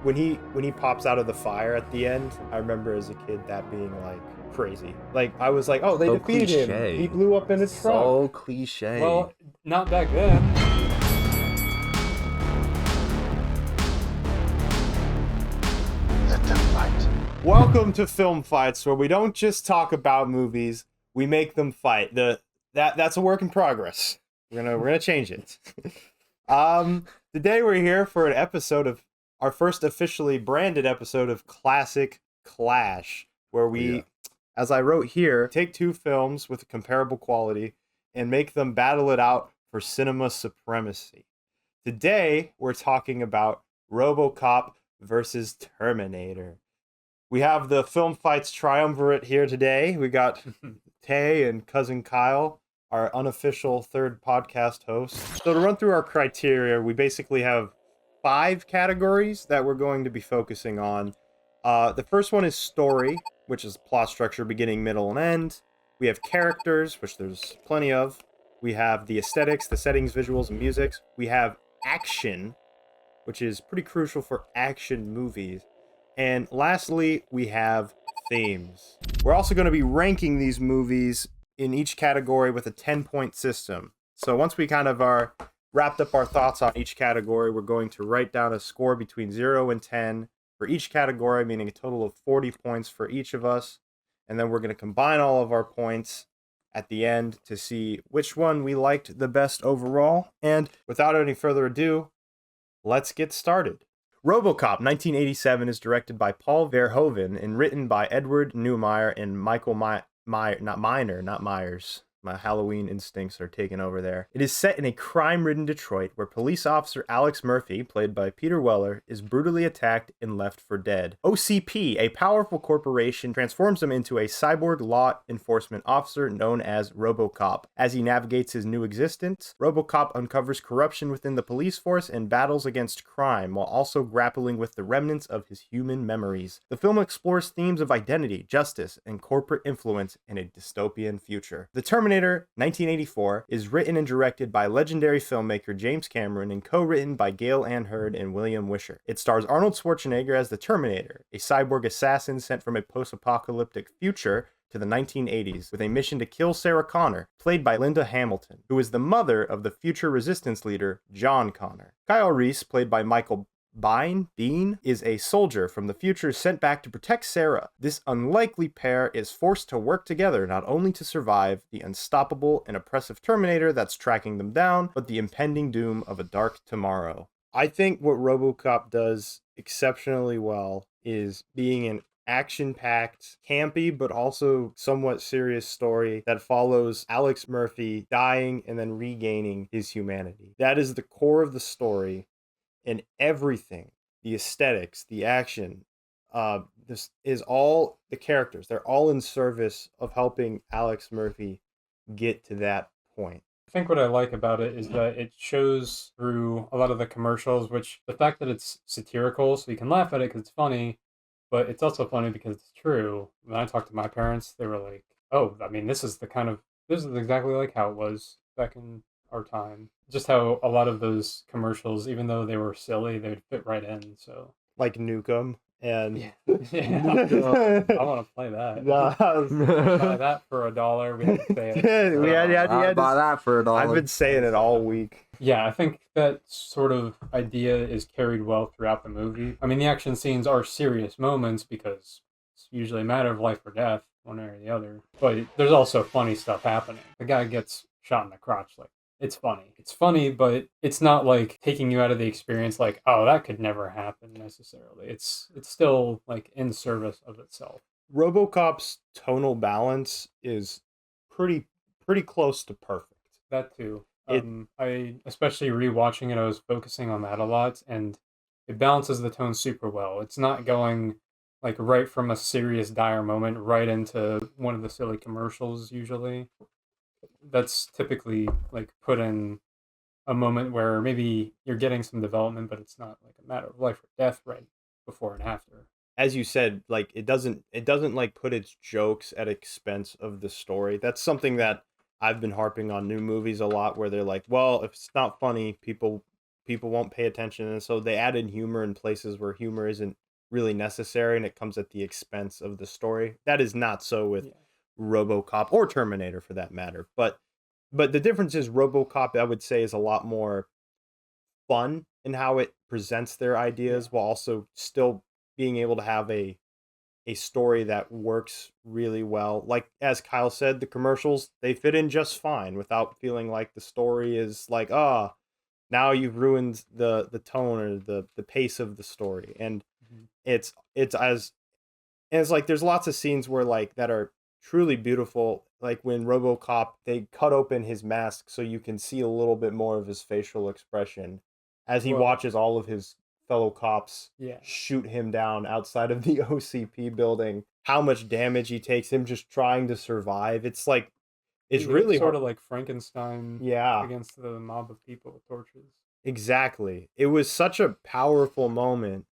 when he pops out of the fire at the end, I remember as a kid that being like crazy. Like I was like, oh, they So defeated him. cliche. He blew up in a truck. So cliche. Well, not back then. Let them fight. Welcome to Film Fights, where we don't just talk about movies, we make them fight. That's a work in progress. We're gonna change it. Today we're here for an episode of our first officially branded episode of Classic Clash, where we, as I wrote here, take two films with a comparable quality and make them battle it out for cinema supremacy. Today we're talking about RoboCop versus Terminator. We have the Film Fights triumvirate here today. We got Tay and cousin Kyle, our unofficial third podcast host. So to run through our criteria, we basically have 5 categories that we're going to be focusing on. The first one is story, which is plot structure, beginning, middle, and end. We have characters, which there's plenty of. We have the aesthetics, the settings, visuals, and musics. We have action, which is pretty crucial for action movies. And lastly, we have themes. We're also going to be ranking these movies in each category with a 10-point system. So once we kind of are wrapped up our thoughts on each category, we're going to write down a score between 0 and 10 for each category, meaning a total of 40 points for each of us. And then we're going to combine all of our points at the end to see which one we liked the best overall. And without any further ado, let's get started. RoboCop 1987 is directed by Paul Verhoeven and written by Edward Neumeier and Michael Myers. My Halloween instincts are taking over there. It is set in a crime-ridden Detroit where police officer Alex Murphy, played by Peter Weller, is brutally attacked and left for dead. OCP, a powerful corporation, transforms him into a cyborg law enforcement officer known as RoboCop. As he navigates his new existence, RoboCop uncovers corruption within the police force and battles against crime, while also grappling with the remnants of his human memories. The film explores themes of identity, justice, and corporate influence in a dystopian future. The Terminator 1984 is written and directed by legendary filmmaker James Cameron and co-written by Gail Ann Hurd and William Wisher. It stars Arnold Schwarzenegger as the Terminator, a cyborg assassin sent from a post-apocalyptic future to the 1980s with a mission to kill Sarah Connor, played by Linda Hamilton, who is the mother of the future resistance leader John Connor. Kyle Reese, played by Michael Bean, is a soldier from the future sent back to protect Sarah. This unlikely pair is forced to work together not only to survive the unstoppable and oppressive Terminator that's tracking them down, but the impending doom of a dark tomorrow. I think what RoboCop does exceptionally well is being an action-packed, campy, but also somewhat serious story that follows Alex Murphy dying and then regaining his humanity. That is the core of the story. And everything, the aesthetics, the action, this is all the characters. They're all in service of helping Alex Murphy get to that point. I think what I like about it is that it shows through a lot of the commercials, which the fact that it's satirical, so you can laugh at it because it's funny, but it's also funny because it's true. When I talked to my parents, they were like, oh, I mean, this is exactly like how it was back in our time. Just how a lot of those commercials, even though they were silly, they would fit right in. So like Nukem and yeah. I want to play that. Buy that for $1. We had to say it. I'd buy that for $1. I've been saying it all week. Yeah, I think that sort of idea is carried well throughout the movie. I mean, the action scenes are serious moments because it's usually a matter of life or death, one way or the other. But there's also funny stuff happening. The guy gets shot in the crotch, like, it's funny. It's funny, but it's not like taking you out of the experience like, oh, that could never happen necessarily. It's still like in service of itself. RoboCop's tonal balance is pretty close to perfect. That too. I especially rewatching it, I was focusing on that a lot, and it balances the tone super well. It's not going like right from a serious dire moment right into one of the silly commercials usually. That's typically like put in a moment where maybe you're getting some development, but it's not like a matter of life or death right before and after. As you said, like it doesn't like put its jokes at expense of the story. That's something that I've been harping on new movies a lot, where they're like, well, if it's not funny, people people won't pay attention, and so they add in humor in places where humor isn't really necessary, and it comes at the expense of the story. That is not so with RoboCop or Terminator for that matter. But the difference is RoboCop, I would say, is a lot more fun in how it presents their ideas while also still being able to have a story that works really well. Like as Kyle said, the commercials, they fit in just fine without feeling like the story is like, now you've ruined the tone or the pace of the story. And it's like there's lots of scenes where like that are truly beautiful, like when RoboCop, they cut open his mask so you can see a little bit more of his facial expression as he watches all of his fellow cops shoot him down outside of the OCP building. How much damage he takes, him just trying to survive. It's like it's really sort of like Frankenstein against the mob of people with torches. Exactly. It was such a powerful moment.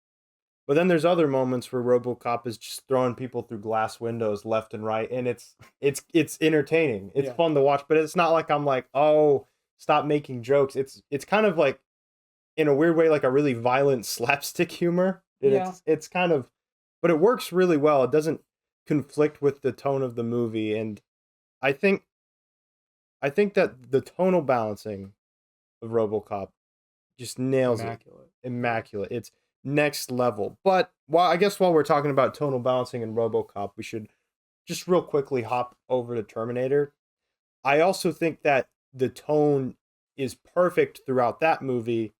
But then there's other moments where RoboCop is just throwing people through glass windows left and right, and it's entertaining. It's fun to watch, but it's not like I'm like, oh, stop making jokes. It's kind of like, in a weird way, like a really violent slapstick humor. It's kind of, but it works really well. It doesn't conflict with the tone of the movie, and I think that the tonal balancing of RoboCop just nails it. Immaculate. It's next level. But while we're talking about tonal balancing in RoboCop, we should just real quickly hop over to Terminator. I also think that the tone is perfect throughout that movie.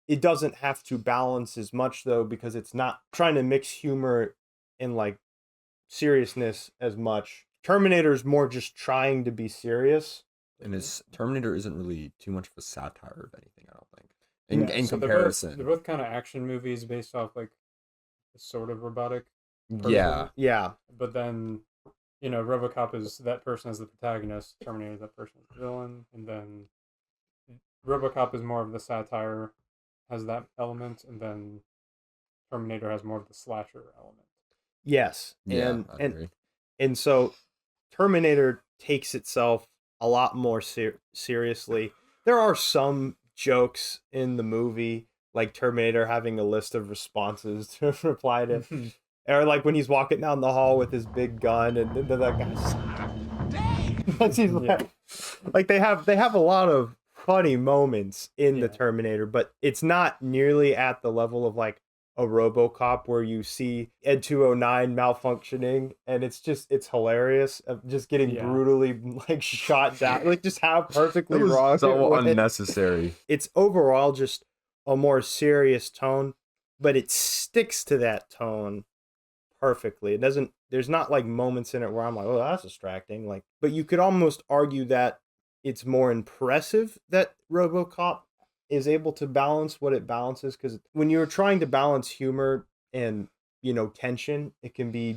It doesn't have to balance as much though, because it's not trying to mix humor and like seriousness as much. Terminator is more just trying to be serious. And his Terminator isn't really too much of a satire of anything, I don't think. In comparison. They're both kind of action movies based off like a sort of robotic person. Yeah. But then, RoboCop is that person as the protagonist, Terminator is that person as the villain, and then RoboCop is more of the satire, has that element, and then Terminator has more of the slasher element. Yes. Yeah, I agree. And so Terminator takes itself a lot more seriously. There are some jokes in the movie, like Terminator having a list of responses to reply to, or like when he's walking down the hall with his big gun, and then that guy's like they have a lot of funny moments in the Terminator, but it's not nearly at the level of like a RoboCop where you see Ed 209 malfunctioning and it's hilarious of just getting brutally like shot down, like just how perfectly wrong. So unnecessary. It's overall just a more serious tone, but it sticks to that tone perfectly. It doesn't, there's not like moments in it where I'm like, oh, that's distracting. Like, but you could almost argue that it's more impressive that RoboCop is able to balance what it balances, because when you're trying to balance humor and tension, it can be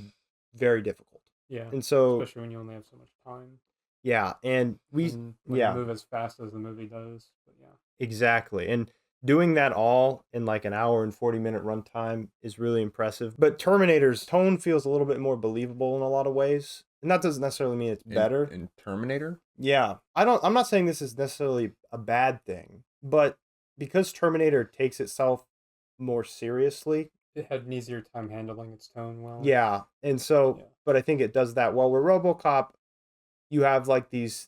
very difficult. Yeah, and so especially when you only have so much time. Yeah, and when you move as fast as the movie does. But exactly, and doing that all in like an hour and 40-minute runtime is really impressive. But Terminator's tone feels a little bit more believable in a lot of ways, and that doesn't necessarily mean it's better. In Terminator? Yeah, I'm not saying this is necessarily a bad thing, but because Terminator takes itself more seriously, it had an easier time handling its tone well. Yeah, and so, but I think it does that well. Where RoboCop, you have like these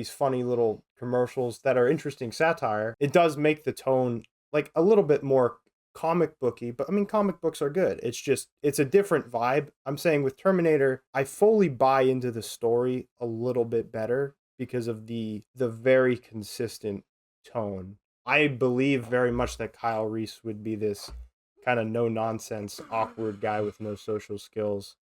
funny little commercials that are interesting satire. It does make the tone like a little bit more comic booky, but I mean, comic books are good. It's a different vibe. I'm saying with Terminator, I fully buy into the story a little bit better because of the very consistent tone. I believe very much that Kyle Reese would be this kind of no-nonsense, awkward guy with no social skills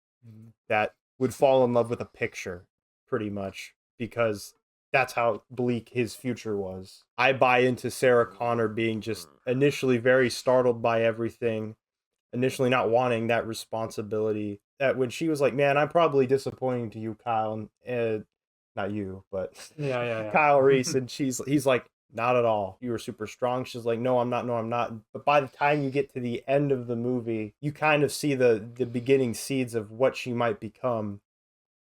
that would fall in love with a picture, pretty much, because that's how bleak his future was. I buy into Sarah Connor being just initially very startled by everything, initially not wanting that responsibility, that when she was like, man, I'm probably disappointing to you, Kyle, and not you, but Kyle Reese, and he's like, not at all. You were super strong. She's like, no, I'm not. But by the time you get to the end of the movie, you kind of see the beginning seeds of what she might become.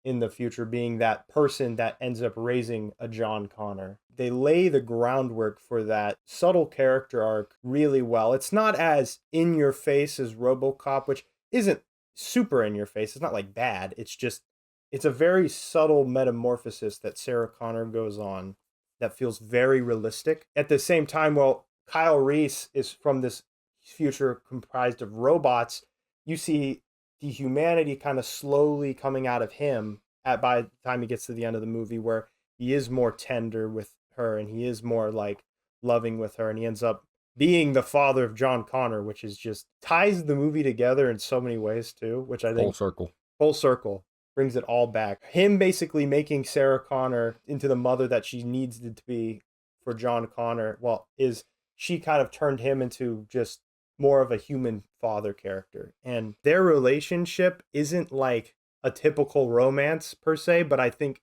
in the future being that person that ends up raising a John Connor. They lay the groundwork for that subtle character arc really well. It's not as in your face as RoboCop, which isn't super in your face. It's not like bad. It's a very subtle metamorphosis that Sarah Connor goes on that feels very realistic. At the same time, while Kyle Reese is from this future comprised of robots, you see the humanity kind of slowly coming out of him by the time he gets to the end of the movie, where he is more tender with her and he is more like loving with her, and he ends up being the father of John Connor, which is just ties the movie together in so many ways too, which I think full circle brings it all back. Him basically making Sarah Connor into the mother that she needs to be for John Connor. Well, is she kind of turned him into just more of a human father character. And their relationship isn't like a typical romance per se, but I think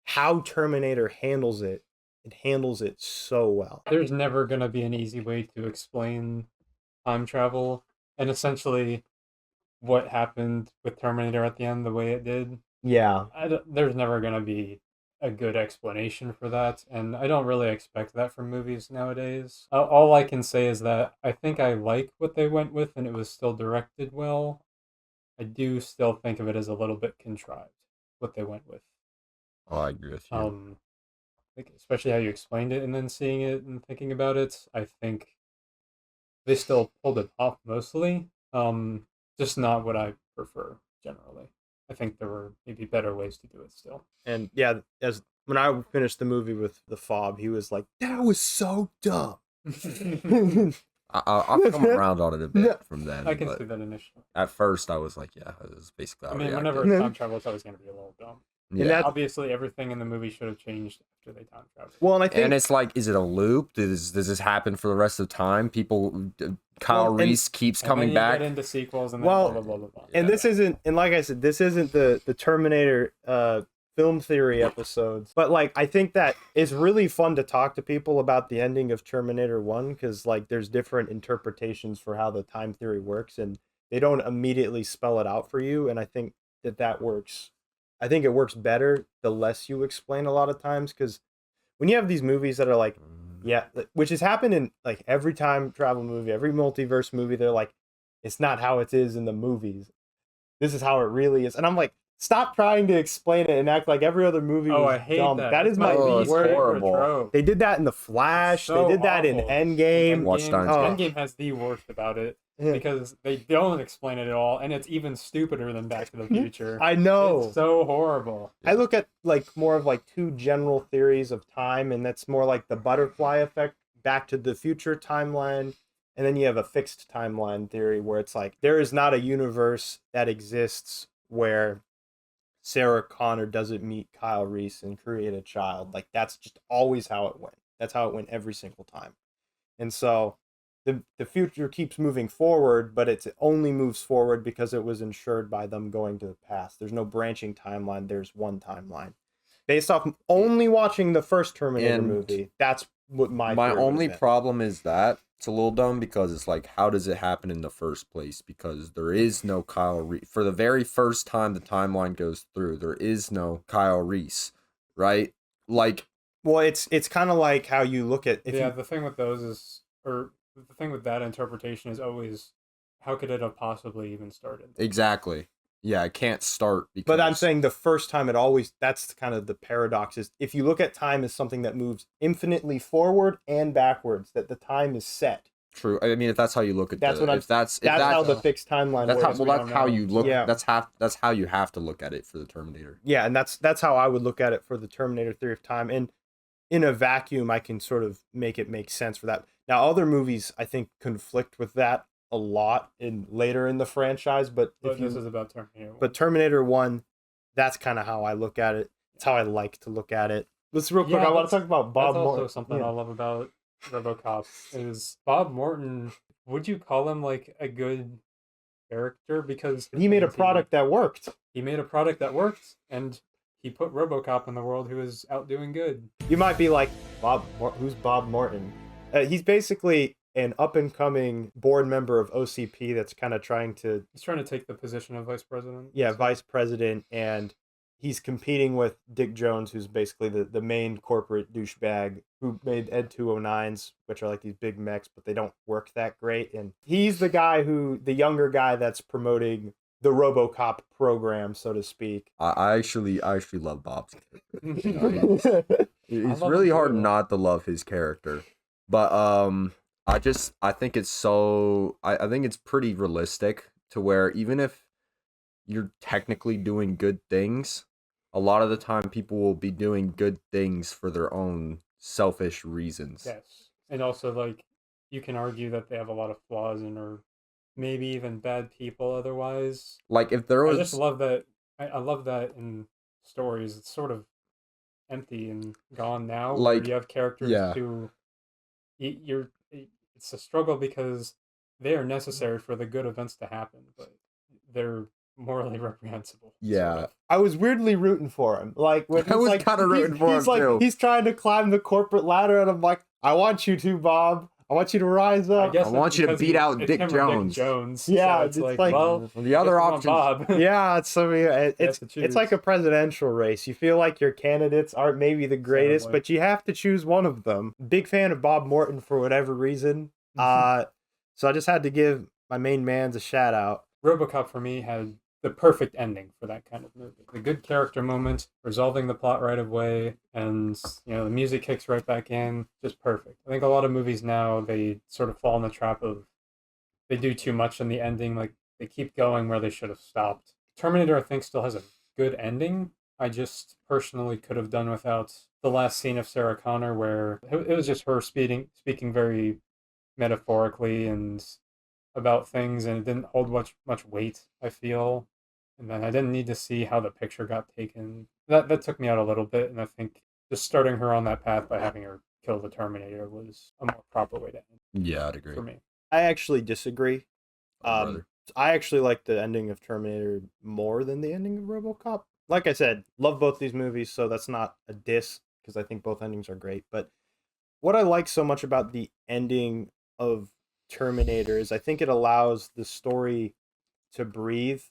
how Terminator handles it handles it so well. There's never going to be an easy way to explain time travel, and essentially what happened with Terminator at the end the way it did. Yeah. There's never going to be a good explanation for that, and I don't really expect that from movies nowadays. All I can say is that I think I like what they went with, and it was still directed well. I do still think of it as a little bit contrived, what they went with. Oh, I agree with you. Like, especially how you explained it and then seeing it and thinking about it, I think they still pulled it off mostly. Just not what I prefer generally. I think there were maybe better ways to do it still. And yeah, as when I finished the movie with the fob, he was like, "That was so dumb." I'll come around on it a bit from then. I can see that initially. At first, I was like, "Yeah, it was basically." Whenever it's time travel, it's always going to be a little dumb. Yeah. Obviously, everything in the movie should have changed after they time traveled. Well, and I think, and it's like, is it a loop? Does this happen for the rest of the time? Kyle Reese keeps coming back. Get into sequels and well, blah, blah, blah, blah. And this isn't, and like I said, this isn't the Terminator film theory episodes, but like I think that it's really fun to talk to people about the ending of Terminator 1, because like there's different interpretations for how the time theory works, and they don't immediately spell it out for you, and I think that works. I think it works better the less you explain a lot of times, because when you have these movies that are like, yeah, which has happened in like every time travel movie, every multiverse movie, they're like, it's not how it is in the movies. This is how it really is. And I'm like, stop trying to explain it and act like every other movie was I hate dumb. that. That is my least horrible. trope. They did that in The Flash. So they did that in awful. Endgame. Endgame has the worst about it. Yeah. Because they don't explain it at all, and it's even stupider than Back to the Future. I know. It's so horrible. I look at like more of like two general theories of time, and that's more like the butterfly effect, Back to the Future timeline, and then you have a fixed timeline theory where it's like there is not a universe that exists where Sarah Connor doesn't meet Kyle Reese and create a child. Like that's just always how it went. That's how it went every single time. And so the future keeps moving forward, but it only moves forward because it was ensured by them going to the past. There's no branching timeline. There's one timeline. Based off only watching the first Terminator movie, that's what my only problem is that it's a little dumb, because it's like, how does it happen in the first place? Because there is no Kyle Reese. For the very first time the timeline goes through, there is no Kyle Reese, right? Like, well, it's kind of like how you look at the thing with those is, or the thing with that interpretation is always, how could it have possibly even started? Exactly. Yeah, it can't start because... But I'm saying the first time it always, that's kind of the paradox, is if you look at time as something that moves infinitely forward and backwards, that the time is set. True. I mean, if that's how you look at that's the, what I'm, if that's how the fixed timeline works. That's how you look. Yeah. That's how you have to look at it for the Terminator. Yeah, and that's how I would look at it for the Terminator theory of time. And in a vacuum, I can sort of make it make sense for that. Now, other movies, I think, conflict with that a lot later in the franchise, but this is about Terminator 1. But Terminator 1, that's kind of how I look at it. It's how I like to look at it. Let's real quick, I want to talk about Bob Morton. That's also something I love about RoboCop, is Bob Morton, would you call him like a good character? Because he made a product that worked. He made a product that worked, and he put RoboCop in the world who is out doing good. You might be like, who's Bob Morton? He's basically an up-and-coming board member of OCP that's kind of trying to... He's trying to take the position of vice president. Yeah, vice president, and he's competing with Dick Jones, who's basically the main corporate douchebag who made Ed 209s, which are like these big mechs, but they don't work that great. And he's the guy the younger guy that's promoting the RoboCop program, so to speak. I actually love Bob's character. It's really hard not to love his character, but I think it's I think it's pretty realistic to where even if you're technically doing good things, a lot of the time people will be doing good things for their own selfish reasons. Yes. And also, like, you can argue that they have a lot of flaws and are maybe even bad people otherwise. Like, if there was... I just love that. I love that in stories. It's sort of empty and gone now. Like, where you have characters who... It's a struggle because they are necessary for the good events to happen, but they're morally reprehensible. Yeah. Sort of. I was weirdly rooting for him. Like, when I was kind of rooting for him, too. He's trying to climb the corporate ladder, and I'm like, I want you to, Bob. I want you to rise up. I want you to beat out Dick Jones. Yeah, so it's like, well, the other option. Bob. Yeah, it's like a presidential race. You feel like your candidates aren't maybe the greatest, but you have to choose one of them. Big fan of Bob Morton for whatever reason. So I just had to give my main man's a shout out. RoboCop for me had the perfect ending for that kind of movie. The good character moment, resolving the plot right away, and the music kicks right back in. Just perfect. I think a lot of movies now, they sort of fall in the trap of they do too much in the ending. Like, they keep going where they should have stopped. Terminator, I think, still has a good ending. I just personally could have done without the last scene of Sarah Connor, where it was just her speaking very metaphorically and about things, and it didn't hold much weight, I feel. And then I didn't need to see how the picture got taken. That took me out a little bit, and I think just starting her on that path by having her kill the Terminator was a more proper way to end. Yeah, I'd agree. For me. I actually disagree. Oh, I actually like the ending of Terminator more than the ending of RoboCop. Like I said, love both these movies, so that's not a diss, because I think both endings are great. But what I like so much about the ending of Terminator is I think it allows the story to breathe.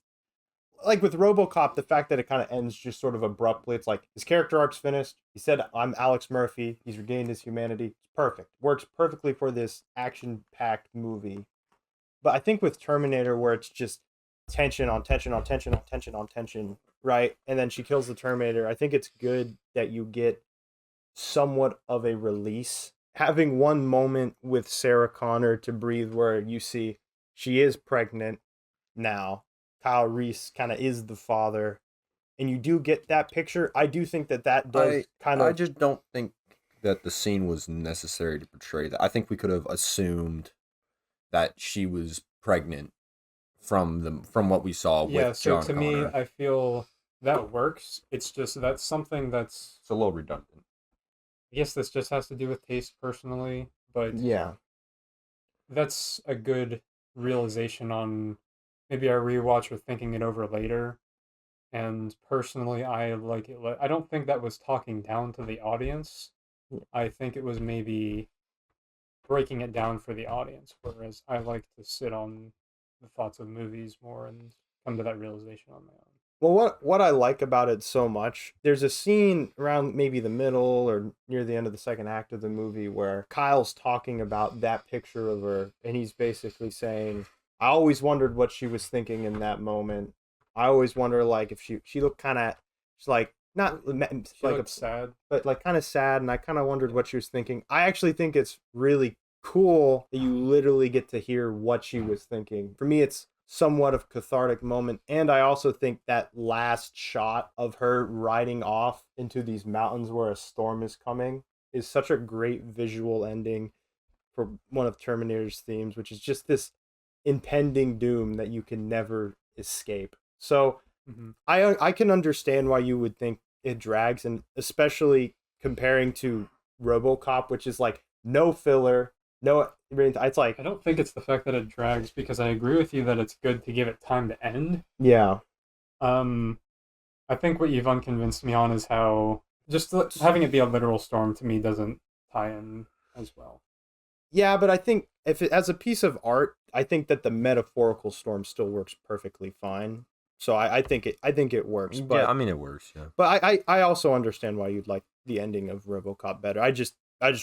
Like with RoboCop, the fact that it kind of ends just sort of abruptly. It's like his character arc's finished. He said, I'm Alex Murphy. He's regained his humanity. It's perfect. Works perfectly for this action-packed movie. But I think with Terminator, where it's just tension on tension on tension on tension on tension, right? And then she kills the Terminator. I think it's good that you get somewhat of a release. Having one moment with Sarah Connor to breathe where you see she is pregnant now. Kyle Reese kind of is the father, and you do get that picture. I do think that does kind of... I just don't think that the scene was necessary to portray that. I think we could have assumed that she was pregnant from what we saw with John Connor. Me, I feel that works. It's just that's something that's... It's a little redundant. I guess this just has to do with taste personally, but yeah, that's a good realization on maybe a rewatch or thinking it over later. And personally, I like it. I don't think that was talking down to the audience. I think it was maybe breaking it down for the audience, whereas I like to sit on the thoughts of movies more and come to that realization on my own. Well, what I like about it so much, there's a scene around maybe the middle or near the end of the second act of the movie where Kyle's talking about that picture of her, and he's basically saying, I always wondered what she was thinking in that moment. I always wonder, like, if she looked kind of, she's like, not she like sad, but like kind of sad, and I kind of wondered what she was thinking. I actually think it's really cool that you literally get to hear what she was thinking. For me, it's somewhat of a cathartic moment, and I also think that last shot of her riding off into these mountains where a storm is coming is such a great visual ending for one of Terminator's themes, which is just this impending doom that you can never escape. So I can understand why you would think it drags, and especially comparing to RoboCop, which is like no filler, no, it's like, I don't think it's the fact that it drags, because I agree with you that it's good to give it time to end. Yeah. I think what you've unconvinced me on is how just having it be a literal storm to me doesn't tie in as well. Yeah, but I think if it as a piece of art, I think that the metaphorical storm still works perfectly fine. So I think it works. But yeah, I mean it works. Yeah. but I also understand why you'd like the ending of RoboCop better. I just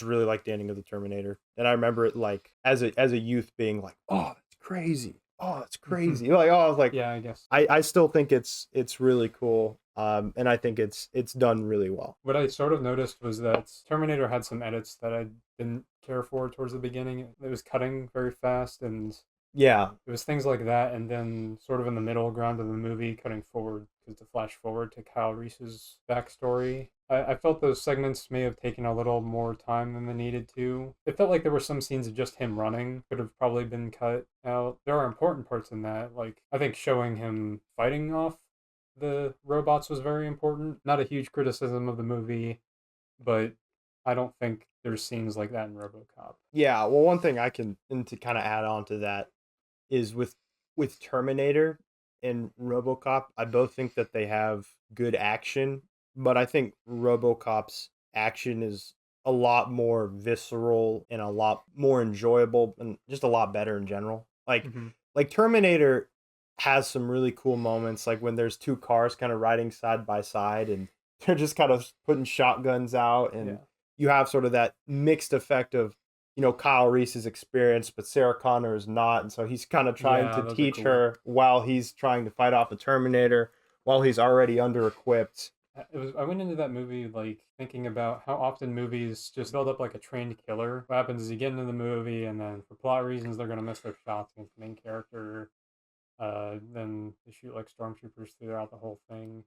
really like the ending of the Terminator, and I remember it like as a youth being like, oh, that's crazy. Oh, that's crazy. Like, oh, I was like, Yeah, I guess. I still think it's really cool. And I think it's done really well. What I sort of noticed was that Terminator had some edits that I didn't care for towards the beginning. It was cutting very fast, and Yeah, it was things like that. And then, sort of in the middle ground of the movie, cutting forward because to flash forward to Kyle Reese's backstory. I felt those segments may have taken a little more time than they needed to. It felt like there were some scenes of just him running could have probably been cut out. There are important parts in that, like I think showing him fighting off the robots was very important. Not a huge criticism of the movie, but I don't think there's scenes like that in RoboCop. yeah. Well, one thing I can and to kind of add on to that is with Terminator and RoboCop, I both think that they have good action, but I think RoboCop's action is a lot more visceral and a lot more enjoyable and just a lot better in general. Mm-hmm. Like Terminator has some really cool moments, like when there's two cars kind of riding side by side and they're just kind of putting shotguns out, and Yeah. you have sort of that mixed effect of Kyle Reese's experience, but Sarah Connor is not, and so he's kind of trying Yeah, to those are teach cool. her while he's trying to fight off a Terminator while he's already under equipped. I went into that movie like thinking about how often movies just build up like a trained killer. What happens is you get into the movie and then for plot reasons they're gonna miss their shots against the main character. Then they shoot like stormtroopers throughout the whole thing.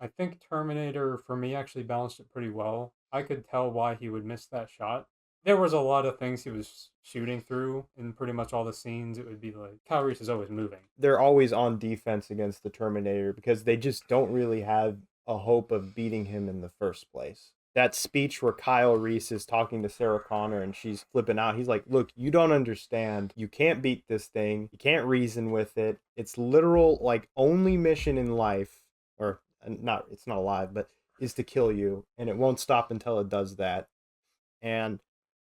I think Terminator for me actually balanced it pretty well. I could tell why he would miss that shot. There was a lot of things he was shooting through in pretty much all the scenes. It would be like Kyle Reese is always moving. They're always on defense against the Terminator because they just don't really have a hope of beating him in the first place. That speech where Kyle Reese is talking to Sarah Connor and she's flipping out. He's like, "Look, you don't understand. You can't beat this thing. You can't reason with it. It's literal like only mission in life, or not, it's not alive, but is to kill you, and it won't stop until it does that." And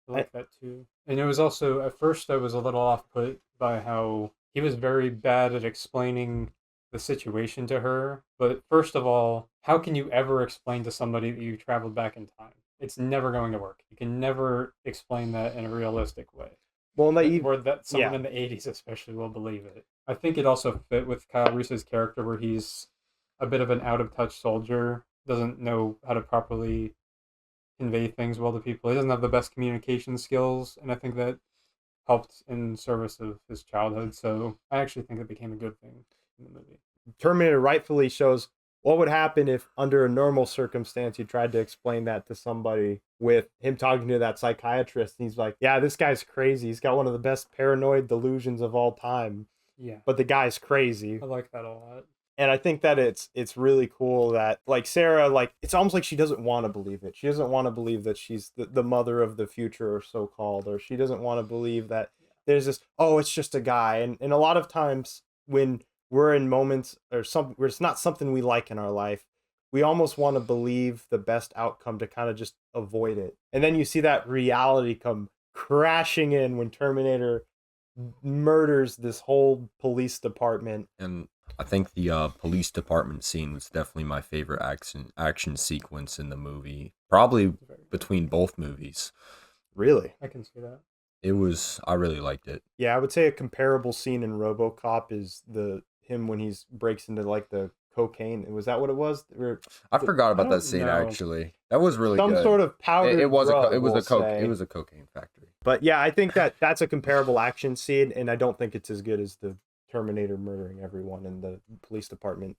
I I, like that too. And it was also at first I was a little off put by how he was very bad at explaining the situation to her. But first of all, how can you ever explain to somebody that you traveled back in time? It's never going to work. You can never explain that in a realistic way. well, Where that someone yeah. in the 80s especially will believe it. I think it also fit with Kyle Reese's character where he's a bit of an out of touch soldier, doesn't know how to properly convey things well to people. He doesn't have the best communication skills, and I think that helped in service of his childhood. So I actually think it became a good thing in the movie. Terminator rightfully shows what would happen if, under a normal circumstance, you tried to explain that to somebody with him talking to that psychiatrist. And he's like, "Yeah, this guy's crazy. He's got one of the best paranoid delusions of all time, Yeah, but the guy's crazy." I like that a lot. And I think that it's really cool that like Sarah, like it's almost like she doesn't want to believe it. She doesn't want to believe that she's the mother of the future or so called, or she doesn't want to believe that there's this, oh, it's just a guy. And a lot of times when we're in moments or some where it's not something we like in our life, we almost want to believe the best outcome to kind of just avoid it. And then you see that reality come crashing in when Terminator murders this whole police department. And I think the police department scene was definitely my favorite action sequence in the movie. Probably It's very good. between both movies. Really? I can see that. I really liked it. Yeah, I would say a comparable scene in RoboCop is him when he's breaks into like the cocaine. Was that what it was? Or I forgot about I that don't scene know. actually. That was really some good. sort of powdered It was drug, it was we'll say. it was a cocaine factory. But yeah, I think that that's a comparable action scene, and I don't think it's as good as the Terminator murdering everyone in the police department.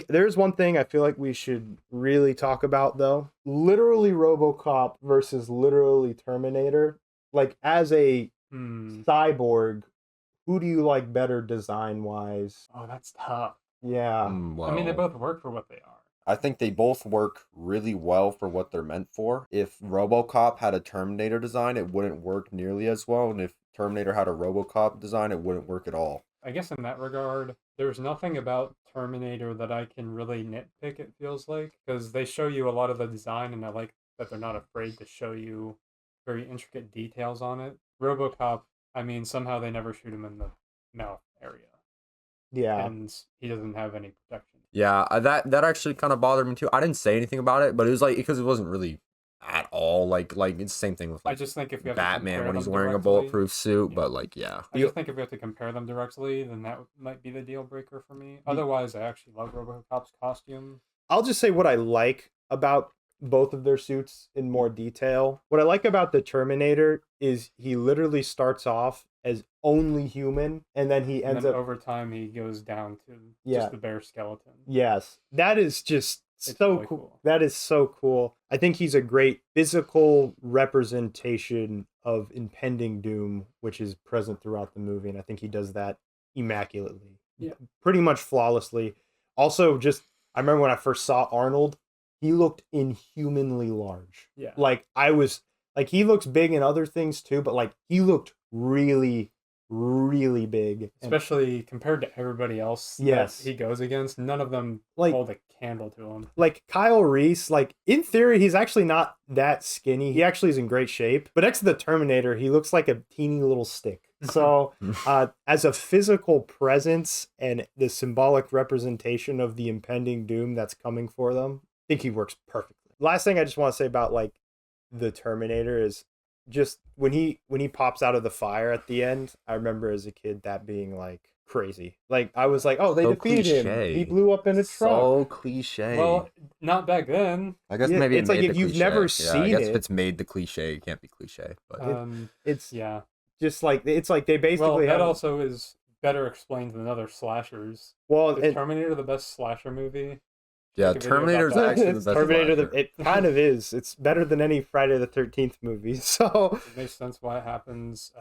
There's one thing I feel like we should really talk about though. Literally RoboCop versus literally Terminator. Like as a cyborg, who do you like better design wise? Oh, that's tough. Yeah. I mean, they both work for what they are. I think they both work really well for what they're meant for. If RoboCop had a Terminator design, it wouldn't work nearly as well, and if Terminator had a RoboCop design, it wouldn't work at all. I guess in that regard, there's nothing about Terminator that I can really nitpick, it feels like, because they show you a lot of the design, and I like that they're not afraid to show you very intricate details on it. RoboCop, I mean, somehow they never shoot him in the mouth area. Yeah. and he doesn't have any protection. Yeah, that actually kind of bothered me too. I didn't say anything about it, but it was like because it wasn't really at all like it's the same thing with I like just think if we have to Batman compare when he's them wearing a directly, bulletproof suit, yeah. but like yeah. I just think if we have to compare them directly, then that might be the deal breaker for me. Otherwise, I actually love RoboCop's costume. I'll just say what I like about both of their suits in more detail. What I like about the Terminator is he literally starts off as only human, and then he And ends then up. over time, he goes down to Yeah. just the bare skeleton. Yes, that is just It's so really cool. cool. That is so cool. I think he's a great physical representation of impending doom, which is present throughout the movie, and I think he does that immaculately. Yeah. Pretty much flawlessly. Also, just I remember when I first saw Arnold, he looked inhumanly large. Yeah. Like he looks big in other things too, but like he looked really, really big. And Especially compared to everybody else Yes. that he goes against, none of them Like- hold a candle to him. like Kyle Reese, like in theory, he's actually not that skinny. He actually is in great shape. But next to the Terminator, he looks like a teeny little stick. So, as a physical presence and the symbolic representation of the impending doom that's coming for them, I think he works perfectly. Last thing I just want to say about like the Terminator is just when he pops out of the fire at the end. I remember as a kid that being like crazy. Like I was like, oh, they So defeated cliche. him. He blew up in a truck. So cliche. Well, not back then. I guess yeah, maybe it's it like made if the you've cliche. never Yeah, I seen guess it- if it's made the cliche, it can't be cliche. But It's Yeah. just like it's like they Well, basically that have also is better explained than other slashers. well Is and Terminator the best slasher movie? yeah, Make a video about Terminator's that. actually the it's best. Terminator. slasher. It kind of is. It's better than any Friday the 13th movie. So It makes sense why it happens.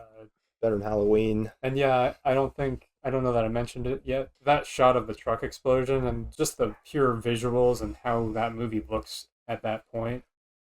better than Halloween. And yeah, I don't know that I mentioned it yet. That shot of the truck explosion and just the pure visuals and how that movie looks at that point,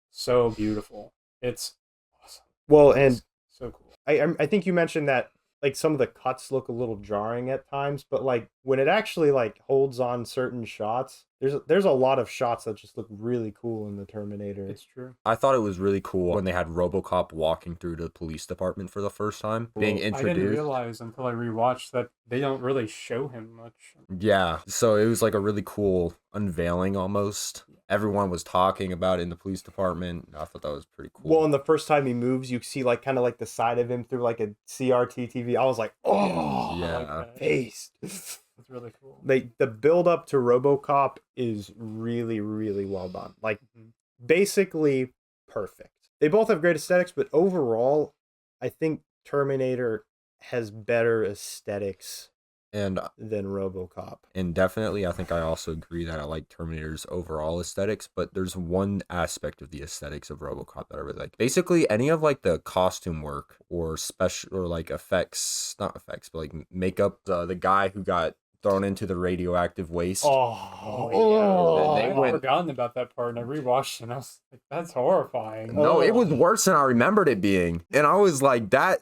so beautiful. It's awesome. Well, and It's so cool. I think you mentioned that like some of the cuts look a little jarring at times, but like when it actually like holds on certain shots, there's a lot of shots that just look really cool in the Terminator. It's true. I thought it was really cool when they had RoboCop walking through the police department for the first time, being Well, I didn't introduced. realize until I rewatched that they don't really show him much. Yeah, so it was like a really cool unveiling almost. Everyone was talking about it in the police department. I thought that was pretty cool. Well, and the first time he moves, you see like kind of like the side of him through like a CRT TV. I was like, oh, Yeah. I like that. face. It's really cool. The build up to RoboCop is really, really well done. Like Mhm. basically perfect. They both have great aesthetics, but overall, I think Terminator has better aesthetics and than RoboCop. and definitely I think I also agree that I like Terminator's overall aesthetics, but there's one aspect of the aesthetics of RoboCop that I really like. Basically any of like the costume work or special or like effects, not effects, but like makeup, the guy who got thrown into the radioactive waste. Oh, They I'd went- forgotten about that part, and I rewatched it, and I was like, "That's horrifying." No, it was Oh. worse than I remembered it being. And I was like, that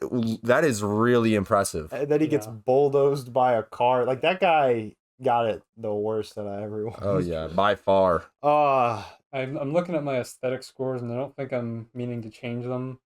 is really impressive. And then he gets Yeah. bulldozed by a car. Like that guy got it the worst out of everyone. Oh yeah, by far. I'm looking at my aesthetic scores, and I don't think I'm meaning to change them.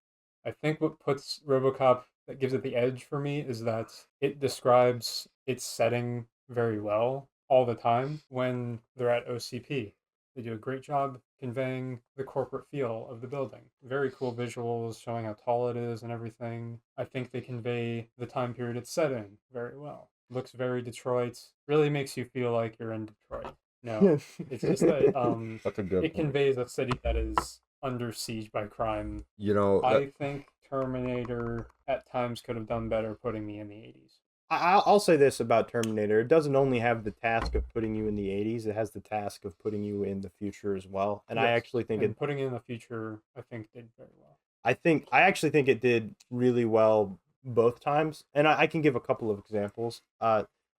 I think what puts RoboCop that gives it the edge for me is that it describes its setting very well all the time when they're at OCP. They do a great job conveying the corporate feel of the building. Very cool visuals showing how tall it is and everything. I think they convey the time period it's set in very well. Looks very Detroit. Really makes you feel like you're in Detroit. No, it's just that That's a good it conveys a city that is under siege by crime. You know, I think Terminator at times could have done better putting me in the 80s. I'll say this about Terminator. It doesn't only have the task of putting you in the 80s, it has the task of putting you in the future as well. And I Yes, actually think and putting it in the future, I think, did very well. I actually think it did really well both times. And I can give a couple of examples.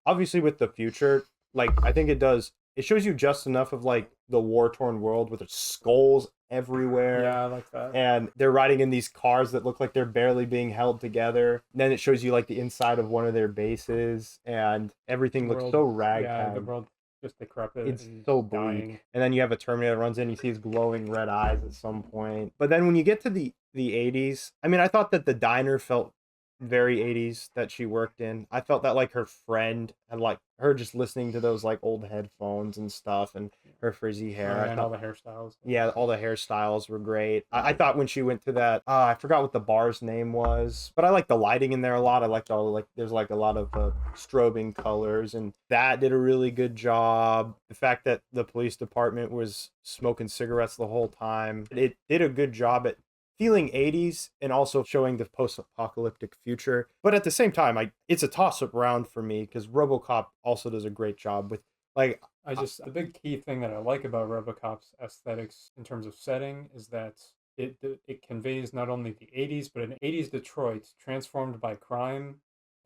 Obviously with the future, like I think it shows you just enough of like the war-torn world with its skulls everywhere. Yeah, I like that. And they're riding in these cars that look like they're barely being held together. And then it shows you like the inside of one of their bases, and everything looks World- so Yeah, ragtime. the world just decrepit. It's and so bleak. dying. And then you have a Terminator that runs in, you see his glowing red eyes at some point. But then when you get to the 80s, I mean, I thought that the diner felt very 80s that she worked in. I felt that like her friend and like her just listening to those like old headphones and stuff and her frizzy hair. I and all thought, the hairstyles. yeah, all the hairstyles were great. I thought when she went to that, I forgot what the bar's name was, but I like the lighting in there a lot. I liked all the, like, there's like a lot of strobing colors, and that did a really good job. The fact that the police department was smoking cigarettes the whole time, it did a good job at feeling 80s and also showing the post-apocalyptic future. But at the same time, it's a toss-up round for me because RoboCop also does a great job with like The big key thing that I like about RoboCop's aesthetics in terms of setting is that it conveys not only the 80s, but an 80s Detroit transformed by crime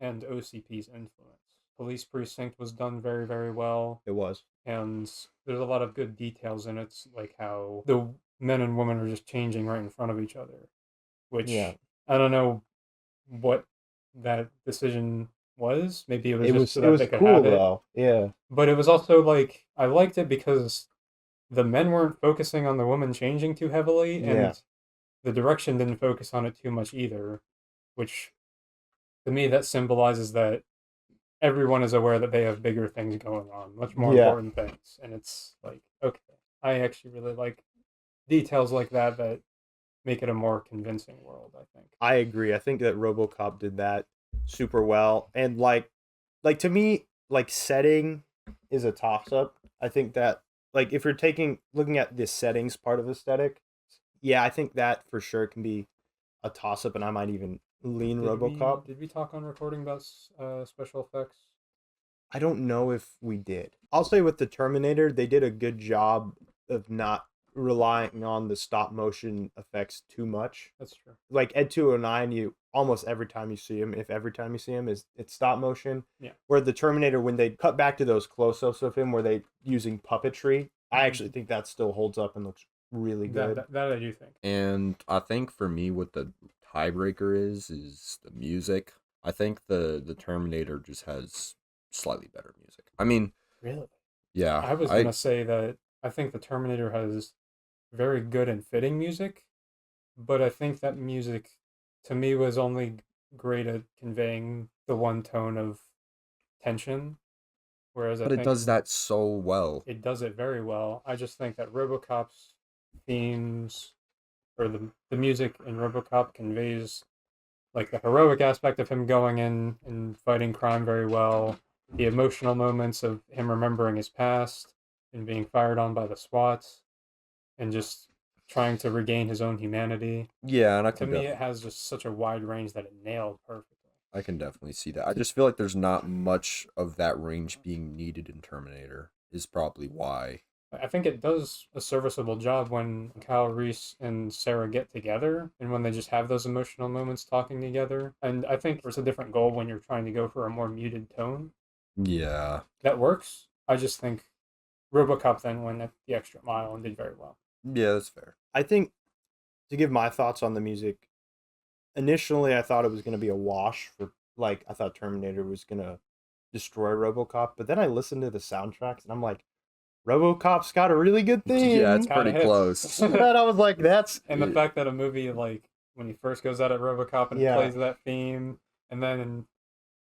and OCP's influence. Police Precinct was done very, very well. it was. And there's a lot of good details in it, like how the men and women are just changing right in front of each other, which Yeah. I don't know what that decision was. Maybe it was It just was so it that was they could cool have it. though. Yeah. But it was also like I liked it because the men weren't focusing on the woman changing too heavily, and Yeah. the direction didn't focus on it too much either, which to me that symbolizes that everyone is aware that they have bigger things going on, much more Yeah. important things, and it's like, okay, I actually really like details like that that make it a more convincing world, I think. I agree. I think that RoboCop did that super well. And like to me, like setting is a toss up. I think that like if you're looking at the settings part of aesthetic, yeah, I think that for sure can be a toss up, and I might even lean RoboCop. Did we talk on recording about special effects? I don't know if we did. I'll say with the Terminator, they did a good job of not relying on the stop motion effects too much. That's true. Like Ed 209, you almost every time you see him, if every time you see him is it's stop motion. Yeah. Where the Terminator, when they cut back to those close-ups of him where they using puppetry, I actually think that still holds up and looks really good. That I do think. And I think for me, what the tiebreaker is the music. I think the Terminator just has slightly better music. I mean, Really? yeah, I was gonna say that I think the Terminator has very good and fitting music, but I think that music to me was only great at conveying the one tone of tension, whereas I but it think does that so well. it does it very well. I just think that RoboCop's themes or the music in RoboCop conveys like the heroic aspect of him going in and fighting crime very well, the emotional moments of him remembering his past and being fired on by the SWAT and just trying to regain his own humanity. Yeah, and I To can me, it has just such a wide range that it nailed perfectly. I can definitely see that. I just feel like there's not much of that range being needed in Terminator. Is probably why. I think it does a serviceable job when Kyle Reese and Sarah get together and when they just have those emotional moments talking together. And I think there's a different goal when you're trying to go for a more muted tone. Yeah. That works. I just think RoboCop then went the extra mile and did very well. Yeah, that's fair. I think to give my thoughts on the music, initially I thought it was going to be a wash for like I thought Terminator was going to destroy RoboCop, but then I listened to the soundtracks and I'm like, RoboCop's got a really good theme. Yeah, it's Kinda pretty hits. close. And I was like, that's And the fact that a movie like when he first goes out at RoboCop and Yeah. plays that theme, and then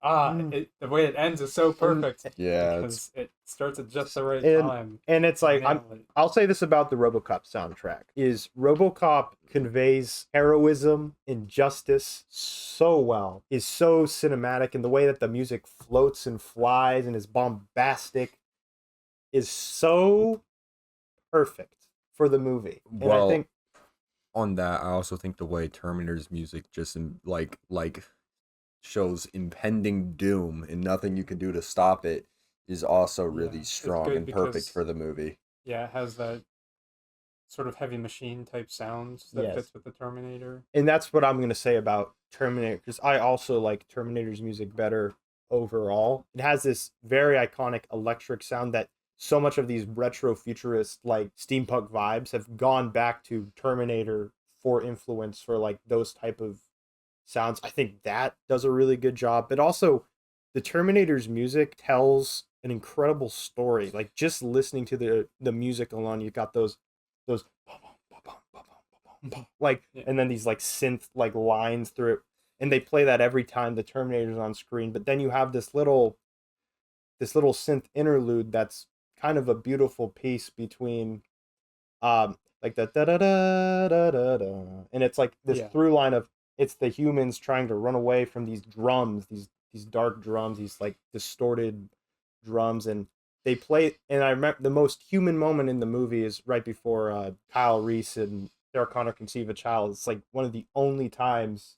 Mm. the way it ends is so perfect. Yeah, because it starts at just the right And- time. and it's like Nailed it. I'll say this about the RoboCop soundtrack is RoboCop conveys heroism and justice so well. Is so cinematic, and the way that the music floats and flies and is bombastic is so perfect for the movie. And Well, I think On that, I also think the way Terminator's music just like shows impending doom and nothing you can do to stop it is also really Yeah, it's strong good and perfect because- for the movie. Yeah, it has that sort of heavy machine type sounds that Yes. fits with the Terminator. and that's what I'm going to say about Terminator, because I also like Terminator's music better overall. It has this very iconic electric sound that so much of these retro futurist like steampunk vibes have gone back to Terminator for influence for like those type of sounds. I think that does a really good job, but also the Terminator's music tells an incredible story. Like just listening to the music alone, you've got those like Yeah. and then these like synth like lines through it. and they play that every time the Terminator's on screen. But then you have this little synth interlude that's kind of a beautiful piece between like the da da da da da da, and it's like this Yeah. through line of it's the humans trying to run away from these drums, these dark drums, these like distorted drums, and they play. And I remember the most human moment in the movie is right before Kyle Reese and Sarah Connor conceive a child. It's like one of the only times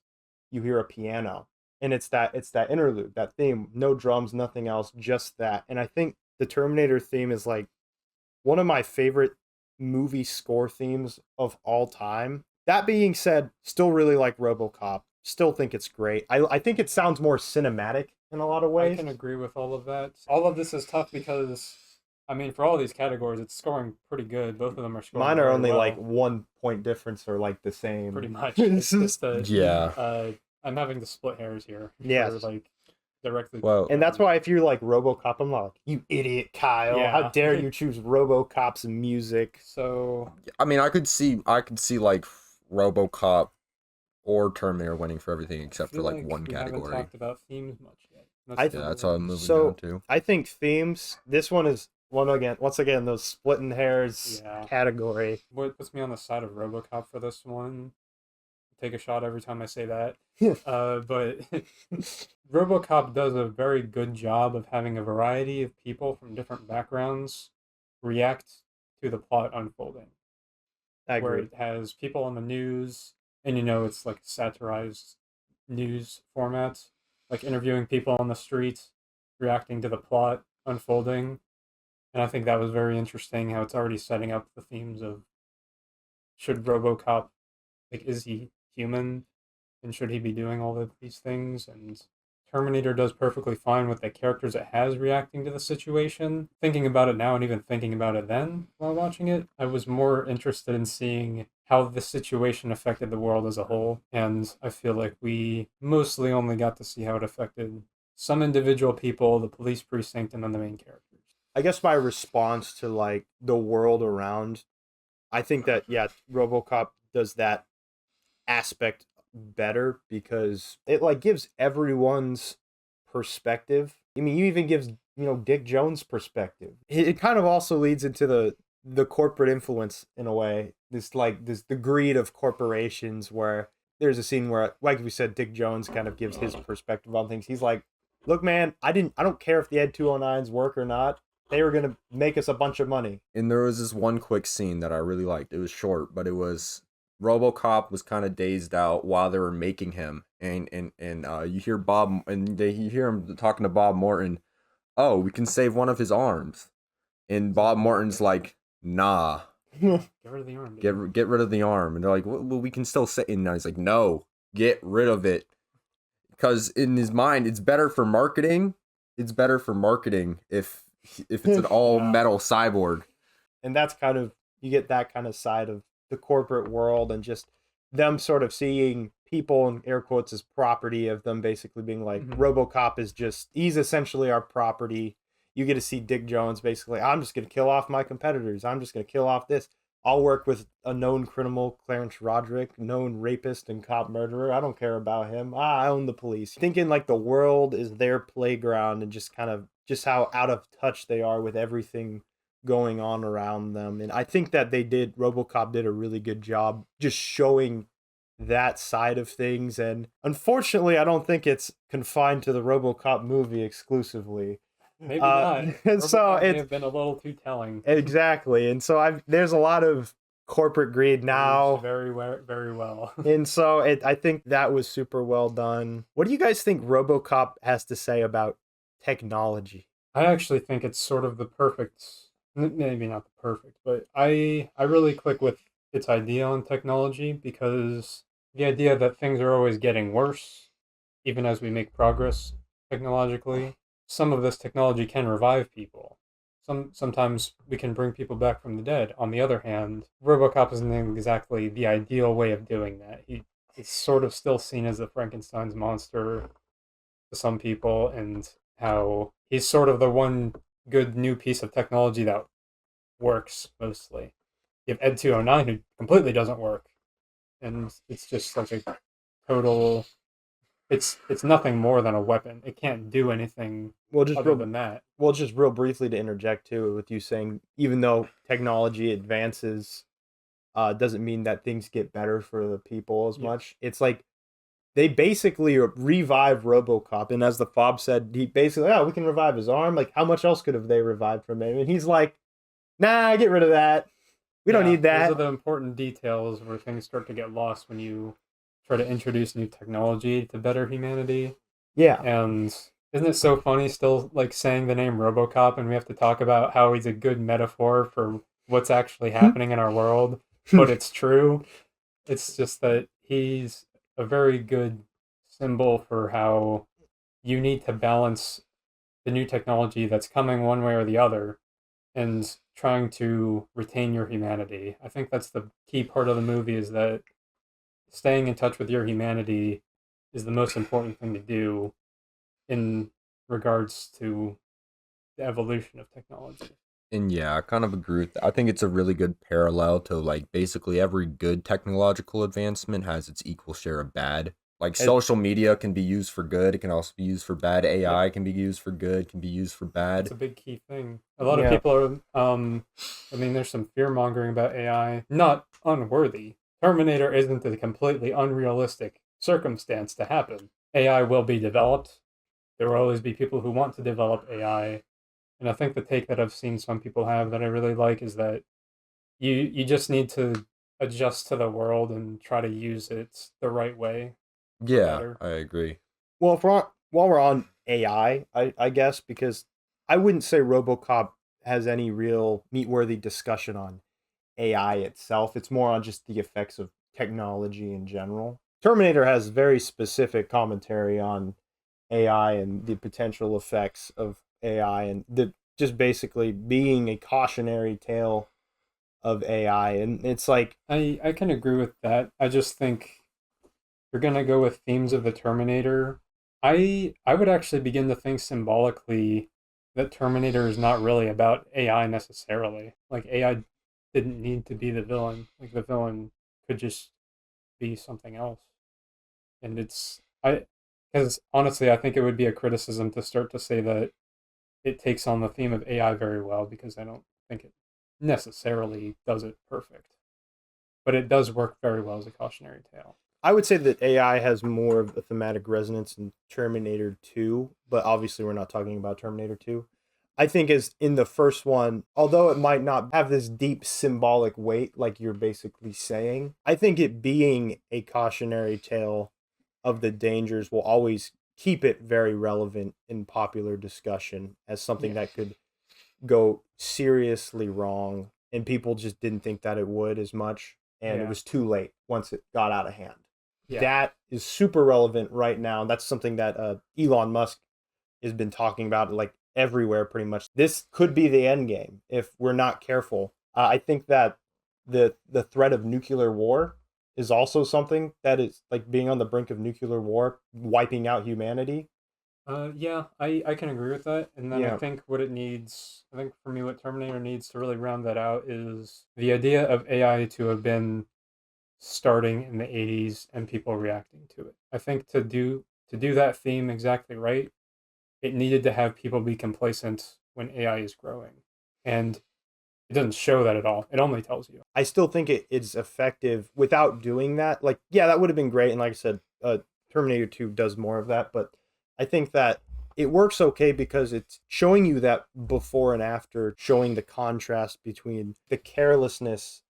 you hear a piano, and it's that interlude, that theme, no drums, nothing else, just that. And I think the Terminator theme is like one of my favorite movie score themes of all time. That being said, still really like RoboCop. Still think it's great. I think it sounds more cinematic in a lot of I ways. can agree with all of that. All of this is tough because, I mean, for all these categories, it's scoring pretty good. Both of them are scoring Mine are very only well, like 1 point difference or like the same. pretty much. It's just Yeah. I'm having to split hairs here. Yes. For, like, directly. Well, And that's why if you're like RoboCop, I'm like, you idiot, Kyle. Yeah. How dare you choose RoboCop's music? So I mean, I could see like RoboCop or Terminator winning for everything except for feel like one we haven't category. talked about themes much yet. Yeah, that's how I'm moving So- down to. I think themes, this one is once again those splitting hairs Yeah. category. What puts me on the side of RoboCop for this one? Take a shot every time I say that. Yeah. But RoboCop does a very good job of having a variety of people from different backgrounds react to the plot unfolding. I Where agree. it has people on the news, and it's like satirized news format, like interviewing people on the street, reacting to the plot unfolding. And I think that was very interesting how it's already setting up the themes of should RoboCop, like, is he human? And should he be doing all of these things? And Terminator does perfectly fine with the characters it has reacting to the situation. Thinking about it now and even thinking about it then while watching it, I was more interested in seeing how the situation affected the world as a whole. And I feel like we mostly only got to see how it affected some individual people, the police precinct, and then the main characters. I guess my response to like the world around, I think that RoboCop does that aspect better because it like gives everyone's perspective. I mean, you even gives Dick Jones' perspective. It kind of also leads into the corporate influence in a way. The greed of corporations, where there's a scene where, like we said, Dick Jones kind of gives his perspective on things. He's like, "Look, man, I don't care if the Ed 209s work or not. They were gonna make us a bunch of money." And there was this one quick scene that I really liked. It was short, but it was RoboCop was kind of dazed out while they were making him, and you hear you hear him talking to Bob Morton. Oh, we can save one of his arms, and Bob Morton's like, nah, Get rid of the arm. dude. get rid of the arm, and they're like, well, we can still say. And he's like, no, get rid of it, because in his mind, it's better for marketing. It's better for marketing if it's an all metal cyborg. And that's kind of, you get that kind of side of the corporate world and just them sort of seeing people in air quotes as property, of them basically being like, Mhm. RoboCop is he's essentially our property. You get to see Dick Jones basically, I'm just going to kill off my competitors. I'm just going to kill off this. I'll work with a known criminal, Clarence Roderick, known rapist and cop murderer. I don't care about him. I own the police. Thinking like the world is their playground, and just kind of just how out of touch they are with everything going on around them. And I think that RoboCop did a really good job just showing that side of things. And unfortunately, I don't think it's confined to the RoboCop movie exclusively. Maybe not. And so RoboCop may it's have been a little too telling. exactly. And so there's a lot of corporate greed now. Very, very well. And so I think that was super well done. What do you guys think RoboCop has to say about technology? I actually think it's sort of the perfect, maybe not the perfect, but I really click with its idea on technology, because the idea that things are always getting worse, even as we make progress technologically. Some of this technology can revive people. Sometimes we can bring people back from the dead. On the other hand, RoboCop isn't exactly the ideal way of doing that. He's sort of still seen as the Frankenstein's monster to some people, and how he's sort of the one good new piece of technology that works mostly. You have Ed 209 who completely doesn't work, and it's just like a total it's nothing more than a weapon. It can't do anything Well, just other real, than that. well, just real briefly to interject too, with you saying even though technology advances, doesn't mean that things get better for the people as Yeah. much. It's like they basically revived RoboCop, and as the fob said, he basically, oh, we can revive his arm. Like, how much else could have they revived from him? And he's like, nah, get rid of that. We don't Yeah, need that. Those are the important details where things start to get lost when you try to introduce new technology to better humanity. Yeah. And isn't it so funny still like saying the name RoboCop and we have to talk about how he's a good metaphor for what's actually happening in our world, but it's true. It's just that he's a very good symbol for how you need to balance the new technology that's coming one way or the other and trying to retain your humanity. I think that's the key part of the movie is that staying in touch with your humanity is the most important thing to do in regards to the evolution of technology. And yeah, I kind of agree with that. I think it's a really good parallel to like basically every good technological advancement has its equal share of bad. Like social media can be used for good, it can also be used for bad. AI can be used for good, can be used for bad. It's a big key thing. A lot of people are I mean there's some fear mongering about AI. Not unworthy. Terminator isn't a completely unrealistic circumstance to happen. AI will be developed. There will always be people who want to develop AI. And I think the take that I've seen some people have that I really like is that you just need to adjust to the world and try to use it the right way. Yeah, better. I agree. Well, while we're on AI, I guess, because I wouldn't say RoboCop has any real meat-worthy discussion on AI itself. It's more on just the effects of technology in general. Terminator has very specific commentary on AI and the potential effects of AI and the just basically being a cautionary tale of AI. And it's like, I can agree with that. I just think you're gonna go with themes of the Terminator. I would actually begin to think symbolically that Terminator is not really about AI necessarily. Like AI didn't need to be the villain. Like the villain could just be something else. And because honestly, I think it would be a criticism to start to say that it takes on the theme of AI very well because I don't think it necessarily does it perfect. But it does work very well as a cautionary tale. I would say that AI has more of a thematic resonance in Terminator 2, but obviously we're not talking about Terminator 2. I think as in the first one, although it might not have this deep symbolic weight like you're basically saying, I think it being a cautionary tale of the dangers will always keep it very relevant in popular discussion as something that could go seriously wrong and people just didn't think that it would as much and it was too late once it got out of hand. That is super relevant right now. That's something that Elon Musk has been talking about like everywhere pretty much. This could be the end game if we're not careful. I think that the threat of nuclear war is also something that is like being on the brink of nuclear war, wiping out humanity. Yeah, I can agree with that. And then I think for me, what Terminator needs to really round that out is the idea of AI to have been starting in the 80s and people reacting to it. I think to do that theme exactly right, it needed to have people be complacent when AI is growing. And it doesn't show that at all. It only tells you. I still think it is effective without doing that. Like, yeah, that would have been great. And like I said, Terminator 2 does more of that. But I think that it works okay because it's showing you that before and after, showing the contrast between the carelessness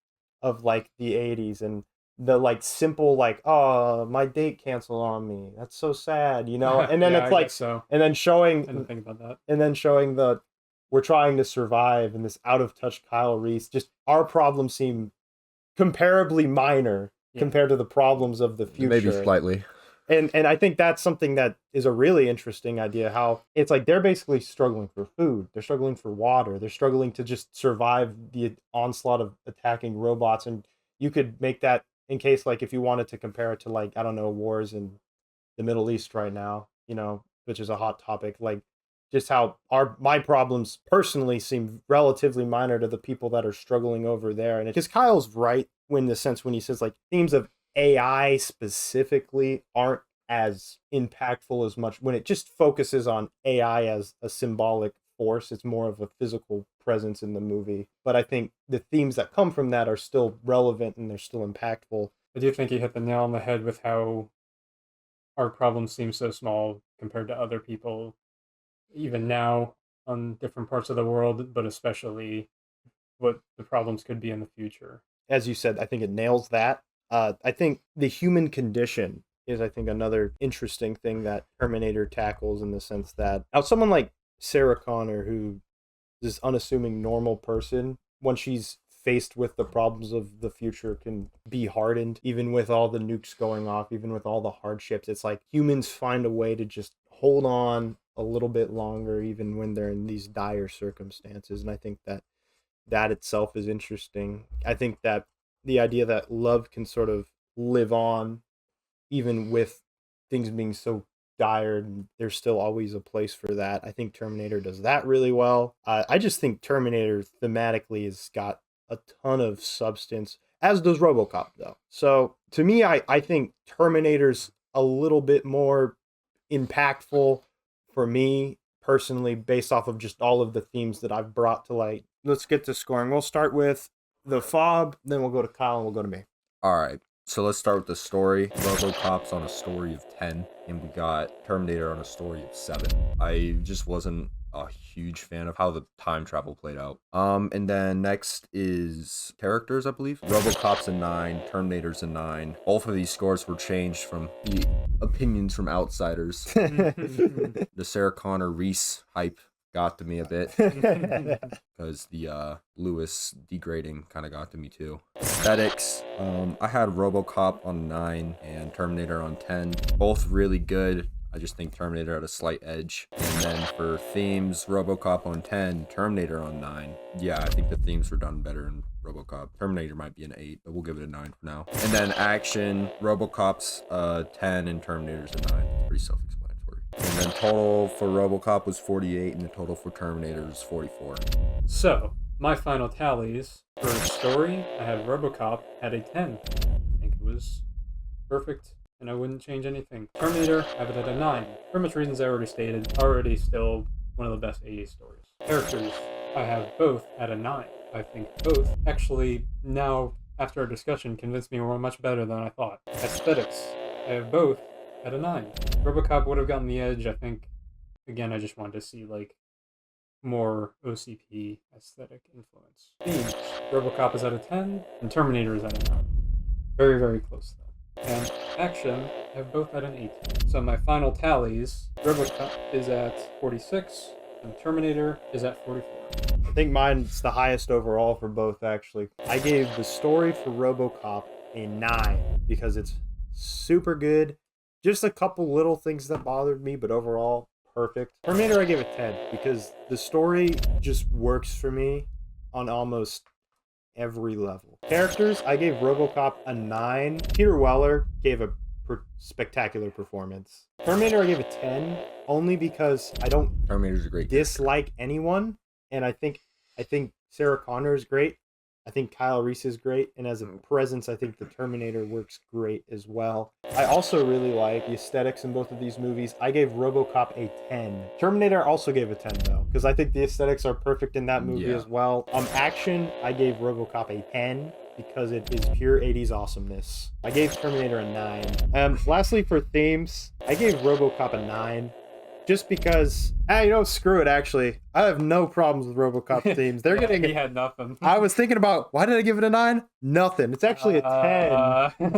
of like the 80s and the like simple like, oh, my date canceled on me, that's so sad, you know. And then Yeah, it's I like guess so. and then I showing didn't think about that. and then showing the we're trying to survive and this out of touch Kyle Reese, just our problems seem comparably minor compared to the problems of the future. Maybe slightly. And I think that's something that is a really interesting idea, how it's like they're basically struggling for food, they're struggling for water, they're struggling to just survive the onslaught of attacking robots. And you could make that in case like if you wanted to compare it to like, I don't know, wars in the Middle East right now, you know, which is a hot topic, like just how my problems personally seem relatively minor to the people that are struggling over there. And because Kyle's right when he says like themes of AI specifically aren't as impactful as much when it just focuses on AI as a symbolic force. It's more of a physical presence in the movie. But I think the themes that come from that are still relevant and they're still impactful. I do think you hit the nail on the head with how our problems seem so small compared to other people, even now on different parts of the world, but especially what the problems could be in the future. As you said, I think it nails that. I think the human condition is, I think, another interesting thing that Terminator tackles, in the sense that now someone like Sarah Connor, who is this unassuming normal person, when she's faced with the problems of the future, can be hardened, even with all the nukes going off, even with all the hardships. It's like humans find a way to just hold on a little bit longer, even when they're in these dire circumstances. And I think that itself is interesting. I think that the idea that love can sort of live on, even with things being so dire, and there's still always a place for that. I think Terminator does that really well. I just think Terminator thematically has got a ton of substance, as does RoboCop, though. So to me, I think Terminator's a little bit more impactful for me personally, based off of just all of the themes that I've brought to light. Let's get to scoring. We'll start with the Fob, then we'll go to Kyle, and we'll go to me. All right. So let's start with the story. RoboCop's on a story of 10, and we got Terminator on a story of 7. I just wasn't a huge fan of how the time travel played out. And then next is characters, I believe. RoboCop's a 9, Terminator's a 9. Both of these scores were changed from the opinions from outsiders. The Sarah Connor Reese hype got to me a bit, because the Lewis degrading kind of got to me too. Aesthetics, I had RoboCop on 9 and Terminator on 10. Both really good. I just think Terminator had a slight edge. And then for themes, RoboCop on 10, Terminator on 9. Yeah, I think the themes were done better in RoboCop. Terminator might be an 8, but we'll give it a 9 for now. And then action, RoboCop's 10 and Terminator's a 9. Pretty self-explanatory. And then total for RoboCop was 48, and the total for Terminator is 44. So, my final tallies for story, I have RoboCop at a 10. I think it was perfect, and I wouldn't change anything. Terminator, I have it at a 9. For much reasons I already stated, already still one of the best 80s stories. Characters, I have both at a 9. I think both actually, now after our discussion, convinced me were much better than I thought. Aesthetics, I have both at a 9. RoboCop would have gotten the edge, I think. Again, I just wanted to see like more OCP aesthetic influence. Themes, RoboCop is at a 10 and Terminator is at a 9. Very, very close though. And action, I have both at an 8. So my final tallies, RoboCop is at 46 and Terminator is at 44. I think mine's the highest overall for both, actually. I gave the story for RoboCop a 9 because it's super good. Just a couple little things that bothered me, but overall, perfect. Terminator, I gave a 10 because the story just works for me on almost every level. Characters, I gave RoboCop a 9. Peter Weller gave a spectacular performance. Terminator, I gave a 10 only because I don't Terminator's a great dislike anyone, and I think Sarah Connor is great. I think Kyle Reese is great, and as a presence, I think the Terminator works great as well. I also really like the aesthetics in both of these movies. I gave RoboCop a 10. Terminator also gave a 10 though, because I think the aesthetics are perfect in that movie as well. Action, I gave RoboCop a 10 because it is pure 80s awesomeness. I gave Terminator a 9. Lastly, for themes, I gave RoboCop a 9. Just because, screw it, actually. I have no problems with RoboCop themes. They're getting... He had nothing. I was thinking about, why did I give it a 9? Nothing. It's actually a 10.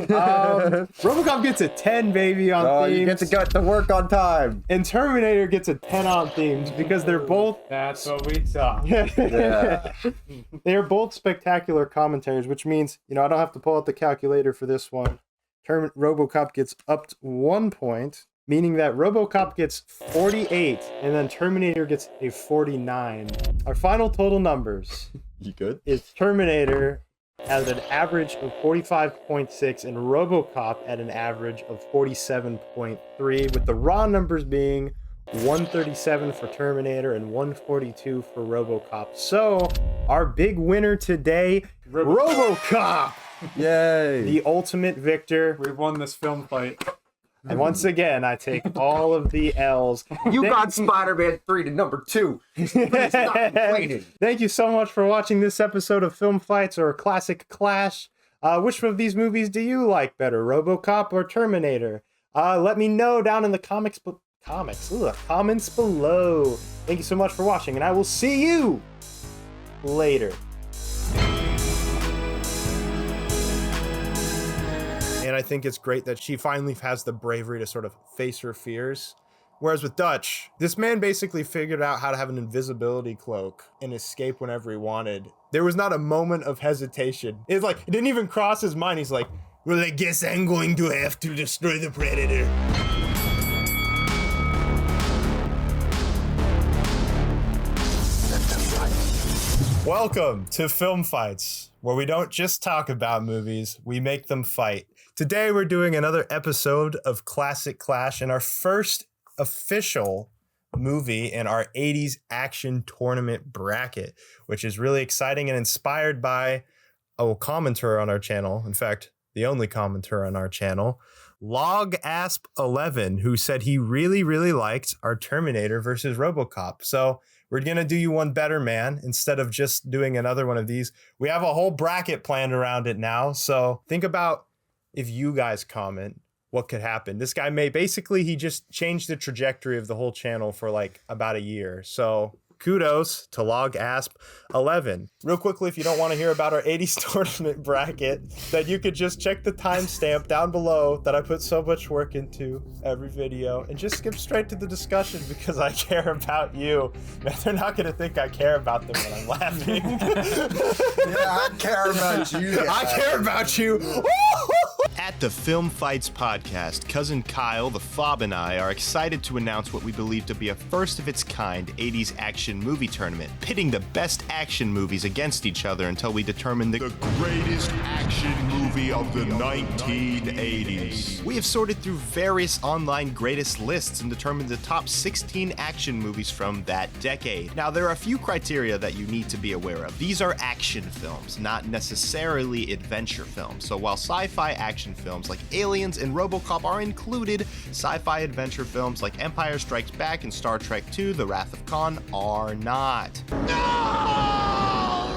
RoboCop gets a 10, baby, on themes. You get to go to work on time. And Terminator gets a 10 on themes because they're both... That's what we saw. Yeah. They are both spectacular commentaries, which means, I don't have to pull out the calculator for this one. RoboCop gets up to 1 point, meaning that RoboCop gets 48, and then Terminator gets a 49. Our final total numbers You good? is Terminator at an average of 45.6 and RoboCop at an average of 47.3, with the raw numbers being 137 for Terminator and 142 for RoboCop. So, our big winner today, RoboCop! Yay! The ultimate victor. We won this film fight. And once again, I take all of the L's. You got Spider-Man 3 to number 2. But it's not complaining. Thank you so much for watching this episode of Film Fights or Classic Clash. Which of these movies do you like better, RoboCop or Terminator? Let me know down in the comments below. Thank you so much for watching, and I will see you later. And I think it's great that she finally has the bravery to sort of face her fears. Whereas with Dutch, this man basically figured out how to have an invisibility cloak and escape whenever he wanted. There was not a moment of hesitation. It's like, it didn't even cross his mind. He's like, well, I guess I'm going to have to destroy the Predator. Let them fight. Welcome to Film Fights, where we don't just talk about movies, we make them fight. Today we're doing another episode of Classic Clash and our first official movie in our 80s action tournament bracket, which is really exciting and inspired by a commenter on our channel. In fact, the only commenter on our channel, LogAsp11, who said he really liked our Terminator versus RoboCop. So we're going to do you one better, man. Instead of just doing another one of these, we have a whole bracket planned around it now. So think about if you guys comment, what could happen. This guy he just changed the trajectory of the whole channel for like about a year. So kudos to LogAsp11. Real quickly, if you don't want to hear about our 80s tournament bracket, then you could just check the timestamp down below that I put so much work into every video and just skip straight to the discussion because I care about you. Man, they're not going to think I care about them when I'm laughing. Yeah, I care about you guys. I care about you. At the Film Fights podcast, Cousin Kyle, the Fob, and I are excited to announce what we believe to be a first-of-its-kind 80s action movie tournament, pitting the best action movies against each other until we determine the greatest action movie of the 1980s. We have sorted through various online greatest lists and determined the top 16 action movies from that decade. Now, there are a few criteria that you need to be aware of. These are action films, not necessarily adventure films. So while sci-fi action films like Aliens and RoboCop are included, sci-fi adventure films like Empire Strikes Back and Star Trek II: The Wrath of Khan are not.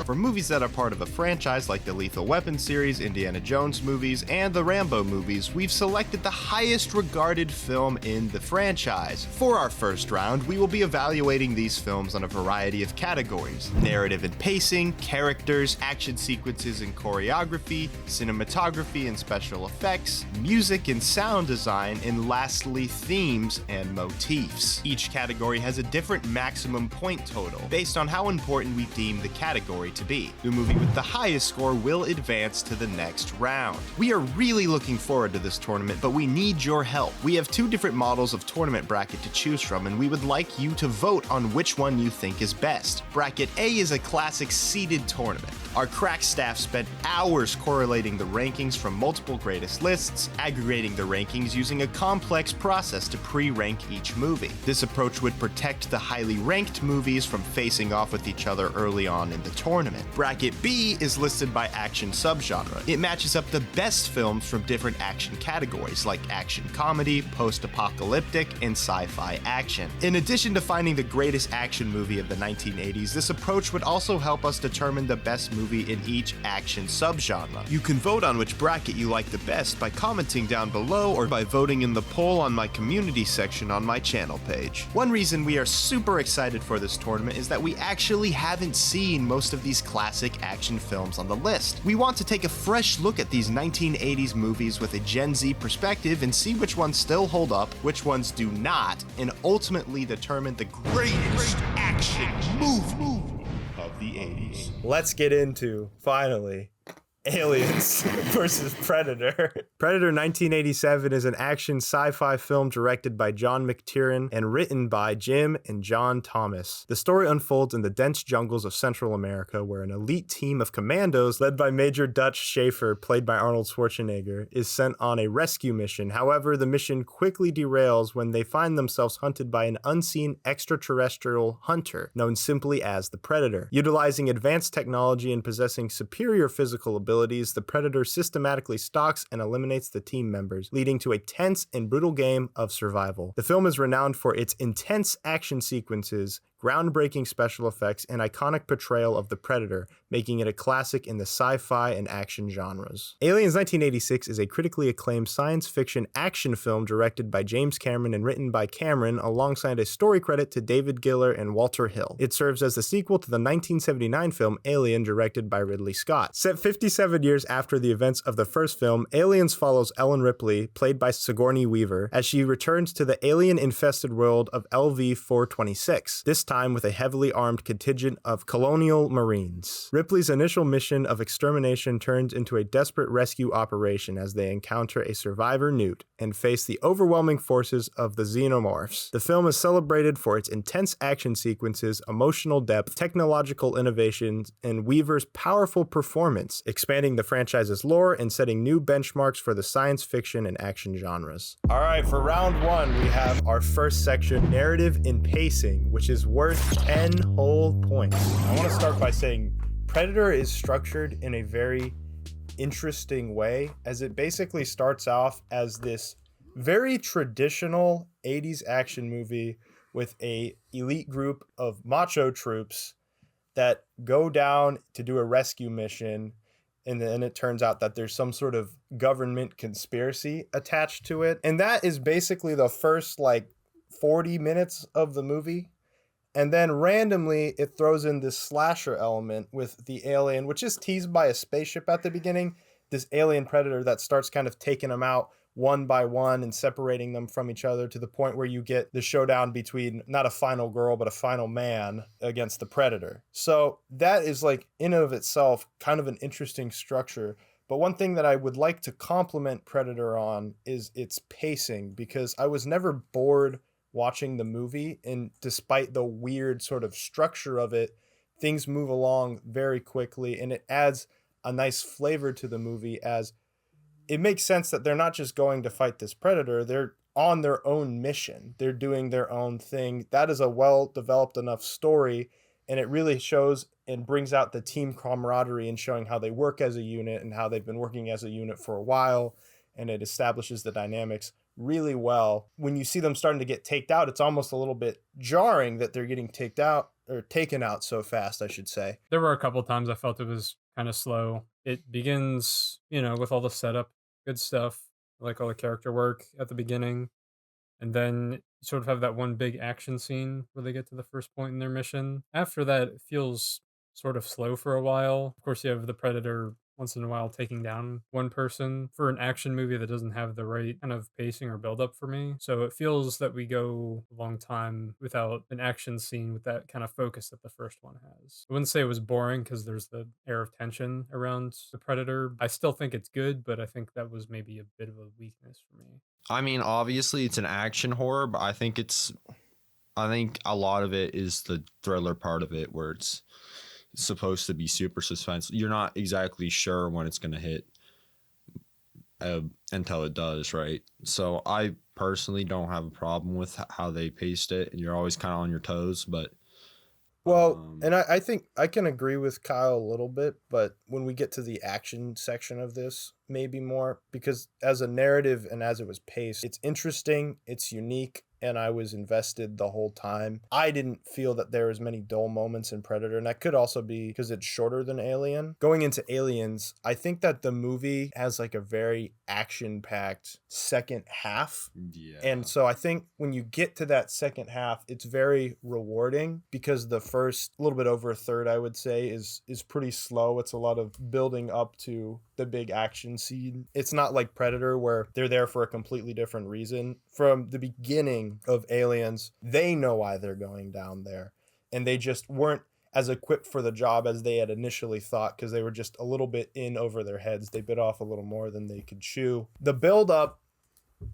For movies that are part of a franchise like the Lethal Weapon series, Indiana Jones movies, and the Rambo movies, we've selected the highest regarded film in the franchise. For our first round, we will be evaluating these films on a variety of categories: narrative and pacing, characters, action sequences and choreography, cinematography and special effects, music and sound design, and lastly, themes and motifs. Each category has a different maximum point total, based on how important we deem the category to be. The movie with the highest score will advance to the next round. We are really looking forward to this tournament, but we need your help. We have two different models of tournament bracket to choose from, and we would like you to vote on which one you think is best. Bracket A is a classic seeded tournament. Our crack staff spent hours correlating the rankings from multiple greatest lists, aggregating the rankings using a complex process to pre-rank each movie. This approach would protect the highly ranked movies from facing off with each other early on in the tournament. Bracket B is listed by action subgenre. It matches up the best films from different action categories like action comedy, post-apocalyptic, and sci-fi action. In addition to finding the greatest action movie of the 1980s, this approach would also help us determine the best movie in each action subgenre. You can vote on which bracket you like the best by commenting down below or by voting in the poll on my community section on my channel page. One reason we are super excited for this tournament is that we actually haven't seen most of these classic action films on the list. We want to take a fresh look at these 1980s movies with a Gen Z perspective and see which ones still hold up, which ones do not, and ultimately determine the greatest action movie of the 80s. Let's get into, finally, Aliens versus Predator. Predator 1987 is an action sci-fi film directed by John McTiernan and written by Jim and John Thomas. The story unfolds in the dense jungles of Central America, where an elite team of commandos led by Major Dutch Schaefer, played by Arnold Schwarzenegger, is sent on a rescue mission. However, the mission quickly derails when they find themselves hunted by an unseen extraterrestrial hunter, known simply as the Predator. Utilizing advanced technology and possessing superior physical abilities, abilities, the Predator systematically stalks and eliminates the team members, leading to a tense and brutal game of survival. The film is renowned for its intense action sequences, groundbreaking special effects, and iconic portrayal of the Predator, making it a classic in the sci-fi and action genres. Aliens 1986 is a critically acclaimed science fiction action film directed by James Cameron and written by Cameron alongside a story credit to David Giller and Walter Hill. It serves as the sequel to the 1979 film Alien, directed by Ridley Scott. Set 57 years after the events of the first film, Aliens follows Ellen Ripley, played by Sigourney Weaver, as she returns to the alien-infested world of LV-426. This time with a heavily armed contingent of colonial marines. Ripley's initial mission of extermination turns into a desperate rescue operation as they encounter a survivor Newt and face the overwhelming forces of the xenomorphs. The film is celebrated for its intense action sequences, emotional depth, technological innovations, and Weaver's powerful performance, expanding the franchise's lore and setting new benchmarks for the science fiction and action genres. All right, for round one, we have our first section, narrative and pacing, which is worth 10 whole points. I want to start by saying Predator is structured in a very interesting way, as it basically starts off as this very traditional 80s action movie with a elite group of macho troops that go down to do a rescue mission, and then it turns out that there's some sort of government conspiracy attached to it. And that is basically the first 40 minutes of the movie. And then randomly, it throws in this slasher element with the alien, which is teased by a spaceship at the beginning. This alien predator that starts kind of taking them out one by one and separating them from each other to the point where you get the showdown between not a final girl, but a final man against the predator. So that is in and of itself kind of an interesting structure. But one thing that I would like to compliment Predator on is its pacing, because I was never bored watching the movie, and despite the weird sort of structure of it, things move along very quickly, and it adds a nice flavor to the movie, as it makes sense that they're not just going to fight this predator, they're on their own mission. They're doing their own thing. That is a well-developed enough story, and it really shows and brings out the team camaraderie and showing how they work as a unit and how they've been working as a unit for a while, and it establishes the dynamics really well. When you see them starting to get taked out, it's almost a little bit jarring that they're getting taken out so fast, I should say. There were a couple times I felt it was kind of slow. It begins, with all the setup, good stuff, like all the character work at the beginning. And then you sort of have that one big action scene where they get to the first point in their mission. After that, it feels sort of slow for a while. Of course, you have the Predator once in a while taking down one person for an action movie that doesn't have the right kind of pacing or build up for me. So it feels that we go a long time without an action scene with that kind of focus that the first one has. I wouldn't say it was boring because there's the air of tension around the Predator. I still think it's good, but I think that was maybe a bit of a weakness for me. I mean, obviously it's an action horror, but I think a lot of it is the thriller part of it, where it's supposed to be super suspense. You're not exactly sure when it's going to hit until it does, right? So I personally don't have a problem with how they paced it, and you're always kind of on your toes. But and I think I can agree with Kyle a little bit, but when we get to the action section of this, maybe more, because as a narrative and as it was paced, it's interesting, it's unique, and I was invested the whole time. I didn't feel that there was many dull moments in Predator, and that could also be because it's shorter than Alien. Going into Aliens, I think that the movie has a very action-packed second half. yeah, And so I think when you get to that second half, it's very rewarding, because the first little bit over a third, I would say, is pretty slow. It's a lot of building up to the big action scene. It's not like Predator where they're there for a completely different reason. From the beginning of Aliens, they know why they're going down there, and they just weren't as equipped for the job as they had initially thought, because they were just a little bit in over their heads. They bit off a little more than they could chew. The build up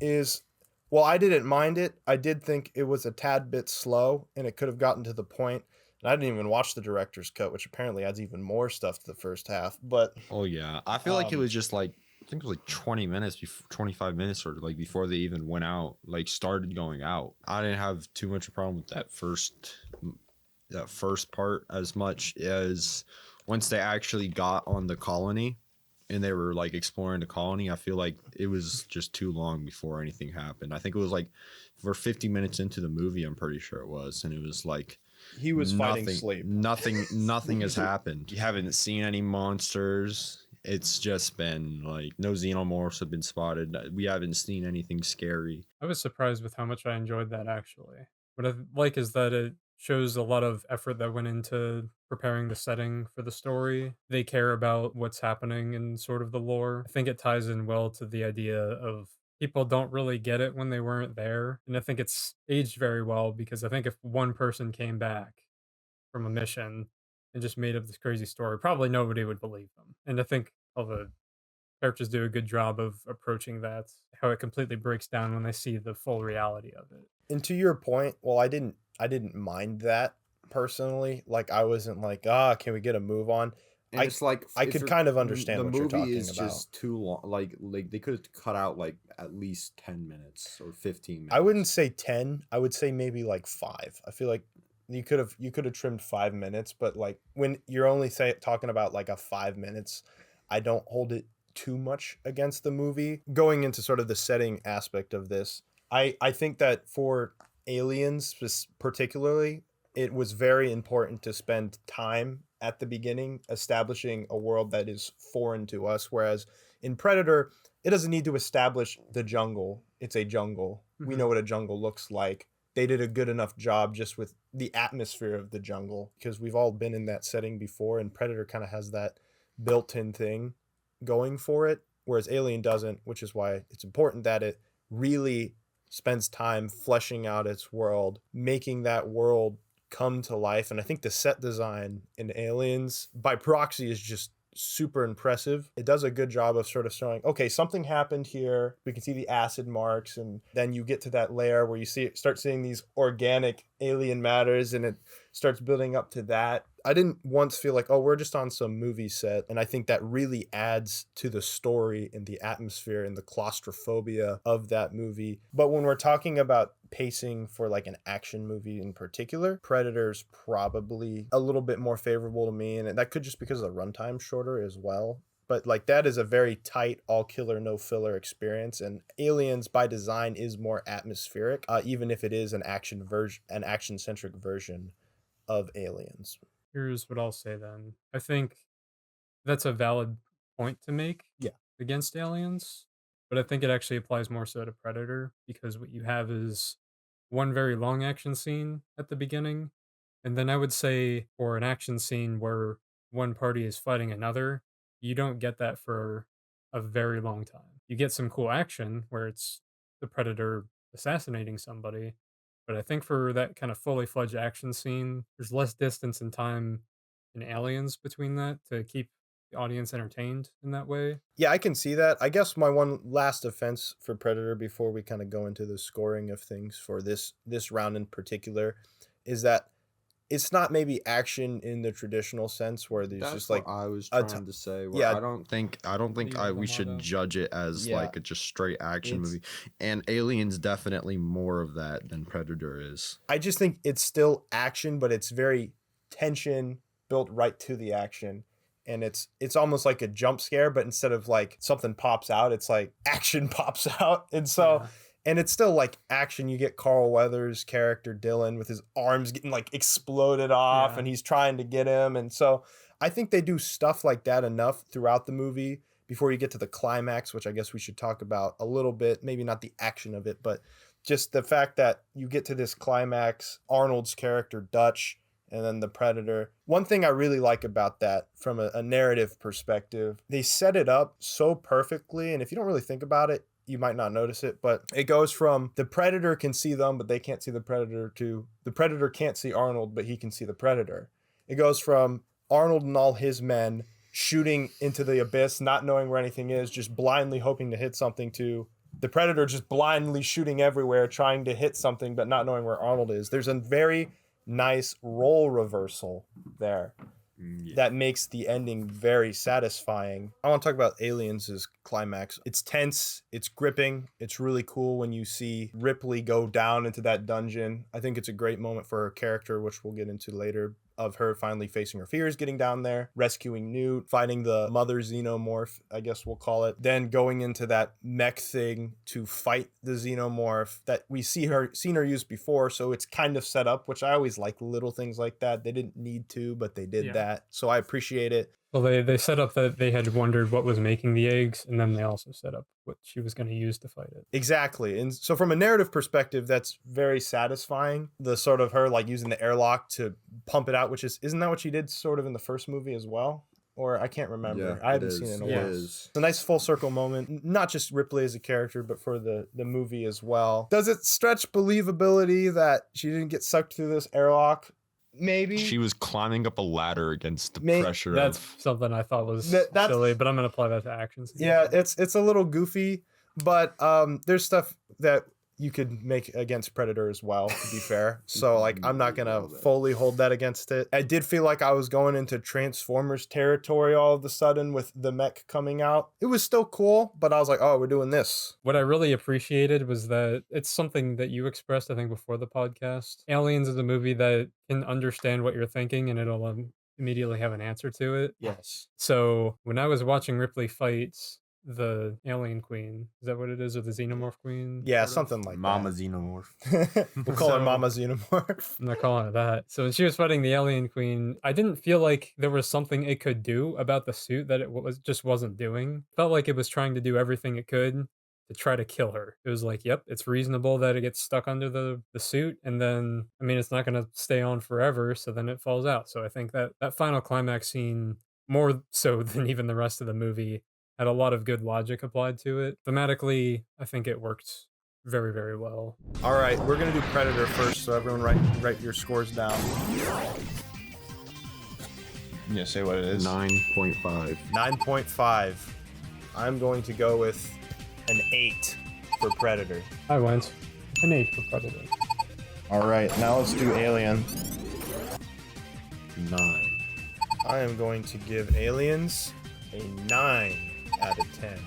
is, well, I didn't mind it. I did think it was a tad bit slow, and it could have gotten to the point. And I didn't even watch the director's cut, which apparently adds even more stuff to the first half. But oh yeah, I feel like it was just I think it was 20 minutes, 25 minutes, or before they even went out, started going out. I didn't have too much of a problem with that first part as much as once they actually got on the colony and they were like exploring the colony, I feel like it was just too long before anything happened. I think it was like for 50 minutes into the movie, I'm pretty sure it was, and it was like He was fighting sleep. Nothing has happened. You haven't seen any monsters. It's just been like no xenomorphs have been spotted. We haven't seen anything scary. I was surprised with how much I enjoyed that, actually. What I like is that it shows a lot of effort that went into preparing the setting for the story. They care about what's happening in sort of the lore. I think it ties in well to the idea of people don't really get it when they weren't there. And I think it's aged very well, because I think if one person came back from a mission and just made up this crazy story, probably nobody would believe them. And I think all the characters do a good job of approaching that, how it completely breaks down when they see the full reality of it. And to your point, well, I didn't mind that personally. Like, I wasn't like, can we get a move on? And it's like I could kind of understand the what you're movie talking is about. just too long. Like they could have cut out like at least 10 minutes or 15 minutes. I wouldn't say 10. I would say maybe like 5. I feel like you could have trimmed 5 minutes, but like when you're only talking about like a 5 minutes, I don't hold it too much against the movie. Going into sort of the setting aspect of this, I think that for Aliens particularly, it was very important to spend time at the beginning establishing a world that is foreign to us, whereas in Predator, it doesn't need to establish the jungle. It's a jungle. We know what a jungle looks like. They did a good enough job just with the atmosphere of the jungle, because we've all been in that setting before, and Predator kind of has that built-in thing going for it, whereas Alien doesn't, which is why it's important that it really spends time fleshing out its world, making that world come to life. And I think the set design in Aliens by proxy is just super impressive. It does a good job of sort of showing, okay, something happened here. We can see the acid marks, and then you get to that layer where you start seeing these organic alien matters, and it starts building up to that. I didn't once feel like, oh, we're just on some movie set. And I think that really adds to the story and the atmosphere and the claustrophobia of that movie. But when we're talking about pacing for like an action movie in particular, Predator's probably a little bit more favorable to me. And that could just because the runtime's shorter as well. But like that is a very tight, all killer, no filler experience. And Aliens by design is more atmospheric, even if it is an action centric version of Aliens. Here's what I'll say then. I think that's a valid point to make against Aliens, but I think it actually applies more so to Predator, because what you have is one very long action scene at the beginning, and then I would say for an action scene where one party is fighting another, you don't get that for a very long time. You get some cool action where it's the Predator assassinating somebody, but I think for that kind of fully fledged action scene, there's less distance and time in Aliens between that to keep the audience entertained in that way. Yeah, I can see that. I guess my one last offense for Predator before we kind of go into the scoring of things for this round in particular is that it's not maybe action in the traditional sense where there's That's just like what I was trying to say. Where yeah. I don't I don't think we should judge it as like a just straight action movie. And Alien's definitely more of that than Predator is. I just think it's still action, but it's very tension built right to the action. And it's almost like a jump scare, but instead of like something pops out, it's like action pops out. And so and it's still like action. You get Carl Weathers' character Dylan with his arms getting like exploded off and he's trying to get him. And so I think they do stuff like that enough throughout the movie before you get to the climax, which I guess we should talk about a little bit. Maybe not the action of it, but just the fact that you get to this climax, Arnold's character Dutch, and then the Predator. One thing I really like about that from a narrative perspective, they set it up so perfectly. And if you don't really think about it, you might not notice it, but it goes from the Predator can see them, but they can't see the Predator, to the Predator can't see Arnold, but he can see the Predator. It goes from Arnold and all his men shooting into the abyss, not knowing where anything is, just blindly hoping to hit something, to the Predator just blindly shooting everywhere, trying to hit something, but not knowing where Arnold is. There's a very nice role reversal there that makes the ending very satisfying. I want to talk about Aliens' climax. It's tense, it's gripping, it's really cool when you see Ripley go down into that dungeon. I think it's a great moment for her character, which we'll get into later. of her finally facing her fears, getting down there, rescuing Newt, fighting the mother xenomorph, I guess we'll call it, then going into that mech thing to fight the xenomorph that we seen her use before, so it's kind of set up, which I always like little things like that. They didn't need to, but they did that, so I appreciate it. Well, they set up that they had wondered what was making the eggs, and then they also set up what she was going to use to fight it. Exactly. And so from a narrative perspective, that's very satisfying. The sort of her like using the airlock to pump it out, which isn't that what she did sort of in the first movie as well? Or I can't remember. I haven't seen it in a while. It's a nice full circle moment, not just Ripley as a character, but for the movie as well. Does it stretch believability that she didn't get sucked through this airlock? Maybe. She was climbing up a ladder against the pressure. That's something I thought was silly, but I'm going to apply that to action scenes. Yeah, it's a little goofy, but there's stuff that you could make against Predator as well, to be fair. So like I'm not gonna fully hold that against it. I did feel like I was going into Transformers territory all of a sudden with the mech coming out. It was still cool, but I was like, oh, we're doing this. What I really appreciated was that it's something that you expressed, I think, before the podcast. Aliens is a movie that can understand what you're thinking and it'll immediately have an answer to it. Yes. So when I was watching Ripley fight the alien queen, is that what it is, or the xenomorph queen? Yeah, something like Mama that. Xenomorph. We'll call her Mama Xenomorph. I'm not calling it that. So when she was fighting the alien queen, I didn't feel like there was something it could do about the suit that it just wasn't doing. Felt like it was trying to do everything it could to try to kill her. It was like, yep, it's reasonable that it gets stuck under the suit, and then, I mean, it's not going to stay on forever, so then it falls out. So I think that final climax scene, more so than even the rest of the movie, had a lot of good logic applied to it. Thematically, I think it worked very, very well. All right, we're gonna do Predator first, so everyone write your scores down. Yeah, say what it is. 9.5. 9.5. I'm going to go with an 8 for Predator. I went an 8 for Predator. All right, now let's do Alien. 9. I am going to give Aliens a 9 out of 10.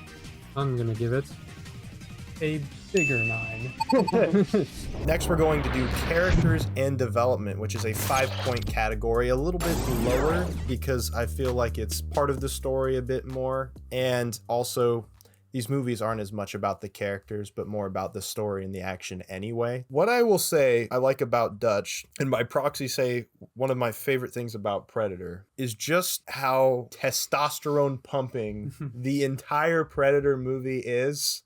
I'm gonna give it a bigger 9. Next, we're going to do characters and development, which is a 5-point category, a little bit lower because I feel like it's part of the story a bit more, and also these movies aren't as much about the characters, but more about the story and the action anyway. What I will say I like about Dutch, and by proxy say one of my favorite things about Predator, is just how testosterone pumping the entire Predator movie is.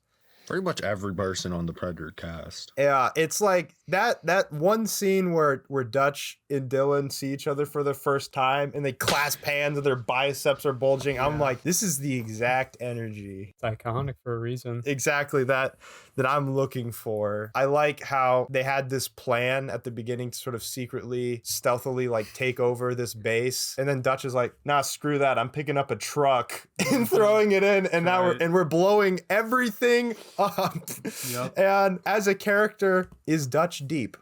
Pretty much every person on the Predator cast. Yeah, it's like that one scene where Dutch and Dylan see each other for the first time and they clasp hands and their biceps are bulging. Yeah. I'm like, this is the exact energy. It's iconic for a reason. Exactly that I'm looking for. I like how they had this plan at the beginning to sort of secretly, stealthily like take over this base. And then Dutch is like, nah, screw that. I'm picking up a truck and throwing it in. And now we're blowing everything up. Yep. And as a character, is Dutch deep?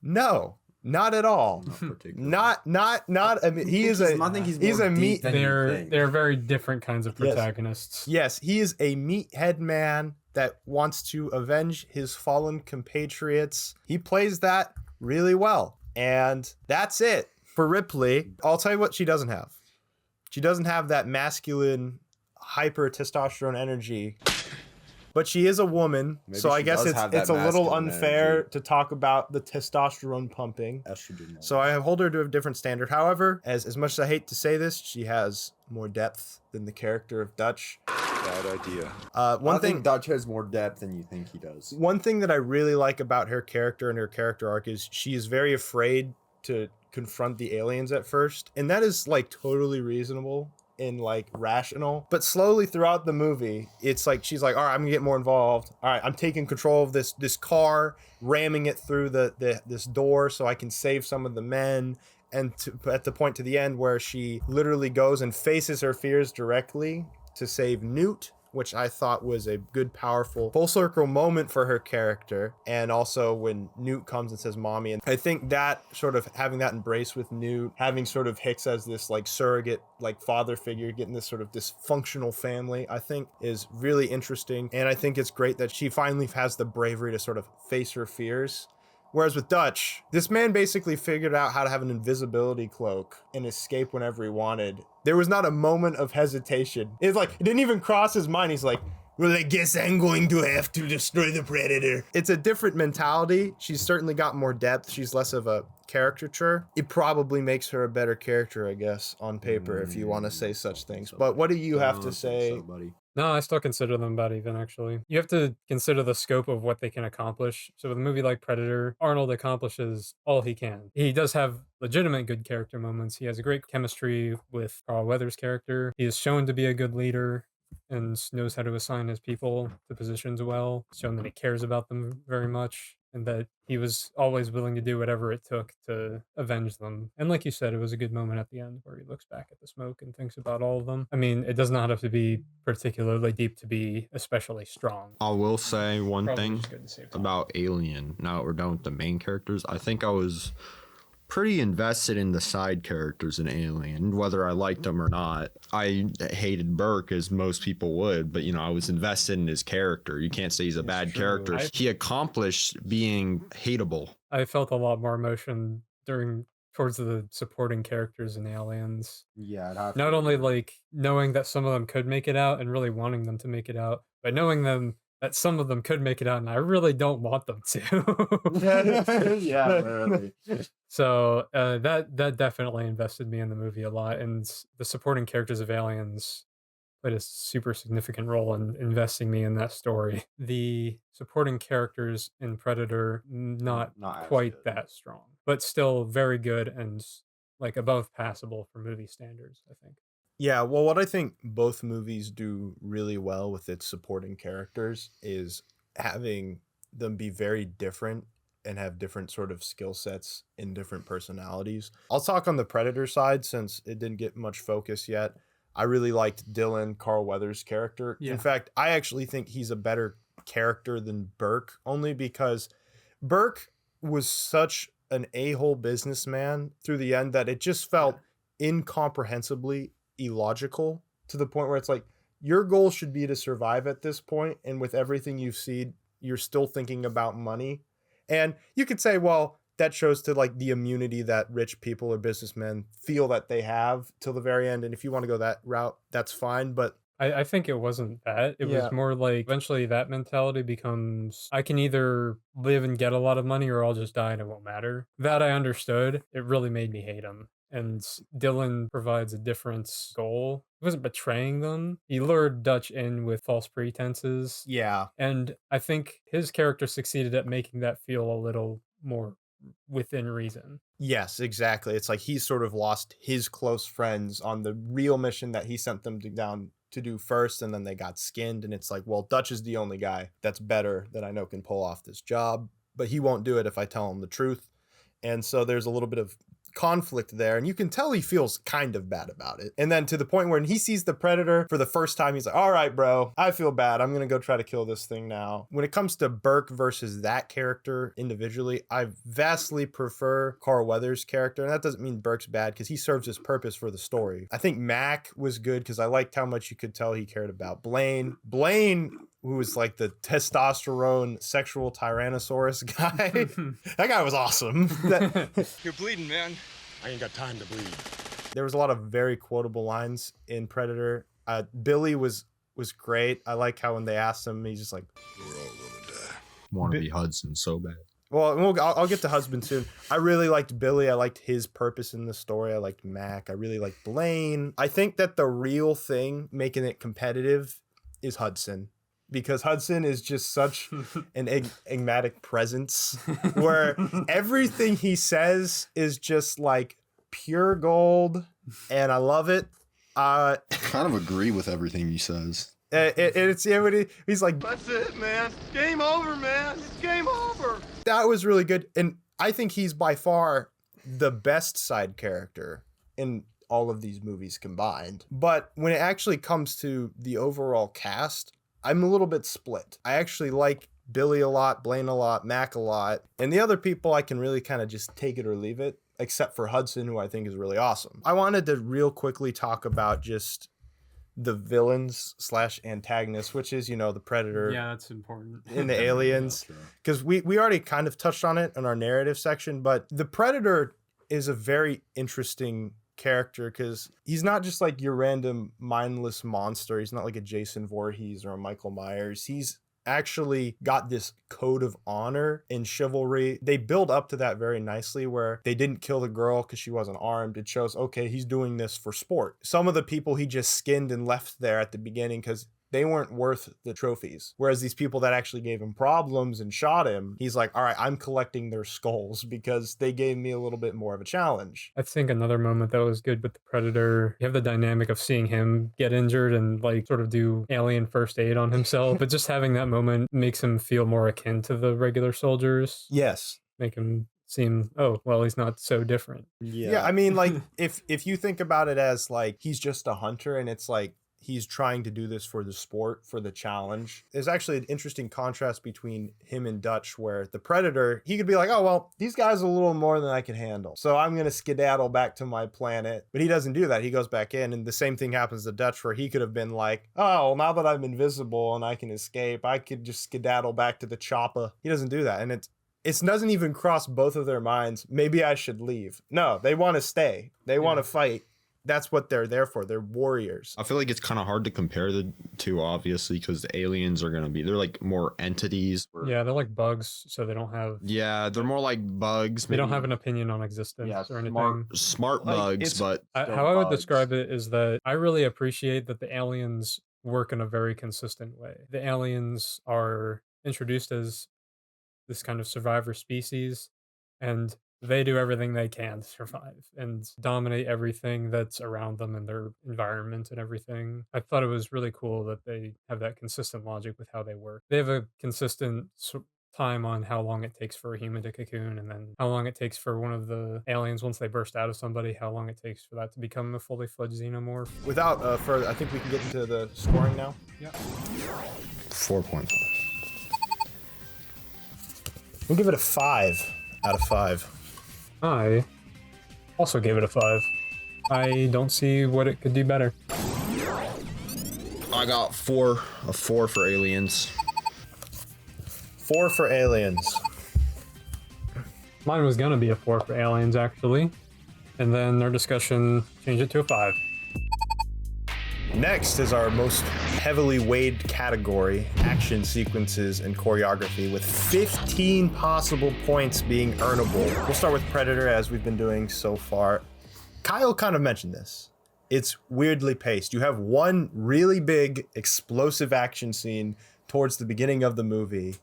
No, not at all. Not. I mean, he's a meat. They're very different kinds of protagonists. Yes, he is a meathead man that wants to avenge his fallen compatriots. He plays that really well, and that's it for Ripley. I'll tell you what she doesn't have. She doesn't have that masculine, hyper testosterone energy. But she is a woman, so I guess it's a little unfair to talk about the testosterone pumping. So I hold her to a different standard. However, as much as I hate to say this, she has more depth than the character of Dutch. Bad idea. I think Dutch has more depth than you think he does. One thing that I really like about her character and her character arc is she is very afraid to confront the aliens at first, and that is like totally reasonable and like rational, but slowly throughout the movie it's like she's like, all right, I'm gonna get more involved. All right, I'm taking control of this car, ramming it through this door so I can save some of the men, and at the point to the end where she literally goes and faces her fears directly to save Newt, which I thought was a good, powerful full circle moment for her character. And also when Newt comes and says mommy, and I think that sort of having that embrace with Newt, having sort of Hicks as this like surrogate like father figure, getting this sort of dysfunctional family, I think is really interesting. And I think it's great that she finally has the bravery to sort of face her fears, Whereas with Dutch, this man basically figured out how to have an invisibility cloak and escape whenever he wanted. There was not a moment of hesitation. It's like, it didn't even cross his mind. He's like, well, I guess I'm going to have to destroy the Predator. It's a different mentality. She's certainly got more depth. She's less of a caricature. It probably makes her a better character, I guess, on paper, if you want to say such things. But what do you have to say? No, I still consider them about even, actually. You have to consider the scope of what they can accomplish. So with a movie like Predator, Arnold accomplishes all he can. He does have legitimate good character moments. He has a great chemistry with Carl Weathers' character. He is shown to be a good leader and knows how to assign his people to positions well, shown that he cares about them very much, and that he was always willing to do whatever it took to avenge them. And like you said, it was a good moment at the end where he looks back at the smoke and thinks about all of them. I mean, it does not have to be particularly deep to be especially strong. I will say one Probably thing just good to save time. about Alien. Now that we're done with the main characters, I think I was pretty invested in the side characters in Alien, whether I liked them or not. I hated Burke, as most people would, but I was invested in his character. You can't say he's a bad true. character. He accomplished being hateable. I felt a lot more emotion towards the supporting characters in Aliens. Yeah, I'd have Not to only agree. like knowing that some of them could make it out and really wanting them to make it out, but knowing that some of them could make it out and I really don't want them to. Yeah, literally. So that definitely invested me in the movie a lot, and the supporting characters of Aliens played a super significant role in investing me in that story. The supporting characters in Predator, not Not as quite good. that strong, but still very good and like above passable for movie standards, I think. Yeah, well, what I think both movies do really well with its supporting characters is having them be very different and have different sort of skill sets and different personalities. I'll talk on the Predator side since it didn't get much focus yet. I really liked Dylan, Carl Weathers' character. Yeah. In fact, I actually think he's a better character than Burke, only because Burke was such an a-hole businessman through the end that it just felt incomprehensibly illogical, to the point where it's like, your goal should be to survive at this point, and with everything you've seen, you're still thinking about money. And you could say, well, that shows to like the immunity that rich people or businessmen feel that they have till the very end, and if you want to go that route, that's fine. But I think it wasn't that. It Yeah. was more like eventually that mentality becomes, I can either live and get a lot of money or I'll just die and it won't matter. That I understood. It really made me hate him. And Dylan provides a different goal. He wasn't betraying them. He lured Dutch in with false pretenses. yeah, And I think his character succeeded at making that feel a little more within reason. yes, exactly. It's like he sort of lost his close friends on the real mission that he sent them down to do first, and then they got skinned, and it's like, well, Dutch is the only guy that's better that I know can pull off this job, but he won't do it if I tell him the truth. And so there's a little bit of conflict there, and you can tell he feels kind of bad about it. And then to the point where when he sees the Predator for the first time, he's like, all right, bro, I feel bad, I'm gonna go try to kill this thing now. When it comes to Burke versus that character individually, I vastly prefer Carl Weathers' character, and that doesn't mean Burke's bad, because he serves his purpose for the story. I think Mac was good because I liked how much you could tell he cared about Blaine, who was like the testosterone sexual tyrannosaurus guy. That guy was awesome. You're bleeding, man. I ain't got time to bleed. There was a lot of very quotable lines in Predator. Billy was great. I like how when they asked him, he's just like, We're all gonna die. Want to be Hudson so bad. well, I'll get to husband soon. I really liked Billy. I liked his purpose in the story. I liked Mac. I really liked Blaine. I think that the real thing making it competitive is Hudson, because Hudson is just such an enigmatic presence where everything he says is just like pure gold, and I love it. Kind of agree with everything he says. He's like, That's it, man. Game over, man. It's game over. that was really good, and I think he's by far the best side character in all of these movies combined. But when it actually comes to the overall cast, I'm a little bit split. I actually like Billy a lot, Blaine a lot, Mac a lot, and the other people I can really kind of just take it or leave it, except for Hudson, who I think is really awesome. I wanted to real quickly talk about just the villains slash antagonists, which is, the Predator Yeah, that's important. and the aliens. Because we already kind of touched on it in our narrative section, but the Predator is a very interesting character because he's not just like your random mindless monster. He's not like a Jason Voorhees or a Michael Myers. He's actually got this code of honor and chivalry. They build up to that very nicely where they didn't kill the girl because she wasn't armed. It shows, okay, he's doing this for sport. Some of the people he just skinned and left there at the beginning because they weren't worth the trophies. Whereas these people that actually gave him problems and shot him, he's like, all right, I'm collecting their skulls because they gave me a little bit more of a challenge. I think another moment that was good with the Predator, you have the dynamic of seeing him get injured and like sort of do alien first aid on himself, but just having that moment makes him feel more akin to the regular soldiers. Yes. Make him seem, oh, well, he's not so different. Yeah, I mean, like, if you think about it as like he's just a hunter and it's like he's trying to do this for the sport, for the challenge. There's actually an interesting contrast between him and Dutch where the Predator, he could be like, oh, well, these guys are a little more than I can handle, so I'm going to skedaddle back to my planet. But he doesn't do that. He goes back in, and the same thing happens to Dutch where he could have been like, oh, well, now that I'm invisible and I can escape, I could just skedaddle back to the chopper. He doesn't do that, and it doesn't even cross both of their minds. Maybe I should leave. No, they want to stay. They want to fight. That's what they're there for. They're warriors. I feel like it's kind of hard to compare the two, obviously, because the aliens are going to be, they're like more entities. Yeah, they're like bugs, so they don't have... Yeah, they're more like bugs. They don't have an opinion on existence or anything. Smart Like, bugs, but... How I would describe it is that I really appreciate that the aliens work in a very consistent way. The aliens are introduced as this kind of survivor species, and they do everything they can to survive and dominate everything that's around them and their environment and everything. I thought it was really cool that they have that consistent logic with how they work. They have a consistent time on how long it takes for a human to cocoon, and then how long it takes for one of the aliens, once they burst out of somebody, how long it takes for that to become a fully fledged xenomorph. Without further, I think we can get into the scoring now. Yeah. 4.5. We'll give it a 5 out of 5. I also gave it a 5. I don't see what it could do better. I got 4. A 4 for aliens. 4 for aliens. Mine was gonna be a 4 for aliens, actually. And then our discussion changed it to a 5. Next is our most heavily weighed category, action sequences and choreography, with 15 possible points being earnable. We'll start with Predator, as we've been doing so far. Kyle kind of mentioned this. It's weirdly paced. You have one really big, explosive action scene towards the beginning of the movie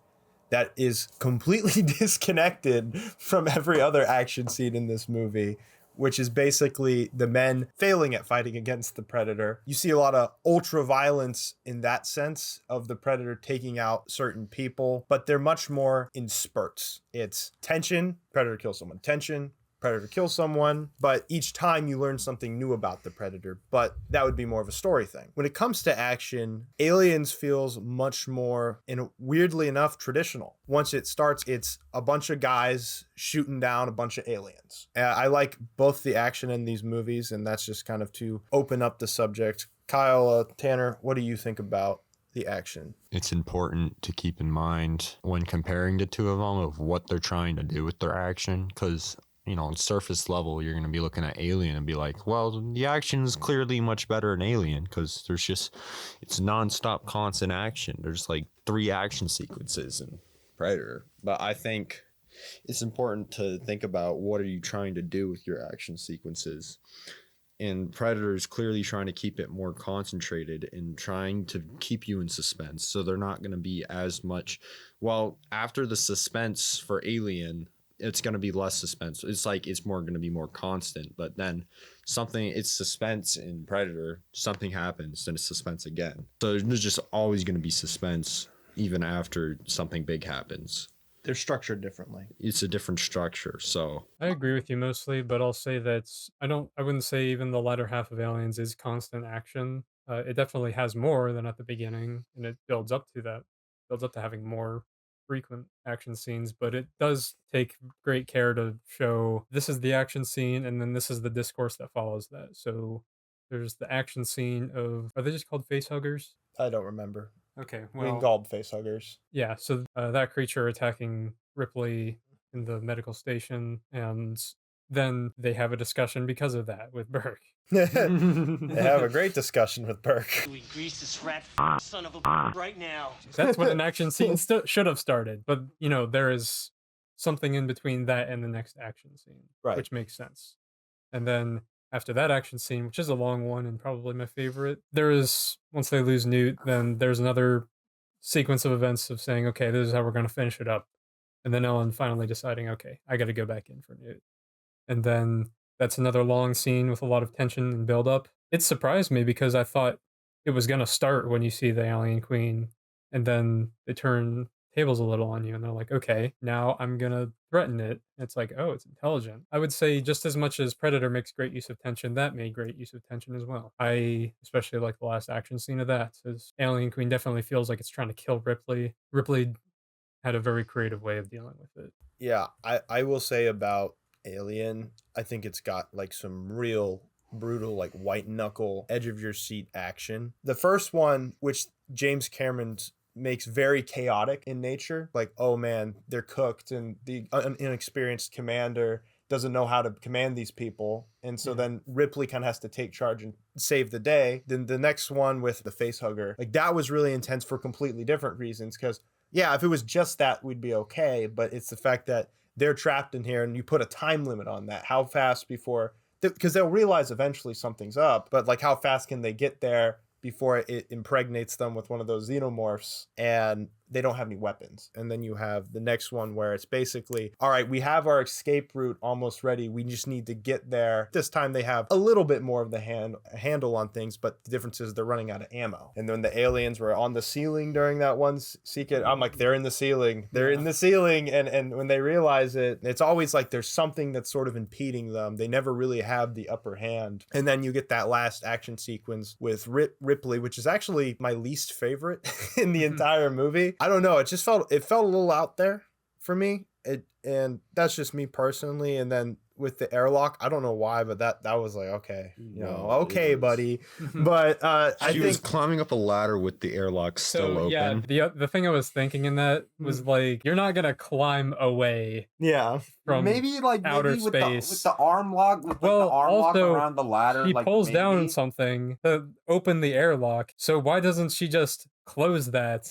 that is completely disconnected from every other action scene in this movie, which is basically the men failing at fighting against the Predator. You see a lot of ultra violence in that sense of the Predator taking out certain people, but they're much more in spurts. It's tension, Predator kills someone, tension, Predator kills someone, but each time you learn something new about the Predator, but that would be more of a story thing. When it comes to action, Aliens feels much more, and weirdly enough, traditional. Once it starts, it's a bunch of guys shooting down a bunch of aliens. I like both the action in these movies, and that's just kind of to open up the subject. Kyle, Tanner, what do you think about the action? It's important to keep in mind when comparing the two of them of what they're trying to do with their action, because on surface level, you're going to be looking at Alien and be like, well, the action is clearly much better in Alien because it's nonstop constant action. There's like 3 action sequences in Predator. But I think it's important to think about what are you trying to do with your action sequences. And Predator is clearly trying to keep it more concentrated and trying to keep you in suspense. So they're not going to be as much. Well, after the suspense for Alien, it's going to be less suspense. It's more going to be more constant, but then it's suspense in Predator, something happens, then it's suspense again. So there's just always going to be suspense even after something big happens. They're structured differently. It's a different structure, so. I agree with you mostly, but I'll say that I wouldn't say even the latter half of Aliens is constant action. It definitely has more than at the beginning, and it builds up to that. Builds up to having more frequent action scenes, but it does take great care to show this is the action scene and then this is the discourse that follows that. So There's the action scene of, are they just called face huggers? I don't remember. Okay, We can well, call them face huggers. yeah, so that creature attacking Ripley in the medical station, and then they have a discussion because of that with Burke. They have a great discussion with Burke. We grease this rat son of a right now. That's what an action scene should have started, but you know, there is something in between that and the next action scene, Right. which makes sense. And then after that action scene, which is a long one and probably my favorite, there is, once they lose Newt, then there's another sequence of events of saying, okay, this is how we're going to finish it up. And then Ellen finally deciding, okay, I got to go back in for Newt. And then that's another long scene with a lot of tension and build up. It surprised me because I thought it was going to start when you see the Alien Queen, and then they turn tables a little on you and they're like, okay, now I'm going to threaten it. And it's like, oh, it's intelligent. I would say just as much as Predator makes great use of tension, that made great use of tension as well. I especially like the last action scene of that. Says Alien Queen definitely feels like it's trying to kill Ripley. Ripley had a very creative way of dealing with it. Yeah, I will say about Alien, I think it's got like some real brutal, like white knuckle, edge of your seat action. The first one, which James Cameron makes very chaotic in nature, like, oh man, they're cooked, and the inexperienced commander doesn't know how to command these people, and so then Ripley kind of has to take charge and save the day. Then the next one with the face hugger, like that was really intense for completely different reasons, because yeah, if it was just that, we'd be okay, but it's the fact that they're trapped in here and you put a time limit on that. How fast before, because they'll realize eventually something's up, but like how fast can they get there before it impregnates them with one of those xenomorphs, and they don't have any weapons. And then you have the next one where it's basically, all right, we have our escape route almost ready. We just need to get there. This time they have a little bit more of the handle on things, but the difference is they're running out of ammo. And then the aliens were on the ceiling during that one sequence. I'm like, they're in the ceiling. They're in the ceiling. And when they realize it, it's always like there's something that's sort of impeding them. They never really have the upper hand. And then you get that last action sequence with Ripley, which is actually my least favorite in the entire movie. I don't know. It felt a little out there for me. And that's just me personally. And then with the airlock, I don't know why, but that was like, okay, okay, buddy. But I think was climbing up a ladder with the airlock still open. Yeah, the thing I was thinking in that was like, you're not gonna climb away. Yeah, from maybe outer with space the arm lock, with the arm lock around the ladder. He like, pulls maybe down something to open the airlock. So why doesn't she just close that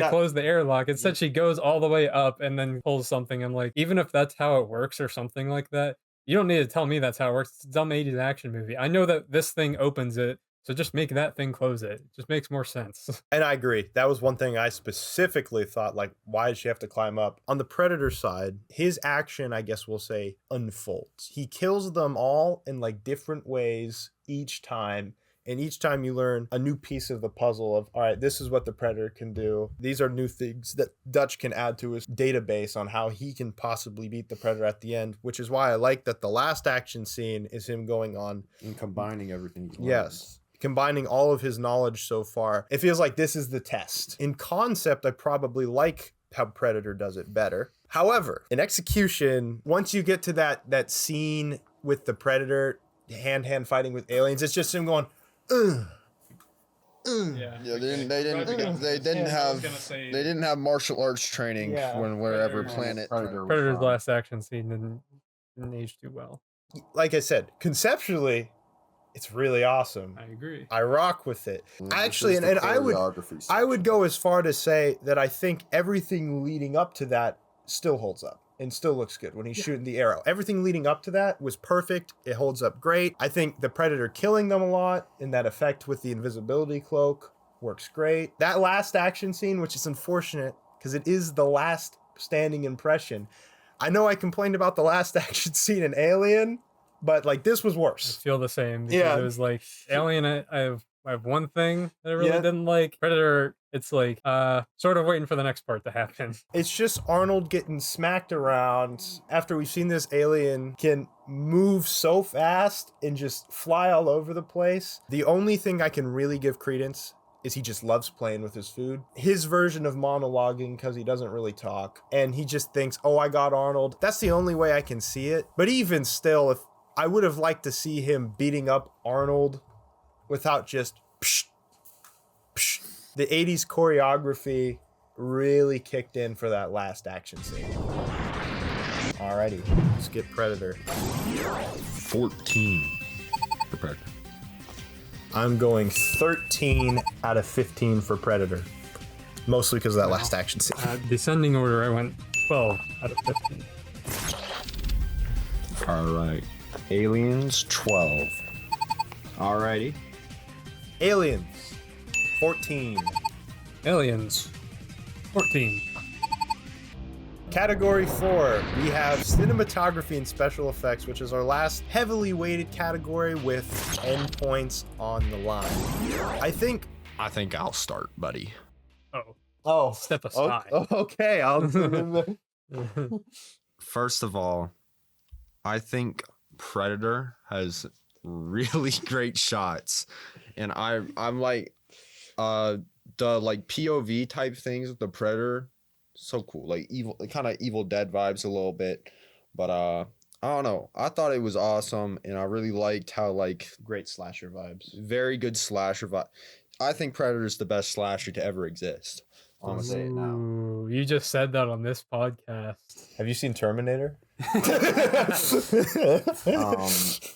close the airlock? Instead, she goes all the way up and then pulls something. I'm like, even if that's how it works or something like that, you don't need to tell me that's how it works. It's a dumb 80s action movie. I know that this thing opens it, so just make that thing close it. It just makes more sense. And I agree. That was one thing I specifically thought, like, why does she have to climb up? On the Predator side, his action, I guess we'll say, unfolds. He kills them all in like different ways each time. And each time you learn a new piece of the puzzle of, all right, this is what the Predator can do. These are new things that Dutch can add to his database on how he can possibly beat the Predator at the end, which is why I like that the last action scene is him going on and combining everything. Yes. Combining all of his knowledge so far. It feels like this is the test. In concept, I probably like how Predator does it better. However, in execution, once you get to that scene with the Predator hand fighting with aliens, it's just him going, Yeah, They didn't have martial arts training when wherever planet. Predator's last action scene didn't age too well. Like I said, conceptually, it's really awesome. I agree. I rock with it. Actually, and I would go as far to say that I think everything leading up to that still holds up and still looks good when he's shooting the arrow. Everything leading up to that was perfect. It holds up great. I think the Predator killing them a lot and that effect with the invisibility cloak works great. That last action scene, which is unfortunate because it is the last standing impression. I know I complained about the last action scene in Alien, but like this was worse. I feel the same because it was like Alien. I have one thing that I really didn't like. Predator, it's like sort of waiting for the next part to happen. It's just Arnold getting smacked around after we've seen this alien can move so fast and just fly all over the place. The only thing I can really give credence is he just loves playing with his food. His version of monologuing, because he doesn't really talk, and he just thinks, oh, I got Arnold. That's the only way I can see it. But even still, if I would have liked to see him beating up Arnold without just psh, psh. The 80s choreography really kicked in for that last action scene. Alrighty, let's get Predator. 14 for Predator. I'm going 13 out of 15 for Predator. Mostly because of that last action scene. Descending order, I went 12 out of 15. All right. Aliens, 12. Alrighty. Aliens, 14. Aliens, 14. Category 4, we have cinematography and special effects, which is our last heavily weighted category with 10 points on the line. I think I'll start, buddy. Oh, Step aside. Okay, I'll. First of all, I think Predator has really great shots, and I'm like, the like POV type things with the Predator, so cool, like evil, kind of Evil Dead vibes a little bit, but I don't know. I thought it was awesome, and I really liked how like Great slasher vibes. very good slasher vibe. I think Predator is the best slasher to ever exist. I'm gonna say it now. Ooh, you just said that on this podcast. Have you seen Terminator?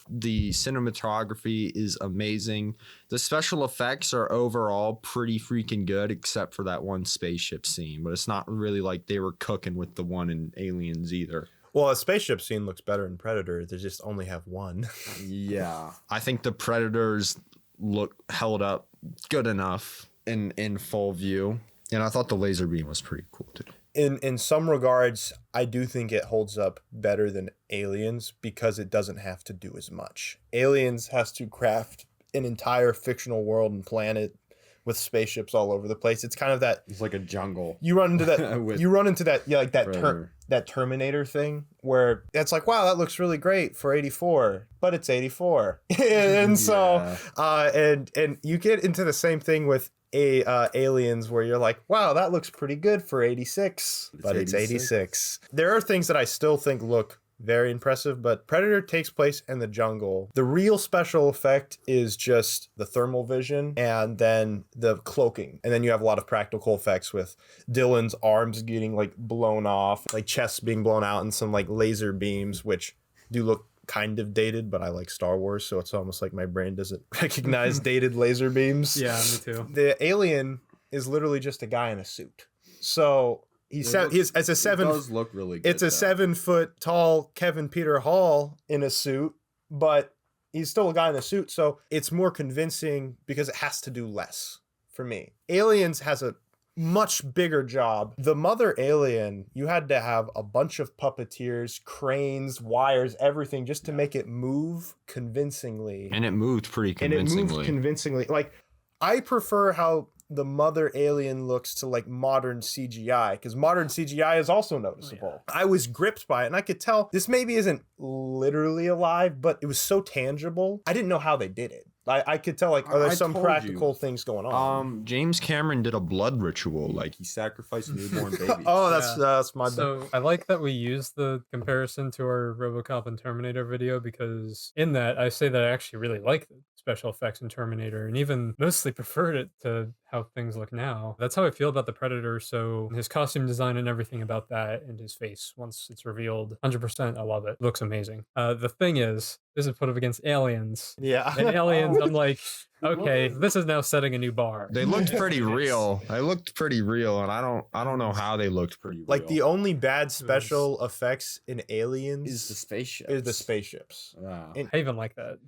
The cinematography is amazing. The special effects are overall pretty freaking good, except for that one spaceship scene. But it's not really like they were cooking with the one in Aliens either. Well, a spaceship scene looks better in Predator. They just only have one. Yeah, I think the Predators look held up good enough in full view, and I thought the laser beam was pretty cool too. In some regards, I do think it holds up better than Aliens because it doesn't have to do as much. Aliens has to craft an entire fictional world and planet with spaceships all over the place. It's kind of that It's like a jungle. you run into that yeah, like that Predator. that Terminator thing where it's like, wow, that looks really great for 84, but it's 84. And so and you get into the same thing with Aliens where you're like, wow, that looks pretty good for 86, but it's 86. There are things that I still think look very impressive, but Predator takes place in the jungle. The real special effect is just the thermal vision and then the cloaking. And then you have a lot of practical effects with Dylan's arms getting like blown off, like chests being blown out, and some like laser beams, which do look kind of dated, but I like Star Wars, so it's almost like my brain doesn't recognize dated laser beams. Yeah, me too. The alien is literally just a guy in a suit. So it's a 7. It does look really good. It's a 7 foot tall Kevin Peter Hall in a suit, but he's still a guy in a suit. So it's more convincing because it has to do less for me. Aliens has a much bigger job. The mother alien, you had to have a bunch of puppeteers, cranes, wires, everything just to make it move convincingly. And it moved pretty convincingly. Like, I prefer how the mother alien looks to like modern CGI, because modern CGI is also noticeable. I was gripped by it, and I could tell this maybe isn't literally alive, but it was so tangible. I didn't know how they did it. I could tell, like, there's some practical things going on. James Cameron did a blood ritual, like He sacrificed newborn babies. Oh, that's my bad. So I like that we use the comparison to our RoboCop and Terminator video, because in that I say that I actually really like the special effects in Terminator, and even mostly preferred it to how things look now. That's how I feel about the Predator. So his costume design and everything about that, and his face once it's revealed, 100%, I love it. Looks amazing. The thing is, this is put up against Aliens. Yeah. And Aliens, I'm like, okay, this is now setting a new bar. they looked pretty real. They looked pretty real, and I don't know how they looked pretty real. Like, the only bad special effects in Aliens Is the spaceship. is the spaceships. Wow. I even like that.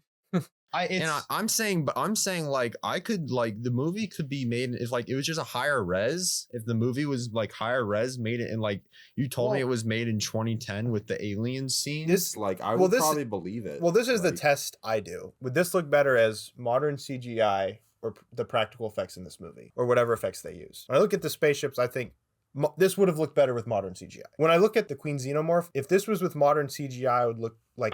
I'm saying like I could, like, the movie could be made if like it was just a higher res. If the movie was like higher res, made it in like you told me it was made in 2010 with the alien scene. I would probably believe it. Well, this is the test I do. Would this look better as modern CGI or the practical effects in this movie, or whatever effects they use? When I look at the spaceships, I think this would have looked better with modern CGI. When I look at the Queen Xenomorph, if this was with modern CGI, it would look like...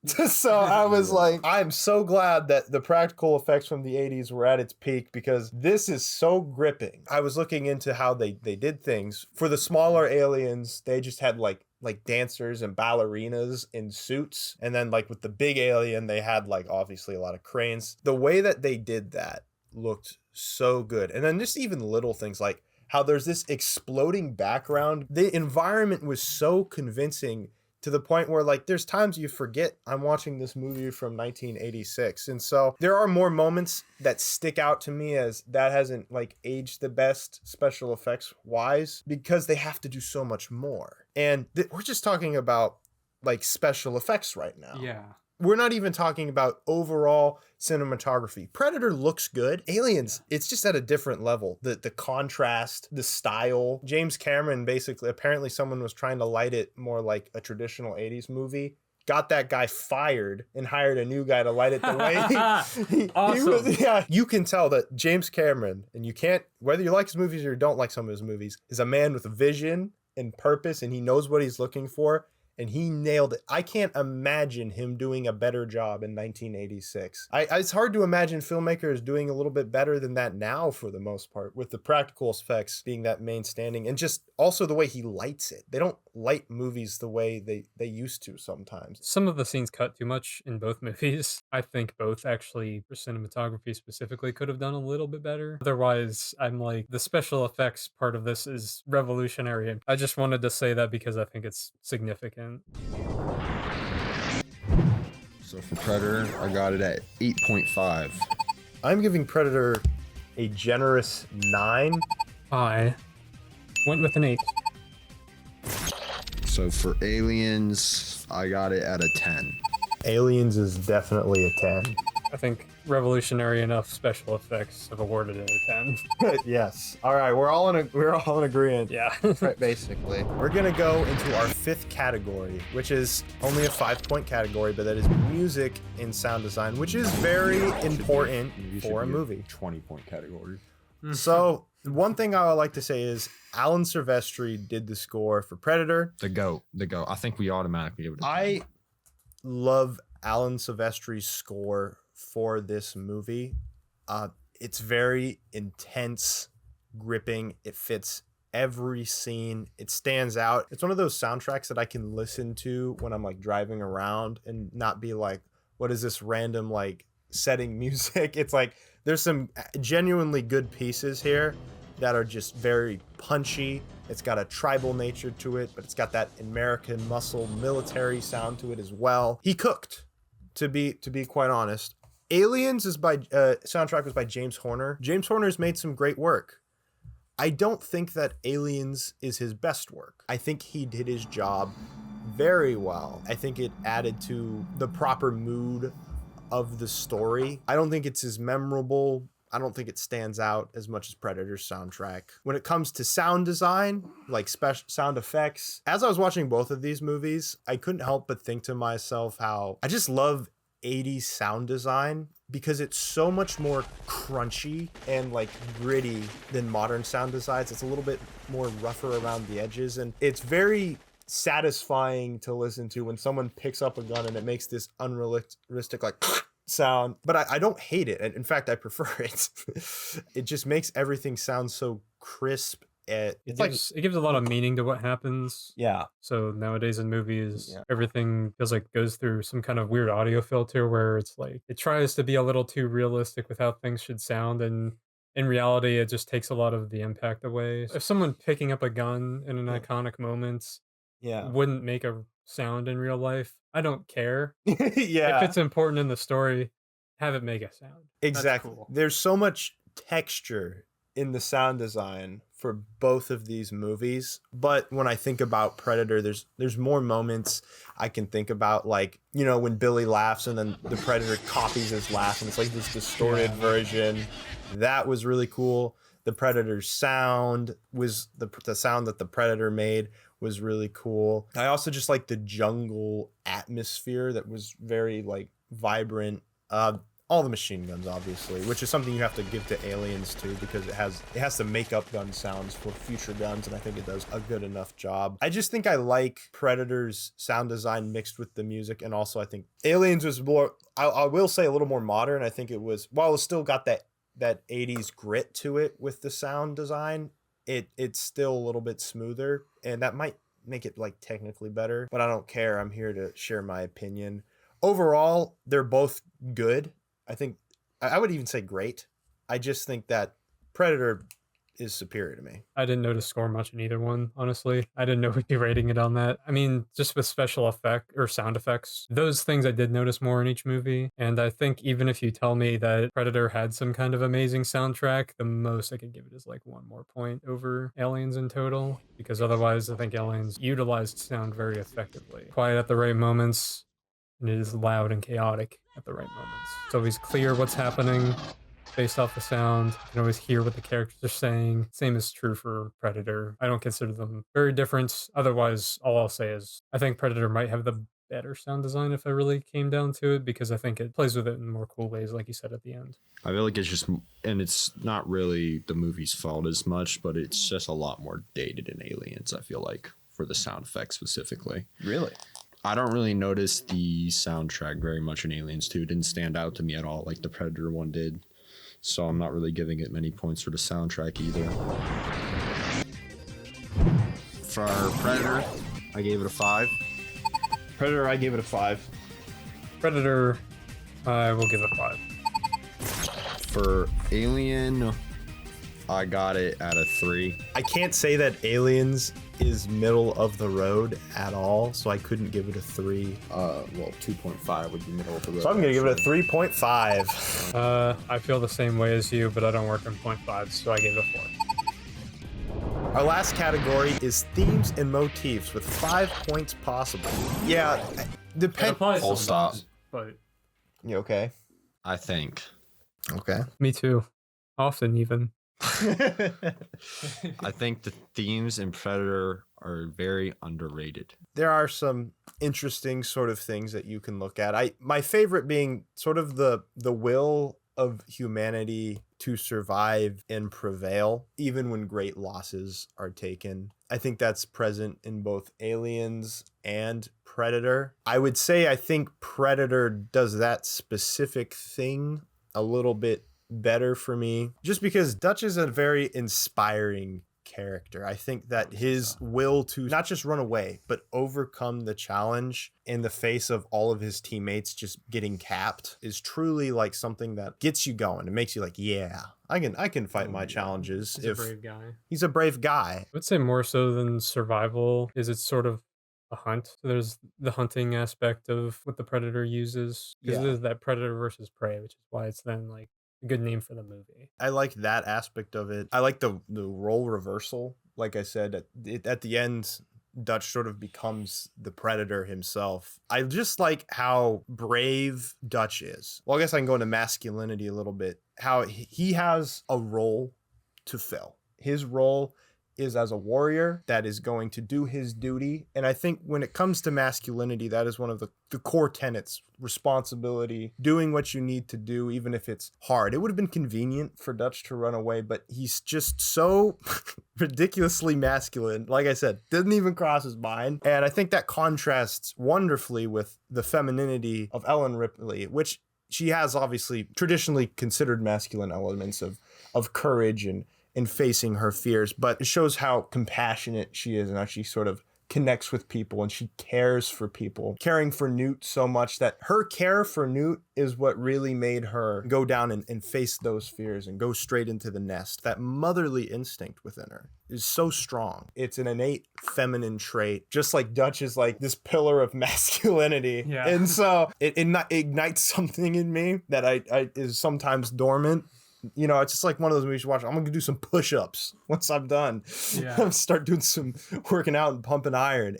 So I was like, I'm so glad that the practical effects from the 80s were at its peak, because this is so gripping. I was looking into how they did things. For the smaller aliens, they just had like like dancers and ballerinas in suits. And then like with the big alien, they had like obviously a lot of cranes. The way that they did that looked so good. And then just even little things like how there's this exploding background. The environment was so convincing to the point where like there's times you forget I'm watching this movie from 1986. And so there are more moments that stick out to me as that hasn't like aged the best special effects wise because they have to do so much more. And we're just talking about like special effects right now. Yeah. We're not even talking about overall cinematography. Predator looks good. Aliens, it's just at a different level. The contrast, the style. James Cameron basically, apparently someone was trying to light it more like a traditional 80s movie. Got that guy fired and hired a new guy to light it the way Awesome. yeah, you can tell that James Cameron, and you can't, whether you like his movies or you don't like some of his movies, is a man with a vision and purpose, and he knows what he's looking for. And he nailed it. I can't imagine him doing a better job in 1986. It's hard to imagine filmmakers doing a little bit better than that now for the most part, with the practical effects being that main standing and just also the way he lights it. They don't light movies the way they used to sometimes. Some of the scenes cut too much in both movies. I think both actually, for cinematography specifically, could have done a little bit better. Otherwise, I'm like, the special effects part of this is revolutionary. I just wanted to say that because I think it's significant. So for Predator, I got it at 8.5. I'm giving Predator a generous 9. I went with an 8. So for Aliens, I got it at a 10. Aliens is definitely a 10. I think revolutionary enough special effects have awarded it a 10. Yes. All right, we're all in agreement. Yeah. Right, basically. We're gonna go into our 5th category, which is only a 5-point category, but that is music and sound design, which is very important for a movie. 20-point category. So one thing I would like to say is Alan Silvestri did the score for Predator. The GOAT. I think we automatically give it a 10. I love Alan Silvestri's score for this movie. It's very intense, gripping. It fits every scene. It stands out. It's one of those soundtracks that I can listen to when I'm like driving around and not be like, what is this random like setting music? It's like there's some genuinely good pieces here that are just very punchy. It's got a tribal nature to it, but it's got that American muscle military sound to it as well. He cooked, to be quite honest. Aliens is by soundtrack was by James Horner. James Horner's made some great work. I don't think that Aliens is his best work. I think he did his job very well. I think it added to the proper mood of the story. I don't think it's as memorable. I don't think it stands out as much as Predator's soundtrack. When it comes to sound design, like special sound effects, as I was watching both of these movies, I couldn't help but think to myself how I just love 80s sound design because it's so much more crunchy and like gritty than modern sound designs. It's a little bit more rougher around the edges, and it's very satisfying to listen to when someone picks up a gun and it makes this unrealistic like sound. But I don't hate it. In fact, I prefer it. It just makes everything sound so crisp. It gives a lot of meaning to what happens. Yeah. So nowadays in movies, everything feels like goes through some kind of weird audio filter where it's like it tries to be a little too realistic with how things should sound, and in reality, it just takes a lot of the impact away. If someone picking up a gun in an iconic moment wouldn't make a sound in real life, I don't care. Yeah. If it's important in the story, have it make a sound. Exactly. Cool. There's so much texture in the sound design for both of these movies. But when I think about Predator, there's more moments I can think about, like, you know, when Billy laughs and then the Predator copies his laugh and it's like this distorted version. That was really cool. The Predator's sound was the sound that the Predator made was really cool. I also just like the jungle atmosphere that was very like vibrant. All the machine guns, obviously, which is something you have to give to Aliens too, because it has to make up gun sounds for future guns, and I think it does a good enough job. I just think I like Predator's sound design mixed with the music, and also I think Aliens was more, I will say, a little more modern. I think it was, while it still got that 80s grit to it with the sound design, it's still a little bit smoother, and that might make it like technically better, but I don't care. I'm here to share my opinion. Overall, they're both good. I think I would even say great. I just think that Predator is superior to me. I didn't notice score much in either one, honestly. I didn't know we'd be rating it on that. I mean, just with special effect or sound effects, those things I did notice more in each movie. And I think even if you tell me that Predator had some kind of amazing soundtrack, the most I could give it is like 1 more point over Aliens in total, because otherwise I think Aliens utilized sound very effectively. Quiet at the right moments, and it is loud and chaotic at the right moments. It's always clear what's happening based off the sound. You can always hear what the characters are saying. Same is true for Predator. I don't consider them very different. Otherwise, all I'll say is I think Predator might have the better sound design if it really came down to it, because I think it plays with it in more cool ways, like you said at the end. I feel like it's just, and it's not really the movie's fault as much, but it's just a lot more dated in Aliens, I feel like, for the sound effects specifically. Really? I don't really notice the soundtrack very much in Aliens 2. It didn't stand out to me at all like the Predator one did. So I'm not really giving it many points for the soundtrack either. For Predator, I gave it a 5. Predator, I gave it a 5. Predator, I will give it a 5. For Alien, I got it at a 3. I can't say that Aliens is middle of the road at all, so I couldn't give it a 3. Well, 2.5 would be middle of the road. So I'm gonna give it a 3.5. I feel the same way as you, but I don't work in 0.5, so I gave it a 4. Our last category is themes and motifs with 5 points possible. Yeah, depend. Full stop. But You okay? I think. Okay. me too. Often even. I think the themes in Predator are very underrated. There are some interesting sort of things that you can look at. My favorite being sort of the will of humanity to survive and prevail, even when great losses are taken. I think that's present in both Aliens and Predator. I would say I think Predator does that specific thing a little bit better for me, just because Dutch is a very inspiring character. I think that his will to not just run away, but overcome the challenge in the face of all of his teammates just getting capped is truly like something that gets you going. It makes you like, yeah, I can fight my challenges. He's a brave guy. He's a brave guy. I would say more so than survival is it's sort of a hunt. So there's the hunting aspect of what the Predator uses. Because there's that Predator versus prey, which is why it's then like a good name for the movie. I like that aspect of it. I like the role reversal. Like I said, at the end, Dutch sort of becomes the Predator himself. I just like how brave Dutch is. Well, I guess I can go into masculinity a little bit. How he has a role to fill. His role is as a warrior that is going to do his duty. And I think when it comes to masculinity, that is one of the core tenets: responsibility, doing what you need to do, even if it's hard. It would have been convenient for Dutch to run away, but he's just so ridiculously masculine. Like I said, didn't even cross his mind. And I think that contrasts wonderfully with the femininity of Ellen Ripley, which she has obviously traditionally considered masculine elements of courage and facing her fears, but it shows how compassionate she is and how she sort of connects with people and she cares for people, caring for Newt so much that her care for Newt is what really made her go down and face those fears and go straight into the nest. That motherly instinct within her is so strong. It's an innate feminine trait, just like Dutch is like this pillar of masculinity. Yeah. And so it ignites something in me that I is sometimes dormant. You know, it's just like one of those movies you watch. I'm going to do some push-ups once I'm done. Yeah. Start doing some working out and pumping iron.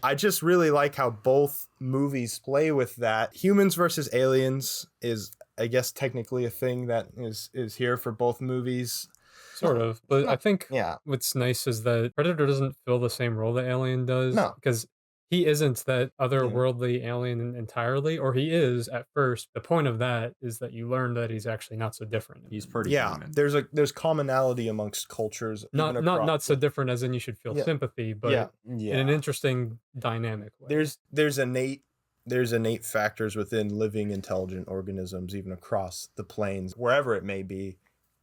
I just really like how both movies play with that. Humans versus aliens is, I guess, technically a thing that is here for both movies. Sort of. But I think Yeah. what's nice is that Predator doesn't fill the same role that Alien does. No. Because he isn't that otherworldly alien entirely, or he is at first. The point of that is that you learn that he's actually not so different. He's pretty human. There's commonality amongst cultures. Not so different as in you should feel sympathy, but in an interesting dynamic way. There's innate factors within living intelligent organisms, even across the planes, wherever it may be,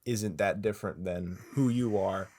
isn't that different than who you are.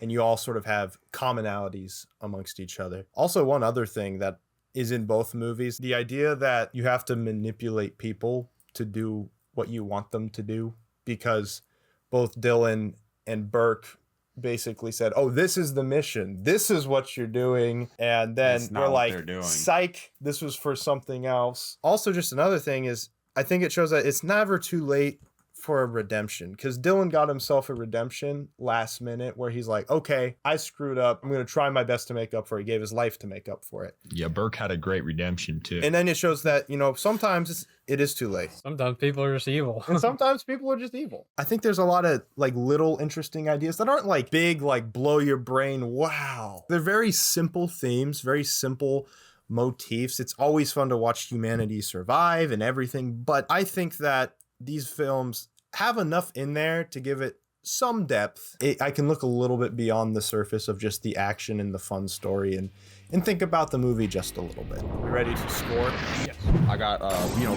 and you all sort of have commonalities amongst each other. Also, one other thing that is in both movies, the idea that you have to manipulate people to do what you want them to do, because both Dylan and Burke basically said, oh, this is the mission, this is what you're doing, and then we're like, psych, this was for something else. Also, just another thing is, I think it shows that it's never too late for a redemption, because Dylan got himself a redemption last minute where he's like, okay, I screwed up, I'm gonna try my best to make up for it. He gave his life to make up for it. Yeah, Burke had a great redemption too. And then it shows that, you know, sometimes it is too late. Sometimes people are just evil. And sometimes people are just evil. I think there's a lot of like little interesting ideas that aren't like big, like blow your brain, wow. They're very simple themes, very simple motifs. It's always fun to watch humanity survive and everything, but I think that these films have enough in there to give it some depth. I can look a little bit beyond the surface of just the action and the fun story and think about the movie just a little bit. We ready to score? Yes. I got,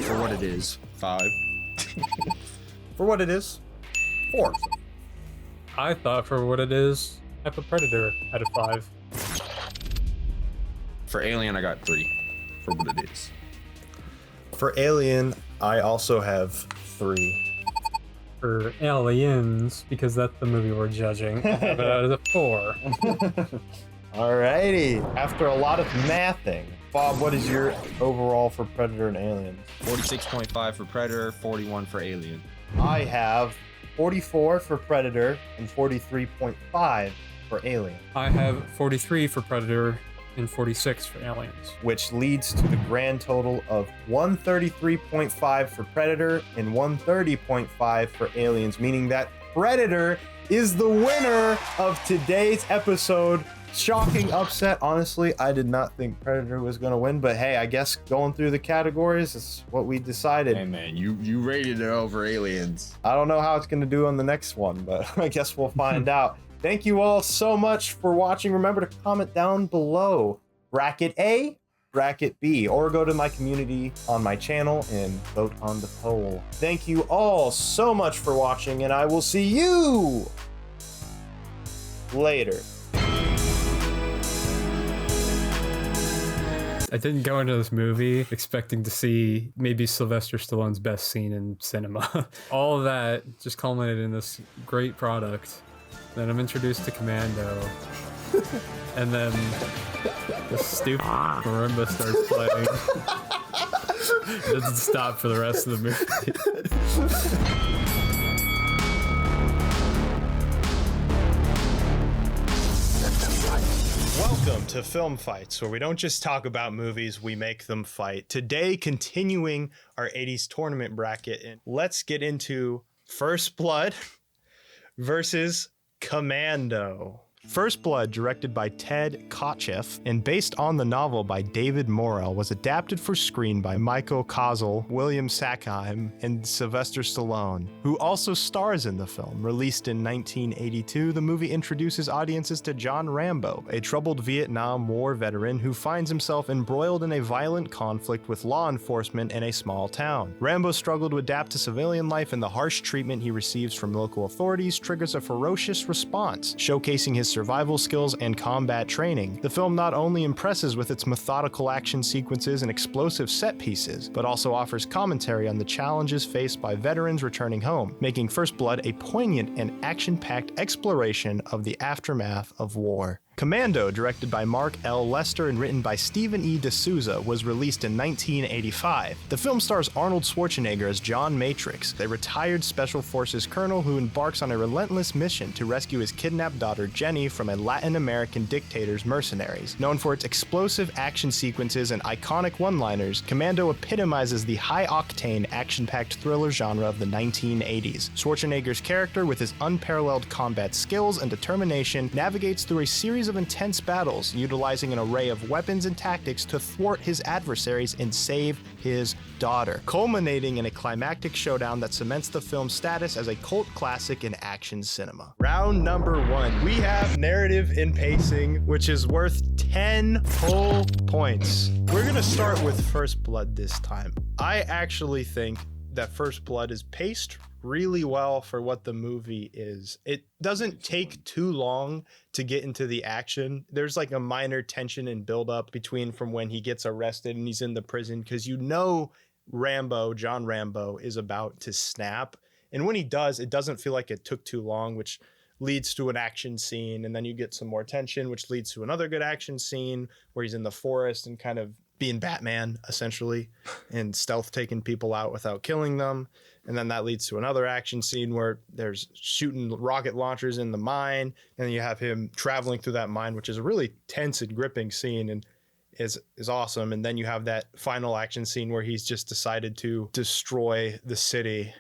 for what it is, 5. For what it is, 4. I thought for what it is, I put Predator at a 5. For Alien, I got 3. For what it is. For Alien, I also have 3. For Aliens, because that's the movie we're judging, I have it as a 4. Alrighty. After a lot of mathing, Bob, what is your overall for Predator and Alien? 46.5 for Predator, 41 for Alien. I have 44 for Predator and 43.5 for Alien. I have 43 for Predator and 46 for Aliens. Which leads to the grand total of 133.5 for Predator and 130.5 for Aliens, meaning that Predator is the winner of today's episode. Shocking upset. Honestly, I did not think Predator was going to win, but hey, I guess going through the categories is what we decided. Hey man, you rated it over Aliens. I don't know how it's going to do on the next one, but I guess we'll find out. Thank you all so much for watching. Remember to comment down below bracket A, bracket B, or go to my community on my channel and vote on the poll. Thank you all so much for watching, and I will see you later. I didn't go into this movie expecting to see maybe Sylvester Stallone's best scene in cinema. All of that just culminated in this great product. Then I'm introduced to Commando, and then the stupid marimba starts playing. It doesn't stop for the rest of the movie. Welcome to Film Fights, where we don't just talk about movies, we make them fight. Today, continuing our 80s tournament bracket, and let's get into First Blood versus Commando. First Blood, directed by Ted Kotcheff and based on the novel by David Morrell, was adapted for screen by Michael Kozel, William Sackheim, and Sylvester Stallone, who also stars in the film. Released in 1982, the movie introduces audiences to John Rambo, a troubled Vietnam War veteran who finds himself embroiled in a violent conflict with law enforcement in a small town. Rambo struggled to adapt to civilian life, and the harsh treatment he receives from local authorities triggers a ferocious response, showcasing his survival skills and combat training. The film not only impresses with its methodical action sequences and explosive set pieces, but also offers commentary on the challenges faced by veterans returning home, making First Blood a poignant and action-packed exploration of the aftermath of war. Commando, directed by Mark L. Lester and written by Stephen E. D'Souza, was released in 1985. The film stars Arnold Schwarzenegger as John Matrix, a retired Special Forces colonel who embarks on a relentless mission to rescue his kidnapped daughter Jenny from a Latin American dictator's mercenaries. Known for its explosive action sequences and iconic one-liners, Commando epitomizes the high-octane, action-packed thriller genre of the 1980s. Schwarzenegger's character, with his unparalleled combat skills and determination, navigates through a series of intense battles, utilizing an array of weapons and tactics to thwart his adversaries and save his daughter, culminating in a climactic showdown that cements the film's status as a cult classic in action cinema. Round number 1, we have narrative and pacing, which is worth 10 full points. We're gonna start with First Blood this time. I actually think that First Blood is paced really well for what the movie is. It doesn't take too long to get into the action. There's like a minor tension and buildup between from when he gets arrested and he's in the prison, because John Rambo is about to snap. And when he does, it doesn't feel like it took too long, which leads to an action scene. And then you get some more tension, which leads to another good action scene where he's in the forest and kind of being Batman, essentially, and stealth taking people out without killing them. And then that leads to another action scene where there's shooting rocket launchers in the mine. And you have him traveling through that mine, which is a really tense and gripping scene and is awesome. And then you have that final action scene where he's just decided to destroy the city.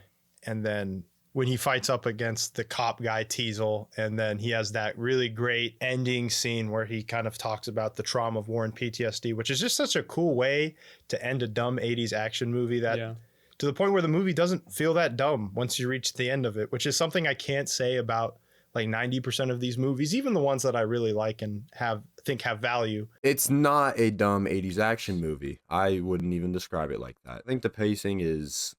And then when he fights up against the cop guy, Teasel, and then he has that really great ending scene where he kind of talks about the trauma of war and PTSD, which is just such a cool way to end a dumb 80s action movie to the point where the movie doesn't feel that dumb once you reach the end of it, which is something I can't say about like 90% of these movies, even the ones that I really like and think have value. It's not a dumb 80s action movie. I wouldn't even describe it like that. I think the pacing is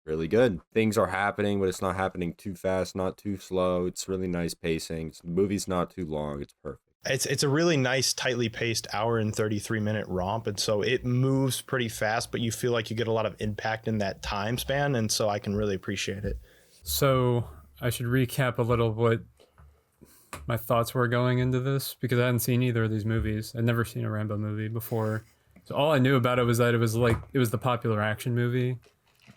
really good. Things are happening, but it's not happening too fast, not too slow. It's really nice pacing. The movie's not too long. It's perfect. It's a really nice, tightly paced hour and 33-minute romp. And so it moves pretty fast, but you feel like you get a lot of impact in that time span. And so I can really appreciate it. So I should recap a little what my thoughts were going into this, because I hadn't seen either of these movies. I'd never seen a Rambo movie before. So all I knew about it was that it was the popular action movie.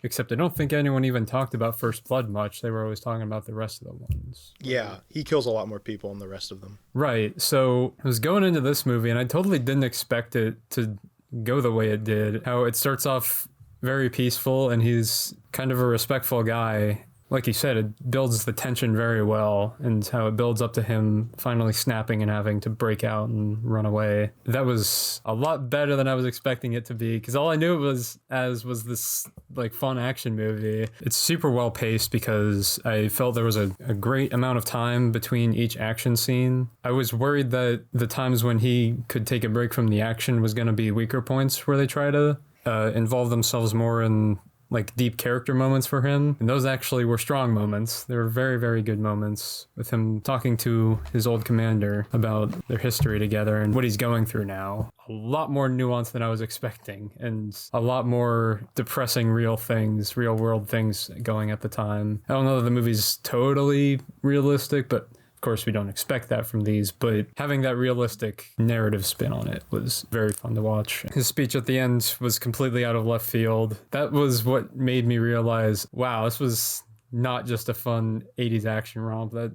Except I don't think anyone even talked about First Blood much. They were always talking about the rest of the ones. Yeah, he kills a lot more people than the rest of them. Right. So I was going into this movie, and I totally didn't expect it to go the way it did. How it starts off very peaceful, and he's kind of a respectful guy. Like you said, it builds the tension very well, and how it builds up to him finally snapping and having to break out and run away. That was a lot better than I was expecting it to be, because all I knew it was this like fun action movie. It's super well paced because I felt there was a great amount of time between each action scene. I was worried that the times when he could take a break from the action was going to be weaker points where they try to involve themselves more in like deep character moments for him, and those actually were strong moments. They were very, very good moments with him talking to his old commander about their history together and what he's going through now. A lot more nuance than I was expecting, and a lot more depressing real world things going at the time. I don't know that the movie's totally realistic, but of course we don't expect that from these, but having that realistic narrative spin on it was very fun to watch. His speech at the end was completely out of left field. That was what made me realize, wow, this was not just a fun 80s action romp. That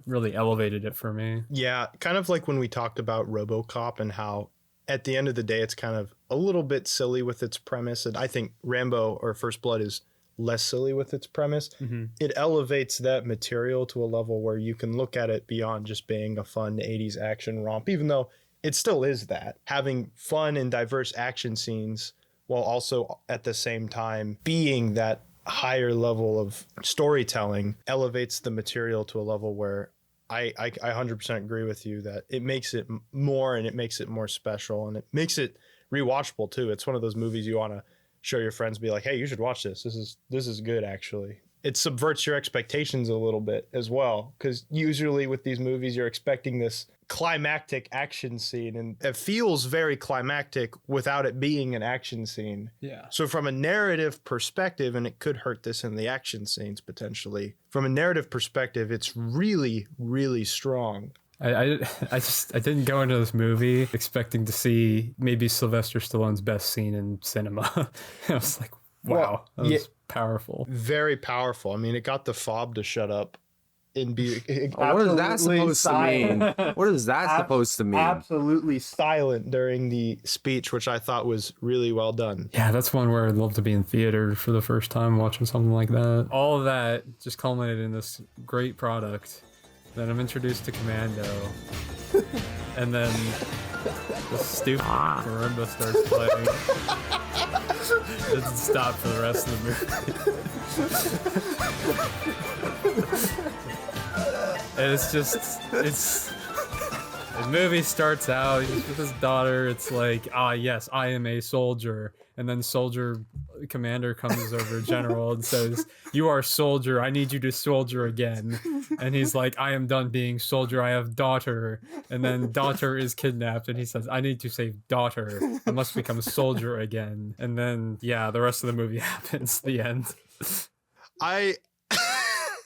really elevated it for me. Yeah, kind of like when we talked about RoboCop and how at the end of the day it's kind of a little bit silly with its premise, and I think Rambo or First Blood is less silly with its premise. Mm-hmm. It elevates that material to a level where you can look at it beyond just being a fun 80s action romp, even though it still is that. Having fun and diverse action scenes while also at the same time being that higher level of storytelling elevates the material to a level where I 100% agree with you that it makes it more, and it makes it more special, and it makes it rewatchable too. It's one of those movies you want to show your friends, be like, hey, you should watch this. This is good, actually. It subverts your expectations a little bit as well, because usually with these movies, you're expecting this climactic action scene, and it feels very climactic without it being an action scene. Yeah. So from a narrative perspective, and it could hurt this in the action scenes potentially, from a narrative perspective, it's really, really strong. I didn't go into this movie expecting to see maybe Sylvester Stallone's best scene in cinema. I was like, wow, that was powerful. Very powerful. I mean, it got the fob to shut up and be what is that supposed to mean? What is that supposed to mean? Absolutely silent during the speech, which I thought was really well done. Yeah, that's one where I'd love to be in theater for the first time watching something like that. All of that just culminated in this great product. Then I'm introduced to Commando, and then the stupid marimba starts playing. It doesn't stop for the rest of the movie. And the movie starts out, he's with his daughter, it's like, yes, I am a soldier. And then soldier commander comes over, general, and says, "You are soldier. I need you to soldier again." And he's like, "I am done being soldier. I have daughter." And then daughter is kidnapped, and he says, "I need to save daughter. I must become soldier again." And then, yeah, the rest of the movie happens. The end.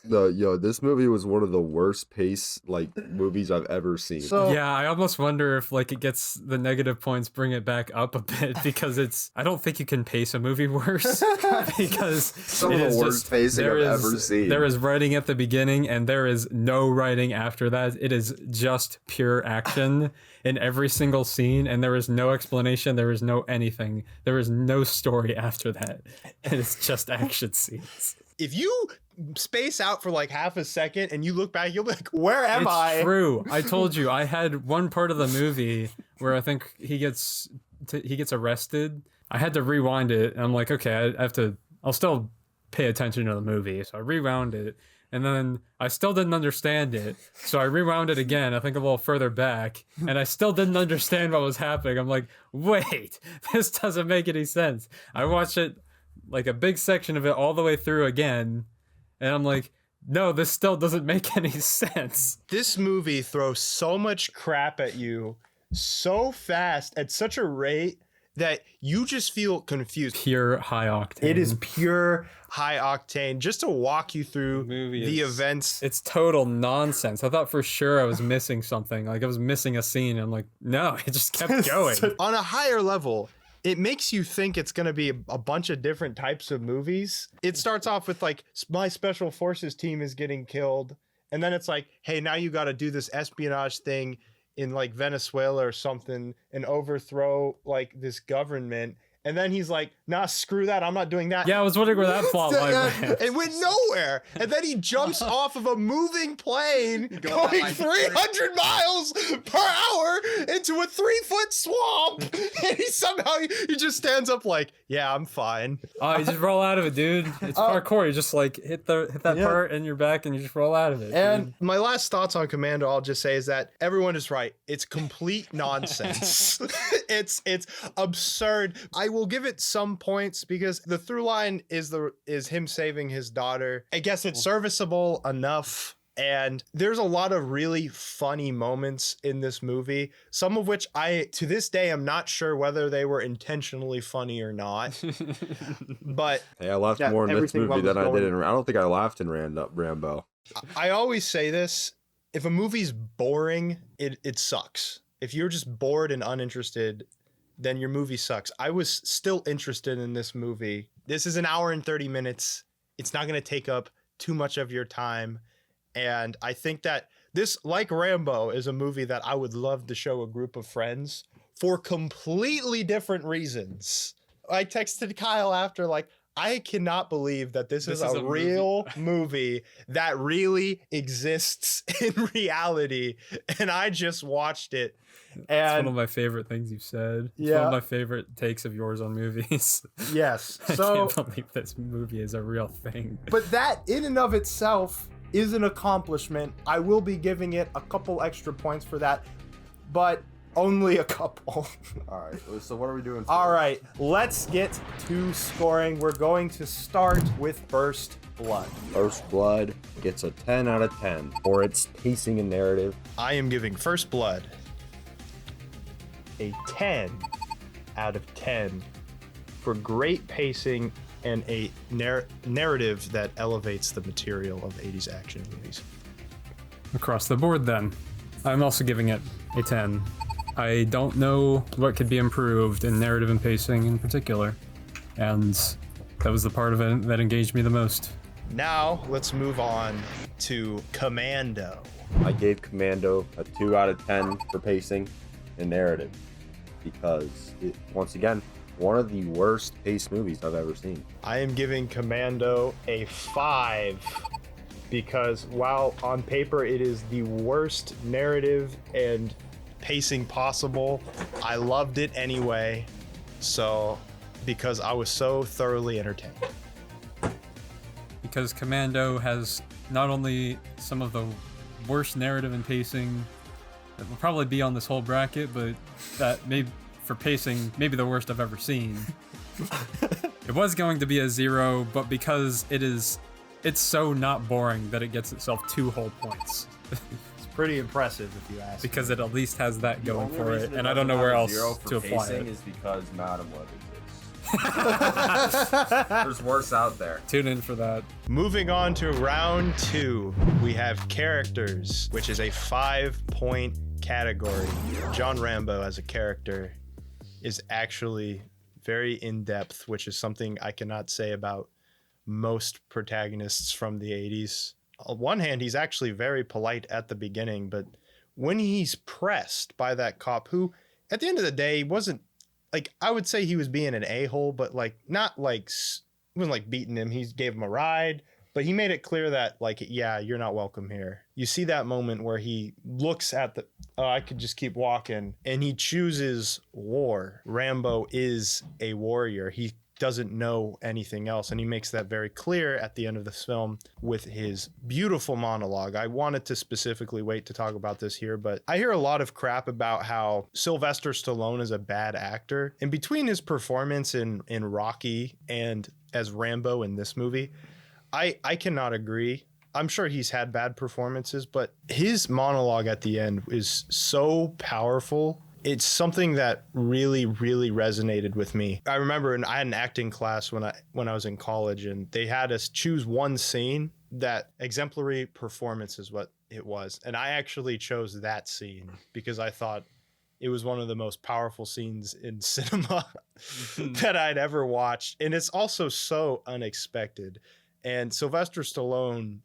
This movie was one of the worst pace movies I've ever seen. So Yeah, I almost wonder if it gets the negative points, bring it back up a bit, because I don't think you can pace a movie worse, because Some of the worst pacing I've ever seen. There is writing at the beginning and there is no writing after that. It is just pure action in every single scene, and there is no explanation, there is no anything. There is no story after that. And it's just action scenes. If you space out for half a second and you look back, you'll be like, where am I? It's true. I told you, I had one part of the movie where I think he gets arrested. I had to rewind it, and I'm like, okay, I'll still pay attention to the movie. So I rewound it, and then I still didn't understand it. So I rewound it again, I think a little further back, and I still didn't understand what was happening. I'm like, wait, this doesn't make any sense. I watched it, a big section of it all the way through again, and I'm like, no, this still doesn't make any sense. This movie throws so much crap at you so fast at such a rate that you just feel confused. Pure high octane. It is pure high octane. Just to walk you through the events. It's total nonsense. I thought for sure I was missing something. I was missing a scene. I'm like, no, it just kept going. On a higher level, it makes you think it's going to be a bunch of different types of movies. It starts off with my special forces team is getting killed. And then it's like, hey, now you got to do this espionage thing in Venezuela or something and overthrow this government. And then he's like, nah, screw that. I'm not doing that. Yeah, I was wondering where that plot line went. It went nowhere. And then he jumps off of a moving plane going 300 miles per hour into a 3-foot swamp. And he just stands up yeah, I'm fine. Oh, you just roll out of it, dude. It's parkour. You just hit that part in your back and you just roll out of it. And dude. My last thoughts on Commando, I'll just say, is that everyone is right. It's complete nonsense. It's absurd. I will give it some points because the through line is him saving his daughter. I guess it's serviceable enough. And there's a lot of really funny moments in this movie, some of which to this day, I'm not sure whether they were intentionally funny or not. But hey, I laughed more in this movie than I did I don't think I laughed in Rambo. I always say this: if a movie's boring, it sucks. If you're just bored and uninterested, then your movie sucks. I was still interested in this movie. This is an hour and 30 minutes. It's not going to take up too much of your time. And I think that this, like Rambo, is a movie that I would love to show a group of friends for completely different reasons. I texted Kyle after, I cannot believe that this is a real movie that really exists in reality. And I just watched it. And it's one of my favorite things you've said. It's one of my favorite takes of yours on movies. Yes. I can't believe this movie is a real thing. But that in and of itself is an accomplishment. I will be giving it a couple extra points for that, but only a couple. All right, so what are we doing today? All right, let's get to scoring. We're going to start with First Blood. First Blood gets a 10 out of 10 for its pacing and narrative. I am giving First Blood a 10 out of 10 for great pacing and a narrative that elevates the material of 80s action movies. Across the board, then. I'm also giving it a 10. I don't know what could be improved in narrative and pacing in particular, and that was the part of it that engaged me the most. Now, let's move on to Commando. I gave Commando a 2 out of 10 for pacing and narrative because it, once again, one of the worst paced movies I've ever seen. I am giving Commando a 5 because while on paper it is the worst narrative and pacing possible, I loved it anyway. So, because I was so thoroughly entertained. Because Commando has not only some of the worst narrative and pacing that will probably be on this whole bracket, but that maybe for pacing, maybe the worst I've ever seen. It was going to be a 0, but because it's so not boring that it gets itself 2 whole points. It's pretty impressive if you ask. Because it at least has that going for it, and I don't know where else to apply it. Is because Madam Web exists. There's worse out there. Tune in for that. Moving on to round 2, we have characters, which is a 5-point category. John Rambo as a character is actually very in-depth, which is something I cannot say about most protagonists from the 80s. On one hand, he's actually very polite at the beginning, but when he's pressed by that cop who, at the end of the day, wasn't, like, I would say he was being an a-hole, but, like, not, like, wasn't, like, beating him. He gave him a ride, but he made it clear that, like, yeah, you're not welcome here. You see that moment where he looks at the, oh, I could just keep walking, and he chooses war. Rambo is a warrior. He doesn't know anything else, and he makes that very clear at the end of this film with his beautiful monologue. I wanted to specifically wait to talk about this here, but I hear a lot of crap about how Sylvester Stallone is a bad actor, and between his performance in Rocky and as Rambo in this movie, I cannot agree. I'm sure he's had bad performances, but his monologue at the end is so powerful. It's something that really, really resonated with me. I remember I had an acting class when I was in college, and they had us choose one scene. That exemplary performance is what it was. And I actually chose that scene because I thought it was one of the most powerful scenes in cinema that I'd ever watched. And it's also so unexpected. And Sylvester Stallone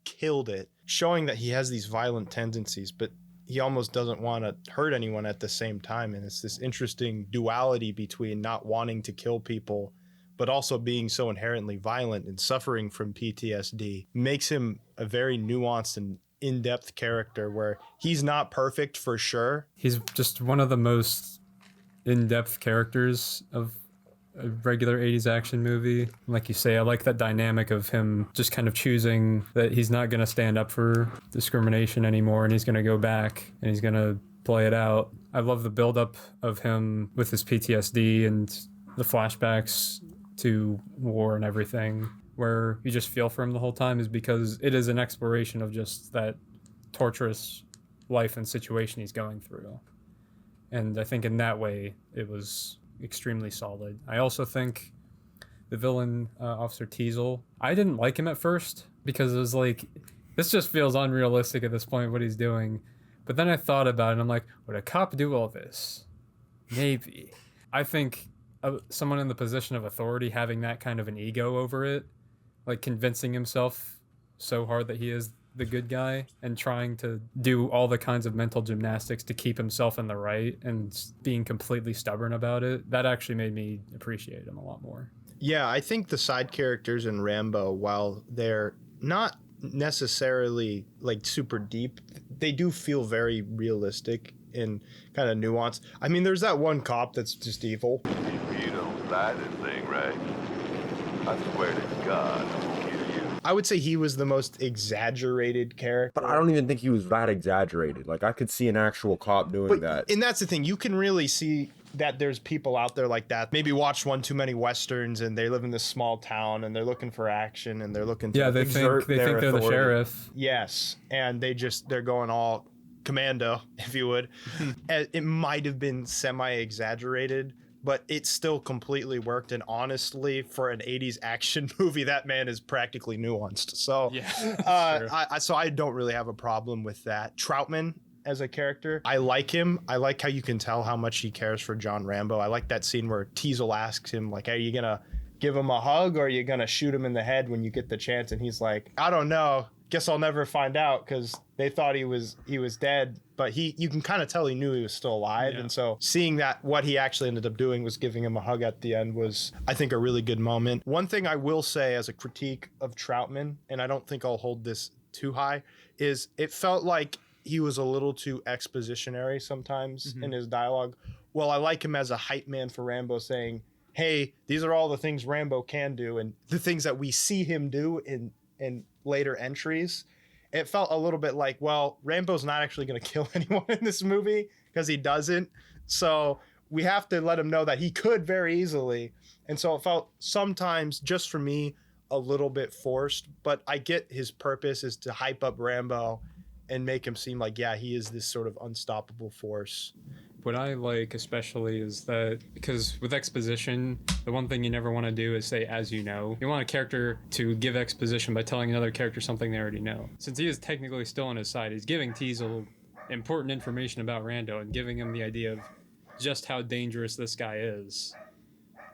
killed it, showing that he has these violent tendencies, but he almost doesn't want to hurt anyone at the same time. And it's this interesting duality between not wanting to kill people, but also being so inherently violent and suffering from PTSD. Makes him a very nuanced and in-depth character where he's not perfect for sure. He's just one of the most in-depth characters of a regular 80s action movie. Like you say, I like that dynamic of him just kind of choosing that he's not going to stand up for discrimination anymore, and he's going to go back and he's going to play it out. I love the buildup of him with his PTSD and the flashbacks to war and everything, where you just feel for him the whole time, is because it is an exploration of just that torturous life and situation he's going through. And I think in that way, it was extremely solid. I also think the villain, Officer Teasel, I didn't like him at first because it was like, this just feels unrealistic at this point, what he's doing. But then I thought about it, and I'm like, would a cop do all this? Maybe. I think someone in the position of authority having that kind of an ego over it, like convincing himself so hard that he is the good guy and trying to do all the kinds of mental gymnastics to keep himself in the right and being completely stubborn about it, that actually made me appreciate him a lot more. Yeah, I think the side characters in Rambo, while they're not necessarily like super deep, they do feel very realistic and kind of nuanced. I mean, there's that one cop that's just evil. You don't buy this thing, right? I swear to God, I'll kill you. I would say he was the most exaggerated character. But I don't even think he was that exaggerated. Like, I could see an actual cop doing that. And that's the thing. You can really see that there's people out there like that. Maybe watched one too many Westerns and they live in this small town and they're looking for action and they're looking to they think they're the sheriff. Yes. And they're going all Commando, if you would. It might have been semi-exaggerated, but it still completely worked. And honestly, for an 80s action movie, that man is practically nuanced. So, so I don't really have a problem with that. Troutman as a character, I like him. I like how you can tell how much he cares for John Rambo. I like that scene where Teasel asks him, like, are you going to give him a hug or are you going to shoot him in the head when you get the chance? And he's like, I don't know. Guess I'll never find out, because they thought he was dead, but you can kind of tell he knew he was still alive. Yeah. And so seeing that what he actually ended up doing was giving him a hug at the end was, I think, a really good moment. One thing I will say as a critique of Troutman, and I don't think I'll hold this too high, is it felt like he was a little too expositionary sometimes in his dialogue. Well, I like him as a hype man for Rambo, saying, hey, these are all the things Rambo can do, and the things that we see him do in later entries. It felt a little bit like, well, Rambo's not actually going to kill anyone in this movie because he doesn't. So we have to let him know that he could very easily. And so it felt sometimes, just for me, a little bit forced, but I get his purpose is to hype up Rambo and make him seem like, yeah, he is this sort of unstoppable force. What I like especially is that, because with exposition, the one thing you never want to do is say, as you know. You want a character to give exposition by telling another character something they already know. Since he is technically still on his side, he's giving Teasel important information about Rando and giving him the idea of just how dangerous this guy is.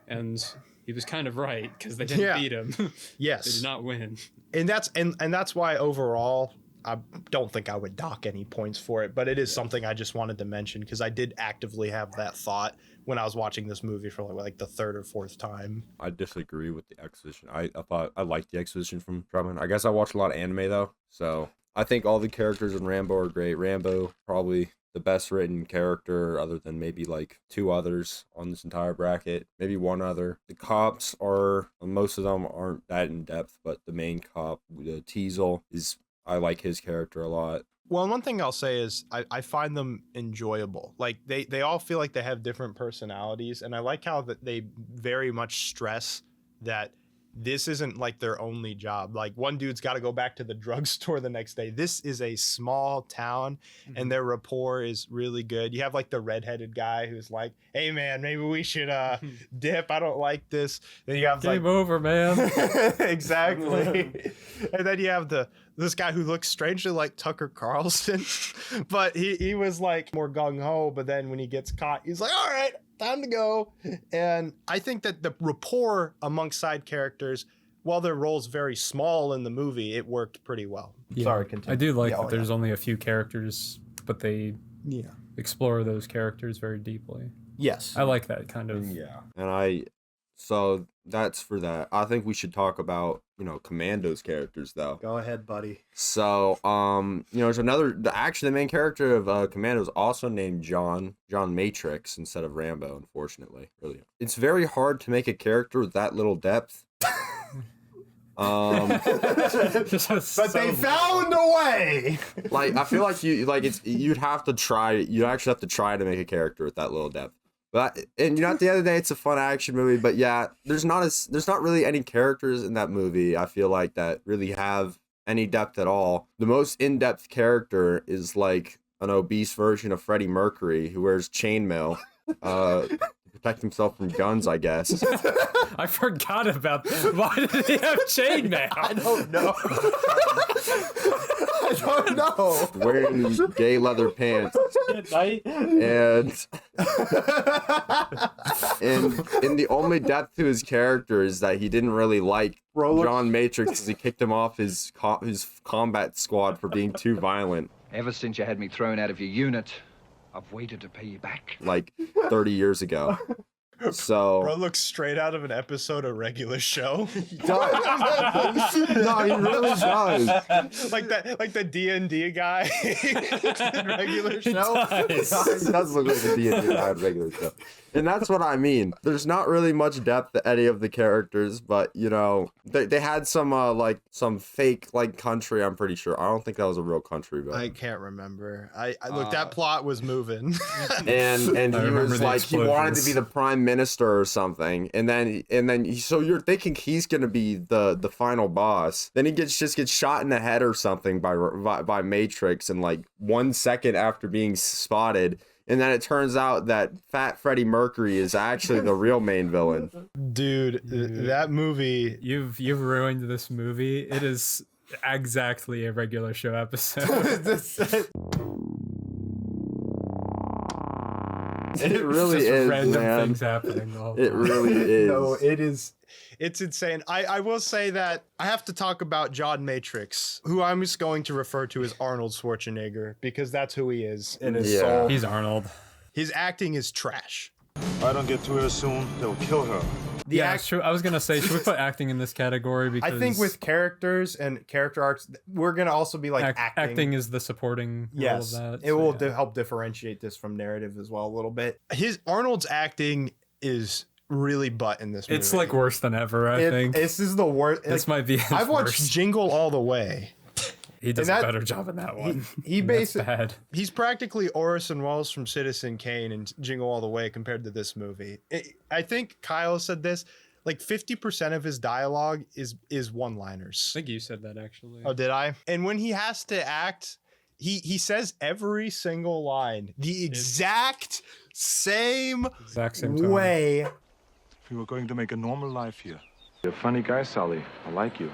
And he was kind of right, because they didn't beat him. Yes. They did not win. And that's why overall, I don't think I would dock any points for it, but it is something I just wanted to mention because I did actively have that thought when I was watching this movie for like the third or fourth time. I disagree with the exposition. I thought I liked the exposition from Drummond. I guess I watched a lot of anime though, so I think all the characters in Rambo are great. Rambo probably the best written character other than maybe like two others on this entire bracket, maybe one other. The cops most of them aren't that in depth, but the main cop, the Teasel, I like his character a lot. Well, one thing I'll say is I find them enjoyable. Like they all feel like they have different personalities, and I like how that they very much stress that this isn't like their only job. Like one dude's got to go back to the drugstore the next day. This is a small town, and their rapport is really good. You have like the redheaded guy who's like, "Hey man, maybe we should dip. I don't like this." Then you have Game over, man. Exactly. And then you have this guy who looks strangely like Tucker Carlson, but he was like more gung-ho, but then when he gets caught, he's like, all right, time to go. And I think that the rapport amongst side characters, while their role's very small in the movie, it worked pretty well. Yeah, Sorry, continue. I do like that there's only a few characters, but they explore those characters very deeply. Yes. I like that kind of. Yeah. And so that's for that. I think we should talk about, Commando's characters though. Go ahead, buddy. So, there's the main character of Commando is also named John Matrix instead of Rambo, unfortunately. Really. It's very hard to make a character with that little depth. But they found a way. Like, I feel like you'd actually have to try to make a character with that little depth. But at the end of the day, it's a fun action movie. But yeah, there's not really any characters in that movie, I feel like, that really have any depth at all. The most in-depth character is like an obese version of Freddie Mercury who wears chainmail to protect himself from guns, I guess. I forgot about that. Why did he have chainmail? I don't know. I don't know. Wearing gay leather pants. At night. And the only depth to his character is that he didn't really like John Matrix because he kicked him off his combat squad for being too violent. Ever since you had me thrown out of your unit, I've waited to pay you back. Like 30 years ago. So Bro looks straight out of an episode of Regular Show. He does. No, he really does. like the D&D guy in Regular Show. He does look like the D&D guy in Regular Show. And that's what I mean. There's not really much depth to any of the characters, but they had some fake country, I'm pretty sure. I don't think that was a real country, but I can't remember. I look, that plot was moving. and he was like, he wanted to be the prime minister or something, and then so you're thinking he's gonna be the final boss. Then he just gets shot in the head or something by Matrix, and like 1 second after being spotted. And then it turns out that Fat Freddie Mercury is actually the real main villain. Dude, that movie. You've ruined this movie. It is exactly a Regular Show episode. It really is, random man. things happening. It really is. No, it is. It's insane. I will say that I have to talk about John Matrix, who I'm just going to refer to as Arnold Schwarzenegger, because that's who he is in his soul. He's Arnold. His acting is trash. I don't get to her soon, they'll kill her. True. I was gonna say, should we put acting in this category? Because I think with characters and character arcs, we're gonna also be like acting. Acting is the supporting role of that. It will help differentiate this from narrative as well a little bit. Arnold's acting is really butt in this movie. It's like worse than ever. I think this is the worst. this might be. I've watched worst. Jingle All the Way, He does And a that- better job in that one. He And that's basically bad. he's practically Orson Welles from Citizen Kane and Jingle All the Way compared to this movie. I think Kyle said this, like 50% of his dialogue is one-liners. I think you said that actually. Oh, did I? And when he has to act, he says every single line the exact same tone. way. We were going to make a normal life here. You're a funny guy, Sully. I like you.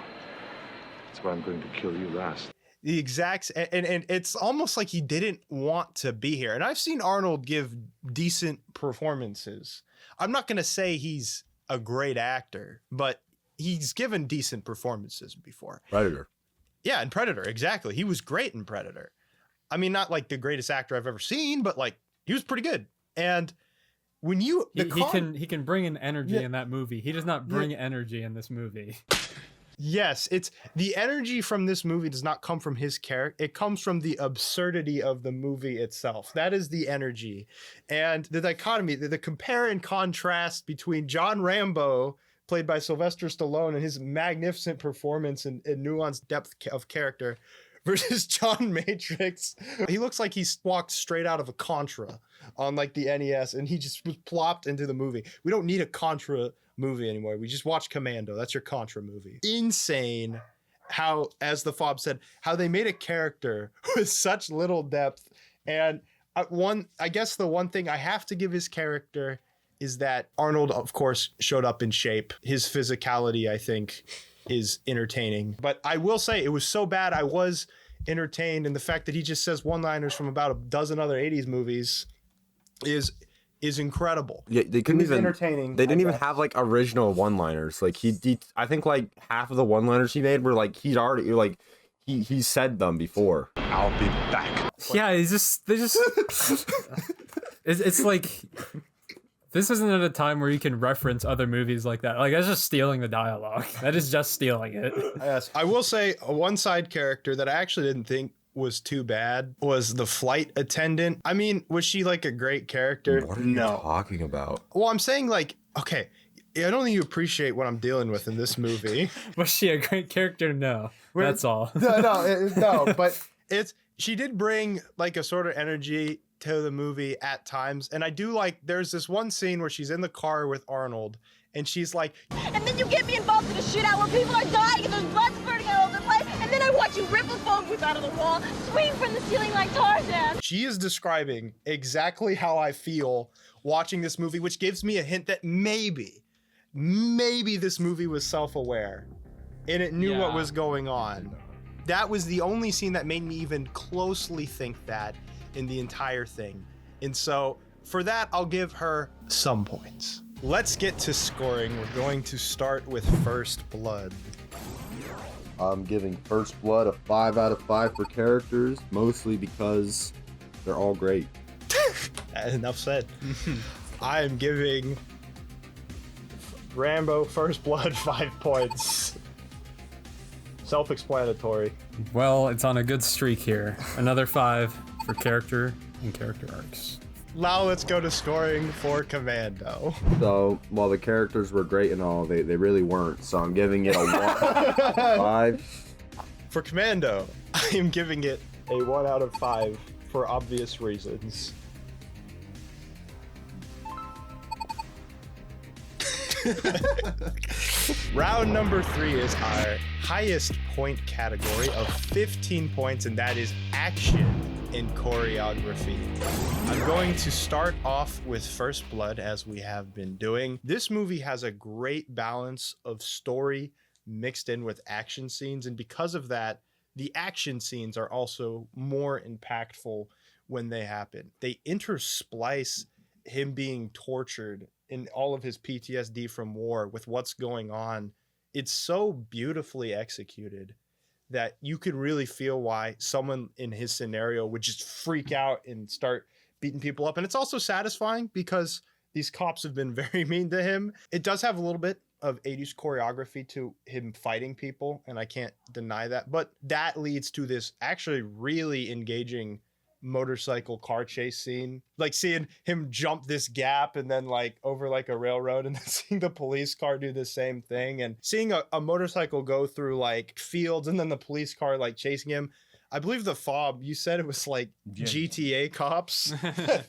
That's why I'm going to kill you last. The exact and it's almost like he didn't want to be here. And I've seen Arnold give decent performances. I'm not going to say he's a great actor, but he's given decent performances before. Predator. Yeah, in Predator, exactly. He was great in Predator. I mean, not like the greatest actor I've ever seen, but like he was pretty good. And when you He can bring in energy in that movie. He does not bring energy in this movie. Yes, it's the energy from this movie does not come from his character. It comes from the absurdity of the movie itself. That is the energy. And the dichotomy, the compare and contrast between John Rambo, played by Sylvester Stallone, and his magnificent performance and nuanced depth of character, versus John Matrix. He looks like he's walked straight out of a Contra on like the NES, and he just was plopped into the movie. We don't need a Contra movie anymore. We just watch Commando. That's your Contra movie. Insane how, as the Fob said, how they made a character with such little depth. And I guess the one thing I have to give his character is that Arnold, of course, showed up in shape. His physicality, I think, is entertaining. But I will say it was so bad I was entertained, and the fact that he just says one-liners from about a dozen other 80s movies is incredible. Yeah, they couldn't even entertaining. They didn't even have like original one-liners. Like he I think like half of the one-liners he made were like he'd already like he said them before. I'll be back. Yeah, they just it's like this isn't at a time where you can reference other movies like that. Like that's just stealing the dialogue. That is just stealing it. Yes, I will say a one-side character that I actually didn't think was too bad was the flight attendant. I mean, was she like a great character? What are you talking about? Well, I'm saying like, okay, I don't think you appreciate what I'm dealing with in this movie. Was she a great character? No, that's all. No, but she did bring like a sort of energy to the movie at times. And I do like, there's this one scene where she's in the car with Arnold and she's like, and then you get me involved in a shootout where people are dying and there's blood spurting all over the place, and then I watch you rip a phone booth out of the wall, swing from the ceiling like Tarzan. She is describing exactly how I feel watching this movie, which gives me a hint that maybe this movie was self-aware and it knew what was going on. That was the only scene that made me even closely think that in the entire thing. And so for that, I'll give her some points. Let's get to scoring. We're going to start with First Blood. I'm giving First Blood a 5 out of 5 for characters, mostly because they're all great. Enough said. I am giving Rambo First Blood 5 points. Self-explanatory. Well, it's on a good streak here. Another 5 for character and character arcs. Now let's go to scoring for Commando. So, while the characters were great and all, they really weren't. So I'm giving it a 1 out of 5. For Commando, I am giving it a 1 out of 5 for obvious reasons. Round number 3 is our highest point category of 15 points, and that is action and choreography. I'm going to start off with First Blood, as we have been doing. This movie has a great balance of story mixed in with action scenes, and because of that, the action scenes are also more impactful when they happen. They intersplice him being tortured in all of his PTSD from war with what's going on. It's so beautifully executed that you could really feel why someone in his scenario would just freak out and start beating people up. And it's also satisfying because these cops have been very mean to him. It does have a little bit of 80s choreography to him fighting people, and I can't deny that. But that leads to this actually really engaging motorcycle car chase scene, like seeing him jump this gap and then like over like a railroad, and then seeing the police car do the same thing, and seeing a motorcycle go through like fields and then the police car like chasing him. I believe the fob, you said it was like GTA cops.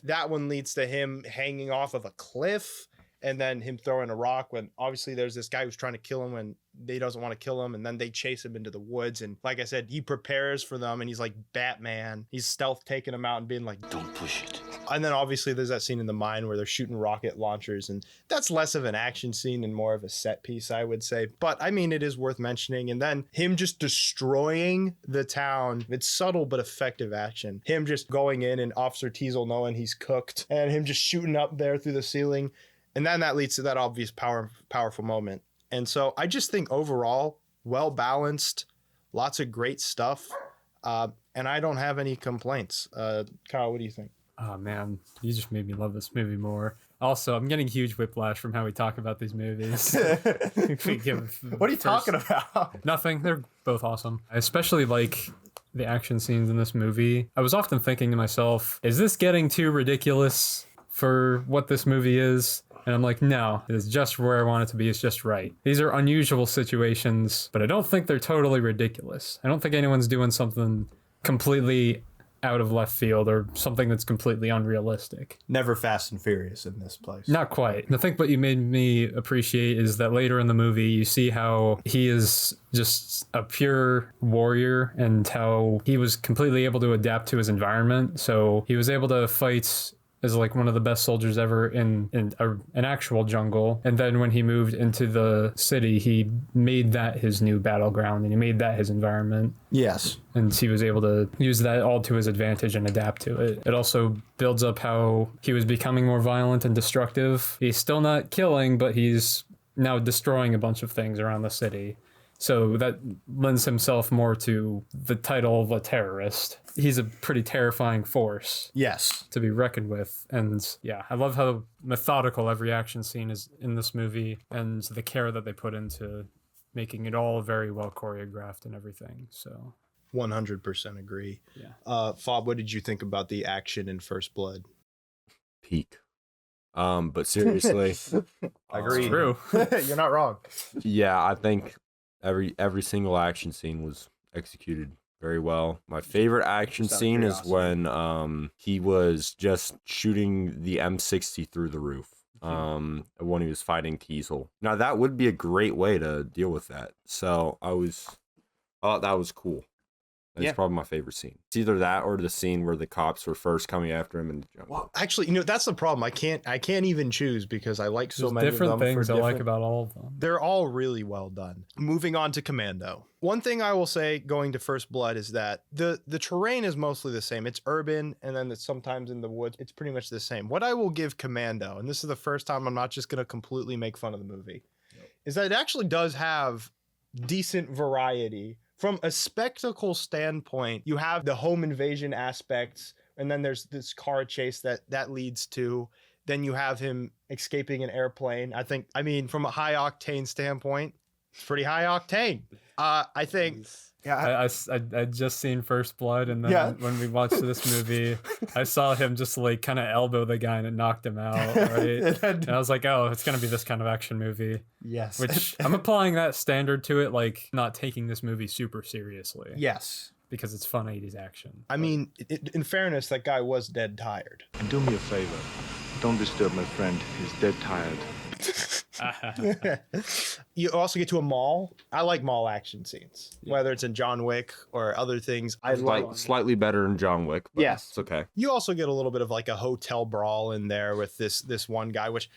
That one leads to him hanging off of a cliff and then him throwing a rock when obviously there's this guy who's trying to kill him when they doesn't want to kill him, and then they chase him into the woods, and like I said, he prepares for them and he's like Batman. He's stealth taking him out and being like, don't push it. And then obviously there's that scene in the mine where they're shooting rocket launchers, and that's less of an action scene and more of a set piece, I would say. But I mean, it is worth mentioning. And then him just destroying the town. It's subtle but effective action. Him just going in and Officer Teasel knowing he's cooked and him just shooting up there through the ceiling. And then that leads to that obvious powerful moment. And so I just think overall, well balanced, lots of great stuff. And I don't have any complaints. Kyle, what do you think? Oh man, you just made me love this movie more. Also, I'm getting huge whiplash from how we talk about these movies. What are you talking about? Nothing. They're both awesome. I especially like the action scenes in this movie. I was often thinking to myself, is this getting too ridiculous for what this movie is? And I'm like, no, it's just where I want it to be. It's just right. These are unusual situations, but I don't think they're totally ridiculous. I don't think anyone's doing something completely out of left field or something that's completely unrealistic. Never Fast and Furious in this place. Not quite. I think what you made me appreciate is that later in the movie, you see how he is just a pure warrior and how he was completely able to adapt to his environment. So he was able to fight as like one of the best soldiers ever in an actual jungle. And then when he moved into the city, he made that his new battleground and he made that his environment. Yes. And he was able to use that all to his advantage and adapt to it. It also builds up how he was becoming more violent and destructive. He's still not killing, but he's now destroying a bunch of things around the city. So that lends himself more to the title of a terrorist. He's a pretty terrifying force. Yes. To be reckoned with. And yeah, I love how methodical every action scene is in this movie and the care that they put into making it all very well choreographed and everything. So 100% agree. Yeah. Fob, what did you think about the action in First Blood? Peak. But seriously, I agree. True. You're not wrong. Yeah, I think every single action scene was executed very well. My favorite action scene is when he was just shooting the M60 through the roof. When he was fighting Teasel. Now that would be a great way to deal with that. So I thought that was cool. That's probably my favorite scene. It's either that or the scene where the cops were first coming after him and jumped. Well, actually, that's the problem. I can't even choose because I like so many different of them. Things I like about all of them. They're all really well done. Moving on to Commando. One thing I will say going to First Blood is that the terrain is mostly the same. It's urban, and then it's sometimes in the woods. It's pretty much the same. What I will give Commando, and this is the first time I'm not just going to completely make fun of the movie, is that it actually does have decent variety. From a spectacle standpoint, you have the home invasion aspects, and then there's this car chase that leads to. Then you have him escaping an airplane. I mean, from a high octane standpoint, it's pretty high octane. I think. Yeah, I just seen First Blood, and then when we watched this movie, I saw him just like kind of elbow the guy and it knocked him out, right? And I was like, oh, it's gonna be this kind of action movie. Yes. Which I'm applying that standard to it, like not taking this movie super seriously. Yes. Because it's fun 80s action. I mean, in fairness, that guy was dead tired. And do me a favor. Don't disturb my friend. He's dead tired. You also get to a mall. I like mall action scenes, whether it's in John Wick or other things. I like slightly better than John Wick. But yes, it's okay. You also get a little bit of like a hotel brawl in there with this one guy, which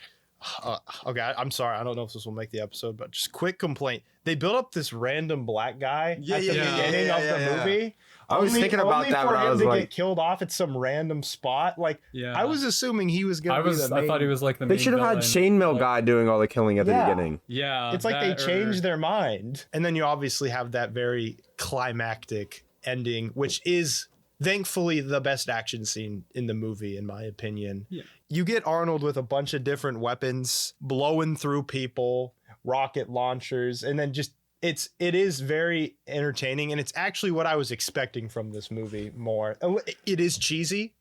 okay, I'm sorry, I don't know if this will make the episode, but just quick complaint. They built up this random black guy at the beginning of the movie. I was thinking about that, but I was like, get killed off at some random spot. Like, I was assuming he was gonna be the main. I thought he was like the main. They should have had Chainmail Guy doing all the killing at the beginning. Yeah, it's like they changed their mind, and then you obviously have that very climactic ending, which is thankfully the best action scene in the movie, in my opinion. Yeah. You get Arnold with a bunch of different weapons, blowing through people, rocket launchers, and then just it is very entertaining, and it's actually what I was expecting from this movie more. It is cheesy,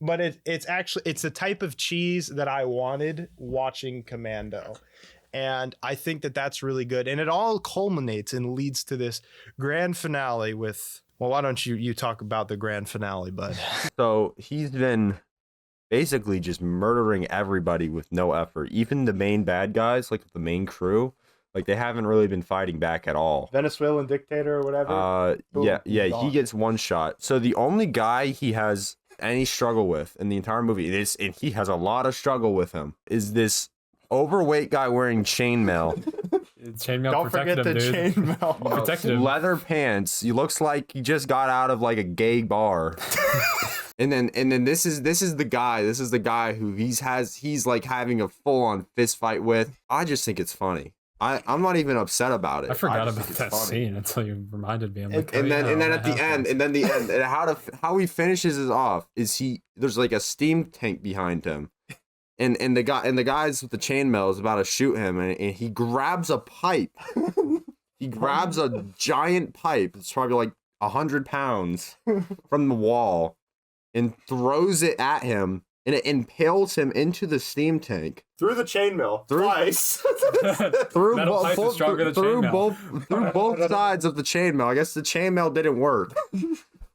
but it's the type of cheese that I wanted watching Commando. And I think that that's really good. And it all culminates and leads to this grand finale with, well, why don't you talk about the grand finale, bud? So he's been basically just murdering everybody with no effort. Even the main bad guys, like the main crew, like they haven't really been fighting back at all. Venezuelan dictator or whatever. He gets one shot. So the only guy he has any struggle with in the entire movie, and he has a lot of struggle with him, is this overweight guy wearing chainmail. Chainmail Don't forget the chainmail. Protected him. Leather pants. He looks like he just got out of like a gay bar. and then this is the guy. This is the guy who he's like having a full on fist fight with. I just think it's funny. I'm not even upset about it. I forgot about that scene until you reminded me. I'm like, and then at the end, and how he finishes it off is there's like a steam tank behind him. And the guys with the chainmail is about to shoot him, and he grabs a pipe. He grabs a giant pipe. It's probably like 100 pounds from the wall, and throws it at him, and it impales him into the steam tank Through the chainmail. Twice. through Metal pipe is stronger than chainmail. through both sides of the chainmail. I guess the chainmail didn't work,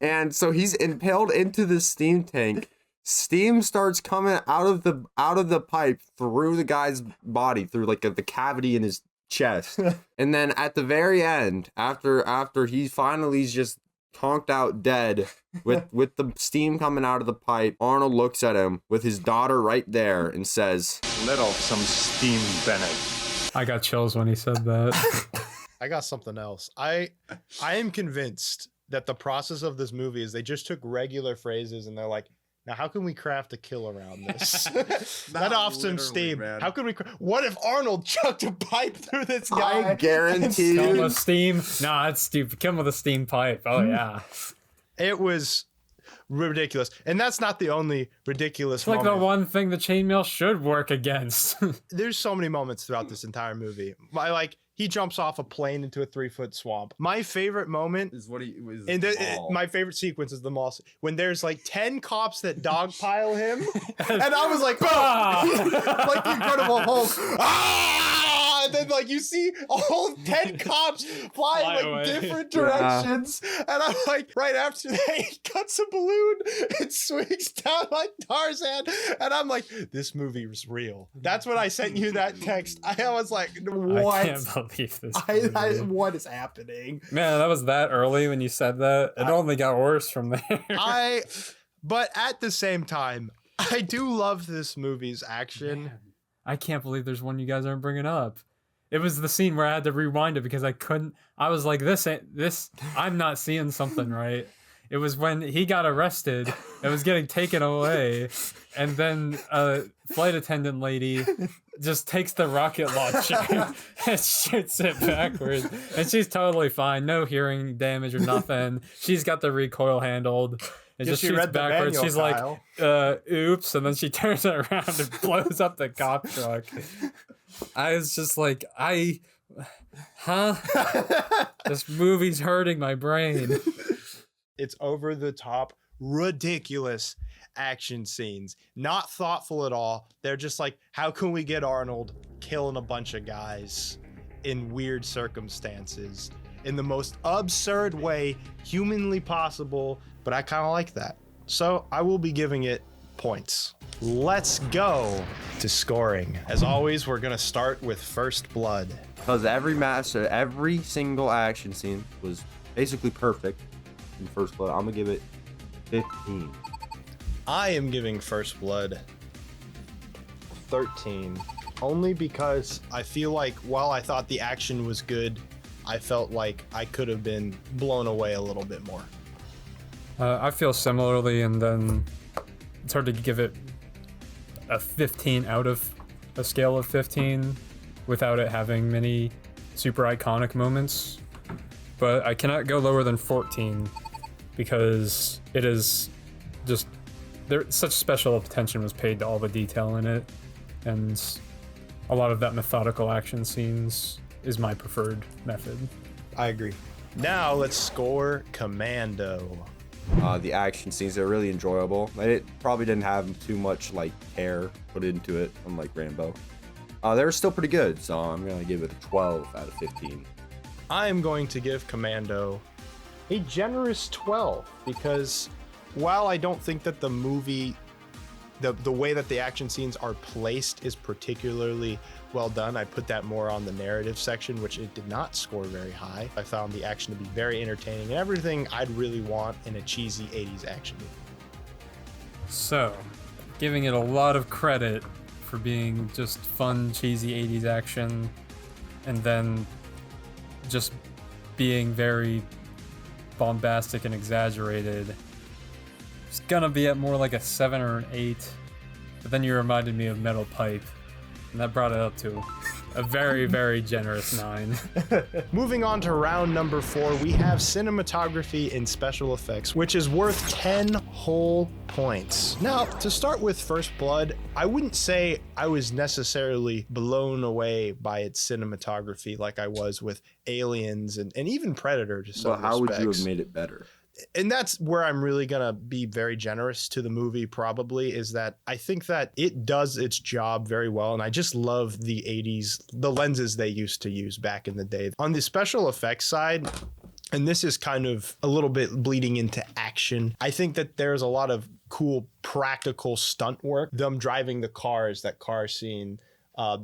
and so he's impaled into the steam tank. Steam starts coming out of the pipe through the guy's body, through like the cavity in his chest. And then at the very end, after he finally's just conked out dead with the steam coming out of the pipe, Arnold looks at him with his daughter right there and says, Let off some steam, Bennett. I got chills when he said that. I got something else. I am convinced that the process of this movie is they just took regular phrases and they're like, now, how can we craft a kill around this? Let off some steam. Man. How can we? What if Arnold chucked a pipe through this guy? I guarantee Kill him with steam. Nah, it's stupid. Kill him with a steam pipe. Oh yeah. It was ridiculous, and that's not the only ridiculous. It's like the one thing the chainmail should work against. There's so many moments throughout this entire movie. He jumps off a plane into a 3-foot swamp. My favorite moment is what he was. And my favorite sequence is the mall when there's like 10 cops that dogpile him, and I was like, like the Incredible Hulk. And then like you see all 10 cops flying like different directions, and I'm like, right after that, he cuts a balloon and swings down like Tarzan, and I'm like, this movie was real. That's when I sent you that text. I was like, what? I can't believe this. What is happening? Man, that was that early when you said that. It only got worse from there. But at the same time, I do love this movie's action. Man, I can't believe there's one you guys aren't bringing up. It was the scene where I had to rewind it because I couldn't. I was like, this. I'm not seeing something right. It was when he got arrested and was getting taken away, and then a flight attendant lady just takes the rocket launcher and shoots it backwards, and she's totally fine, no hearing damage or nothing. She's got the recoil handled. It just shoots backwards. She's like, oops, and then she turns it around and blows up the cop truck. I was just like, this movie's hurting my brain. It's over the top, ridiculous action scenes. Not thoughtful at all. They're just like, how can we get Arnold killing a bunch of guys in weird circumstances in the most absurd way humanly possible? But I kind of like that. So I will be giving it points. Let's go to scoring. As always, we're going to start with First Blood. Because every single action scene was basically perfect in First Blood. I'm going to give it 15. I am giving First Blood 13. Only because I feel like while I thought the action was good, I felt like I could have been blown away a little bit more. I feel similarly, and then it's hard to give it a 15 out of a scale of 15 without it having many super iconic moments. But I cannot go lower than 14 because it is just such special attention was paid to all the detail in it, and a lot of that methodical action scenes is my preferred method. I agree. Now let's score Commando. The action scenes are really enjoyable. It probably didn't have too much like care put into it, unlike Rambo. They were still pretty good, so I'm gonna give it a 12 out of 15. I am going to give Commando a generous 12 because while I don't think that the movie, the way that the action scenes are placed is particularly well done, I put that more on the narrative section, which it did not score very high. I found the action to be very entertaining and everything I'd really want in a cheesy 80s action movie. So, giving it a lot of credit for being just fun, cheesy 80s action, and then just being very bombastic and exaggerated. It's gonna be at more like a 7 or an 8, but then you reminded me of Metal Pipe, and that brought it up to a very, very generous 9. Moving on to round number 4, we have cinematography and special effects, which is worth 10 whole points. Now, to start with First Blood, I wouldn't say I was necessarily blown away by its cinematography like I was with Aliens and even Predator to some But how would you respects. have made it better? And that's where I'm really gonna be very generous to the movie, probably, is that I think that it does its job very well, and I just love the 80s, the lenses they used to use back in the day. On the special effects side, and this is kind of a little bit bleeding into action, I think that there's a lot of cool practical stunt work. Them driving the cars, that car scene,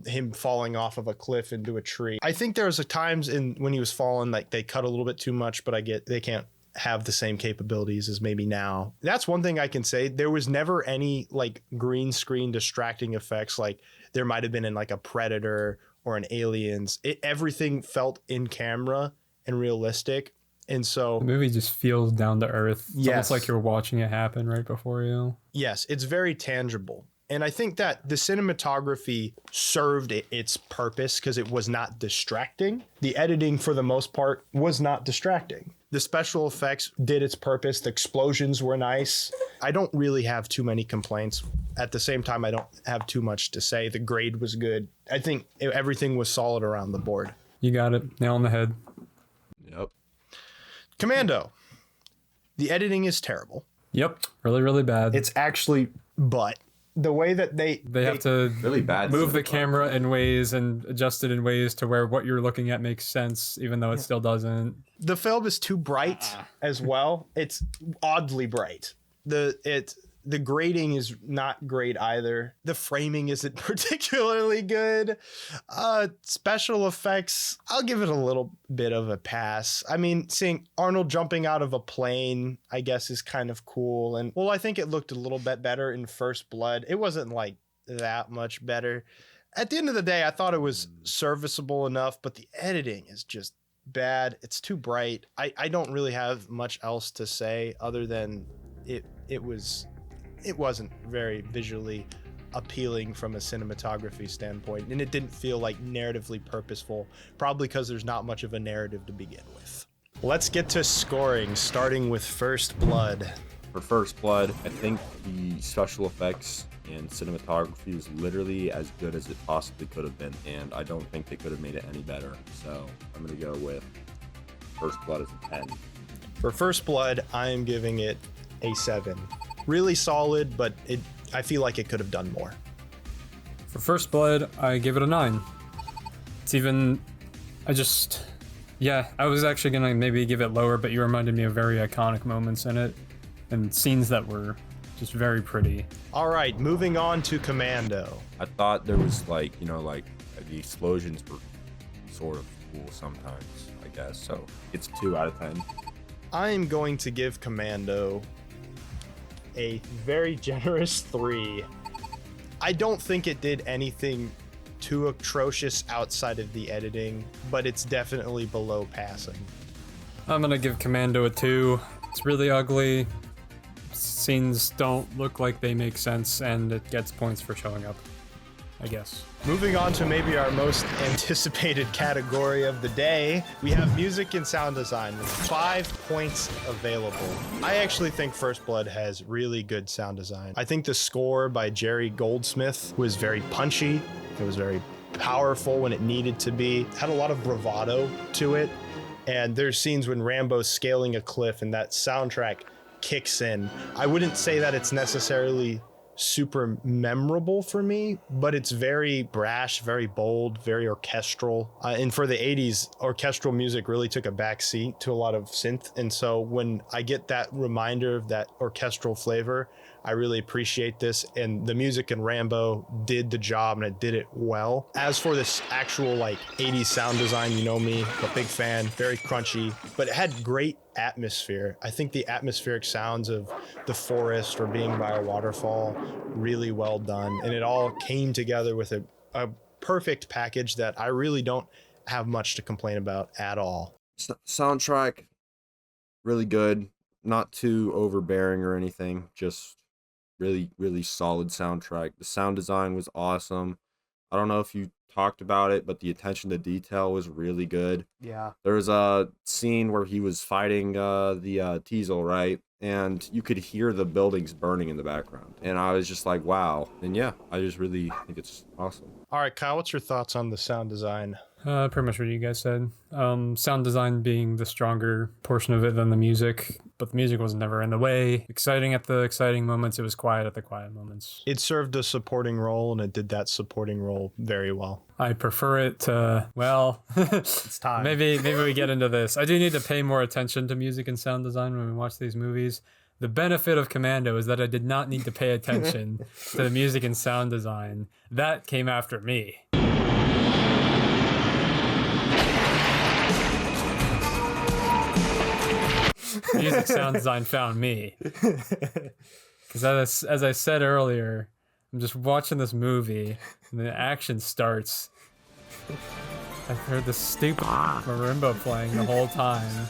him falling off of a cliff into a tree. I think there's times when he was falling, like they cut a little bit too much, but I get they can't have the same capabilities as maybe now. That's one thing I can say. There was never any like green screen distracting effects like there might have been in like a Predator or an Aliens. Everything felt in camera and realistic. And so The movie just feels down to earth. It's Yes. almost like you're watching it happen right before you. yes, it's very tangible. And I think that the cinematography served its purpose because it was not distracting. The editing, for the most part, was not distracting. The special effects did its purpose. The explosions were nice. I don't really have too many complaints. At the same time, I don't have too much to say. The grade was good. I think everything was solid around the board. You got it. Nail on the head. Yep. Commando. The editing is terrible. Yep. Really, really bad. It's actually, but the way that they have to Really bad. move the cinematography. camera in ways and adjust it in ways to where what you're looking at makes sense, even though it still doesn't. The film is too bright as well. It's oddly bright. The grading is not great either. The framing isn't particularly good. Special effects, I'll give it a little bit of a pass. I mean, seeing Arnold jumping out of a plane, I guess, is kind of cool. And well, I think it looked a little bit better in First Blood. It wasn't like that much better. At the end of the day, I thought it was serviceable enough, but the editing is just bad. It's too bright. I don't really have much else to say other than it wasn't very visually appealing from a cinematography standpoint, and it didn't feel like narratively purposeful, probably because there's not much of a narrative to begin with. Let's get to scoring, starting with First Blood. For First Blood, I think the special effects and cinematography is literally as good as it possibly could have been, and I don't think they could have made it any better. So I'm going to go with First Blood as a 10. For First Blood, I am giving it a 7. Really solid, but I feel like it could have done more. For First Blood, I give it a 9. It's even, I was actually gonna maybe give it lower, but you reminded me of very iconic moments in it and scenes that were just very pretty. All right, moving on to Commando. I thought there was the explosions were sort of cool sometimes, I guess. So it's 2 out of 10. I am going to give Commando a very generous 3. I don't think it did anything too atrocious outside of the editing, but it's definitely below passing. I'm gonna give Commando a 2. It's really ugly. Scenes don't look like they make sense, and it gets points for showing up, I guess. Moving on to maybe our most anticipated category of the day, we have music and sound design with 5 points available. I actually think First Blood has really good sound design. I think the score by Jerry Goldsmith was very punchy. It was very powerful when it needed to be. It had a lot of bravado to it. And there's scenes when Rambo's scaling a cliff and that soundtrack kicks in. I wouldn't say that it's necessarily super memorable for me, but it's very brash, very bold, very orchestral. And for the 80s, orchestral music really took a backseat to a lot of synth. And so when I get that reminder of that orchestral flavor, I really appreciate this. And the music in Rambo did the job, and it did it well. As for this actual like 80s sound design, you know me, I'm a big fan, very crunchy, but it had great atmosphere. I think the atmospheric sounds of the forest or being by a waterfall, really well done. And it all came together with a perfect package that I really don't have much to complain about at all. Soundtrack, really good. Not too overbearing or anything. Just really, really solid soundtrack. The sound design was awesome. I don't know if you talked about it, but the attention to detail was really good. Yeah. There was a scene where he was fighting the Teasel, right? And you could hear the buildings burning in the background. And I was just like, wow. And yeah, I just really think it's awesome. All right, Kyle, what's your thoughts on the sound design? Pretty much what you guys said. Sound design being the stronger portion of it than the music, but the music was never in the way. Exciting at the exciting moments, it was quiet at the quiet moments. It served a supporting role, and it did that supporting role very well. I prefer it to, well, It's time. maybe we get into this. I do need to pay more attention to music and sound design when we watch these movies. The benefit of Commando is that I did not need to pay attention to the music and sound design. That came after me. Music sound design found me. Because as I said earlier, I'm just watching this movie and the action starts. I've heard the stupid marimba playing the whole time.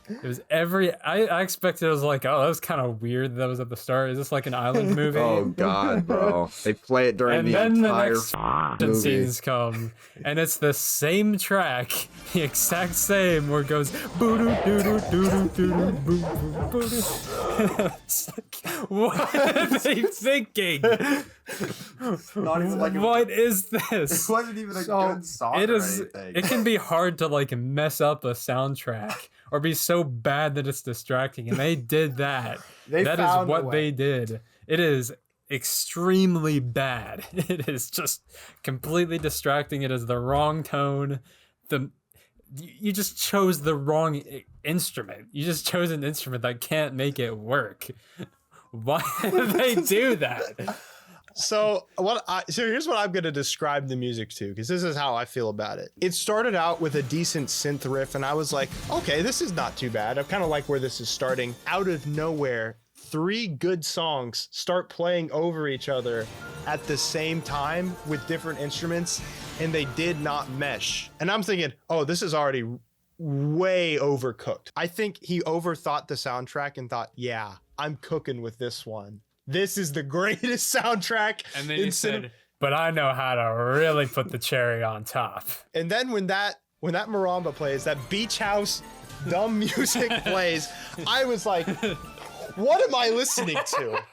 It was I expected it was like, oh, that was kind of weird that was at the start. Is this like an island movie? Oh god, bro. They play it during And the then entire the next movie. scenes come, and it's the same track, the exact same, where it goes boo doo doo doo doo doo doo boo boo boo doo. It's like, what are they thinking? Not even like What is this? It wasn't even a good song It or is. anything. It can be hard to like mess up a soundtrack or be so bad that it's distracting, and they did that. That is found a what way. they did. It is extremely bad. It is just completely distracting. It is the wrong tone. You just chose the wrong instrument. You just chose an instrument that can't make it work. Why did they do that? So here's what I'm going to describe the music to, because this is how I feel about it. It started out with a decent synth riff, and I was like, okay, this is not too bad. I kind of like where this is starting. Out of nowhere, 3 good songs start playing over each other at the same time with different instruments, and they did not mesh. And I'm thinking, oh, this is already way overcooked. I think he overthought the soundtrack and thought, yeah, I'm cooking with this one. This is the greatest soundtrack. And then you said, but I know how to really put the cherry on top. And then when that marimba plays, that beach house dumb music plays, I was like, what am I listening to?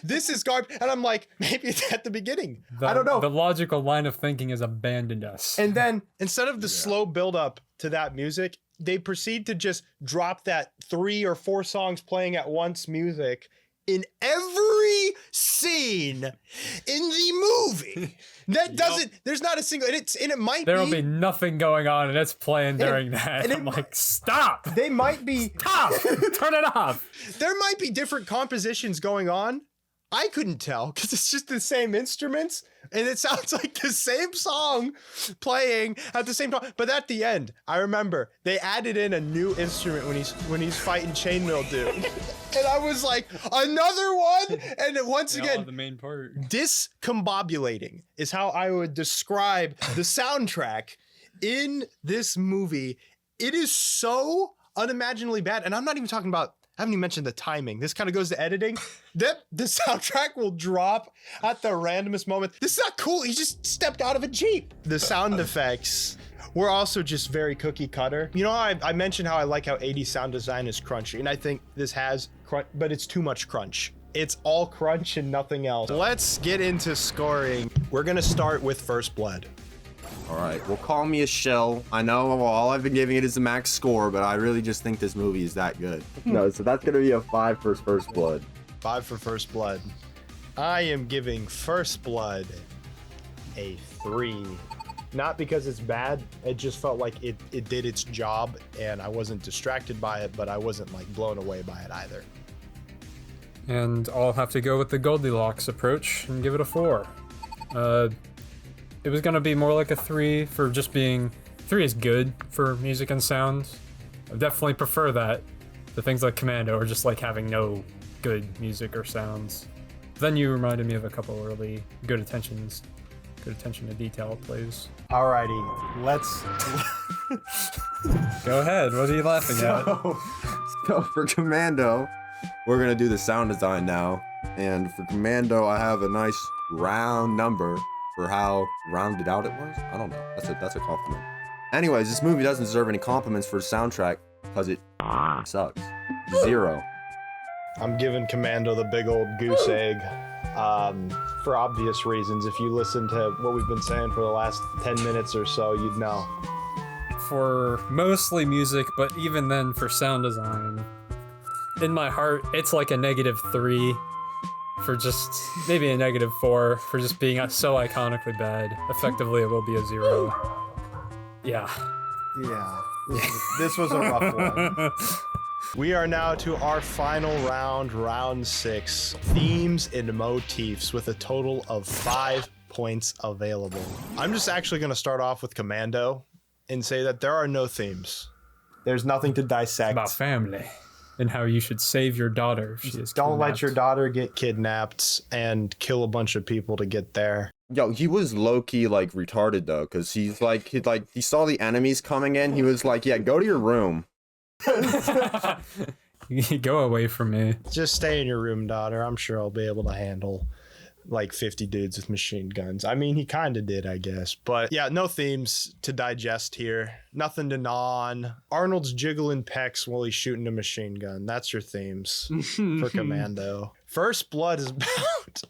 This is garbage. And I'm like, maybe it's at the beginning. I don't know. The logical line of thinking has abandoned us. And then instead of the slow build up to that music, they proceed to just drop that 3 or 4 songs playing at once music in every scene in the movie. That doesn't, there's not a single, and it might There will be nothing going on, and it's playing during that. and I'm like, stop! They might be, Stop! Turn it off! there might be different compositions going on. I couldn't tell because it's just the same instruments and it sounds like the same song playing at the same time. But at the end, I remember they added in a new instrument when he's fighting Chainmail Dude. And I was like, another one? And once again, the main part. discombobulating is how I would describe the soundtrack in this movie. It is so unimaginably bad. And I'm not even talking about, I haven't even mentioned the timing. This kind of goes to editing. The soundtrack will drop at the randomest moment. This is not cool. He just stepped out of a Jeep. The sound effects were also just very cookie cutter. You know, I mentioned how I like how 80s sound design is crunchy, and I think this has crunch, but it's too much crunch. It's all crunch and nothing else. Let's get into scoring. We're gonna start with First Blood. All right, well, call me a shell. I know all I've been giving it is a max score, but I really just think this movie is that good. No, so that's gonna be a 5 for First Blood. 5 for First Blood. I am giving First Blood a 3. Not because it's bad, it just felt like it did its job, and I wasn't distracted by it, but I wasn't like blown away by it either. And I'll have to go with the Goldilocks approach and give it a 4. It was gonna be more like a 3 for just being... 3 is good for music and sound. I definitely prefer that. The things like Commando are just like having no good music or sounds. Then you reminded me of a couple early good attention to detail plays. Alrighty, let's... Go ahead, what are you laughing at? So for Commando, we're gonna do the sound design now. And for Commando, I have a nice round number for how rounded out it was. I don't know, that's a compliment. Anyways, this movie doesn't deserve any compliments for the soundtrack because it sucks. 0. I'm giving Commando the big old goose egg. For obvious reasons. If you listen to what we've been saying for the last 10 minutes or so, you'd know. For mostly music, but even then for sound design, in my heart, it's like a -3 for just, maybe a -4 for just being so iconically bad. Effectively, it will be a 0. Yeah. Yeah. This was a rough one. We are now to our final round, round 6. Themes and motifs with a total of 5 points available. I'm just actually going to start off with Commando and say that there are no themes. There's nothing to dissect. It's about family and how you should save your daughter if she is Don't let kidnapped. your daughter get kidnapped and kill a bunch of people to get there. Yo, he was low-key like retarded though, because he saw the enemies coming in. He was like, yeah, go to your room. Go away from me. Just stay in your room, daughter. I'm sure I'll be able to handle like 50 dudes with machine guns. I mean, he kind of did, I guess. But yeah, no themes to digest here. Nothing to gnaw on. Arnold's jiggling pecs while he's shooting a machine gun. That's your themes for Commando. First Blood is about...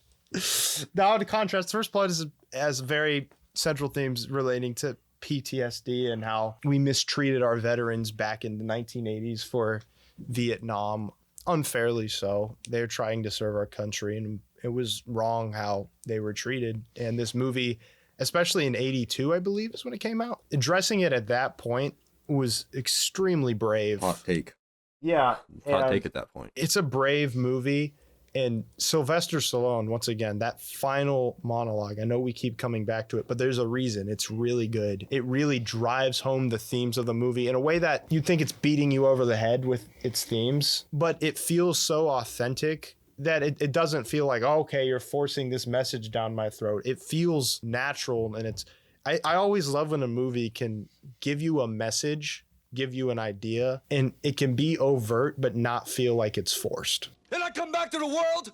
Now, to contrast, First Blood has very central themes relating to PTSD and how we mistreated our veterans back in the 1980s for Vietnam, unfairly so. They're trying to serve our country, and it was wrong how they were treated. And this movie, especially in 82, I believe is when it came out, addressing it at that point was extremely brave. Hot take. Yeah. Hot take at that point. It's a brave movie. And Sylvester Stallone, once again, that final monologue, I know we keep coming back to it, but there's a reason. It's really good. It really drives home the themes of the movie in a way that you'd think it's beating you over the head with its themes, but it feels so authentic that it doesn't feel like, oh, okay, you're forcing this message down my throat. It feels natural, and I always love when a movie can give you a message, give you an idea, and it can be overt but not feel like it's forced. And I come back to the world,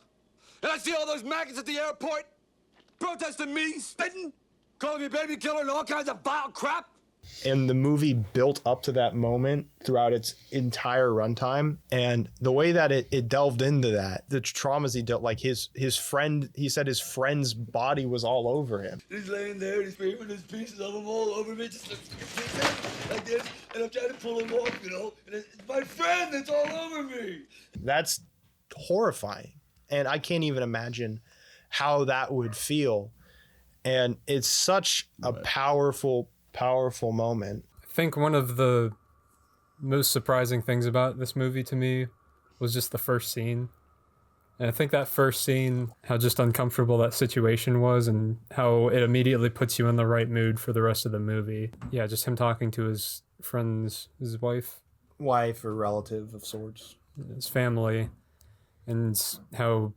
and I see all those maggots at the airport protesting me, spitting, calling me baby killer and all kinds of vile crap. And the movie built up to that moment throughout its entire runtime. And the way that it delved into that, the traumas he dealt, like his friend, he said his friend's body was all over him. He's laying there, he's screaming, there's pieces of him all over me, just like this, and I'm trying to pull him off, you know, and it's my friend that's all over me. That's horrifying, and I can't even imagine how that would feel. And it's such a powerful moment. I think one of the most surprising things about this movie to me was just the first scene. And I think that first scene, how just uncomfortable that situation was and how it immediately puts you in the right mood for the rest of the movie. Yeah, just him talking to his his wife Or relative of sorts. His family. And how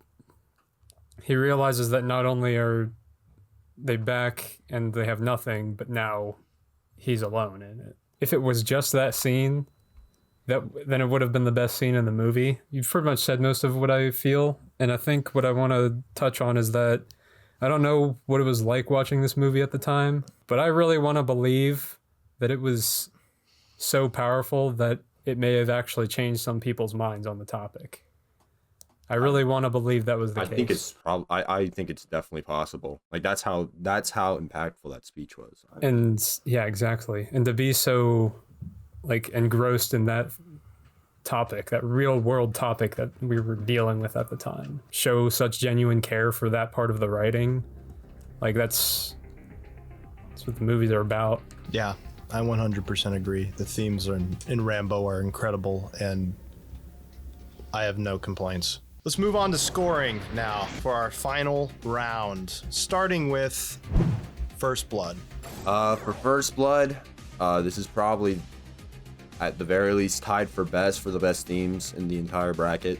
he realizes that not only are they back and they have nothing, but now he's alone in it. If it was just that scene, then it would have been the best scene in the movie. You've pretty much said most of what I feel, and I think what I want to touch on is that I don't know what it was like watching this movie at the time, but I really want to believe that it was so powerful that it may have actually changed some people's minds on the topic. I really want to believe that was the I case. think it's I think it's definitely possible. Like that's how impactful that speech was. And yeah, exactly. And to be so like engrossed in that topic, that real world topic that we were dealing with at the time, show such genuine care for that part of the writing. Like that's what the movies are about. Yeah, I 100% agree. The themes in Rambo are incredible, and I have no complaints. Let's move on to scoring now for our final round, starting with First Blood. For First Blood, this is probably at the very least tied for the best themes in the entire bracket.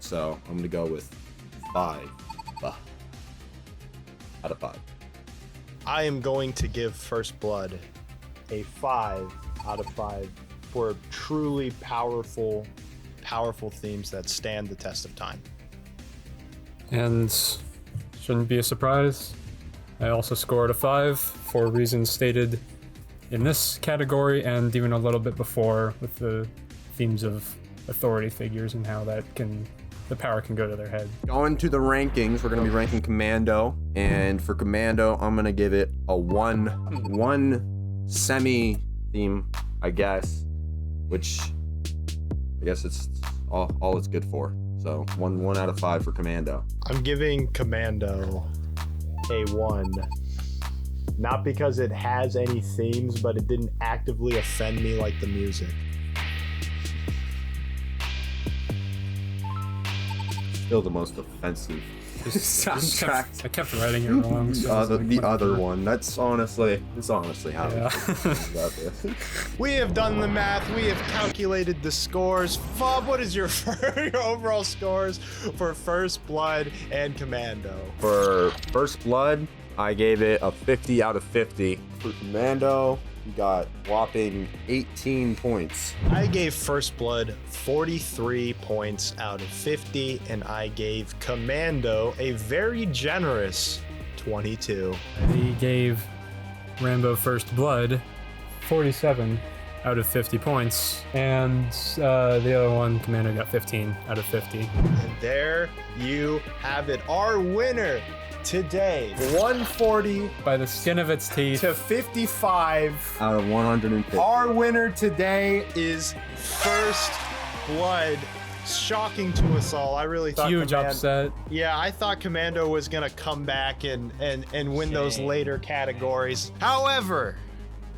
So I'm gonna go with 5 out of 5. I am going to give First Blood a 5 out of 5 for truly powerful themes that stand the test of time. And shouldn't be a surprise, I also scored a 5 for reasons stated in this category and even a little bit before, with the themes of authority figures and how the power can go to their head. Going to the rankings, we're gonna be ranking Commando, and for Commando, I'm gonna give it a 1 semi theme, I guess, which I guess it's all it's good for. So 1 out of 5 for Commando. I'm giving Commando a 1. Not because it has any themes, but it didn't actively offend me like the music. Still the most offensive soundtrack. I kept writing it wrong. So the other one. It's honestly how Yeah. about this. We have done the math. We have calculated the scores. Bob, what is your overall scores for First Blood and Commando? For First Blood, I gave it a 50 out of 50. For Commando, we got whopping 18 points. I gave First Blood 43 points out of 50, and I gave Commando a very generous 22. He gave Rambo First Blood 47 out of 50 points, and the other one, Commando, got 15 out of 50. And there you have it. Our winner today, 140 by the skin of its teeth to 55 out of 150. Our winner today is First Blood. Shocking to us all. I really thought huge upset. Yeah, I thought Commando was gonna come back and win those later categories. However,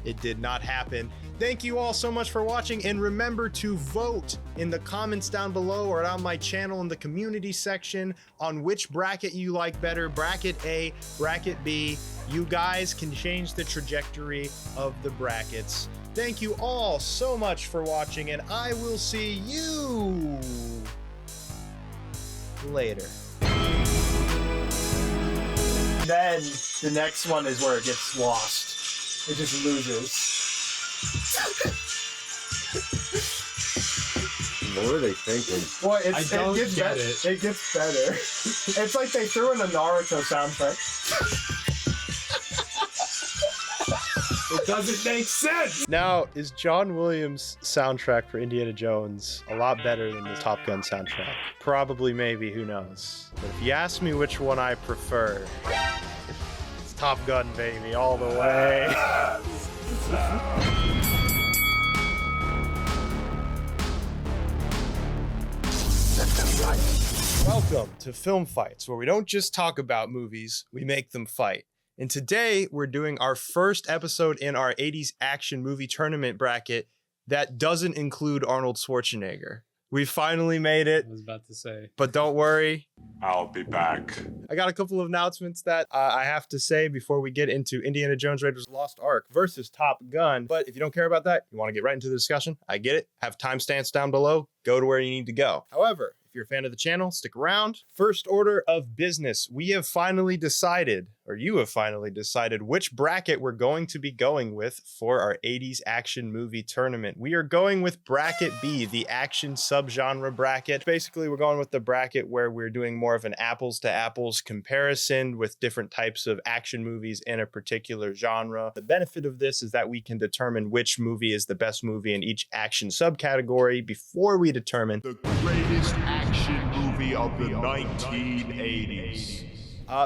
it did not happen. Thank you all so much for watching, and remember to vote in the comments down below or on my channel in the community section on which bracket you like better, bracket A, bracket B. You guys can change the trajectory of the brackets. Thank you all so much for watching, and I will see you later. Then the next one is where it gets lost. It just loses. What are they thinking? Well, it gets better. It's like they threw in a Naruto soundtrack. It doesn't make sense. Now, is John Williams' soundtrack for Indiana Jones a lot better than the Top Gun soundtrack? Probably, maybe, who knows? But if you ask me which one I prefer, it's Top Gun, baby, all the way. Welcome to Film Fights, where we don't just talk about movies, we make them fight. And today we're doing our first episode in our 80s action movie tournament bracket that doesn't include Arnold Schwarzenegger. We finally made it. I was about to say. But don't worry, I'll be back. I got a couple of announcements that I have to say before we get into Indiana Jones Raiders Lost Ark versus Top Gun. But if you don't care about that, you want to get right into the discussion, I get it. Have timestamps down below. Go to where you need to go. However, if you're a fan of the channel, stick around. First order of business, we have finally decided, or you have finally decided which bracket we're going to be going with for our 80s action movie tournament. We are going with bracket B, the action subgenre bracket. Basically, we're going with the bracket where we're doing more of an apples to apples comparison with different types of action movies in a particular genre. The benefit of this is that we can determine which movie is the best movie in each action subcategory before we determine the greatest action movie of the 1980s.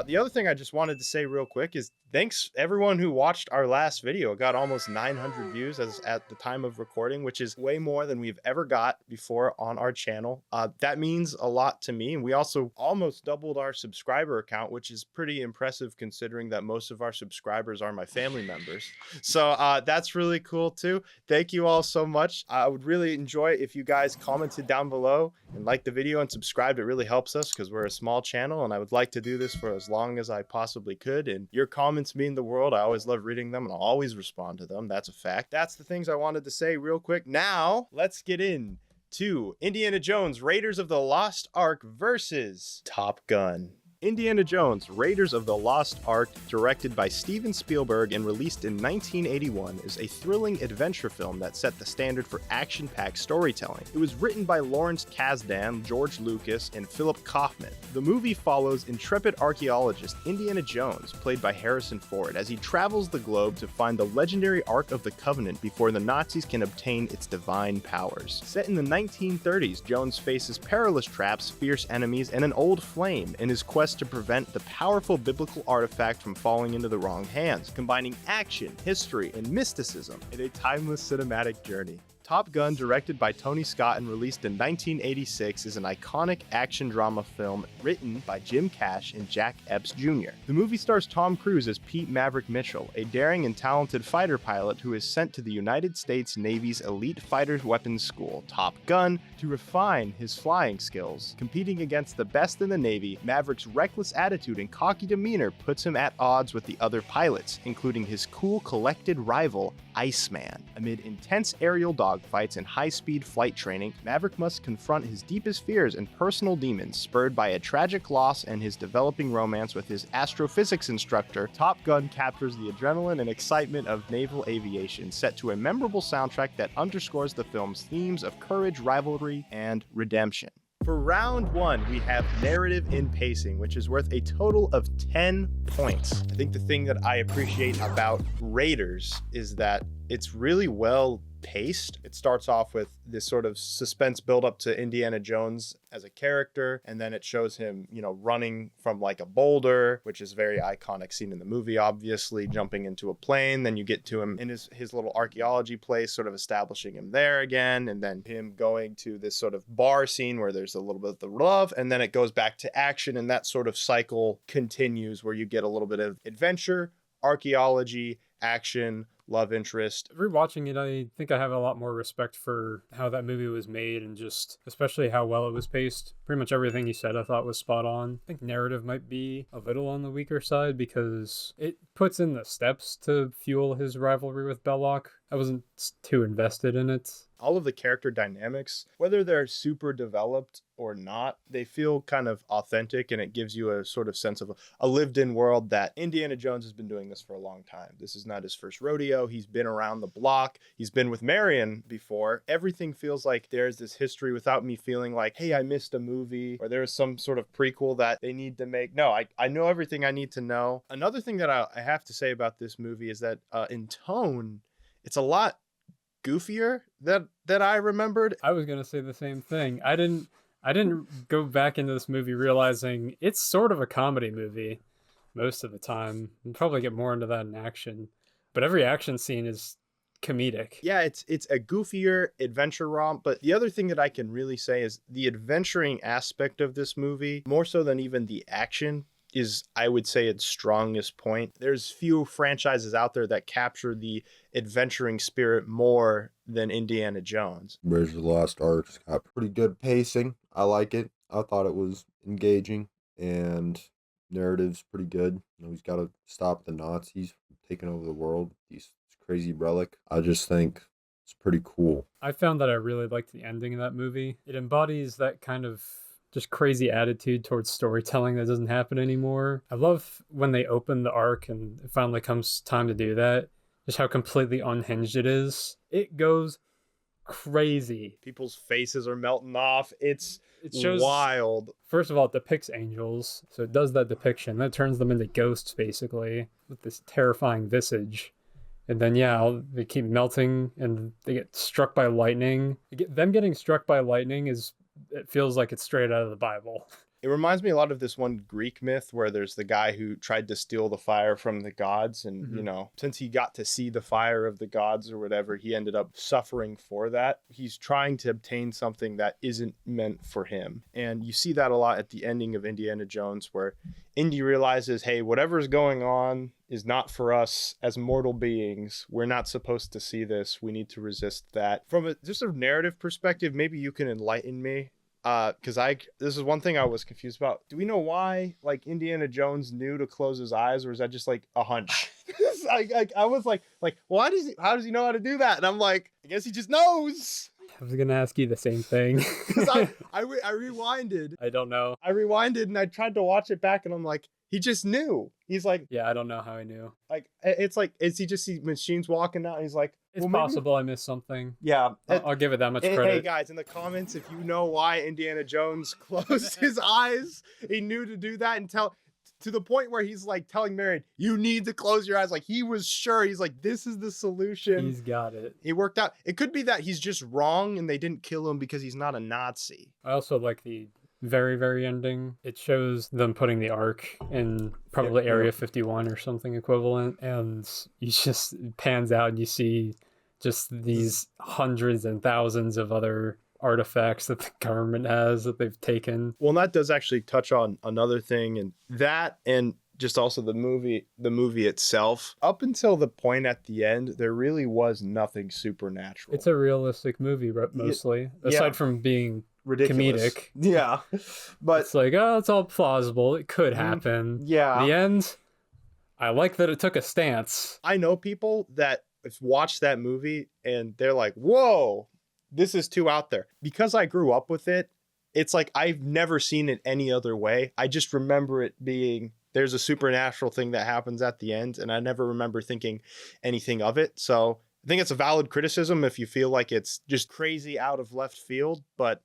The other thing I just wanted to say real quick is thanks everyone who watched our last video. It got almost 900 views as at the time of recording, which is way more than we've ever got before on our channel. That means a lot to me. And we also almost doubled our subscriber account, which is pretty impressive considering that most of our subscribers are my family members. So that's really cool too. Thank you all so much. I would really enjoy if you guys commented down below and liked the video and subscribed. It really helps us because we're a small channel and I would like to do this for as long as I possibly could. And your comments mean the world. I always love reading them and I'll always respond to them. That's a fact. That's the things I wanted to say real quick. Now let's get in to Indiana Jones, Raiders of the Lost Ark versus Top Gun. Indiana Jones, Raiders of the Lost Ark, directed by Steven Spielberg and released in 1981, is a thrilling adventure film that set the standard for action-packed storytelling. It was written by Lawrence Kasdan, George Lucas, and Philip Kaufman. The movie follows intrepid archaeologist Indiana Jones, played by Harrison Ford, as he travels the globe to find the legendary Ark of the Covenant before the Nazis can obtain its divine powers. Set in the 1930s, Jones faces perilous traps, fierce enemies, and an old flame in his quest to prevent the powerful biblical artifact from falling into the wrong hands, combining action, history, and mysticism in a timeless cinematic journey. Top Gun, directed by Tony Scott and released in 1986, is an iconic action drama film written by Jim Cash and Jack Epps Jr. The movie stars Tom Cruise as Pete Maverick Mitchell, a daring and talented fighter pilot who is sent to the United States Navy's elite fighter weapons school, Top Gun, to refine his flying skills. Competing against the best in the Navy, Maverick's reckless attitude and cocky demeanor puts him at odds with the other pilots, including his cool, collected rival, Iceman. Amid intense aerial dogfights and high-speed flight training, Maverick must confront his deepest fears and personal demons, spurred by a tragic loss and his developing romance with his astrophysics instructor. Top Gun captures the adrenaline and excitement of naval aviation, set to a memorable soundtrack that underscores the film's themes of courage, rivalry, and redemption. For round one, we have narrative and pacing, which is worth a total of 10 points. I think the thing that I appreciate about Raiders is that it's really well paced. It starts off with this sort of suspense build up to Indiana Jones as a character, and then it shows him, running from like a boulder, which is a very iconic scene in the movie, obviously, jumping into a plane. Then you get to him in his little archaeology place, sort of establishing him there again, and then him going to this sort of bar scene where there's a little bit of the love, and then it goes back to action, and that sort of cycle continues where you get a little bit of adventure, archaeology, action, love interest. Rewatching it, I think I have a lot more respect for how that movie was made and just especially how well it was paced. Pretty much everything you said I thought was spot on. I think narrative might be a little on the weaker side because it puts in the steps to fuel his rivalry with Belloc. I wasn't too invested in it. All of the character dynamics, whether they're super developed or not, they feel kind of authentic, and it gives you a sort of sense of a lived-in world that Indiana Jones has been doing this for a long time. This is not his first rodeo. He's been around the block. He's been with Marion before. Everything feels like there's this history without me feeling like, hey, I missed a movie or there's some sort of prequel that they need to make. No, I know everything I need to know. Another thing that I have to say about this movie is that in tone, it's a lot goofier that I remembered. I was gonna say the same thing. I didn't go back into this movie realizing it's sort of a comedy movie most of the time. We'll probably get more into that in action, but every action scene is comedic. Yeah, it's a goofier adventure romp, but the other thing that I can really say is the adventuring aspect of this movie, more so than even the action, is, I would say, its strongest point. There's few franchises out there that capture the adventuring spirit more than Indiana Jones. Raiders of the Lost Ark's got pretty good pacing. I like it. I thought it was engaging, and narrative's pretty good. He's got to stop the Nazis from taking over the world. This crazy relic. I just think it's pretty cool. I found that I really liked the ending of that movie. It embodies that kind of just crazy attitude towards storytelling that doesn't happen anymore. I love when they open the Ark and it finally comes time to do that, just how completely unhinged it is. It goes crazy. People's faces are melting off. It shows wild. First of all, it depicts angels, so it does that depiction. That turns them into ghosts, basically, with this terrifying visage. And then, they keep melting, and they get struck by lightning. Them getting struck by lightning it feels like it's straight out of the Bible. It reminds me a lot of this one Greek myth where there's the guy who tried to steal the fire from the gods. And, since he got to see the fire of the gods or whatever, he ended up suffering for that. He's trying to obtain something that isn't meant for him. And you see that a lot at the ending of Indiana Jones, where Indy realizes, hey, whatever's going on is not for us as mortal beings. We're not supposed to see this. We need to resist that. From just a narrative perspective, maybe you can enlighten me. Because this is one thing I was confused about. Do we know why, like, Indiana Jones knew to close his eyes, or is that just like a hunch? I was like, how does he know how to do that? And I'm like, I guess he just knows. I was gonna ask you the same thing. Because I rewinded. I don't know. I rewinded and I tried to watch it back, and I'm like, he just knew. He's like, yeah, I don't know how he knew. Like, it's like, is he just see machines walking out? And he's like, it's possible I missed something. Yeah. I'll give it that much credit. Hey guys, in the comments, if you know why Indiana Jones closed his eyes, he knew to do that, and to the point where he's like telling Marion, you need to close your eyes. Like, he was sure. He's like, this is the solution. He's got it. He worked out. It could be that he's just wrong and they didn't kill him because he's not a Nazi. I also like the very, very ending. It shows them putting the Ark in probably Area 51 or something equivalent, and you just pans out and you see just these hundreds and thousands of other artifacts that the government has that they've taken. Well, and that does actually touch on another thing, and that, and just also the movie itself. Up until the point at the end, there really was nothing supernatural. It's a realistic movie mostly, aside from being ridiculous. Comedic. Yeah. But it's like, oh, it's all plausible. It could happen. Yeah. The end, I like that it took a stance. I know people that watch that movie and they're like, whoa, this is too out there. Because I grew up with it, it's like I've never seen it any other way. I just remember it being, there's a supernatural thing that happens at the end, and I never remember thinking anything of it. So I think it's a valid criticism if you feel like it's just crazy out of left field, but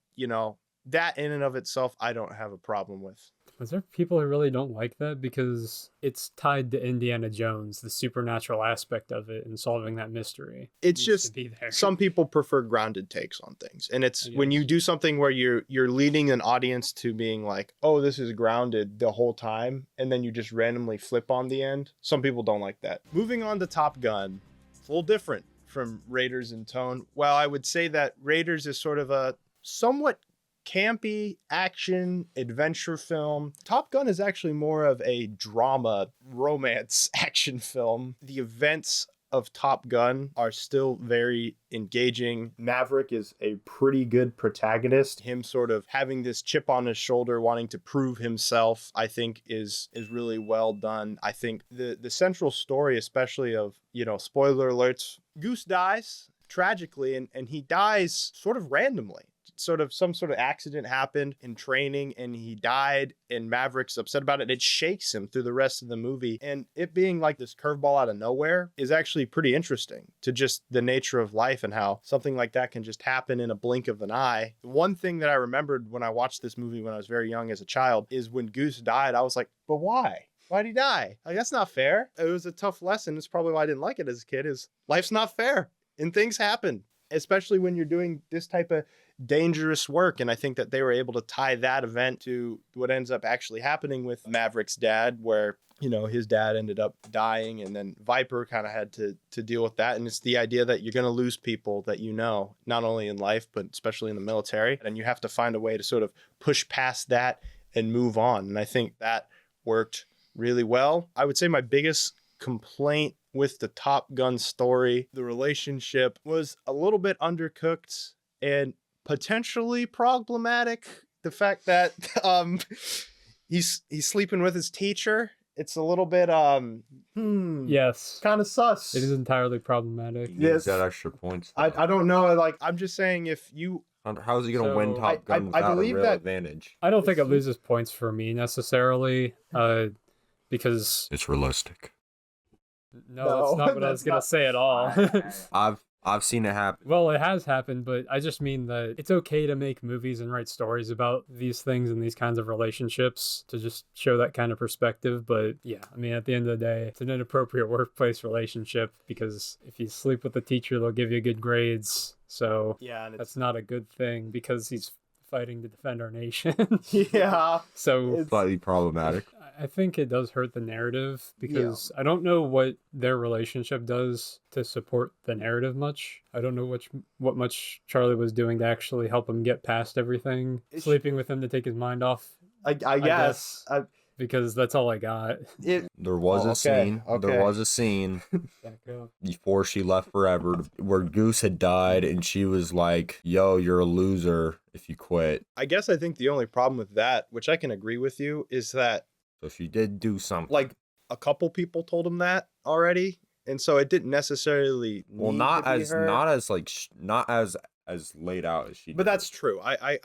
that in and of itself, I don't have a problem with. Is there people who really don't like that? Because it's tied to Indiana Jones, the supernatural aspect of it and solving that mystery. It's just, some people prefer grounded takes on things. And it's when you do something where you're leading an audience to being like, oh, this is grounded the whole time, and then you just randomly flip on the end. Some people don't like that. Moving on to Top Gun, it's a little different from Raiders in tone. Well, I would say that Raiders is sort of a somewhat campy action adventure film. Top Gun is actually more of a drama romance action film. The events of Top Gun are still very engaging. Maverick is a pretty good protagonist. Him sort of having this chip on his shoulder, wanting to prove himself, I think is really well done. I think the central story, especially of, spoiler alerts, Goose dies tragically, and he dies sort of randomly. Some sort of accident happened in training and he died, and Maverick's upset about it. It shakes him through the rest of the movie, and it being like this curveball out of nowhere is actually pretty interesting to just the nature of life and how something like that can just happen in a blink of an eye. One thing that I remembered when I watched this movie when I was very young as a child is when Goose died, I was like, but why? Why'd he die? Like, that's not fair. It was a tough lesson. It's probably why I didn't like it as a kid, is life's not fair and things happen, especially when you're doing this type of dangerous work. And I think that they were able to tie that event to what ends up actually happening with Maverick's dad, where, his dad ended up dying, and then Viper kind of had to deal with that. And it's the idea that you're going to lose people that not only in life, but especially in the military. And you have to find a way to sort of push past that and move on. And I think that worked really well. I would say my biggest complaint with the Top Gun story, the relationship was a little bit undercooked and potentially problematic. The fact that he's sleeping with his teacher, it's a little bit yes, kind of sus. It is entirely problematic. Yes, that extra points. I don't know. Like, I'm just saying, if you Hunter, how is he gonna win So, Top Gun I without believe a real that- advantage? I don't think it loses points for me necessarily, because It's realistic. no, No, that's not what I was that's gonna not- say at all. I've seen it happen. Well, it has happened, but I just mean that it's okay to make movies and write stories about these things and these kinds of relationships to just show that kind of perspective. But yeah, I mean, at the end of the day, it's an inappropriate workplace relationship because if you sleep with the teacher, they'll give you good grades. So Yeah, and that's not a good thing because he's fighting to defend our nation. yeah. So Slightly problematic. I think it does hurt the narrative because I don't know what their relationship does to support the narrative much. I don't know what much Charlie was doing to actually help him get past everything. Sleeping with him to take his mind off. I guess. Because that's all I got. There was a scene. There was a scene before she left forever where Goose had died, and she was like, "Yo, you're a loser if you quit." I guess I think the only problem with that, which I can agree with you, is that So she did do something. like a couple people told him that already, and so it didn't necessarily. Well, need not to be as her. not as like not as laid out as she. But did. that's true. I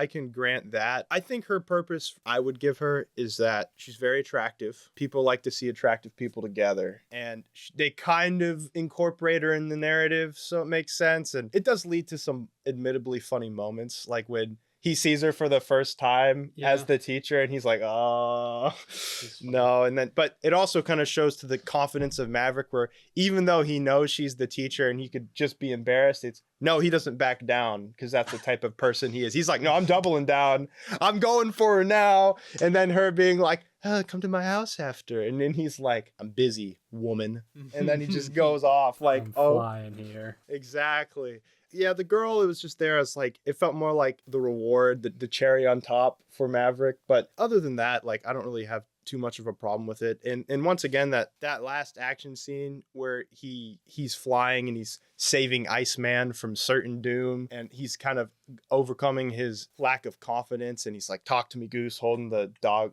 can grant that. I think her purpose I would give her is that she's very attractive. People like to see attractive people together, and they kind of incorporate her in the narrative, so it makes sense. And it does lead to some admittedly funny moments, like when he sees her for the first time as the teacher, and he's like, "Oh, no!" And then, but it also kind of shows to the confidence of Maverick, where even though he knows she's the teacher and he could just be embarrassed, he doesn't back down because that's the type of person he is. He's like, "No, I'm doubling down. I'm going for her now." And then her being like, "Come to my house after," and then he's like, "I'm busy, woman," and then he just goes off like, I'm flying here. Exactly. Yeah, the girl, it was just there as like, it felt more like the reward, the cherry on top for Maverick. But other than that, like, I don't really have too much of a problem with it. And once again, that last action scene where he's flying and he's saving Iceman from certain doom, and he's kind of overcoming his lack of confidence, and he's like, "Talk to me, Goose," holding the dog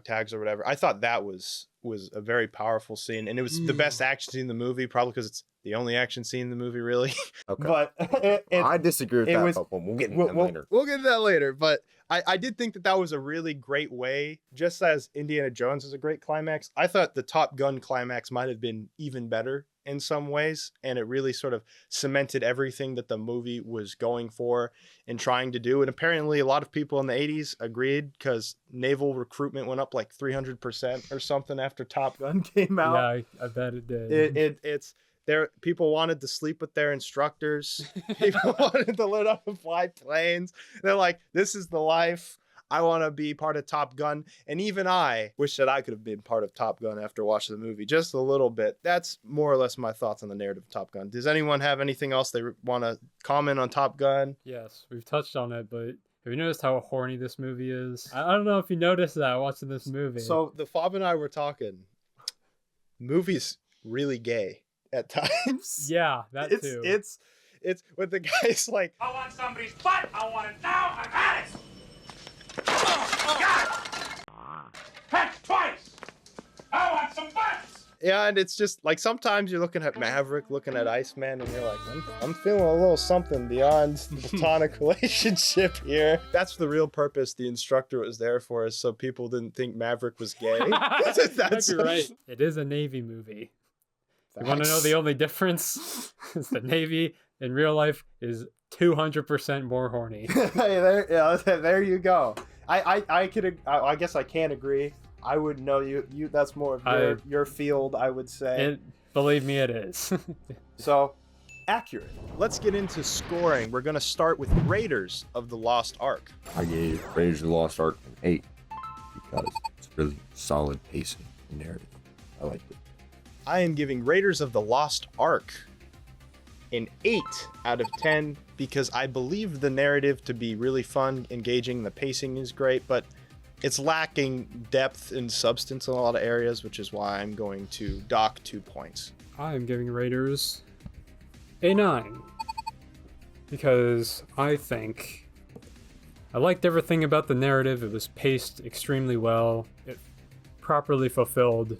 tags or whatever. I thought that was a very powerful scene, and it was the best action scene in the movie, probably because it's the only action scene in the movie, really. Okay. But I disagree with that, but we'll get into that later. We'll get to that later, but I did think that was a really great way, just as Indiana Jones is a great climax. I thought the Top Gun climax might have been even better in some ways, and it really sort of cemented everything that the movie was going for and trying to do. And apparently a lot of people in the 80s agreed, because naval recruitment went up like 300% or something after Top Gun came out. Yeah, I bet it did. It's there. People wanted to sleep with their instructors. People wanted to learn how to fly planes. They're like, "This is the life. I want to be part of Top Gun." And even I wish that I could have been part of Top Gun after watching the movie just a little bit. That's more or less my thoughts on the narrative of Top Gun. Does anyone have anything else they want to comment on Top Gun? Yes, we've touched on it, but have you noticed how horny this movie is? I don't know if you noticed that watching this movie. So the Fob and I were talking. Movie's really gay at times. Yeah, that too. It's when the guy's like, "I want somebody's butt. I want it now. I've had it. Heck, twice. I want some butts." Yeah, and it's just like sometimes you're looking at Maverick, looking at Iceman, and you're like, I'm feeling a little something beyond the platonic relationship here. That's the real purpose the instructor was there for, is so people didn't think Maverick was gay. That's right. It is a Navy movie. You want to know the only difference? Is the Navy in real life is 200% more horny. There you go. I guess I can't agree. I would know you. That's more of your field, I would say. Believe me, it is. So, accurate. Let's get into scoring. We're gonna start with Raiders of the Lost Ark. I gave Raiders of the Lost Ark an 8 because it's really solid pacing and narrative. I like it. I am giving Raiders of the Lost Ark an 8 out of 10 because I believe the narrative to be really fun, engaging. The pacing is great, but it's lacking depth and substance in a lot of areas, which is why I'm going to dock 2 points. I am giving Raiders a 9 because I think I liked everything about the narrative. It was paced extremely well. It properly fulfilled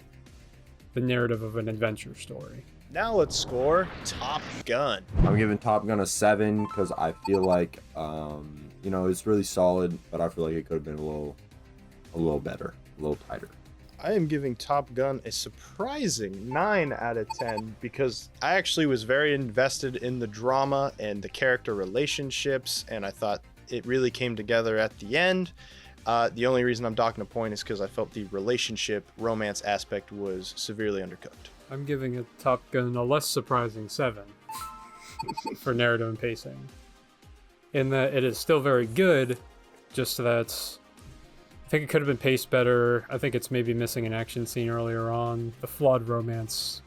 the narrative of an adventure story. Now let's score Top Gun. I'm giving Top Gun a 7 because I feel like, it's really solid, but I feel like it could have been a little better, a little tighter. I am giving Top Gun a surprising 9 out of 10 because I actually was very invested in the drama and the character relationships, and I thought it really came together at the end. The only reason I'm docking a point is because I felt the relationship romance aspect was severely undercooked. I'm giving it Top Gun a less surprising 7 for narrative and pacing. In that it is still very good, just that I think it could have been paced better. I think it's maybe missing an action scene earlier on. The flawed romance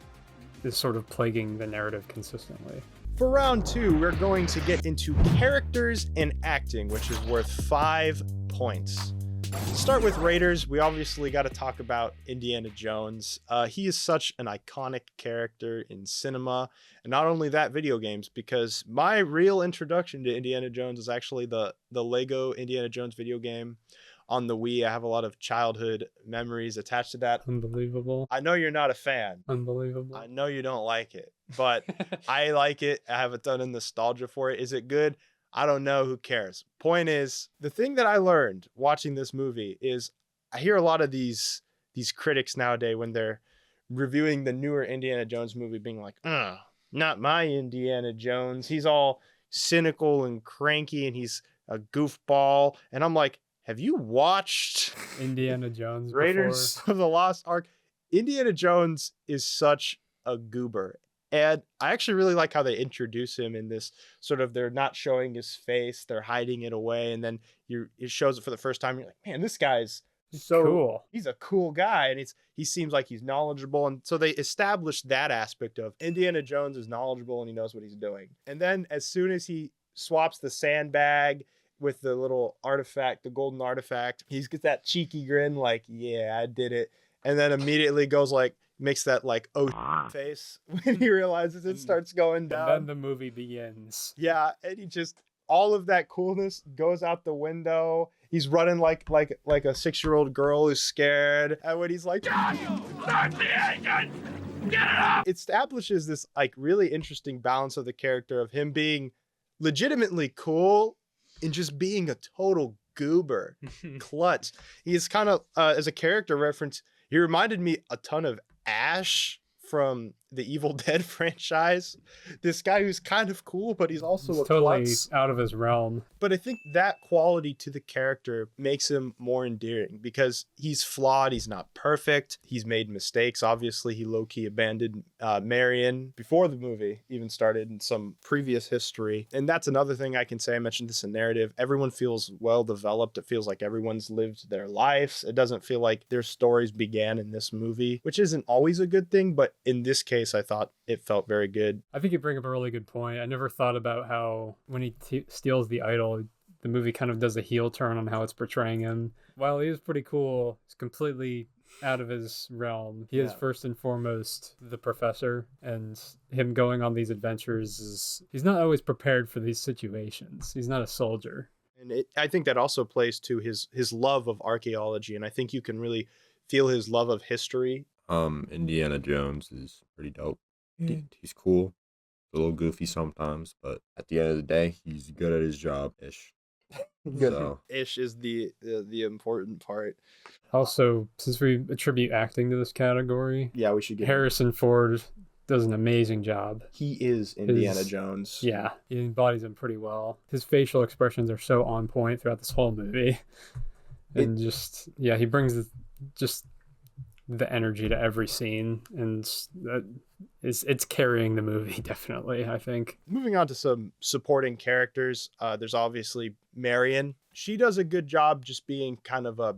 is sort of plaguing the narrative consistently. For round 2, we're going to get into characters and acting, which is worth 5 points. To start with Raiders, we obviously got to talk about Indiana Jones. He is such an iconic character in cinema, and not only that, video games, because my real introduction to Indiana Jones is actually the Lego Indiana Jones video game on the Wii. I have a lot of childhood memories attached to that. Unbelievable. I know you're not a fan. Unbelievable. I know you don't like it, but I like it. I have a ton of nostalgia for it. Is it good? I don't know. Who cares? Point is, the thing that I learned watching this movie is I hear a lot of these critics nowadays when they're reviewing the newer Indiana Jones movie being like, not my Indiana Jones. He's all cynical and cranky and he's a goofball. And I'm like, have you watched Indiana Jones Raiders of the Lost Ark? Indiana Jones is such a goober. And I actually really like how they introduce him in this sort of, they're not showing his face, they're hiding it away. And then it shows it for the first time. You're like, man, this guy's so cool. He's a cool guy. And he seems like he's knowledgeable. And so they established that aspect of Indiana Jones is knowledgeable and he knows what he's doing. And then as soon as he swaps the sandbag with the little artifact, the golden artifact, he gets that cheeky grin like, yeah, I did it. And then immediately goes like, makes that like face when he realizes it starts going down. And then the movie begins. Yeah, and he just, all of that coolness goes out the window. He's running like a 6-year-old girl who's scared. And when he's like, start the engine! Get it up! It establishes this like really interesting balance of the character of him being legitimately cool and just being a total goober, klutz. He's kind of, as a character reference, he reminded me a ton of Ash from the Evil Dead franchise. This guy who's kind of cool, but he's also a totally klutz. Out of his realm. But I think that quality to the character makes him more endearing because he's flawed. He's not perfect. He's made mistakes. Obviously, he low-key abandoned Marion before the movie even started in some previous history. And that's another thing I can say. I mentioned this in narrative. Everyone feels well-developed. It feels like everyone's lived their lives. It doesn't feel like their stories began in this movie, which isn't always a good thing. But in this case, I thought it felt very good. I think you bring up a really good point. I never thought about how when he steals the idol, the movie kind of does a heel turn on how it's portraying him. While he was pretty cool, he's completely out of his realm. He is first and foremost the professor, and him going on these adventures he's not always prepared for these situations. He's not a soldier. And I think that also plays to his love of archaeology, and I think you can really feel his love of history. Indiana Jones is pretty dope. He's cool, a little goofy sometimes, but at the end of the day, he's good at his job ish. So. Ish is the important part. Also, since we attribute acting to this category, we should get Harrison Ford does an amazing job. He is Indiana Jones. Yeah, he embodies him pretty well. His facial expressions are so on point throughout this whole movie, and he brings just the energy to every scene, and it's carrying the movie definitely, I think. Moving on to some supporting characters, there's obviously Marion. She does a good job just being kind of a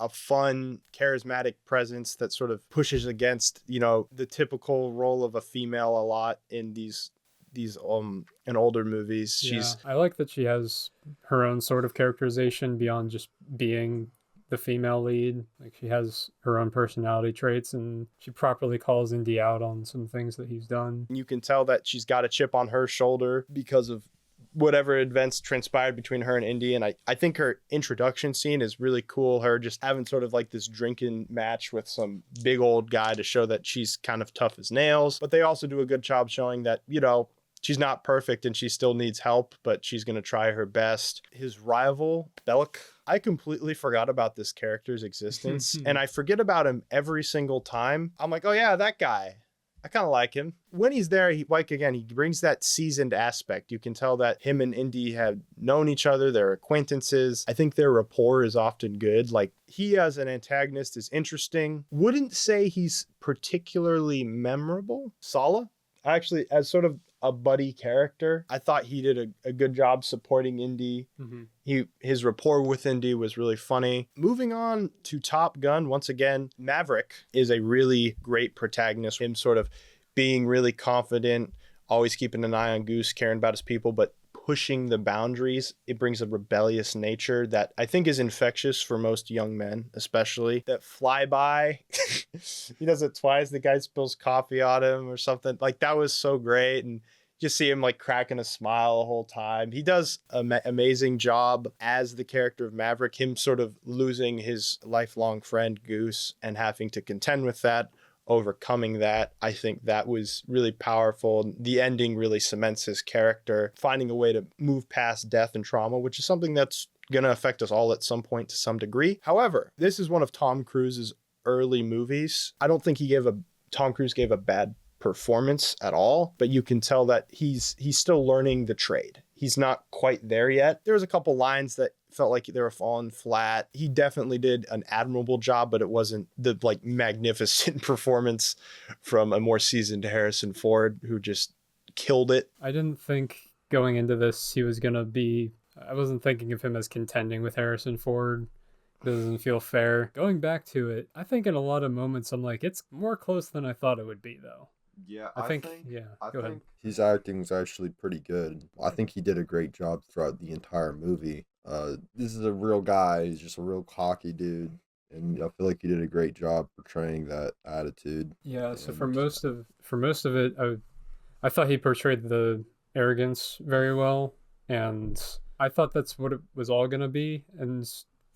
fun, charismatic presence that sort of pushes against, the typical role of a female a lot in these in older movies. I like that she has her own sort of characterization beyond just being the female lead. Like, she has her own personality traits, and she properly calls Indy out on some things that he's done. You can tell that she's got a chip on her shoulder because of whatever events transpired between her and Indy. And I think her introduction scene is really cool. Her just having sort of like this drinking match with some big old guy to show that she's kind of tough as nails. But they also do a good job showing that, you know, she's not perfect and she still needs help, but she's going to try her best. His rival, Bellic, I completely forgot about this character's existence. And I forget about him every single time. I'm like, oh yeah, that guy. I kind of like him. When he's there, he brings that seasoned aspect. You can tell that him and Indy have known each other. They're acquaintances. I think their rapport is often good. Like, he as an antagonist is interesting. Wouldn't say he's particularly memorable. Sala, actually, as sort of a buddy character, I thought he did a good job supporting Indy. His rapport with Indy was really funny. Moving on to Top Gun, once again, Maverick is a really great protagonist. Him sort of being really confident, always keeping an eye on Goose, caring about his people, but pushing the boundaries. It brings a rebellious nature that I think is infectious for most young men, especially. That flyby, he does it twice. The guy spills coffee on him or something. Like, that was so great. And just see him like cracking a smile the whole time. He does an amazing job as the character of Maverick, him sort of losing his lifelong friend Goose and having to contend with that, overcoming that. I think that was really powerful. The ending really cements his character, finding a way to move past death and trauma, which is something that's going to affect us all at some point to some degree. However, this is one of Tom Cruise's early movies. I don't think Tom Cruise gave a bad performance at all, but you can tell that he's still learning the trade. He's not quite there yet. There was a couple lines that felt like they were falling flat. He definitely did an admirable job, but it wasn't the like magnificent performance from a more seasoned Harrison Ford, who just killed it. I didn't think going into this I wasn't thinking of him as contending with Harrison Ford. It doesn't feel fair. Going back to it, I think in a lot of moments I'm like, it's more close than I thought it would be, though. Yeah, I think go ahead. His acting was actually pretty good. I think he did a great job throughout the entire movie. This is a real guy. He's just a real cocky dude, and I feel like he did a great job portraying that attitude. Yeah. So for most of it, I thought he portrayed the arrogance very well, and I thought that's what it was all gonna be, and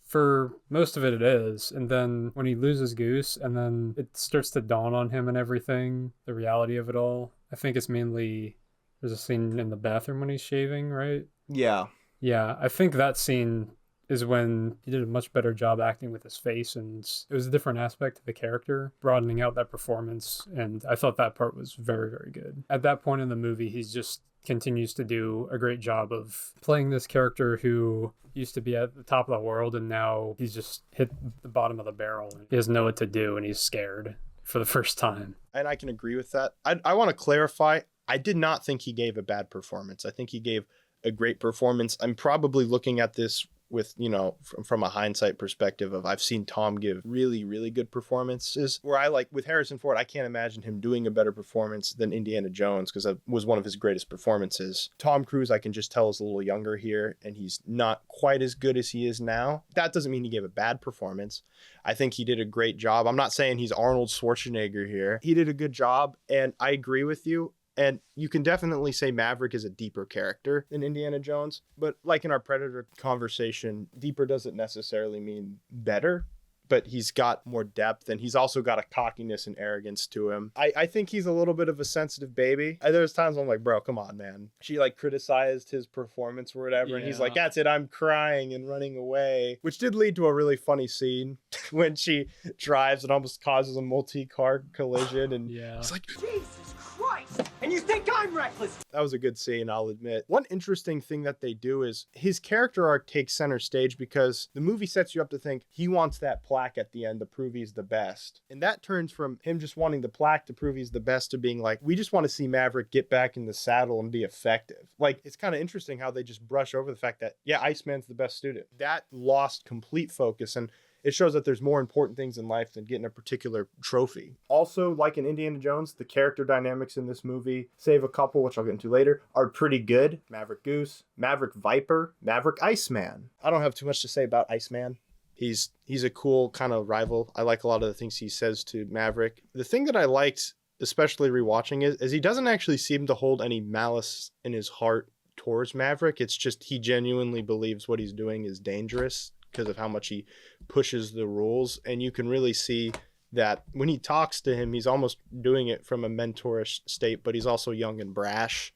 for most of it is. And then when he loses Goose and then it starts to dawn on him and everything, the reality of it all, I think it's mainly, there's a scene in the bathroom when he's shaving, right? Yeah. Yeah, I think that scene is when he did a much better job acting with his face, and it was a different aspect of the character, broadening out that performance, and I thought that part was very, very good. At that point in the movie, he's just continues to do a great job of playing this character who used to be at the top of the world, and now he's just hit the bottom of the barrel. He doesn't know what to do, and he's scared for the first time. And I can agree with that. I want to clarify, I did not think he gave a bad performance. I think he gave a great performance. I'm probably looking at this with, you know, from a hindsight perspective of I've seen Tom give really, really good performances, where I like with Harrison Ford, I can't imagine him doing a better performance than Indiana Jones, because that was one of his greatest performances. Tom Cruise, I can just tell, is a little younger here, and he's not quite as good as he is now. That doesn't mean he gave a bad performance. I think he did a great job. I'm not saying he's Arnold Schwarzenegger here. He did a good job, and I agree with you. And you can definitely say Maverick is a deeper character than Indiana Jones. But like in our Predator conversation, deeper doesn't necessarily mean better, but he's got more depth, and he's also got a cockiness and arrogance to him. I think he's a little bit of a sensitive baby. There's times I'm like, bro, come on, man. She like criticized his performance or whatever, and he's like, that's it, I'm crying and running away, which did lead to a really funny scene when she drives and almost causes a multi-car collision, and it's like, Jesus Christ! And you think I'm reckless? That was a good scene, I'll admit. One interesting thing that they do is his character arc takes center stage, because the movie sets you up to think he wants that plaque at the end to prove he's the best. And that turns from him just wanting the plaque to prove he's the best to being like, we just want to see Maverick get back in the saddle and be effective. Like, it's kind of interesting how they just brush over the fact that, yeah, Iceman's the best student. That lost complete focus, and it shows that there's more important things in life than getting a particular trophy. Also, like in Indiana Jones, the character dynamics in this movie, save a couple, which I'll get into later, are pretty good. Maverick Goose, Maverick Viper, Maverick Iceman. I don't have too much to say about Iceman. He's a cool kind of rival. I like a lot of the things he says to Maverick. The thing that I liked, especially rewatching it, is he doesn't actually seem to hold any malice in his heart towards Maverick. It's just he genuinely believes what he's doing is dangerous because of how much he pushes the rules. And you can really see that when he talks to him, he's almost doing it from a mentorish state, but he's also young and brash.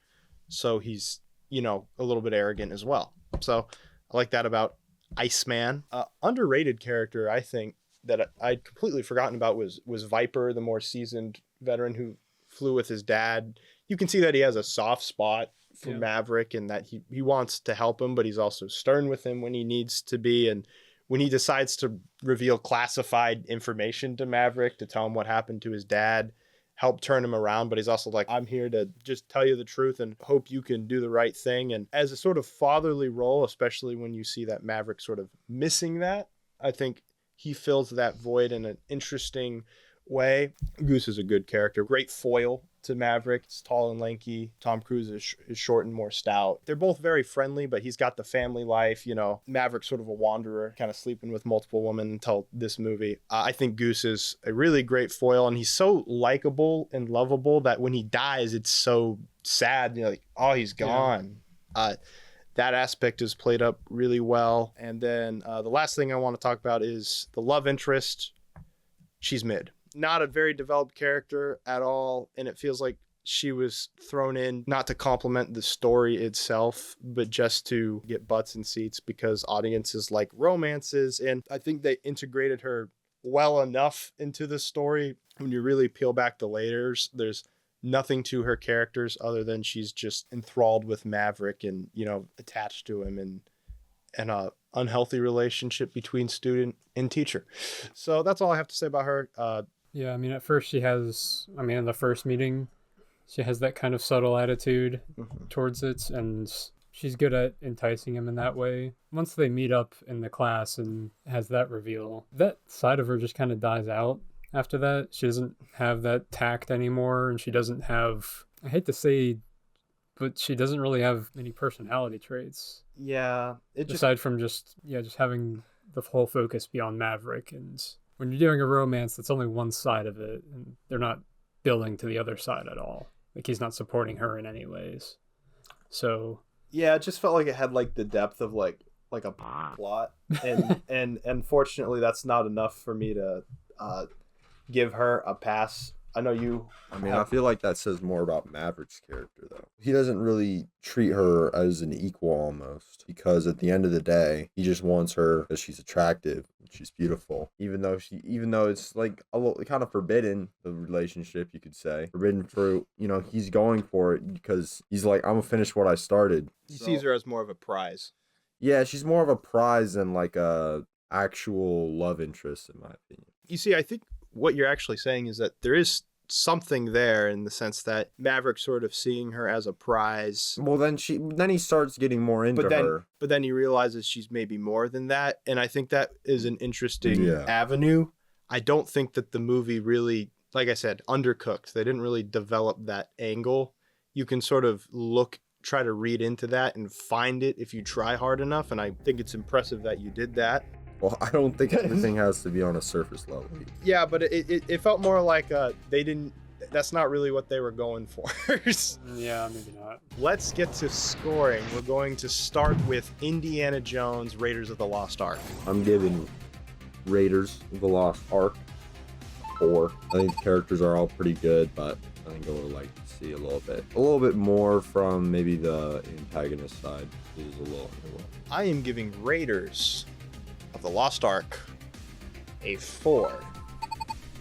So he's, you know, a little bit arrogant as well. So I like that about Iceman. Underrated character, I think, that I'd completely forgotten about was Viper, the more seasoned veteran who flew with his dad. You can see that he has a soft spot for Maverick and that he wants to help him, but he's also stern with him when he needs to be. And when he decides to reveal classified information to Maverick to tell him what happened to his dad, help turn him around, but he's also like, I'm here to just tell you the truth and hope you can do the right thing. And as a sort of fatherly role, especially when you see that Maverick sort of missing that, I think he fills that void in an interesting way. Goose is a good character. Great foil to Maverick. He's tall and lanky. Tom Cruise is short and more stout. They're both very friendly, but he's got the family life. You know, Maverick's sort of a wanderer, kind of sleeping with multiple women until this movie. I think Goose is a really great foil, and he's so likable and lovable that when he dies, it's so sad. You're like, oh, he's gone. That aspect is played up really well. And then the last thing I want to talk about is the love interest. She's mid. Not a very developed character at all. And it feels like she was thrown in not to complement the story itself, but just to get butts in seats because audiences like romances. And I think they integrated her well enough into the story. When you really peel back the layers, there's nothing to her characters other than she's just enthralled with Maverick and, you know, attached to him and a unhealthy relationship between student and teacher. So that's all I have to say about her. Yeah, I mean, at first in the first meeting, she has that kind of subtle attitude towards it, and she's good at enticing him in that way. Once they meet up in the class and has that reveal, that side of her just kind of dies out. After that, she doesn't have that tact anymore, and she doesn't have, I hate to say, but she doesn't really have many personality traits. Yeah. Aside from just having the whole focus be on Maverick. And when you're doing a romance, that's only one side of it, and they're not building to the other side at all. Like, he's not supporting her in any ways. So... yeah, it just felt like it had, like, the depth of, like a plot. And unfortunately, that's not enough for me to... give her a pass. I know you. I feel like that says more about Maverick's character, though. He doesn't really treat her as an equal almost, because at the end of the day, he just wants her because she's attractive, she's beautiful. Even though it's like a little kind of forbidden, the relationship, you could say, forbidden for, you know, he's going for it because he's like, I'm gonna finish what I started. He sees her as more of a prize. Yeah, she's more of a prize than like a actual love interest, in my opinion. You see, I think what you're actually saying is that there is something there in the sense that Maverick sort of seeing her as a prize. Well, then he starts getting more into her. But then he realizes she's maybe more than that. And I think that is an interesting avenue. I don't think that the movie really, like I said, undercooked. They didn't really develop that angle. You can sort of try to read into that and find it if you try hard enough. And I think it's impressive that you did that. Well, I don't think everything has to be on a surface level. Yeah, but it felt more like that's not really what they were going for. Yeah, maybe not. Let's get to scoring. We're going to start with Indiana Jones, Raiders of the Lost Ark. I'm giving Raiders of the Lost Ark 4. I think the characters are all pretty good, but I think I would like to see a little bit more from maybe the antagonist side. It is a little underwhelming. I am giving Raiders of the Lost Ark a 4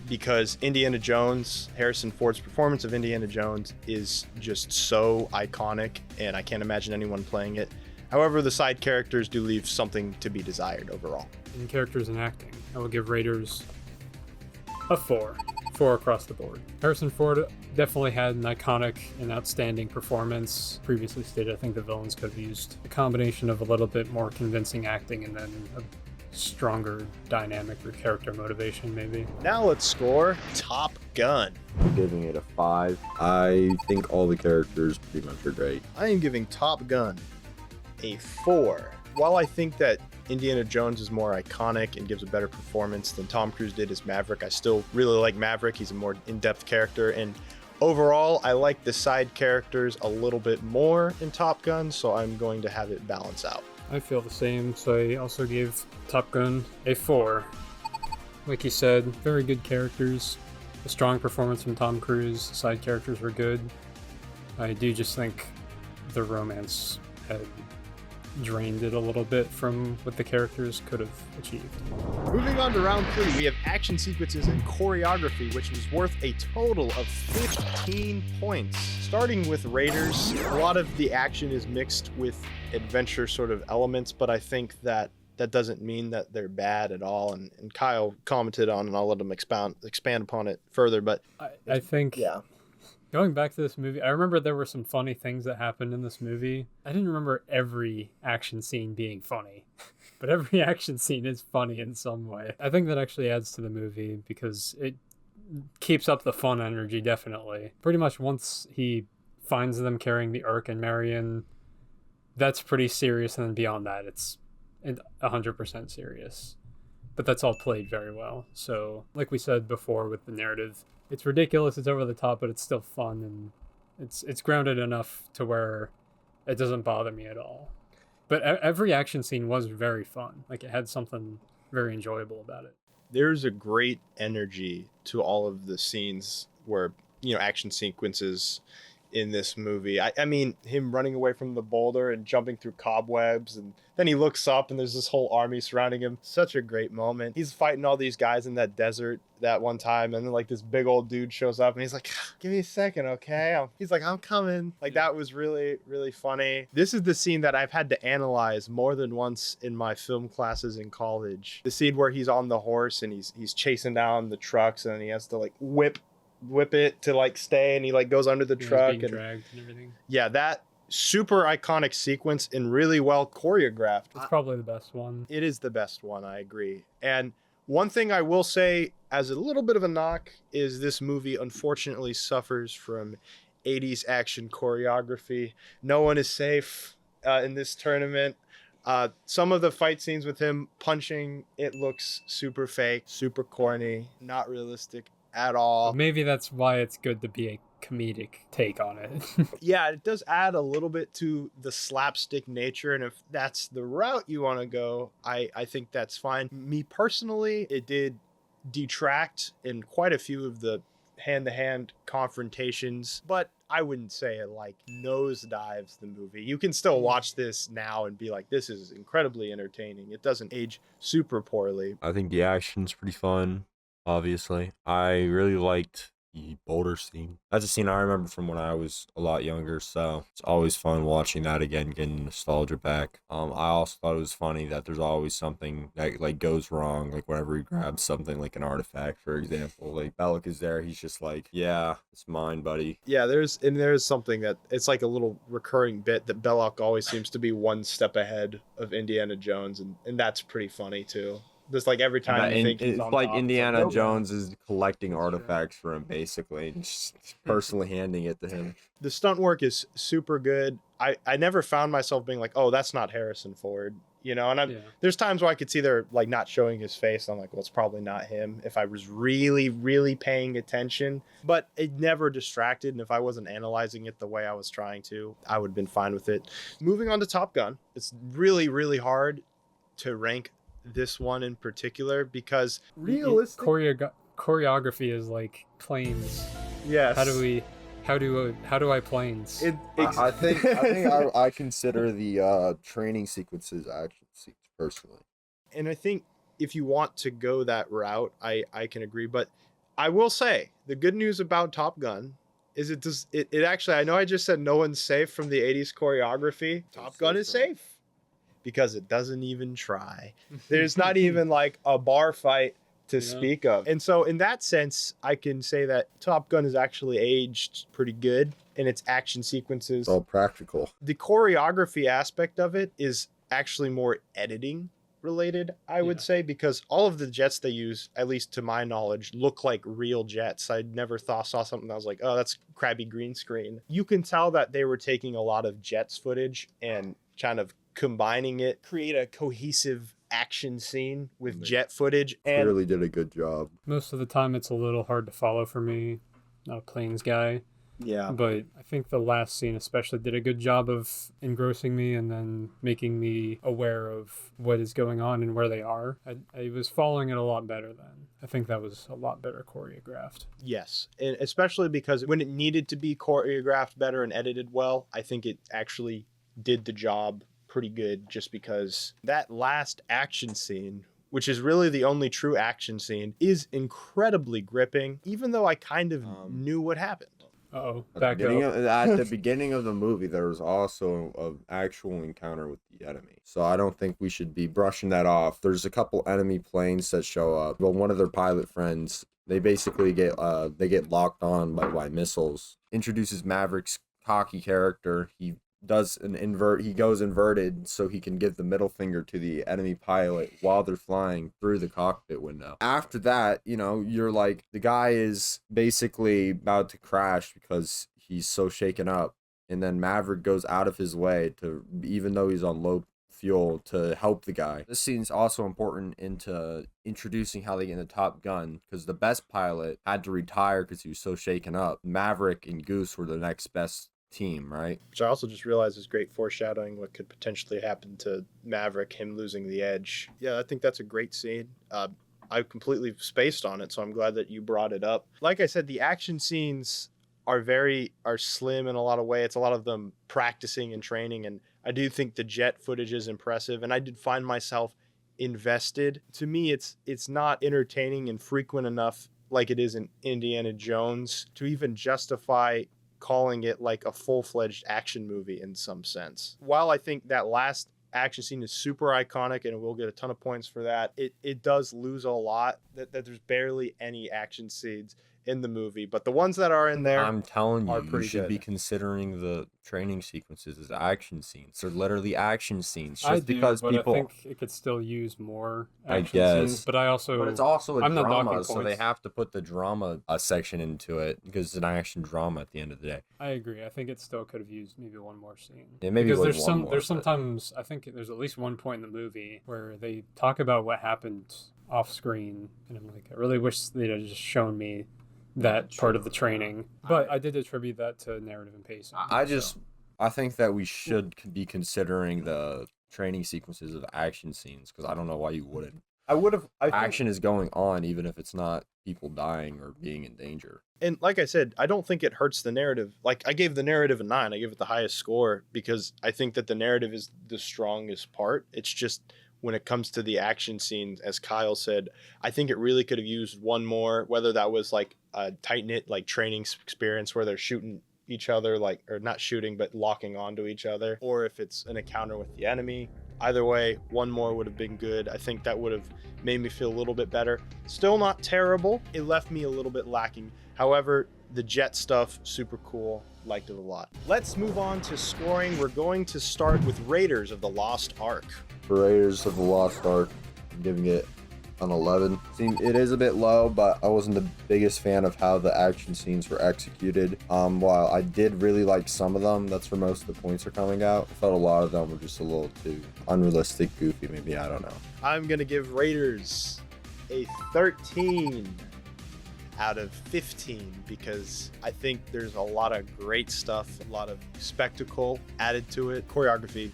because Indiana Jones, Harrison Ford's performance of Indiana Jones is just so iconic, and I can't imagine anyone playing it. However, the side characters do leave something to be desired overall. In characters and acting, I will give Raiders a 4 across the board. Harrison Ford definitely had an iconic and outstanding performance. Previously stated, I think the villains could have used a combination of a little bit more convincing acting and then a stronger dynamic or character motivation, maybe. Now let's score Top Gun. I'm giving it a 5. I think all the characters pretty much are great. I am giving Top Gun a 4. While I think that Indiana Jones is more iconic and gives a better performance than Tom Cruise did as Maverick, I still really like Maverick. He's a more in-depth character, and Overall, I like the side characters a little bit more in Top Gun, so I'm going to have it balance out. I feel the same, so I also gave Top Gun a 4. Like you said, very good characters. A strong performance from Tom Cruise. Side characters were good. I do just think the romance had drained it a little bit from what the characters could have achieved. Moving on to round 3, we have action sequences and choreography, which was worth a total of 15 points. Starting with Raiders, a lot of the action is mixed with adventure sort of elements, but I think that doesn't mean that they're bad at all. And Kyle commented on, and I'll let him expand upon it further. But I think, yeah. Going back to this movie, I remember there were some funny things that happened in this movie. I didn't remember every action scene being funny, but every action scene is funny in some way. I think that actually adds to the movie because it keeps up the fun energy, definitely. Pretty much once he finds them carrying the Ark and Marion, that's pretty serious, and then beyond that, it's 100% serious. But that's all played very well. So, like we said before with the narrative, it's ridiculous, it's over the top, but it's still fun, and it's grounded enough to where it doesn't bother me at all. But every action scene was very fun. Like, it had something very enjoyable about it. There's a great energy to all of the scenes where, action sequences in this movie. I mean, him running away from the boulder and jumping through cobwebs, and then he looks up and there's this whole army surrounding him. Such a great moment. He's fighting all these guys in that desert that one time, and then like this big old dude shows up and he's like, give me a second, okay? He's like, I'm coming. Like, that was really, really funny. This is the scene that I've had to analyze more than once in my film classes in college. The scene where he's on the horse and he's chasing down the trucks, and he has to like whip it to like stay, and he like goes under the truck and dragged and everything. Yeah, that super iconic sequence and really well choreographed. It's probably the best one. It is the best one, I agree. And one thing I will say as a little bit of a knock is this movie unfortunately suffers from 80s action choreography. No one is safe in this tournament. Some of the fight scenes with him punching, it looks super fake, super corny, not realistic at all. Maybe that's why it's good to be a comedic take on it. Yeah, it does add a little bit to the slapstick nature, and if that's the route you want to go, I think that's fine. Me personally, it did detract in quite a few of the hand-to-hand confrontations, but I wouldn't say it like nosedives the movie. You can still watch this now and be like, this is incredibly entertaining. It doesn't age super poorly. I think the action's pretty fun. Obviously, I really liked the boulder scene. That's a scene I remember from when I was a lot younger, so it's always fun watching that again, getting nostalgia back. I also thought it was funny that there's always something that like goes wrong, like whenever he grabs something like an artifact, for example. Like Bellic is there, he's just like, yeah, it's mine, buddy. Yeah, there's something that it's like a little recurring bit that Belloc always seems to be one step ahead of Indiana Jones, and that's pretty funny too. Just like every time you think he's on like top, Indiana it's Jones is collecting artifacts for him, basically, and just personally handing it to him. The stunt work is super good. I never found myself being like, oh, that's not Harrison Ford, and there's times where I could see they're like not showing his face. I'm like, well, it's probably not him if I was really, really paying attention, but it never distracted. And if I wasn't analyzing it the way I was trying to, I would have been fine with it. Moving on to Top Gun. It's really, really hard to rank this one in particular because realistic choreography is like planes. Yes. How do I planes? I think I consider the training sequences action scenes personally. And I think if you want to go that route, I can agree. But I will say the good news about Top Gun is it actually, I know I just said no one's safe from the 80s choreography. Top Gun is safe. Because it doesn't even try. There's not even like a bar fight to speak of. And so in that sense, I can say that Top Gun is actually aged pretty good in its action sequences. It's all practical. The choreography aspect of it is actually more editing related, I would say, because all of the jets they use, at least to my knowledge, look like real jets. I never saw something that was like, oh, that's crappy green screen. You can tell that they were taking a lot of jets footage and kind of combining it, create a cohesive action scene with jet footage. And really did a good job. Most of the time it's a little hard to follow for me. Not a planes guy. Yeah. But I think the last scene especially did a good job of engrossing me and then making me aware of what is going on and where they are. I was following it a lot better then. I think that was a lot better choreographed. Yes, and especially because when it needed to be choreographed better and edited well, I think it actually did the job pretty good, just because that last action scene, which is really the only true action scene, is incredibly gripping, even though I kind of knew what happened. Uh-oh, At the beginning of the movie, there was also an actual encounter with the enemy. So I don't think we should be brushing that off. There's a couple enemy planes that show up. Well, one of their pilot friends, they basically get locked on by missiles. Introduces Maverick's cocky character. He does he goes inverted so he can give the middle finger to the enemy pilot while they're flying through the cockpit window. After that, you're like, the guy is basically about to crash because he's so shaken up, and then Maverick goes out of his way to, even though he's on low fuel, to help the guy. This scene's also important into introducing how they get into Top Gun, because the best pilot had to retire because he was so shaken up. Maverick and Goose were the next best team, right? Which I also just realized is great foreshadowing what could potentially happen to Maverick, him losing the edge. Yeah, I think that's a great scene. I completely spaced on it, so I'm glad that you brought it up. Like I said, the action scenes are slim in a lot of ways. It's a lot of them practicing and training, and I do think the jet footage is impressive, and I did find myself invested. To me, it's not entertaining and frequent enough like it is in Indiana Jones to even justify calling it like a full-fledged action movie in some sense. While I think that last action scene is super iconic and we'll get a ton of points for that, it does lose a lot, that there's barely any action scenes in the movie, but the ones that are in there, I'm telling you, you should good. be considering the training sequences as action scenes. They're literally action scenes. Just I do, because but people, I think it could still use more I action guess, scenes. But it's also a I'm not drama, knocking so points. they have to put the drama section into it because it's an action drama at the end of the day. I agree. I think it still could have used maybe one more scene. Yeah, maybe because like there's sometimes I think there's at least one point in the movie where they talk about what happened off screen, and I'm like, I really wish they'd have just shown me that part of the training. But I did attribute that to narrative and pacing. I think that we should be considering the training sequences of action scenes, because I don't know why you wouldn't. Action is going on even if it's not people dying or being in danger. And like I said, I don't think it hurts the narrative. Like, I gave the narrative a 9. I give it the highest score because I think that the narrative is the strongest part. It's just when it comes to the action scenes, as Kyle said, I think it really could have used one more, whether that was like a tight-knit like training experience where they're shooting each other, like, or not shooting, but locking onto each other, or if it's an encounter with the enemy. Either way, one more would have been good. I think that would have made me feel a little bit better. Still not terrible. It left me a little bit lacking. However, the jet stuff, super cool. Liked it a lot. Let's move on to scoring. We're going to start with Raiders of the Lost Ark. For Raiders of the Lost Ark, I'm giving it an 11. It is a bit low, but I wasn't the biggest fan of how the action scenes were executed. While I did really like some of them, that's where most of the points are coming out. I felt a lot of them were just a little too unrealistic, goofy, maybe, I don't know. I'm going to give Raiders a 13 out of 15 because I think there's a lot of great stuff, a lot of spectacle added to it. Choreography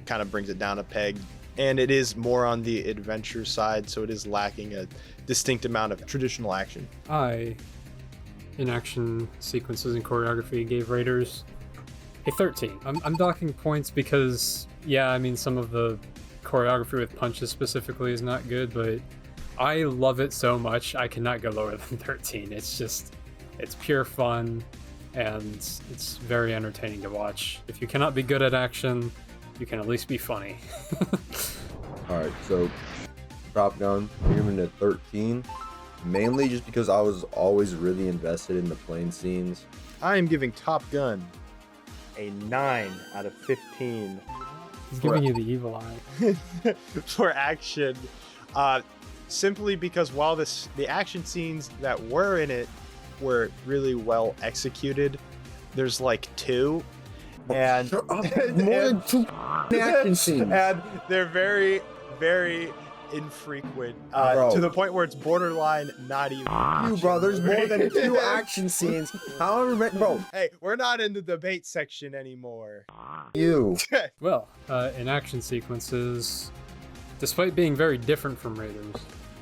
kind of brings it down a peg, and it is more on the adventure side, so it is lacking a distinct amount of traditional action. In action sequences and choreography, gave Raiders a 13. I'm docking points because, yeah, I mean, some of the choreography with punches specifically is not good, but I love it so much, I cannot go lower than 13. It's pure fun, and it's very entertaining to watch. If you cannot be good at action, you can at least be funny. Alright, so Top Gun, I'm giving it a 13. Mainly just because I was always really invested in the plane scenes. I am giving Top Gun a 9 out of 15. He's giving you the evil eye. For action. Simply because while the action scenes that were in it were really well executed, there's like 2. And more than 2 action scenes. And they're very, very infrequent Bro. to the point where it's borderline not even. Bro, there's more than 2 action scenes. However, bro. Hey, we're not in the debate section anymore. You. Well, in action sequences, despite being very different from Raiders,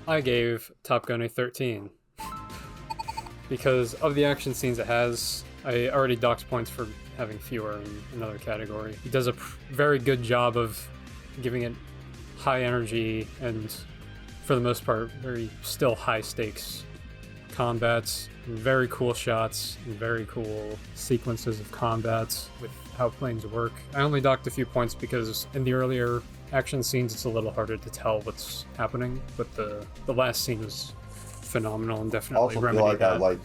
I gave Top Gun a 13. Because of the action scenes it has, I already docked points for having fewer in another category. He does a very good job of giving it high energy and, for the most part, very still high stakes combats, very cool shots, and very cool sequences of combats with how planes work. I only docked a few points because in the earlier action scenes it's a little harder to tell what's happening, but the last scene was phenomenal and I definitely also feel remedied like that. I like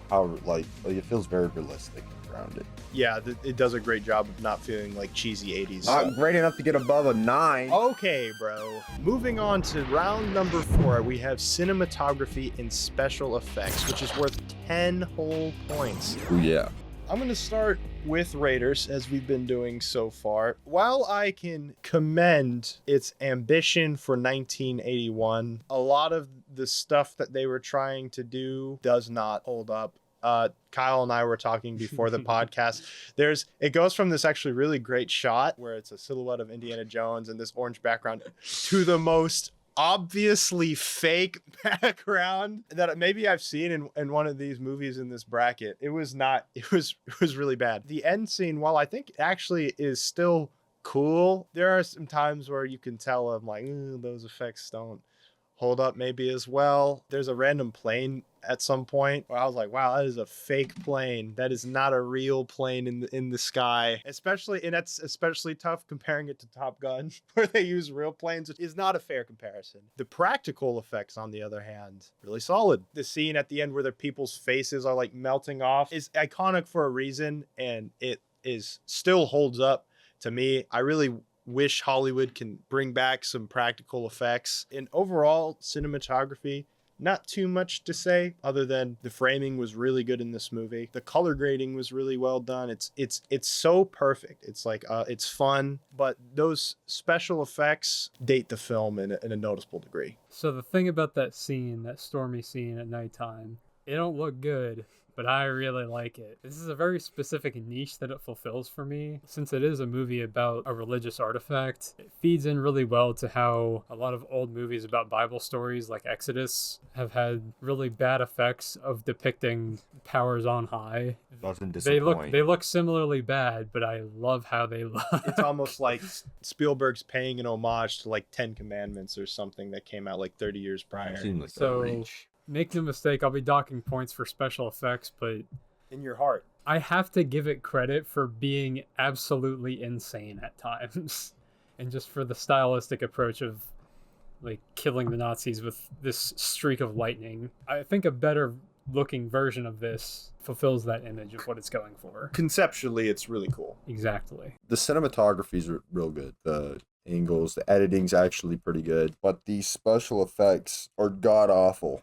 how it feels very realistic and grounded. Yeah, it does a great job of not feeling like cheesy 80s. Not great enough to get above a 9. Okay, bro. Moving on to round number 4, we have cinematography and special effects, which is worth 10 whole points. Ooh, yeah. I'm going to start with Raiders, as we've been doing so far. While I can commend its ambition for 1981, a lot of the stuff that they were trying to do does not hold up. Kyle and I were talking before the podcast. It goes from this actually really great shot where it's a silhouette of Indiana Jones and this orange background to the most obviously fake background that maybe I've seen in one of these movies in this bracket. It was really bad. The end scene, while I think actually is still cool, there are some times where you can tell I'm like, those effects don't hold up maybe as well. There's a random plane at some point where I was like, wow, that is a fake plane. That is not a real plane in the sky. And that's especially tough comparing it to Top Gun, where they use real planes, which is not a fair comparison. The practical effects, on the other hand, really solid. The scene at the end where the people's faces are like melting off is iconic for a reason, and it still holds up to me. I really wish Hollywood can bring back some practical effects. In overall cinematography, not too much to say other than the framing was really good in this movie. The color grading was really well done. It's so perfect. It's like it's fun, but those special effects date the film in a noticeable degree. So the thing about that scene, that stormy scene at nighttime, it don't look good, but I really like it. This is a very specific niche that it fulfills for me. Since it is a movie about a religious artifact, it feeds in really well to how a lot of old movies about Bible stories like Exodus have had really bad effects of depicting powers on high. Doesn't disappoint. They look similarly bad, but I love how they look. It's almost like Spielberg's paying an homage to like 10 Commandments or something that came out like 30 years prior. Seems like So, a reach. make no mistake, I'll be docking points for special effects, but In your heart. I have to give it credit for being absolutely insane at times. And just for the stylistic approach of like killing the Nazis with this streak of lightning. I think a better looking version of this fulfills that image of what it's going for. Conceptually, it's really cool. Exactly. The cinematography's real good. The angles, the editing's actually pretty good, but the special effects are god awful.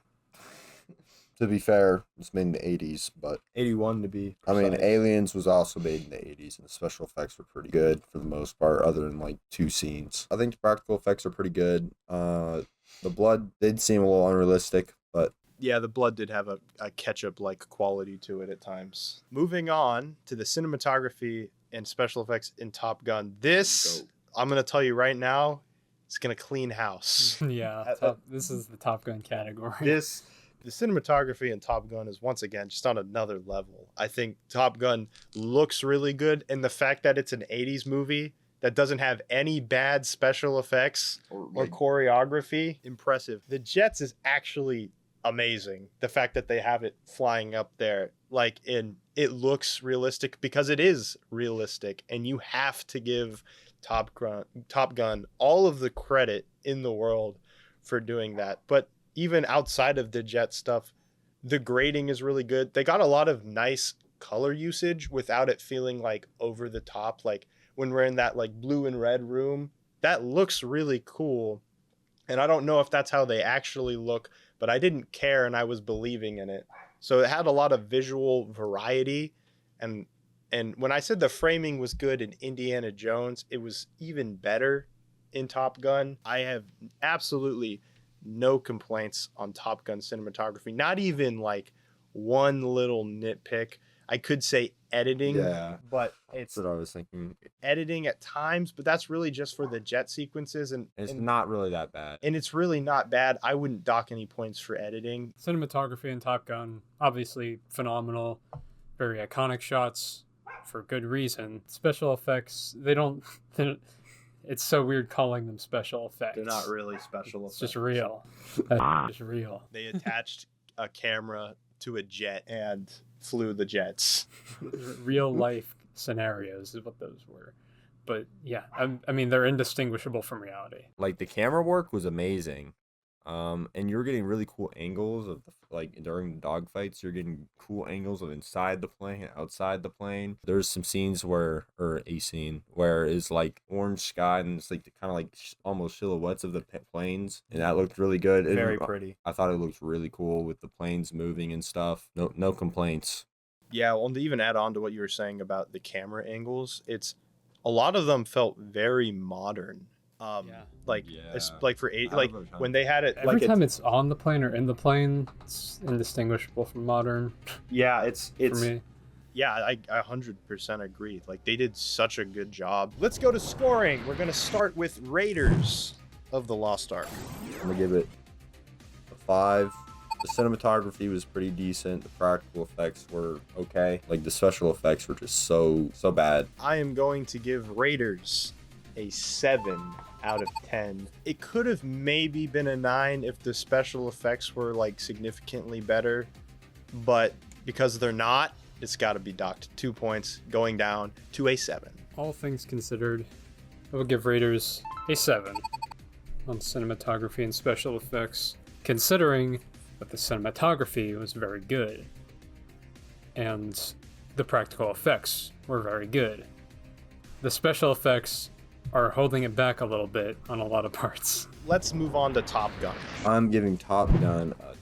To be fair, it's made in the 80s, but 81 to be precise. I mean, precise. Aliens was also made in the 80s, and the special effects were pretty good for the most part, other than like 2 scenes. I think the practical effects are pretty good. The blood did seem a little unrealistic, but yeah, the blood did have a ketchup-like quality to it at times. Moving on to the cinematography and special effects in Top Gun. This, I'm going to tell you right now, it's going to clean house. Yeah, this is the Top Gun category. The cinematography in Top Gun is once again just on another level. I think Top Gun looks really good, and the fact that it's an 80s movie that doesn't have any bad special effects or choreography, impressive. The jets is actually amazing. The fact that they have it flying up there, it looks realistic because it is realistic, and you have to give Top Gun all of the credit in the world for doing that. But even outside of the jet stuff, the grading is really good. They got a lot of nice color usage without it feeling like over the top. Like when we're in that like blue and red room, that looks really cool. And I don't know if that's how they actually look, but I didn't care and I was believing in it. So it had a lot of visual variety. And when I said the framing was good in Indiana Jones, it was even better in Top Gun. I have absolutely no complaints on Top Gun cinematography. Not even like one little nitpick. I could say editing, but it's That's what I was thinking. editing at times, but that's really just for the jet sequences, and It's not really that bad. And it's really not bad. I wouldn't dock any points for editing. Cinematography in Top Gun, obviously phenomenal, very iconic shots for good reason. Special effects, it's so weird calling them special effects. They're not really special It's effects. just real. That's just real. They attached a camera to a jet and flew the jets. Real life scenarios is what those were. But yeah, I mean, they're indistinguishable from reality. Like the camera work was amazing. And you're getting really cool angles of like during dogfights, you're getting cool angles of inside the plane and outside the plane. There's some scenes or a scene where it's like orange sky and it's like the kind of like almost silhouettes of the planes, and that looked really good. Very pretty. I thought it looked really cool with the planes moving and stuff. No complaints. Yeah, well, to even add on to what you were saying about the camera angles, a lot of them felt very modern. Like for eight, like when they had it, every time it's on the plane or in the plane, it's indistinguishable from modern. Yeah, it's for me. Yeah, I 100% agree. Like they did such a good job. Let's go to scoring. We're gonna start with Raiders of the Lost Ark. I'm gonna give it a 5. The cinematography was pretty decent. The practical effects were okay. Like the special effects were just so bad. I am going to give Raiders a 7 out of 10. It could have maybe been a 9 if the special effects were like significantly better, but because they're not, it's got to be docked 2 points, going down to a 7. All things considered, I will give Raiders a 7 on cinematography and special effects, considering that the cinematography was very good and the practical effects were very good. The special effects are holding it back a little bit on a lot of parts. Let's move on to Top Gun. I'm giving Top Gun a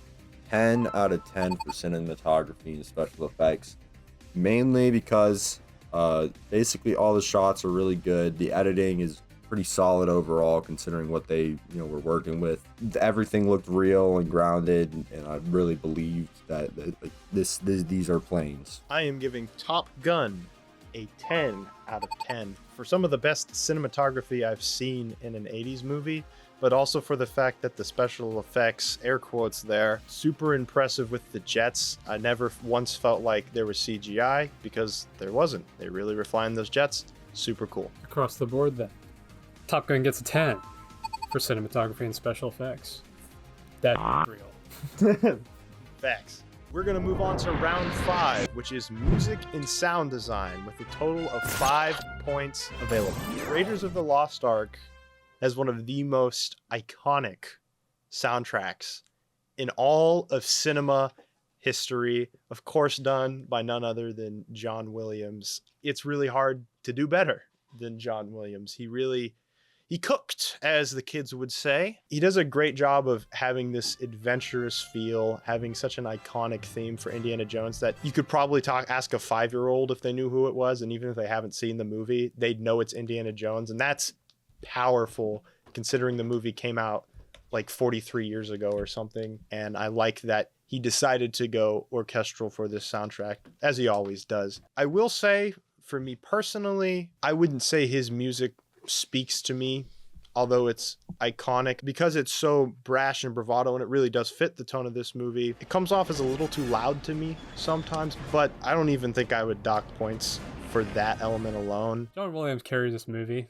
10 out of 10 for cinematography and special effects, mainly because basically all the shots are really good. The editing is pretty solid overall, considering what they were working with. Everything looked real and grounded, and I really believed that these are planes. I am giving Top Gun a 10 out of 10 for some of the best cinematography I've seen in an 80s movie, but also for the fact that the special effects, air quotes there, super impressive with the jets. I never once felt like there was CGI, because there wasn't. They really refined those jets. Super cool. Across the board then. Top Gun gets a 10 for cinematography and special effects. That's real. Facts. We're going to move on to round 5, which is music and sound design, with a total of 5 points available. Raiders of the Lost Ark has one of the most iconic soundtracks in all of cinema history, of course done by none other than John Williams. It's really hard to do better than John Williams. He cooked, as the kids would say. He does a great job of having this adventurous feel, having such an iconic theme for Indiana Jones that you could probably ask a 5-year-old if they knew who it was, and even if they haven't seen the movie, they'd know it's Indiana Jones, and that's powerful considering the movie came out like 43 years ago or something. And I like that he decided to go orchestral for this soundtrack, as he always does. I will say, for me personally, I wouldn't say his music speaks to me, although it's iconic, because it's so brash and bravado, and it really does fit the tone of this movie. It comes off as a little too loud to me sometimes, but I don't even think I would dock points for that element alone. John Williams carries this movie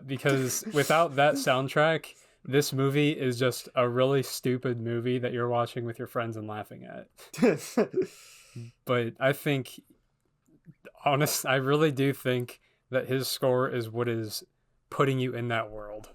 because without that soundtrack, this movie is just a really stupid movie that you're watching with your friends and laughing at. But I think, I really do think that his score is what is putting you in that world.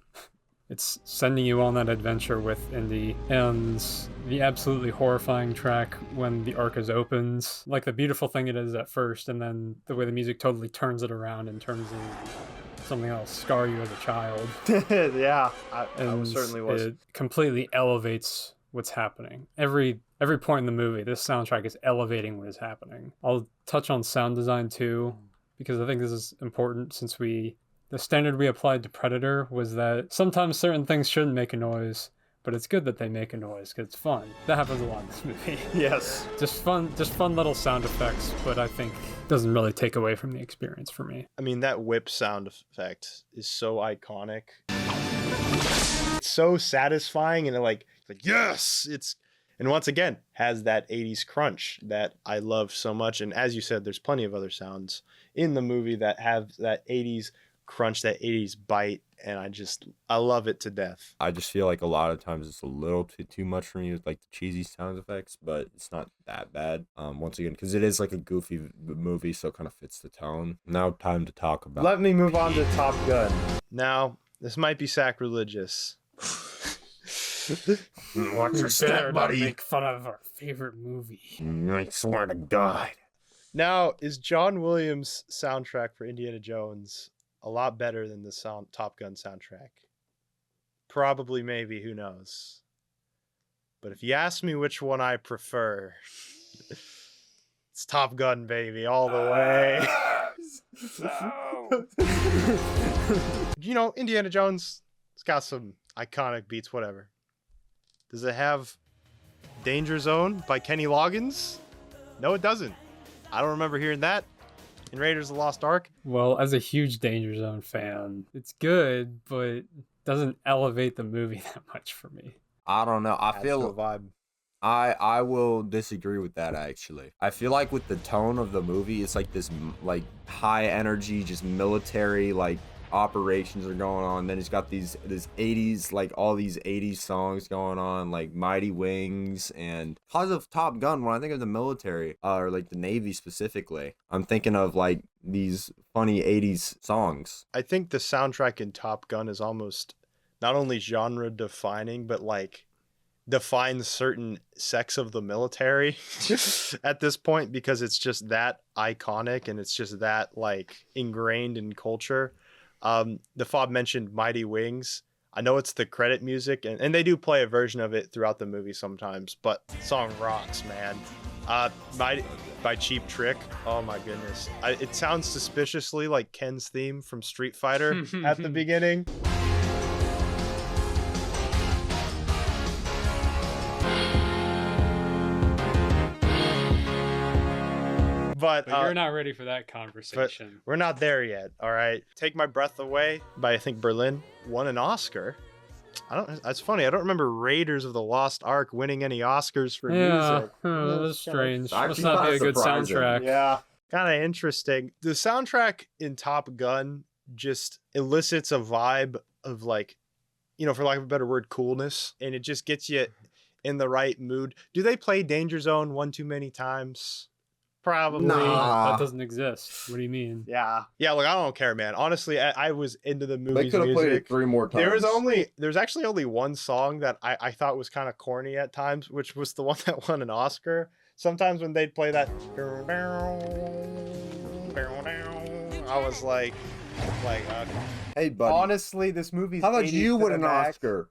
It's sending you on that adventure with Indy, and the absolutely horrifying track when the Ark is opened, like the beautiful thing it is at first, and then the way the music totally turns it around and turns into something that'll scar you as a child. Yeah, I certainly was. It completely elevates what's happening. Every point in the movie, this soundtrack is elevating what is happening. I'll touch on sound design too, because I think this is important since we the standard we applied to Predator was that sometimes certain things shouldn't make a noise, but it's good that they make a noise because it's fun. That happens a lot in this movie. Yes. Just fun little sound effects, but I think doesn't really take away from the experience for me. I mean, that whip sound effect is so iconic. It's so satisfying, and like yes, and once again has that 80s crunch that I love so much. And as you said, there's plenty of other sounds in the movie that have that 80s crunch, that 80s bite, and I love it to death. I just feel like a lot of times it's a little too much for me with like the cheesy sound effects, but it's not that bad. Once again, because it is like a goofy movie, so it kind of fits the tone. Now time to talk about. Let me move on to Top Gun. Now, this might be sacrilegious. Watch your step, buddy. Make fun of our favorite movie. I swear to God. Now, is John Williams' soundtrack for Indiana Jones a lot better than the Top Gun soundtrack? Probably, maybe, who knows? But if you ask me which one I prefer, it's Top Gun, baby, all the way. You know, Indiana Jones, it's got some iconic beats, whatever. Does it have Danger Zone by Kenny Loggins? No, it doesn't. I don't remember hearing that in Raiders of the Lost Ark. Well, as a huge Danger Zone fan, it's good, but doesn't elevate the movie that much for me. I don't know. I Adds feel to the vibe. I will disagree with that, actually. I feel like with the tone of the movie, it's like this like high energy, just military like operations are going on. Then it's got this 80s, like all these 80s songs going on, like Mighty Wings. And because of Top Gun, when I think of the military, or like the Navy specifically, I'm thinking of like these funny 80s songs. I think the soundtrack in Top Gun is almost not only genre defining, but like defines certain sects of the military at this point, because it's just that iconic and it's just that like ingrained in culture. The Fob mentioned Mighty Wings. I know it's the credit music, and they do play a version of it throughout the movie sometimes, but the song rocks, man. By Cheap Trick. Oh my goodness. It sounds suspiciously like Ken's theme from Street Fighter at the beginning. But you're not ready for that conversation. We're not there yet, all right? Take My Breath Away by, I think, Berlin, won an Oscar. That's funny. I don't remember Raiders of the Lost Ark winning any Oscars for music. That's strange. Must not be a good soundtrack. Yeah. Kind of interesting. The soundtrack in Top Gun just elicits a vibe of like, you know, for lack of a better word, coolness. And it just gets you in the right mood. Do they play Danger Zone one too many times? Probably. Nah. That doesn't exist. What do you mean? Yeah. Look, I don't care, man. Honestly, I was into the movie's They could have played it 3 more times. There's actually only one song that I thought was kind of corny at times, which was the one that won an Oscar. Sometimes when they'd play that, I was like, okay. Hey, buddy. Honestly, this movie's. How about 80s you to win the an max. Oscar?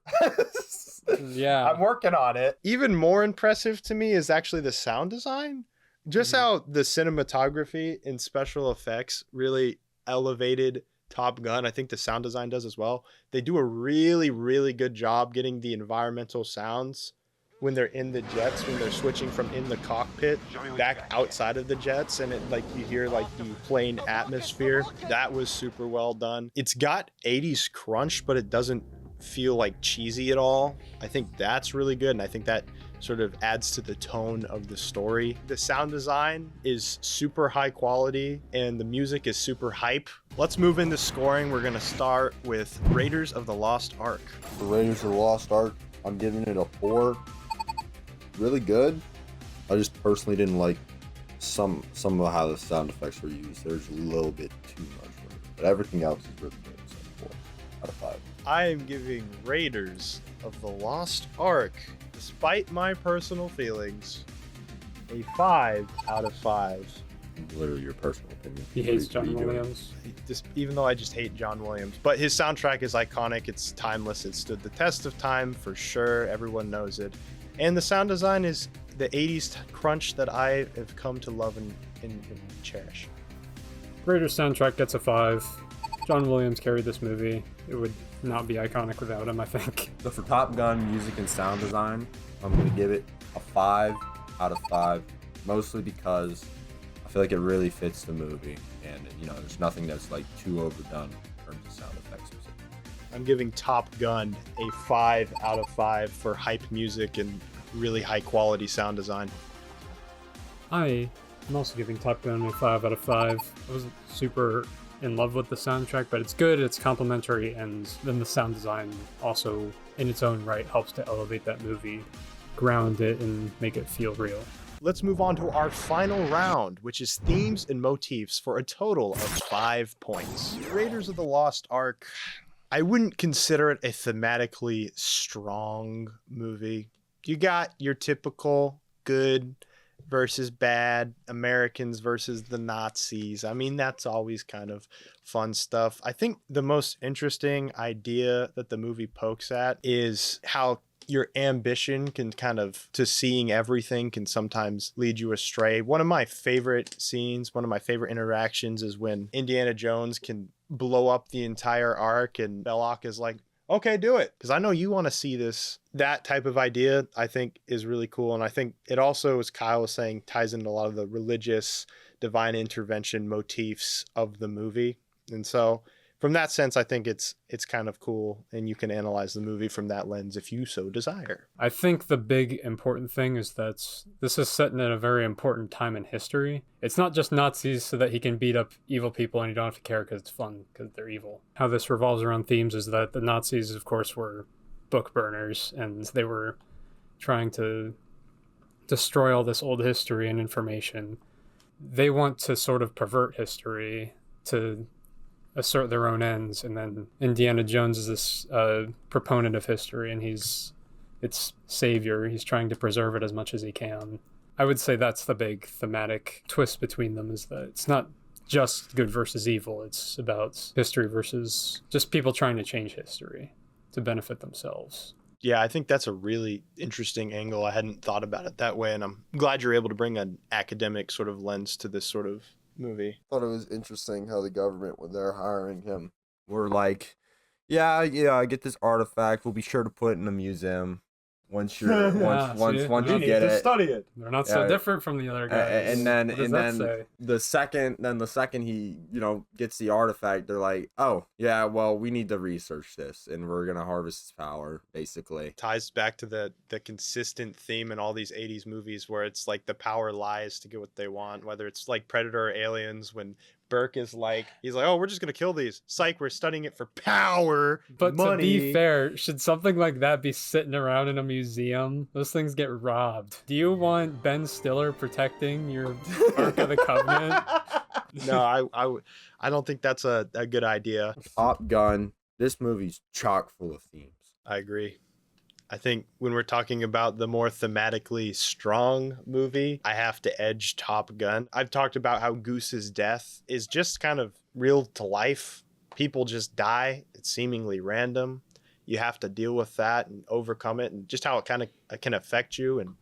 Yeah. I'm working on it. Even more impressive to me is actually the sound design. Just how the cinematography and special effects really elevated Top Gun. I think the sound design does as well. They do a really, really good job getting the environmental sounds when they're in the jets, when they're switching from in the cockpit back outside of the jets, and it like you hear like the plane atmosphere. That was super well done. It's got 80s crunch, but it doesn't feel like cheesy at all. I think that's really good, and I think that sort of adds to the tone of the story. The sound design is super high quality and the music is super hype. Let's move into scoring. We're gonna start with Raiders of the Lost Ark. For Raiders of the Lost Ark, I'm giving it a 4. Really good. I just personally didn't like some of how the sound effects were used. There's a little bit too much for me, but everything else is really good. So 4 out of 5. I am giving Raiders of the Lost Ark, despite my personal feelings, a 5 out of 5. Literally your personal opinion. He hates John Williams. Even though I just hate John Williams. But his soundtrack is iconic. It's timeless. It stood the test of time for sure. Everyone knows it. And the sound design is the 80s crunch that I have come to love and cherish. Raiders soundtrack gets a 5. John Williams carried this movie. It would not be iconic without him, I think. So for Top Gun music and sound design, I'm going to give it a 5 out of 5, mostly because I feel like it really fits the movie, and there's nothing that's like too overdone in terms of sound effects. I'm giving Top Gun a 5 out of 5 for hype music and really high quality sound design. I'm also giving Top Gun a 5 out of 5. I wasn't super in love with the soundtrack, but it's good, it's complimentary, and then the sound design also in its own right helps to elevate that movie, ground it, and make it feel real. Let's move on to our final round, which is themes and motifs for a total of 5 points. Raiders of the Lost Ark, I wouldn't consider it a thematically strong movie. You got your typical good versus bad, Americans versus the Nazis. I mean, that's always kind of fun stuff. I think the most interesting idea that the movie pokes at is how your ambition can to seeing everything can sometimes lead you astray. One of my favorite scenes, one of my favorite interactions is when Indiana Jones can blow up the entire Ark and Belloc is like, okay, do it. Because I know you want to see this. That type of idea, I think, is really cool. And I think it also, as Kyle was saying, ties into a lot of the religious divine intervention motifs of the movie. And so from that sense, I think it's kind of cool. And you can analyze the movie from that lens if you so desire. I think the big important thing is that this is set in a very important time in history. It's not just Nazis so that he can beat up evil people and you don't have to care because it's fun because they're evil. How this revolves around themes is that the Nazis, of course, were book burners and they were trying to destroy all this old history and information. They want to sort of pervert history to assert their own ends, and then Indiana Jones is this proponent of history, and he's its savior. He's trying to preserve it as much as he can. I would say that's the big thematic twist between them, is that it's not just good versus evil. It's about history versus just people trying to change history to benefit themselves. Yeah, I think that's a really interesting angle. I hadn't thought about it that way, and I'm glad you're able to bring an academic sort of lens to this sort of movie. Thought it was interesting how the government, when they're hiring him, were like, yeah, get this artifact. We'll be sure to put it in a museum once you get it. Study it. They're not so different from the other guys. And then the second he gets the artifact, they're like, oh yeah, well, we need to research this and we're gonna harvest its power. Basically ties back to the consistent theme in all these 80s movies where it's like the power lies to get what they want, whether it's like Predator or Aliens, when Burke is like, he's like, oh, we're just gonna kill these. Psych, we're studying it for power. But money. To be fair, should something like that be sitting around in a museum? Those things get robbed. Do you want Ben Stiller protecting your Ark of the Covenant? No, I don't think that's a good idea. Top Gun. This movie's chock full of themes. I agree. I think when we're talking about the more thematically strong movie, I have to edge Top Gun. I've talked about how Goose's death is just kind of real to life. People just die. It's seemingly random. You have to deal with that and overcome it, and just how it kind of can affect you and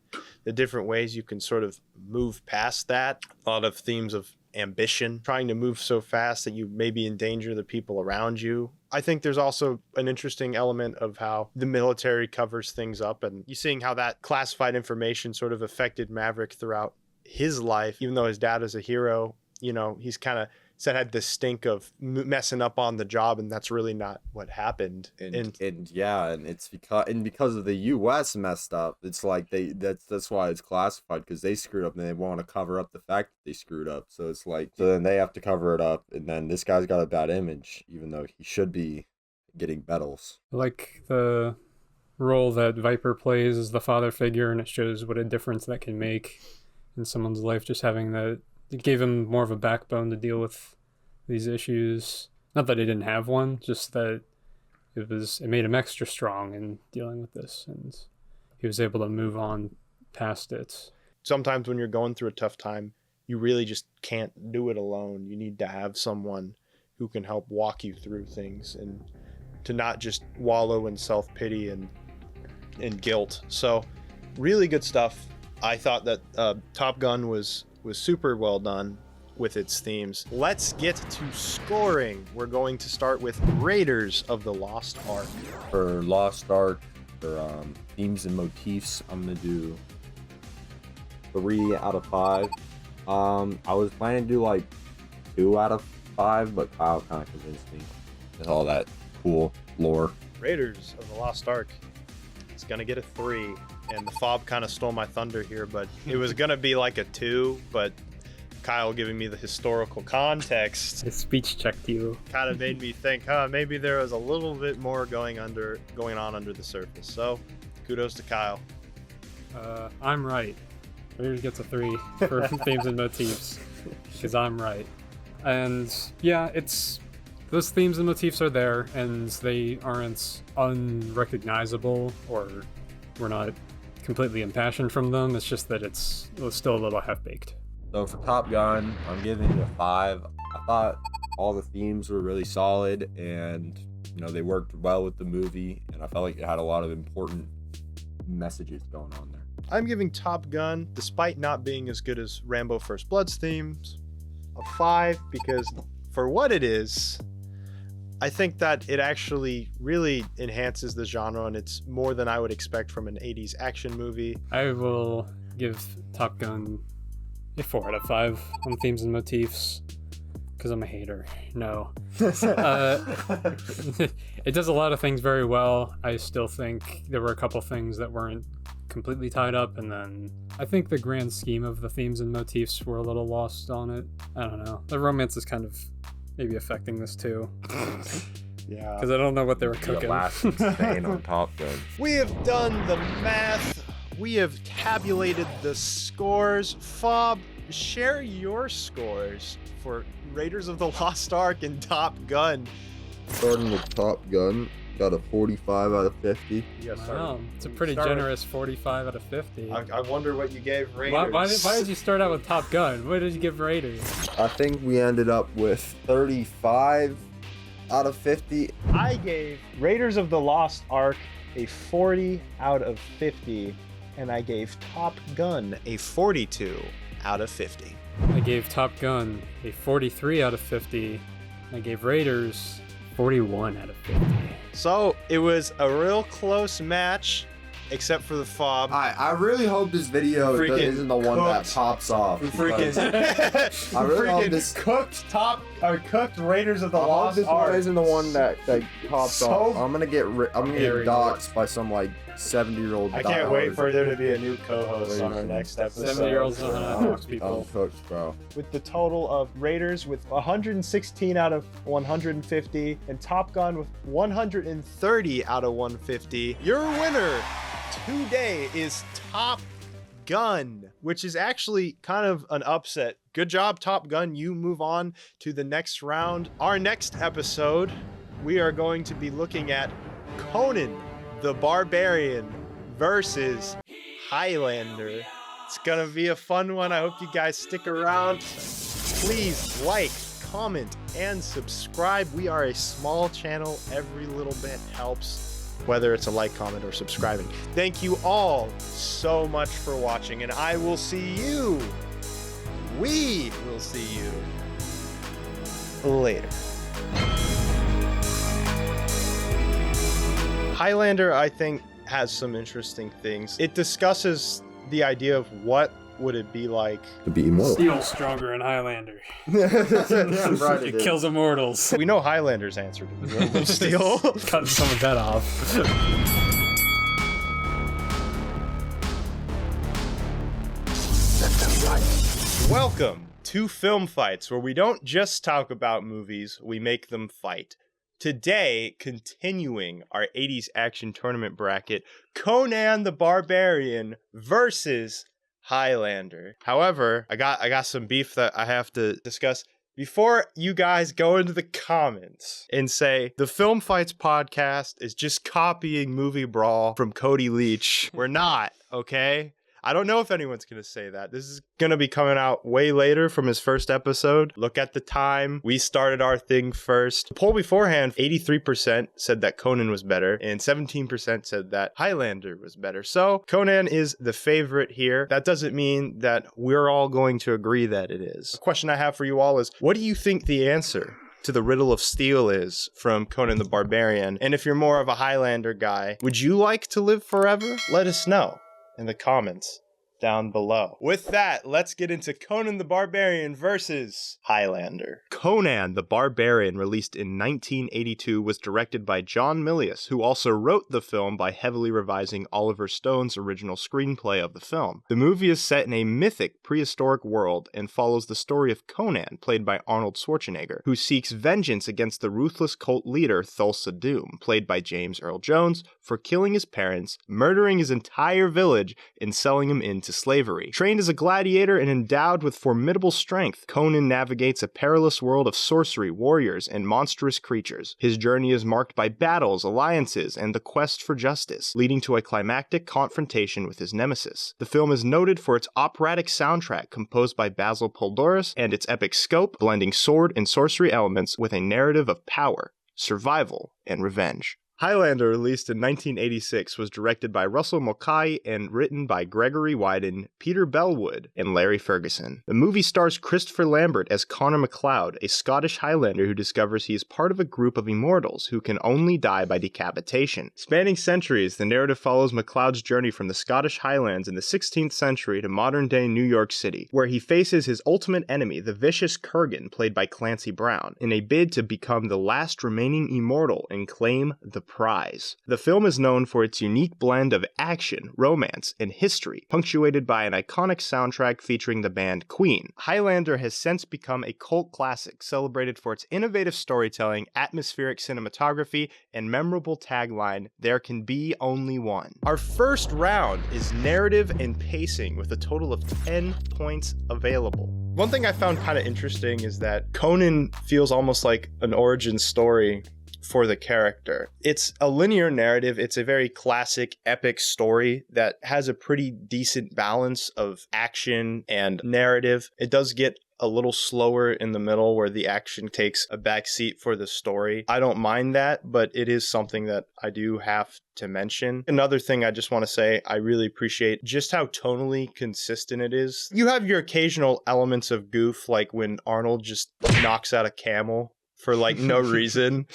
the different ways you can sort of move past that. A lot of themes of ambition, trying to move so fast that you maybe endanger the people around you. I think there's also an interesting element of how the military covers things up, and you seeing how that classified information sort of affected Maverick throughout his life. Even though his dad is a hero, he's kind of had this stink of messing up on the job, and that's really not what happened. And it's because of the U.S. messed up. It's like that's why it's classified, because they screwed up and they want to cover up the fact that they screwed up. So it's like, so then they have to cover it up, and then this guy's got a bad image, even though he should be getting medals. I like the role that Viper plays as the father figure, and it shows what a difference that can make in someone's life, just having that. It gave him more of a backbone to deal with these issues. Not that he didn't have one, just that it made him extra strong in dealing with this, and he was able to move on past it. Sometimes when you're going through a tough time, you really just can't do it alone. You need to have someone who can help walk you through things, and to not just wallow in self-pity and guilt. So really good stuff. I thought that Top Gun was super well done. with its themes. Let's get to scoring. We're going to start with Raiders of the Lost Ark. For Lost Ark, for themes and motifs, I'm gonna do 3 out of 5. I was planning to do like 2 out of 5, but Kyle kind of convinced me with all that cool lore. Raiders of the Lost Ark. It's gonna get a 3, and the fob kind of stole my thunder here, but it was gonna be like a 2, but Kyle giving me the historical context, I speech checked you. kind of made me think, maybe there was a little bit more going on under the surface. So, kudos to Kyle. I'm right. Raiders gets a 3 for themes and motifs because I'm right. And yeah, those themes and motifs are there, and they aren't unrecognizable, or we're not completely impassioned from them. It's just that it's still a little half-baked. So for Top Gun, I'm giving it a 5. I thought all the themes were really solid, and they worked well with the movie, and I felt like it had a lot of important messages going on there. I'm giving Top Gun, despite not being as good as Rambo First Blood's themes, a 5, because for what it is, I think that it actually really enhances the genre, and it's more than I would expect from an 80s action movie. I will give Top Gun a 4 out of 5 on themes and motifs because I'm a hater. No. It does a lot of things very well. I still think there were a couple things that weren't completely tied up, and then I think the grand scheme of the themes and motifs were a little lost on it. I don't know. The romance is kind of maybe affecting this too. Yeah. Because I don't know what they were cooking. Staying on Top Gun. We have done the math. We have tabulated the scores. Fob, share your scores for Raiders of the Lost Ark and Top Gun. Starting with Top Gun, got a 45 out of 50. Yes, sir. Wow, it's a pretty generous 45 out of 50. I wonder what you gave Raiders. Why did you start out with Top Gun? What did you give Raiders? I think we ended up with 35 out of 50. I gave Raiders of the Lost Ark a 40 out of 50, and I gave Top Gun a 42 out of 50. I gave Top Gun a 43 out of 50. I gave Raiders 41 out of 50. So it was a real close match, except for the fob. I really hope this video isn't the one that pops off. I really hope this cooked Raiders of the I hope Lost this Ark. one isn't the one that pops off. I'm gonna get doxxed by some like 70-year-old. I can't wait for there to be a new co-host on our next episode. 70-year-olds don't know how to talk people. I'm cooked, bro. With the total of Raiders with 116 out of 150 and Top Gun with 130 out of 150, your winner today is Top Gun, which is actually kind of an upset. Good job, Top Gun. You move on to the next round. Our next episode, we are going to be looking at Conan the Barbarian versus Highlander. It's gonna be a fun one. I hope you guys stick around. Please like, comment, and subscribe. We are a small channel. Every little bit helps, whether it's a like, comment, or subscribing. Thank you all so much for watching, and I will see you. We will see you later. Highlander, I think, has some interesting things. It discusses the idea of what would it be like to be immortal. Steel's stronger in Highlander. Right, It kills immortals. We know Highlander's answer to the Robo Steel. Cutting someone's head off. Welcome to Film Fights, where we don't just talk about movies, we make them fight. Today, continuing our 80s action tournament bracket, Conan the Barbarian versus Highlander. However, I got some beef that I have to discuss. Before you guys go into the comments and say, the Film Fights podcast is just copying Movie Brawl from Cody Leach, we're not, okay? I don't know if anyone's going to say that. This is going to be coming out way later from his first episode. Look at the time. We started our thing first. The poll beforehand, 83% said that Conan was better, and 17% said that Highlander was better. So Conan is the favorite here. That doesn't mean that we're all going to agree that it is. The question I have for you all is, what do you think the answer to the riddle of steel is from Conan the Barbarian? And if you're more of a Highlander guy, would you like to live forever? Let us know in the comments down below. With that, let's get into Conan the Barbarian versus Highlander. Conan the Barbarian, released in 1982, was directed by John Milius, who also wrote the film by heavily revising Oliver Stone's original screenplay of the film. The movie is set in a mythic prehistoric world and follows the story of Conan, played by Arnold Schwarzenegger, who seeks vengeance against the ruthless cult leader Thulsa Doom, played by James Earl Jones, for killing his parents, murdering his entire village, and selling him into slavery. Trained as a gladiator and endowed with formidable strength, Conan navigates a perilous world of sorcery, warriors, and monstrous creatures. His journey is marked by battles, alliances, and the quest for justice, leading to a climactic confrontation with his nemesis. The film is noted for its operatic soundtrack composed by Basil Poledouris and its epic scope, blending sword and sorcery elements with a narrative of power, survival, and revenge. Highlander, released in 1986, was directed by Russell Mulcahy and written by Gregory Wyden, Peter Bellwood, and Larry Ferguson. The movie stars Christopher Lambert as Connor MacLeod, a Scottish Highlander who discovers he is part of a group of immortals who can only die by decapitation. Spanning centuries, the narrative follows MacLeod's journey from the Scottish Highlands in the 16th century to modern-day New York City, where he faces his ultimate enemy, the vicious Kurgan, played by Clancy Brown, in a bid to become the last remaining immortal and claim the prize. The film is known for its unique blend of action, romance, and history, punctuated by an iconic soundtrack featuring the band Queen. Highlander has since become a cult classic, celebrated for its innovative storytelling, atmospheric cinematography, and memorable tagline, "There can be only one." Our first round is narrative and pacing, with a total of 10 points available. One thing I found kind of interesting is that Conan feels almost like an origin story for the character. It's a linear narrative. It's a very classic, epic story that has a pretty decent balance of action and narrative. It does get a little slower in the middle where the action takes a backseat for the story. I don't mind that, but it is something that I do have to mention. Another thing I just want to say, I really appreciate just how tonally consistent it is. You have your occasional elements of goof, like when Arnold just knocks out a camel for like no reason.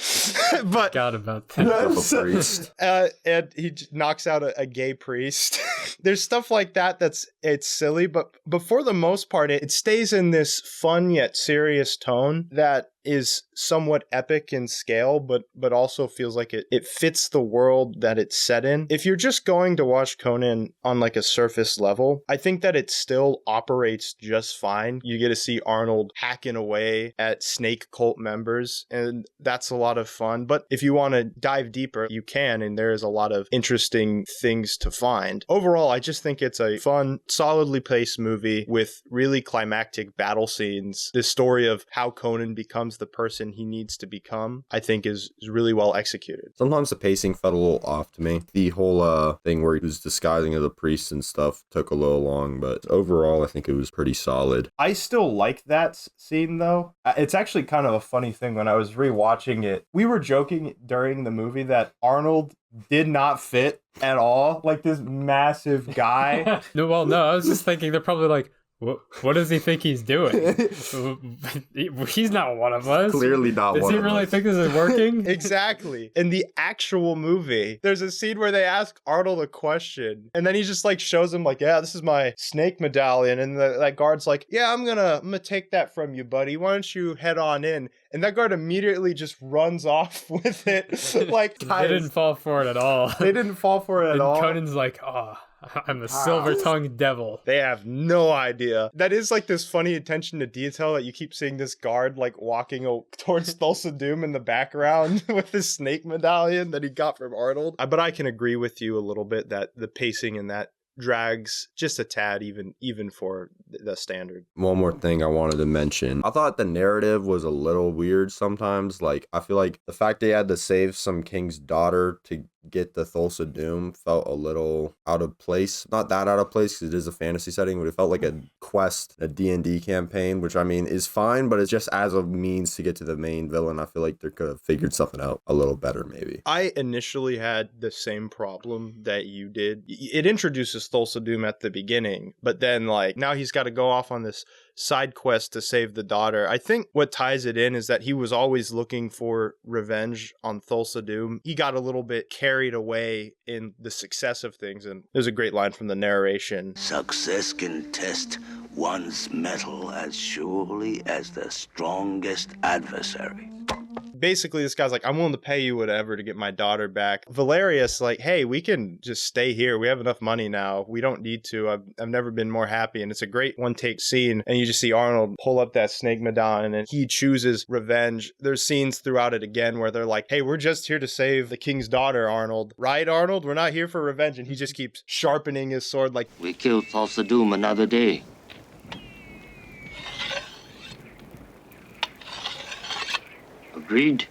But forgot about that. And he knocks out a gay priest. There's stuff like that it's silly, but for the most part, it stays in this fun yet serious tone that is somewhat epic in scale, but also feels like it fits the world that it's set in. If you're just going to watch Conan on like a surface level, I think that it still operates just fine. You get to see Arnold hacking away at snake cult members, and that's a lot of fun. But if you want to dive deeper, you can, and there is a lot of interesting things to find. Overall, I just think it's a fun, solidly paced movie with really climactic battle scenes. The story of how Conan becomes the person he needs to become, I think is really well executed. Sometimes the pacing felt a little off to me. The whole thing where he was disguising as a priest and stuff took a little long, but overall I think it was pretty solid. I still like that scene though. It's actually kind of a funny thing. When I was rewatching it, we were joking during the movie that Arnold did not fit at all. Like this massive guy. No, I was just thinking they're probably like, what does he think he's doing? He's not one of us. Clearly not one of us. Does he really think this is working? Exactly. In the actual movie, there's a scene where they ask Arnold a question, and then he just like shows him like, yeah, this is my snake medallion. And that guard's like, yeah, I'm gonna take that from you, buddy. Why don't you head on in? And that guard immediately just runs off with it. Like, they didn't fall for it at all. They didn't fall for it at all. Conan's like, I'm the silver-tongued devil. They have no idea. That is like this funny attention to detail that you keep seeing this guard like walking towards Thulsa Doom in the background with this snake medallion that he got from Arnold. But I can agree with you a little bit that the pacing in that drags just a tad even for the standard. One more thing I wanted to mention. I thought the narrative was a little weird sometimes. Like, I feel like the fact they had to save some king's daughter to get the Thulsa Doom felt a little out of place. Not that out of place because it is a fantasy setting, but it felt like a quest, a D&D campaign, which I mean is fine, but it's just as a means to get to the main villain. I feel like they could have figured something out a little better maybe. I initially had the same problem that you did. It introduces Thulsa Doom at the beginning, but then like now he's got to go off on this side quest to save the daughter. I think what ties it in is that he was always looking for revenge on Thulsa Doom. He got a little bit carried away in the success of things, and there's a great line from the narration. Success can test one's mettle as surely as the strongest adversary. Basically, this guy's like, I'm willing to pay you whatever to get my daughter back. Valerius like, hey, we can just stay here. We have enough money now. We don't need to. I've never been more happy. And it's a great one-take scene. And you just see Arnold pull up that snake medallion and he chooses revenge. There's scenes throughout it again where they're like, hey, we're just here to save the king's daughter, Arnold. Right, Arnold? We're not here for revenge. And he just keeps sharpening his sword like, we killed Thulsa Doom another day. Agreed.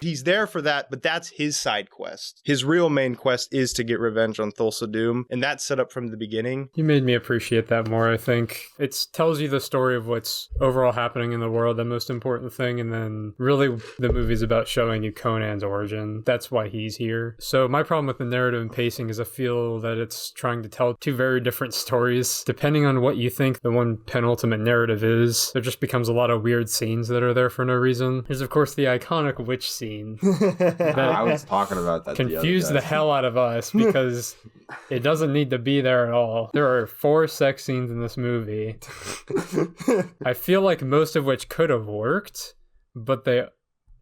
He's there for that, but that's his side quest. His real main quest is to get revenge on Thulsa Doom, and that's set up from the beginning. You made me appreciate that more, I think. It tells you the story of what's overall happening in the world, the most important thing, and then really the movie's about showing you Conan's origin. That's why he's here. So my problem with the narrative and pacing is I feel that it's trying to tell two very different stories. Depending on what you think the one penultimate narrative is, there just becomes a lot of weird scenes that are there for no reason. There's, of course, the iconic witch scene. I was talking about that. Confused the hell out of us because it doesn't need to be there at all. There are 4 sex scenes in this movie. I feel like most of which could have worked, but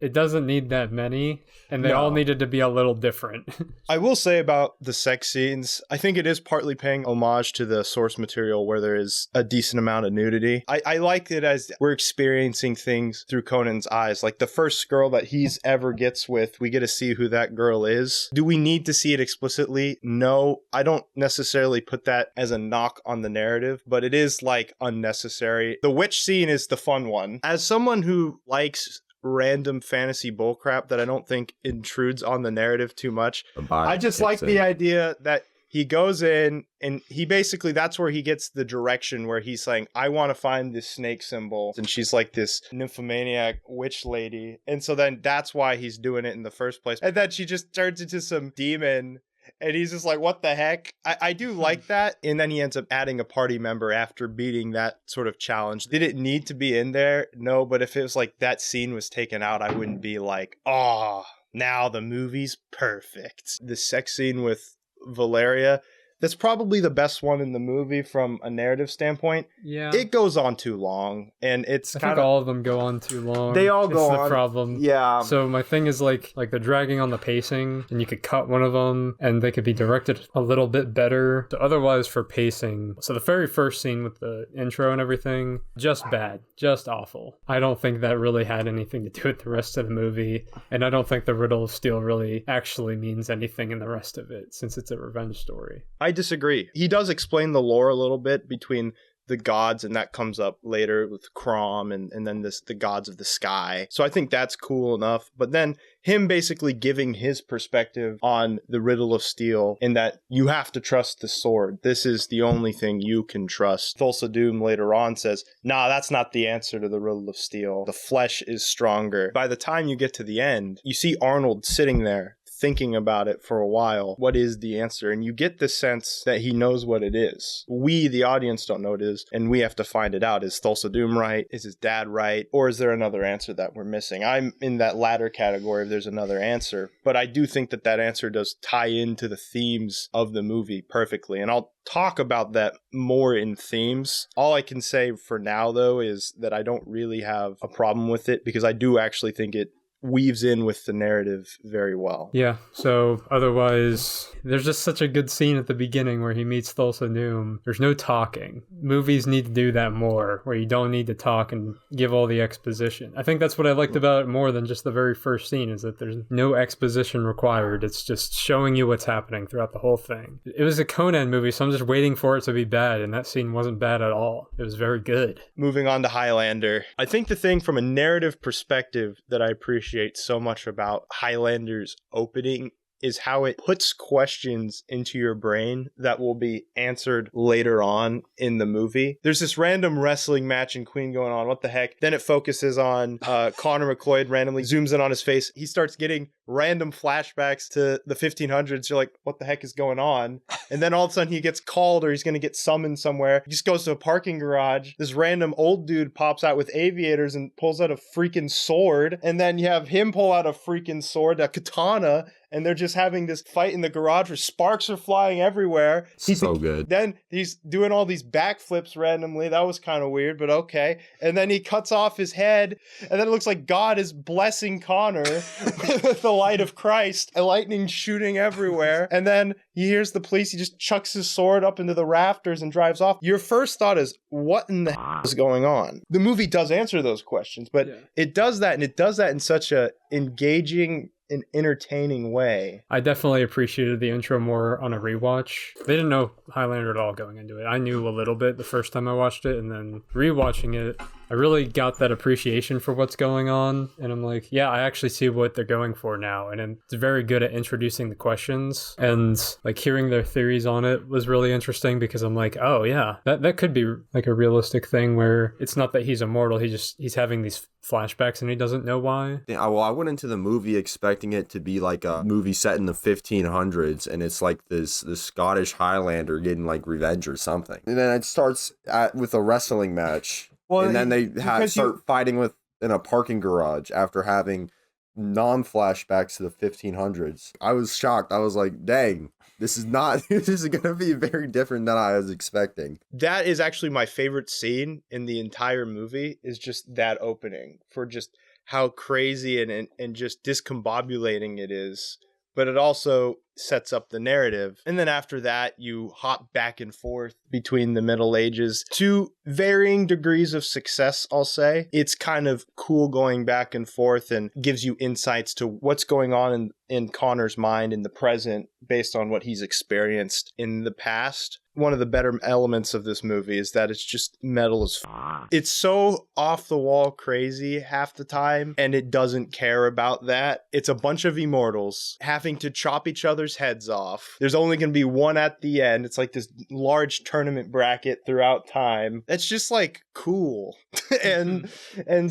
it doesn't need that many, and they all needed to be a little different. I will say about the sex scenes, I think it is partly paying homage to the source material where there is a decent amount of nudity. I like it as we're experiencing things through Conan's eyes. Like the first girl that he's ever gets with, we get to see who that girl is. Do we need to see it explicitly? No, I don't necessarily put that as a knock on the narrative, but it is like unnecessary. The witch scene is the fun one. As someone who likes random fantasy bullcrap that I don't think intrudes on the narrative too much, I just like the idea that he goes in and he basically, that's where he gets the direction where he's saying, I want to find this snake symbol. And she's like this nymphomaniac witch lady. And so then that's why he's doing it in the first place. And then she just turns into some demon. And he's just like, what the heck? I do like that. And then he ends up adding a party member after beating that sort of challenge. Did it need to be in there? No, but if it was like that scene was taken out, I wouldn't be like, oh, now the movie's perfect. The sex scene with Valeria, that's probably the best one in the movie from a narrative standpoint. Yeah. It goes on too long, and it's I think all of them go on too long. They all go on. That's the problem. Yeah. So my thing is like they're dragging on the pacing, and you could cut one of them, and they could be directed a little bit better. So otherwise, for pacing, so the very first scene with the intro and everything, just bad, just awful. I don't think that really had anything to do with the rest of the movie, and I don't think the Riddle of Steel really actually means anything in the rest of it, since it's a revenge story. I disagree. He does explain the lore a little bit between the gods, and that comes up later with Crom and then the gods of the sky. So I think that's cool enough. But then him basically giving his perspective on the Riddle of Steel, in that you have to trust the sword. This is the only thing you can trust. Thulsa Doom later on says, nah, that's not the answer to the Riddle of Steel. The flesh is stronger. By the time you get to the end, you see Arnold sitting there thinking about it for a while. What is the answer? And you get the sense that he knows what it is. We, the audience, don't know what it is, and we have to find it out. Is Thulsa Doom right? Is his dad right? Or is there another answer that we're missing? I'm in that latter category if there's another answer, but I do think that that answer does tie into the themes of the movie perfectly, and I'll talk about that more in themes. All I can say for now, though, is that I don't really have a problem with it, because I do actually think it weaves in with the narrative very well. Yeah, so otherwise, there's just such a good scene at the beginning where he meets Thulsa Doom. There's no talking. Movies need to do that more, where you don't need to talk and give all the exposition. I think that's what I liked about it more than just the very first scene, is that there's no exposition required. It's just showing you what's happening throughout the whole thing. It was a Conan movie, so I'm just waiting for it to be bad, and that scene wasn't bad at all. It was very good. Moving on to Highlander. I think the thing from a narrative perspective that I appreciate appreciate so much about Highlander's opening is how it puts questions into your brain that will be answered later on in the movie. There's this random wrestling match in Queen going on. What the heck? Then it focuses on Connor McLeod, randomly zooms in on his face. He starts getting random flashbacks to the 1500s. You're like, what the heck is going on? And then all of a sudden he gets called or he's going to get summoned somewhere. He just goes to a parking garage. This random old dude pops out with aviators and pulls out a freaking sword. And then you have him pull out a freaking sword, a katana, and they're just having this fight in the garage where sparks are flying everywhere. So good. Then he's doing all these backflips randomly. That was kind of weird, but okay. And then he cuts off his head, and then it looks like God is blessing Connor with the light of Christ, and lightning shooting everywhere. And then he hears the police. He just chucks his sword up into the rafters and drives off. Your first thought is, what in the hell is going on? The movie does answer those questions, but it does that, and it does that in such a engaging, an entertaining way. I definitely appreciated the intro more on a rewatch. They didn't know Highlander at all going into it. I knew a little bit the first time I watched it, and then rewatching it, I really got that appreciation for what's going on. And I'm like, yeah, I actually see what they're going for now. And it's very good at introducing the questions, and like hearing their theories on it was really interesting, because I'm like, oh yeah, that could be like a realistic thing where it's not that he's immortal. He's having these flashbacks and he doesn't know why. Yeah, well, I went into the movie expecting it to be like a movie set in the 1500s, and it's like this Scottish Highlander getting like revenge or something. And then it starts with a wrestling match. Well, and then they start fighting in a parking garage after having non-flashbacks to the 1500s. I was shocked. I was like, dang, this is going to be very different than I was expecting. That is actually my favorite scene in the entire movie, is just that opening, for just how crazy and just discombobulating it is. But it also sets up the narrative. And then after that, you hop back and forth between the Middle Ages to varying degrees of success, I'll say. It's kind of cool going back and forth and gives you insights to what's going on in Connor's mind in the present based on what he's experienced in the past. One of the better elements of this movie is that it's just metal as It's so off the wall crazy half the time, and it doesn't care about that. It's a bunch of immortals having to chop each other's heads off. There's only going to be one at the end. It's like this large tournament bracket throughout time. It's just like cool. and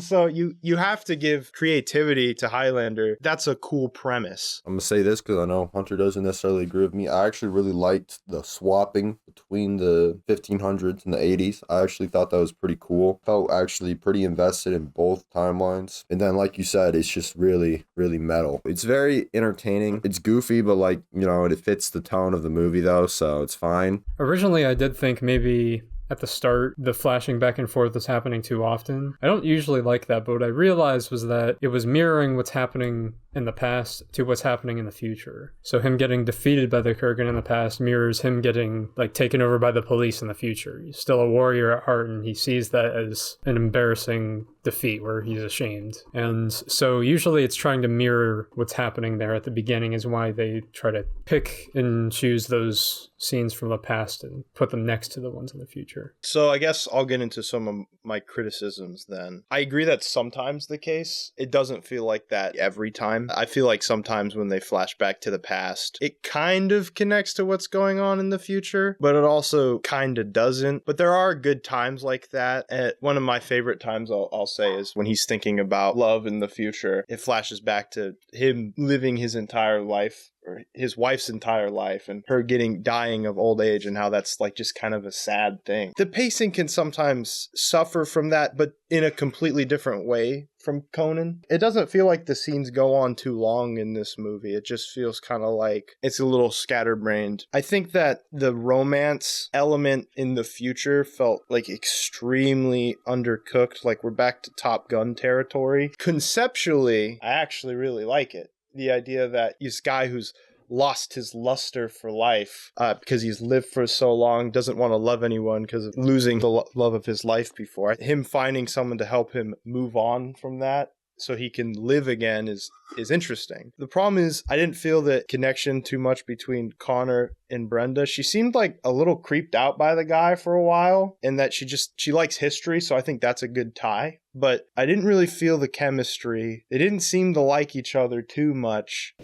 so you have to give creativity to Highlander. That's a cool premise. I'm going to say this because I know Hunter doesn't necessarily agree with me. I actually really liked the swapping between the 1500s and the 80s. I actually thought that was pretty cool. Felt actually pretty invested in both timelines. And then, like you said, it's just really, really metal. It's very entertaining. It's goofy, but like, you know, it fits the tone of the movie though, so it's fine. Originally, I did think maybe at the start, the flashing back and forth was happening too often. I don't usually like that, but what I realized was that it was mirroring what's happening in the past to what's happening in the future. So him getting defeated by the Kurgan in the past mirrors him getting like taken over by the police in the future. He's still a warrior at heart, and he sees that as an embarrassing defeat where he's ashamed. And so usually it's trying to mirror what's happening there at the beginning, is why they try to pick and choose those scenes from the past and put them next to the ones in the future. So I guess I'll get into some of my criticisms then. I agree that's sometimes the case. It doesn't feel like that every time. I feel like sometimes when they flash back to the past, it kind of connects to what's going on in the future, but it also kind of doesn't. But there are good times like that. And one of my favorite times I'll say is when he's thinking about love in the future. It flashes back to him living his entire life, or his wife's entire life, and her dying of old age, and how that's like just kind of a sad thing. The pacing can sometimes suffer from that, but in a completely different way from Conan. It doesn't feel like the scenes go on too long in this movie. It just feels kind of like it's a little scatterbrained. I think that the romance element in the future felt like extremely undercooked, like we're back to Top Gun territory. Conceptually, I actually really like it. The idea that this guy who's lost his luster for life because he's lived for so long, doesn't want to love anyone because of losing the love of his life before. Him finding someone to help him move on from that so he can live again is interesting. The problem is I didn't feel the connection too much between Connor and Brenda. She seemed like a little creeped out by the guy for a while, and that she likes history, so I think that's a good tie. But I didn't really feel the chemistry. They didn't seem to like each other too much.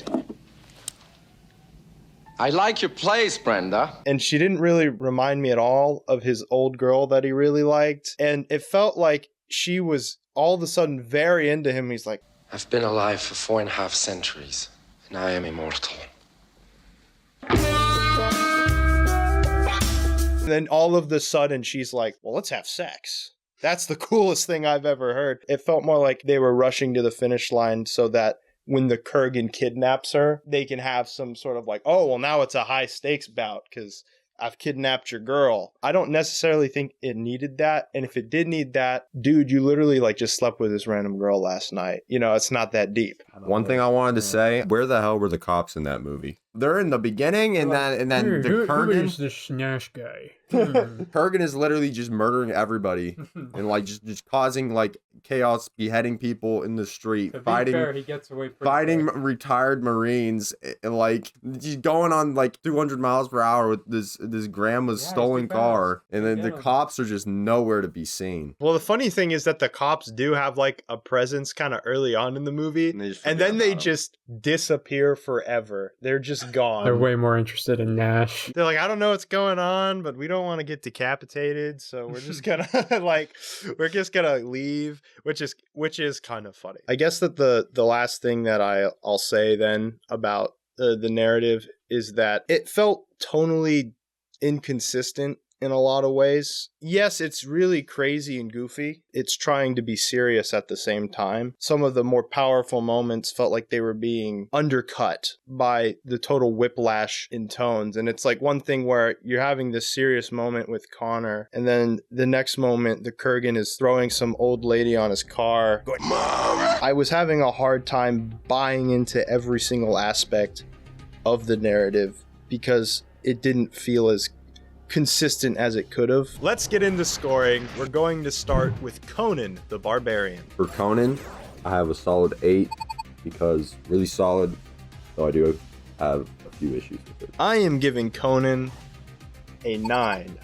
I like your place, Brenda. And she didn't really remind me at all of his old girl that he really liked. And it felt like she was all of a sudden very into him. He's like, I've been alive for 4.5 centuries, and I am immortal. And then all of the sudden she's like, well, let's have sex. That's the coolest thing I've ever heard. It felt more like they were rushing to the finish line so that when the Kurgan kidnaps her, they can have some sort of like, oh, well, now it's a high stakes bout because I've kidnapped your girl. I don't necessarily think it needed that. And if it did need that, dude, you literally like just slept with this random girl last night. You know, it's not that deep. One thing I wanted to say, where the hell were the cops in that movie? They're in the beginning, and then the Kurgan. Who is this Nash guy? Kurgan is literally just murdering everybody and like just causing like chaos, beheading people in the street, To be fighting fair, he gets away pretty fighting quick. retired Marines, and like he's going on like 200 miles per hour with this grandma's stolen car, and then the cops are just nowhere to be seen. Well, the funny thing is that the cops do have like a presence kind of early on in the movie, and then they just disappear forever. They're just gone. They're way more interested in Nash. They're like, I don't know what's going on, but we don't want to get decapitated, so we're just gonna we're just gonna leave, which is kind of funny. I guess that the last thing that I'll say then about the narrative is that it felt tonally inconsistent in a lot of ways. Yes, it's really crazy and goofy. It's trying to be serious at the same time. Some of the more powerful moments felt like they were being undercut by the total whiplash in tones. And it's like one thing where you're having this serious moment with Connor, and then the next moment, the Kurgan is throwing some old lady on his car. Going, Mom! I was having a hard time buying into every single aspect of the narrative because it didn't feel as consistent as it could have. Let's get into scoring. We're going to start with Conan the Barbarian. For Conan, I have a solid 8 because really solid, though I do have a few issues with it. I am giving Conan a 9.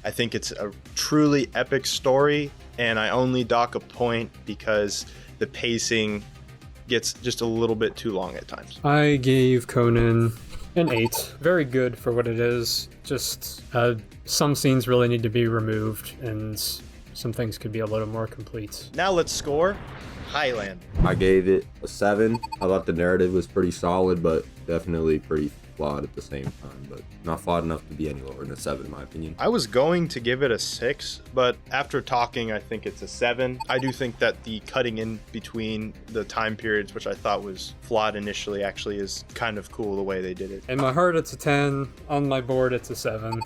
I think it's a truly epic story, and I only dock a point because the pacing gets just a little bit too long at times. I gave Conan an 8. Very good for what it is. Just some scenes really need to be removed, and some things could be a little more complete. Now let's score Highlander. I gave it a 7. I thought the narrative was pretty solid, but definitely pretty flawed at the same time, but not flawed enough to be any lower than a 7 in my opinion. I was going to give it a 6, but after talking, I think it's a 7. I do think that the cutting in between the time periods, which I thought was flawed initially, actually is kind of cool the way they did it. In my heart, it's a 10. On my board, it's a 7.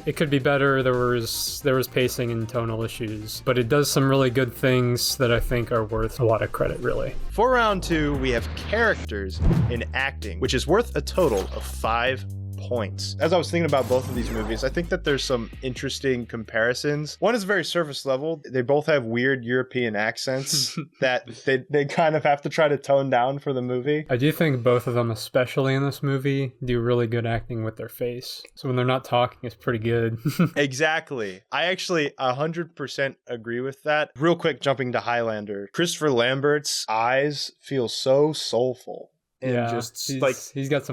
It could be better. There was pacing and tonal issues, but it does some really good things that I think are worth a lot of credit, really. For round 2, we have characters in acting, which is worth a total of 5 points. As I was thinking about both of these movies, I think that there's some interesting comparisons. One is very surface level. They both have weird European accents that they kind of have to try to tone down for the movie. I do think both of them, especially in this movie, do really good acting with their face. So when they're not talking, it's pretty good. Exactly. I actually 100% agree with that. Real quick, jumping to Highlander. Christopher Lambert's eyes feel so soulful. And yeah, just he's got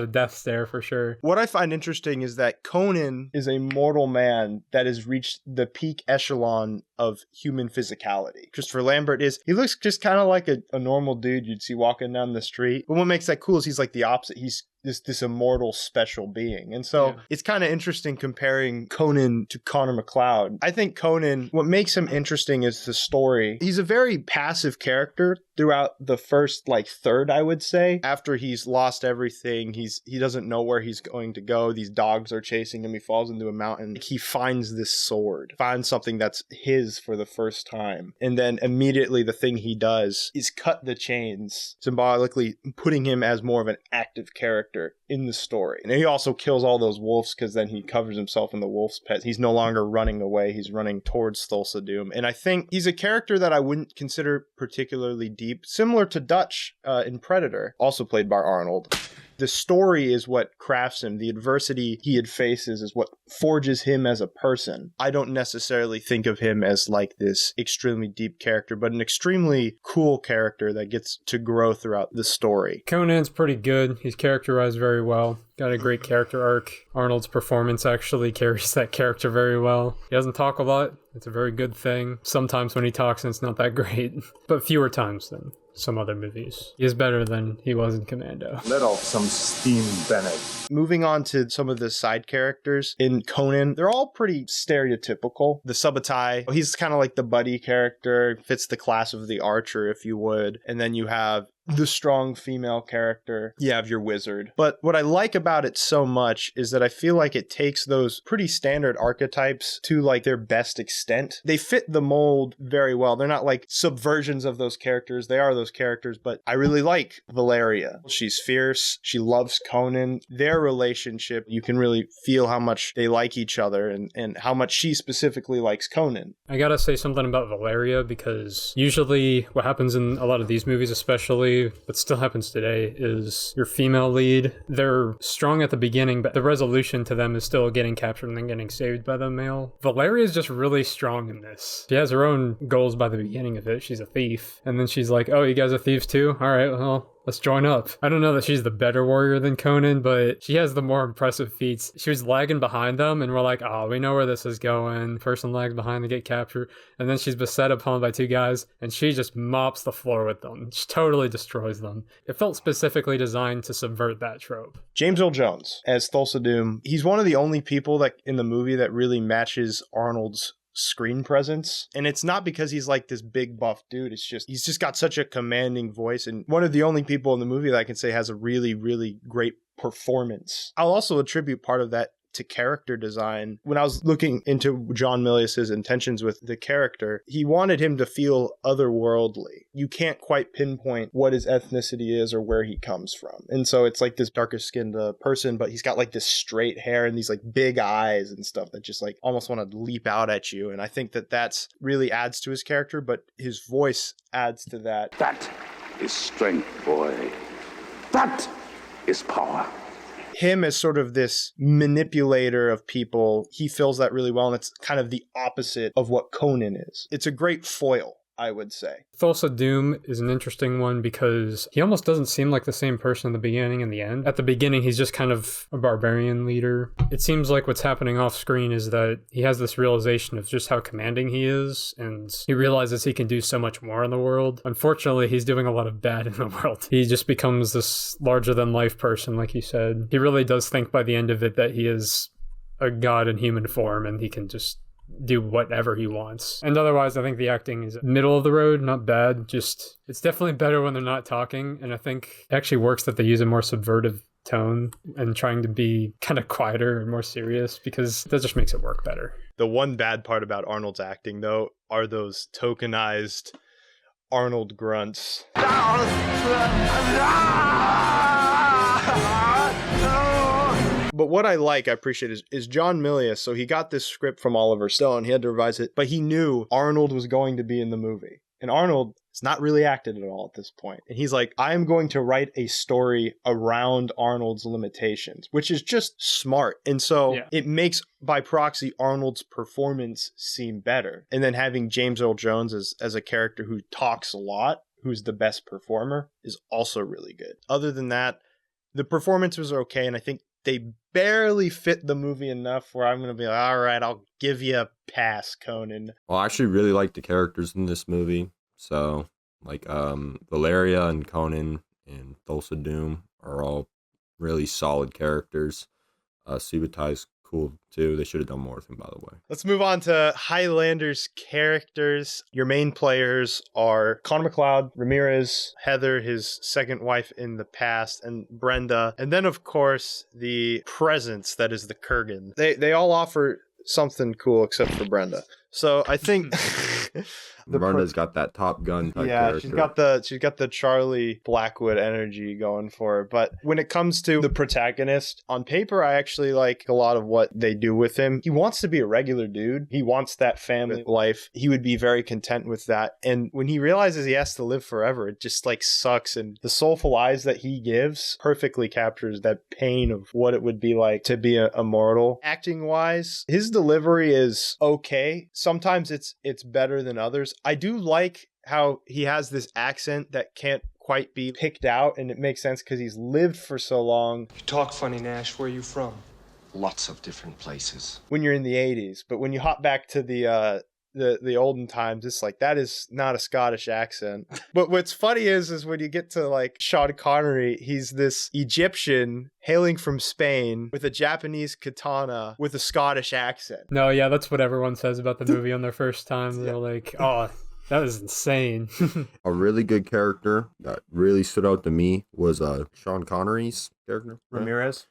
a death stare for sure. What I find interesting is that Conan is a mortal man that has reached the peak echelon of human physicality. Christopher Lambert he looks just kind of like a normal dude you'd see walking down the street. But what makes that cool is he's like the opposite. He's this immortal special being. And so it's kind of interesting comparing Conan to Connor McLeod. I think Conan, what makes him interesting is the story. He's a very passive character throughout the first third, I would say. After he's lost everything, he doesn't know where he's going to go. These dogs are chasing him. He falls into a mountain. He finds this sword, finds something that's his is for the first time. And then immediately the thing he does is cut the chains, symbolically putting him as more of an active character in the story. And he also kills all those wolves because then he covers himself in the wolf's pets. He's no longer running away. He's running towards Thulsa Doom. And I think he's a character that I wouldn't consider particularly deep, similar to Dutch in Predator, also played by Arnold. The story is what crafts him. The adversity he faces is what forges him as a person. I don't necessarily think of him as like this extremely deep character, but an extremely cool character that gets to grow throughout the story. Conan's pretty good. He's characterized very well. Got a great character arc. Arnold's performance actually carries that character very well. He doesn't talk a lot. It's a very good thing. Sometimes when he talks, it's not that great, but fewer times than some other movies. He is better than he was in Commando. Let off some steam, Bennett. Moving on to some of the side characters in Conan, they're all pretty stereotypical. The Subotai, he's kind of like the buddy character, fits the class of the archer, if you would. And then you have the strong female character. You have your wizard. But what I like about it so much is that I feel like it takes those pretty standard archetypes to like their best extent. They fit the mold very well. They're not like subversions of those characters. They are those characters, but I really like Valeria. She's fierce. She loves Conan. Their relationship, you can really feel how much they like each other and how much she specifically likes Conan. I gotta say something about Valeria because usually what happens in a lot of these movies, especially but still happens today, is your female lead. They're strong at the beginning, but the resolution to them is still getting captured and then getting saved by the male. Valeria is just really strong in this. She has her own goals by the beginning of it. She's a thief. And then she's like, oh, you guys are thieves too? All right, well, let's join up. I don't know that she's the better warrior than Conan, but she has the more impressive feats. She was lagging behind them, and we're like, oh, we know where this is going. Person lags behind, they get captured. And then she's beset upon by two guys, and she just mops the floor with them. She totally destroys them. It felt specifically designed to subvert that trope. James Earl Jones as Thulsa Doom. He's one of the only people that in the movie that really matches Arnold's screen presence, and it's not because he's like this big buff dude. It's just he's just got such a commanding voice, and one of the only people in the movie that I can say has a really, really great performance. I'll also attribute part of that to character design. When I was looking into John Milius's intentions with the character, he wanted him to feel otherworldly. You can't quite pinpoint what his ethnicity is or where he comes from. And so it's like this darker skinned person, but he's got like this straight hair and these like big eyes and stuff that just like almost want to leap out at you. And I think that that's really adds to his character, but his voice adds to that. That is strength, boy. That is power. Him as sort of this manipulator of people, he fills that really well, and it's kind of the opposite of what Conan is. It's a great foil, I would say. Thulsa Doom is an interesting one because he almost doesn't seem like the same person in the beginning and the end. At the beginning, he's just kind of a barbarian leader. It seems like what's happening off screen is that he has this realization of just how commanding he is, and he realizes he can do so much more in the world. Unfortunately, he's doing a lot of bad in the world. He just becomes this larger-than-life person, like you said. He really does think by the end of it that he is a god in human form, and he can just do whatever he wants. And otherwise, I think the acting is middle of the road, not bad. Just, it's definitely better when they're not talking. And I think it actually works that they use a more subversive tone and trying to be kind of quieter and more serious, because that just makes it work better. The one bad part about Arnold's acting, though, are those tokenized Arnold grunts. But what I appreciate is John Milius. So he got this script from Oliver Stone. He had to revise it, but he knew Arnold was going to be in the movie. And Arnold is not really acted at all at this point. And he's like, I am going to write a story around Arnold's limitations, which is just smart. And so it makes, by proxy, Arnold's performance seem better. And then having James Earl Jones as a character who talks a lot, who's the best performer, is also really good. Other than that, the performances are okay. And I think they barely fit the movie enough where I'm going to be like, all right, I'll give you a pass, Conan. Well, I actually really like the characters in this movie. So, like, Valeria and Conan and Thulsa Doom are all really solid characters. Subatai's cool, too. They should have done more with him, by the way. Let's move on to Highlander's characters. Your main players are Connor McLeod, Ramirez, Heather, his second wife in the past, and Brenda. And then, of course, the presence that is the Kurgan. They all offer something cool except for Brenda. So I think Brenda's got that Top Gun type yeah, character. she's got the Charlie Blackwood energy going for her. But when it comes to the protagonist, on paper, I actually like a lot of what they do with him. He wants to be a regular dude. He wants that family life. He would be very content with that. And when he realizes he has to live forever, it just like sucks. And the soulful eyes that he gives perfectly captures that pain of what it would be like to be immortal. Acting wise, his delivery is okay. Sometimes it's better than others. I do like how he has this accent that can't quite be picked out, and it makes sense because he's lived for so long. You talk funny, Nash. Where are you from? Lots of different places. When you're in the 80s, but when you hop back to the olden times, it's like that is not a Scottish accent. But what's funny is when you get to like Sean Connery, he's this Egyptian hailing from Spain with a Japanese katana with a Scottish accent. No, yeah, that's what everyone says about the movie on their first time. They're like, oh, that was insane. A really good character that really stood out to me was Sean Connery's character. Ramirez.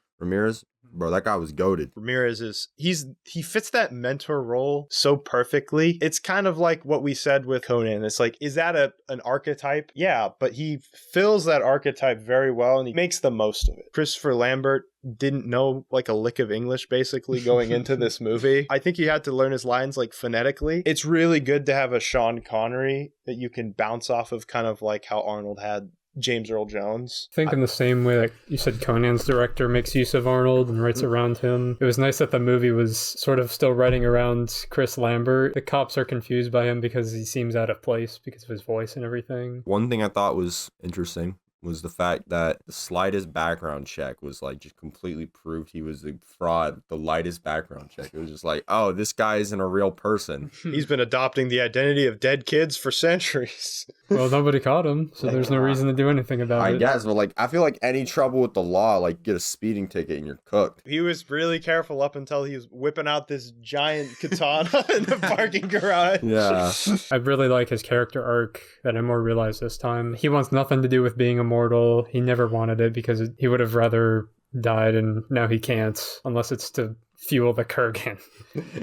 Bro, that guy was goated. Ramirez he fits that mentor role so perfectly. It's kind of like what we said with Conan. It's like, is that an archetype? Yeah, but he fills that archetype very well and he makes the most of it. Christopher Lambert didn't know like a lick of English basically going into this movie. I think he had to learn his lines like phonetically. It's really good to have a Sean Connery that you can bounce off of, kind of like how Arnold had James Earl Jones. I think in the same way that you said Conan's director makes use of Arnold and writes around him, it was nice that the movie was sort of still writing around Chris Lambert. The cops are confused by him because he seems out of place because of his voice and everything. One thing I thought was interesting was the fact that the slightest background check was like just completely proved he was a fraud. The lightest background check. It was just like, oh, this guy isn't a real person. He's been adopting the identity of dead kids for centuries. Well, nobody caught him, so there's no reason to do anything about it. I guess, but like, I feel like any trouble with the law, like get a speeding ticket and you're cooked. He was really careful up until he was whipping out this giant katana in the parking garage. Yeah. I really like his character arc that I more realized this time. He wants nothing to do with being immortal. He never wanted it because he would have rather died, and now he can't unless it's to fuel the Kurgan.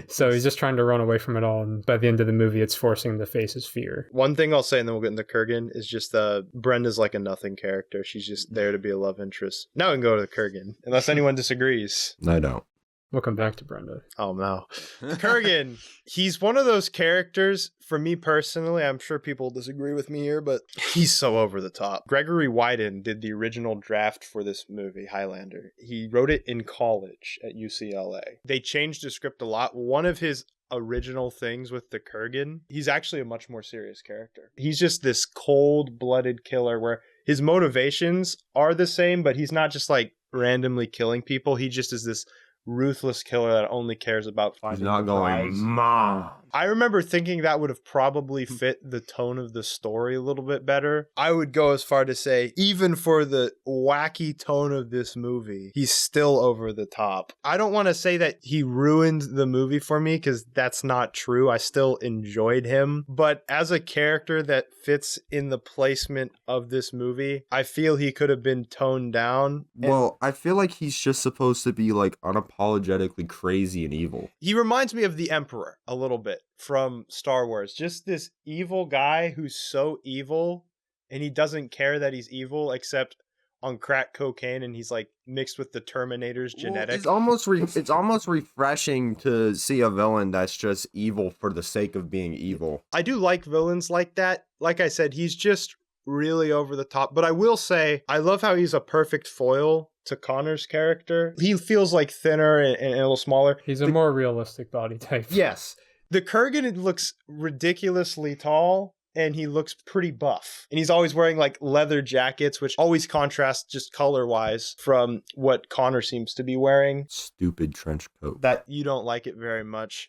So he's just trying to run away from it all, and by the end of the movie it's forcing him to face his fear. One thing I'll say, and then we'll get into Kurgan, is just Brenda's like a nothing character. She's just there to be a love interest. Now we can go to the Kurgan, unless anyone disagrees. I don't. We'll come back to Brenda. Oh no. Kurgan, he's one of those characters, for me personally, I'm sure people disagree with me here, but he's so over the top. Gregory Wyden did the original draft for this movie, Highlander. He wrote it in college at UCLA. They changed the script a lot. One of his original things with the Kurgan, he's actually a much more serious character. He's just this cold-blooded killer where his motivations are the same, but he's not just like randomly killing people. He just is this ruthless killer that only cares about finding. He's not going, Mom. I remember thinking that would have probably fit the tone of the story a little bit better. I would go as far to say, even for the wacky tone of this movie, he's still over the top. I don't want to say that he ruined the movie for me, because that's not true. I still enjoyed him. But as a character that fits in the placement of this movie, I feel he could have been toned down. Well, I feel like he's just supposed to be like unapologetically crazy and evil. He reminds me of the Emperor a little bit from Star Wars. Just this evil guy who's so evil, and he doesn't care that he's evil except on crack cocaine, and he's like mixed with the Terminator's genetics. It's almost refreshing to see a villain that's just evil for the sake of being evil. I do like villains like that. Like I said, he's just really over the top. But I will say, I love how he's a perfect foil to Connor's character. He feels like thinner and a little smaller. He's a more realistic body type. Yes. The Kurgan looks ridiculously tall, and he looks pretty buff. And he's always wearing like leather jackets, which always contrasts just color-wise from what Connor seems to be wearing. Stupid trench coat. That you don't like it very much.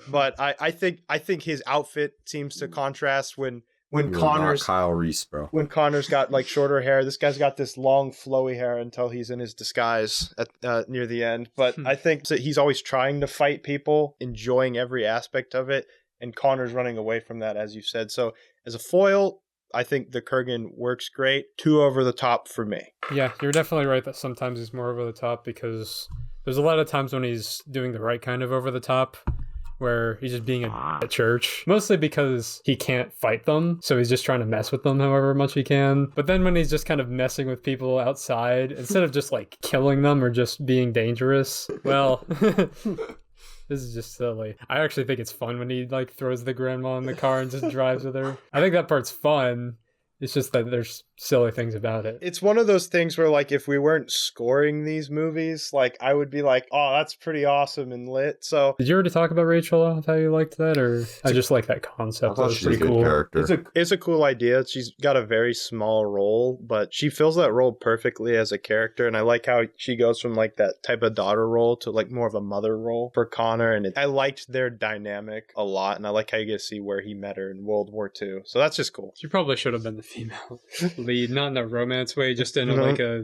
But I think his outfit seems to contrast when Connor's Kyle Reese, bro. When Connor's got like shorter hair, this guy's got this long flowy hair until he's in his disguise at near the end. But I think that he's always trying to fight people, enjoying every aspect of it, and Connor's running away from that, as you said. So as a foil, I think the Kurgan works great. Too over the top for me. Yeah, you're definitely right that sometimes he's more over the top because There's a lot of times when he's doing the right kind of over the top, where he's just being a at church, mostly because he can't fight them, so he's just trying to mess with them however much he can. But then when he's just kind of messing with people outside, instead of just like killing them or just being dangerous, well, this is just silly. I actually think it's fun when he like throws the grandma in the car and just drives with her. I think that part's fun. It's just that there's silly things about it. It's one of those things where, like, if we weren't scoring these movies, like, I would be like, oh, that's pretty awesome and lit. So, did you already talk about Rachel, how you liked that? Or I just like that concept. That was pretty cool. Character. It's a cool idea. She's got a very small role, but she fills that role perfectly as a character. And I like how she goes from, like, that type of daughter role to, like, more of a mother role for Connor. And I liked their dynamic a lot. And I like how you get to see where he met her in World War II. So that's just cool. She probably should have been the female lead, not in a romance way, just in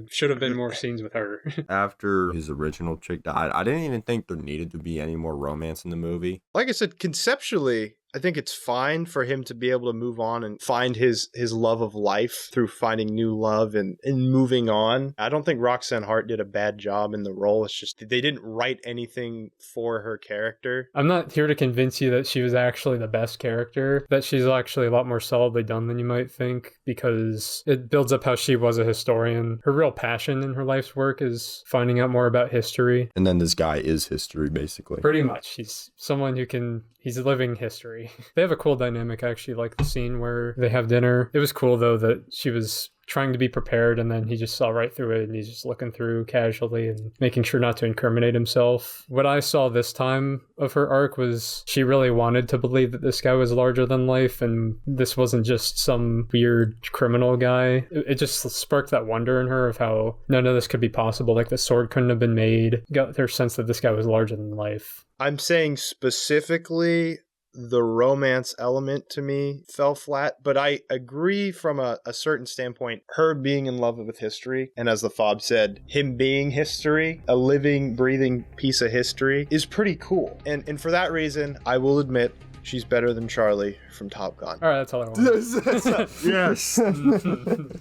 should have been more scenes with her. After his original chick died, I didn't even think there needed to be any more romance in the movie. Like I said, conceptually, I think it's fine for him to be able to move on and find his love of life through finding new love and moving on. I don't think Roxanne Hart did a bad job in the role. It's just they didn't write anything for her character. I'm not here to convince you that she was actually the best character, that she's actually a lot more solidly done than you might think, because it builds up how she was a historian. Her real passion in her life's work is finding out more about history. And then this guy is history, basically. Pretty much. He's someone who he's living history. They have a cool dynamic. I actually like the scene where they have dinner. It was cool though that she was trying to be prepared and then he just saw right through it and he's just looking through casually and making sure not to incriminate himself. What I saw this time of her arc was she really wanted to believe that this guy was larger than life and this wasn't just some weird criminal guy. It just sparked that wonder in her of how none of this could be possible. Like the sword couldn't have been made. Got her sense that this guy was larger than life. I'm saying specifically the romance element to me fell flat, but I agree from a certain standpoint, her being in love with history, and as the fob said, him being history, a living, breathing piece of history, is pretty cool. And for that reason, I will admit, she's better than Charlie from Top Gun. All right, that's all I want. Yes.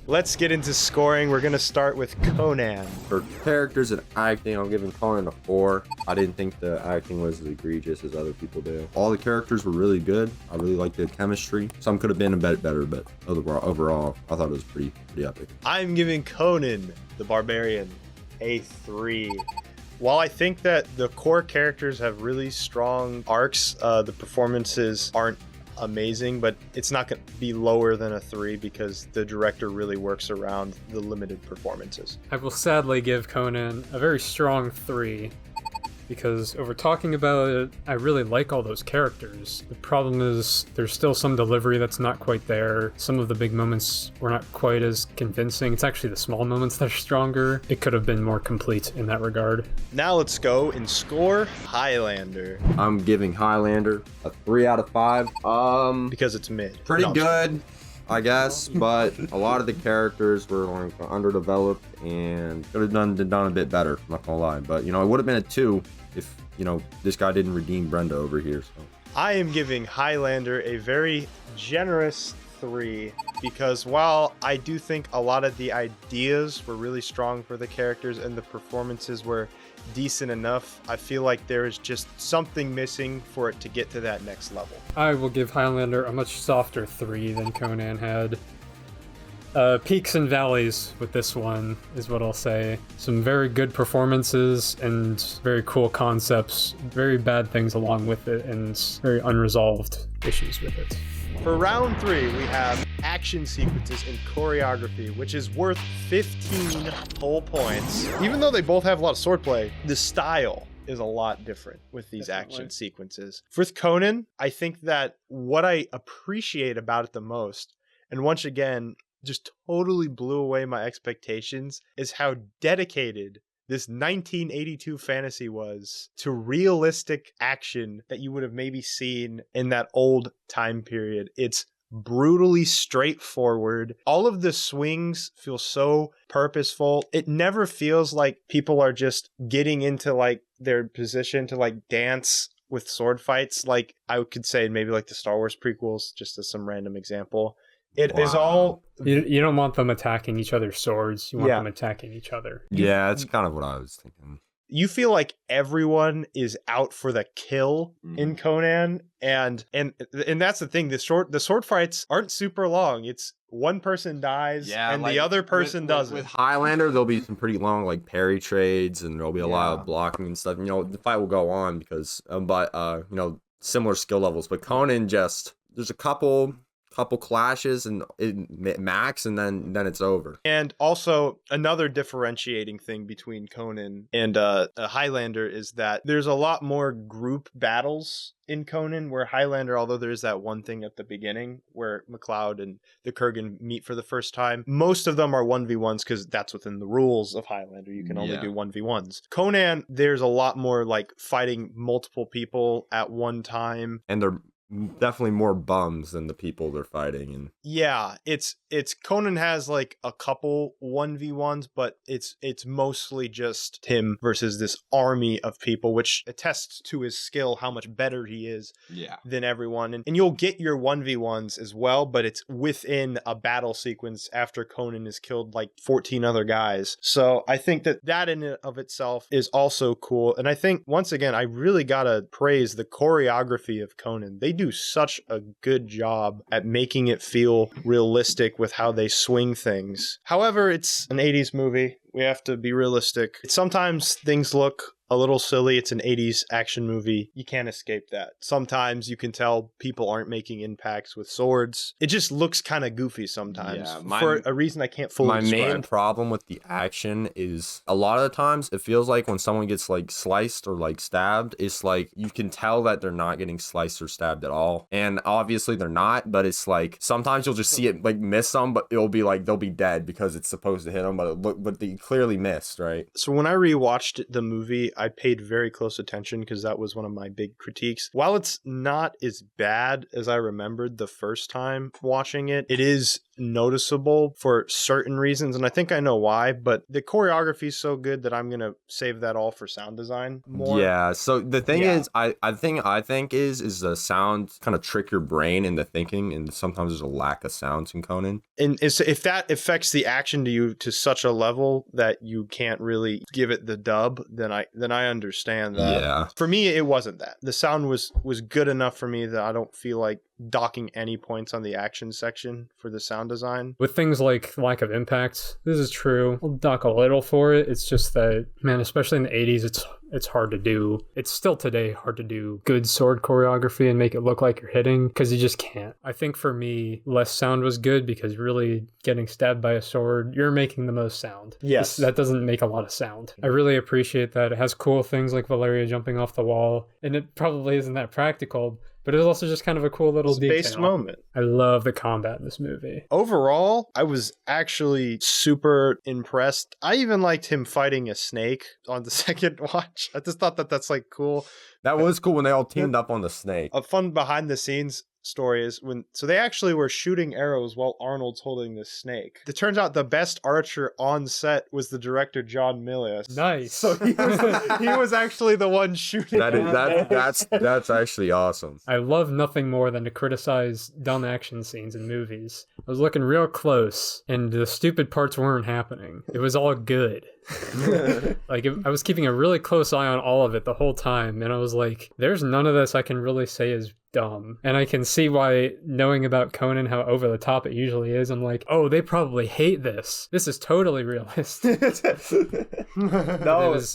Let's get into scoring. We're going to start with Conan. For characters and acting, I'm giving Conan a 4. I didn't think the acting was as egregious as other people do. All the characters were really good. I really liked the chemistry. Some could have been a bit better, but overall, I thought it was pretty epic. I'm giving Conan the Barbarian a 3. While I think that the core characters have really strong arcs, the performances aren't amazing, but it's not going to be lower than a 3 because the director really works around the limited performances. I will sadly give Conan a very strong 3. Because over talking about it, I really like all those characters. The problem is there's still some delivery that's not quite there. Some of the big moments were not quite as convincing. It's actually the small moments that are stronger. It could have been more complete in that regard. Now let's go and score Highlander. I'm giving Highlander a 3 out of 5. Because it's mid. Pretty good, I guess, but a lot of the characters were like underdeveloped and could have done a bit better, I'm not gonna lie. But, it would have been a 2 if, this guy didn't redeem Brenda over here. So I am giving Highlander a very generous 3 because while I do think a lot of the ideas were really strong for the characters and the performances were decent enough, I feel like there is just something missing for it to get to that next level. I will give Highlander a much softer 3 than Conan had. Peaks and valleys with this one is what I'll say. Some very good performances and very cool concepts, very bad things along with it, and very unresolved issues with it. For round 3, we have action sequences and choreography, which is worth 15 whole points. Even though they both have a lot of swordplay, the style is a lot different with these action sequences. With Conan, I think that what I appreciate about it the most, and once again, just totally blew away my expectations, is how dedicated this 1982 fantasy was to realistic action that you would have maybe seen in that old time period. It's brutally straightforward. All of the swings feel so purposeful. It never feels like people are just getting into like their position to like dance with sword fights. Like I could say maybe like the Star Wars prequels, just as some random example. It is all... You don't want them attacking each other's swords. You want them attacking each other. Yeah, that's kind of what I was thinking. you feel like everyone is out for the kill in Conan, and that's the thing. The sword fights aren't super long. It's one person dies and like, the other person doesn't. With Highlander, there'll be some pretty long like parry trades, and there'll be a lot of blocking and stuff. You know, the fight will go on because, you know, similar skill levels. But Conan there's a couple clashes and max, and then it's over. And also another differentiating thing between Conan and a Highlander is that there's a lot more group battles in Conan, where Highlander, although there's that one thing at the beginning where MacLeod and the Kurgan meet for the first time, most of them are 1v1s because that's within the rules of Highlander. You can only do 1v1s. Conan, there's a lot more like fighting multiple people at one time. And they're definitely more bums than the people they're fighting. And yeah, it's Conan has like a couple 1v1s, but it's mostly just him versus this army of people, which attests to his skill, how much better he is than everyone. And you'll get your 1v1s as well, but it's within a battle sequence after Conan has killed like 14 other guys. So I think that in and of itself is also cool. And I think, once again, I really gotta praise the choreography of Conan. They do such a good job at making it feel realistic with how they swing things. However, it's an 80s movie. We have to be realistic. Sometimes things look a little silly. It's an 80s action movie. You can't escape that. Sometimes you can tell people aren't making impacts with swords. It just looks kind of goofy sometimes for a reason I can't fully describe. My main problem with the action is a lot of the times it feels like when someone gets like sliced or like stabbed, it's like you can tell that they're not getting sliced or stabbed at all. And obviously they're not, but it's like sometimes you'll just see it like miss them, but it'll be like they'll be dead because it's supposed to hit them, but they clearly missed, right? So when I rewatched the movie, I paid very close attention because that was one of my big critiques. While it's not as bad as I remembered the first time watching it, it is noticeable for certain reasons, and I think I know why, but the choreography is so good that I'm going to save that all for sound design more. Yeah, so the thing is, I think is the sound kind of trick your brain into thinking, and sometimes there's a lack of sounds in Conan. And if that affects the action to you to such a level that you can't really give it the dub, then I understand that. Yeah. For me, it wasn't that. The sound was good enough for me that I don't feel like docking any points on the action section for the sound design. With things like lack of impact, this is true. I'll dock a little for it. It's just that, man, especially in the 80s, it's hard to do. It's still today hard to do good sword choreography and make it look like you're hitting, because you just can't. I think for me, less sound was good, because really getting stabbed by a sword, you're making the most sound. Yes. That doesn't make a lot of sound. I really appreciate that. It has cool things like Valeria jumping off the wall, and it probably isn't that practical, but it's also just kind of a cool little space moment. I love the combat in this movie. Overall, I was actually super impressed. I even liked him fighting a snake on the second watch. I just thought that's like cool. That was cool when they all teamed up on the snake. A fun behind the scenes story is so they actually were shooting arrows while Arnold's holding this snake. It turns out the best archer on set was the director John Milius. Nice. So he was actually the one shooting. That's actually awesome. I love nothing more than to criticize dumb action scenes in movies. I was looking real close, and the stupid parts weren't happening. It was all good. I was keeping a really close eye on all of it the whole time, and I was like, there's none of this I can really say is dumb. And I can see why, knowing about Conan, how over the top it usually is, I'm like, oh, they probably hate this. This is totally realistic. It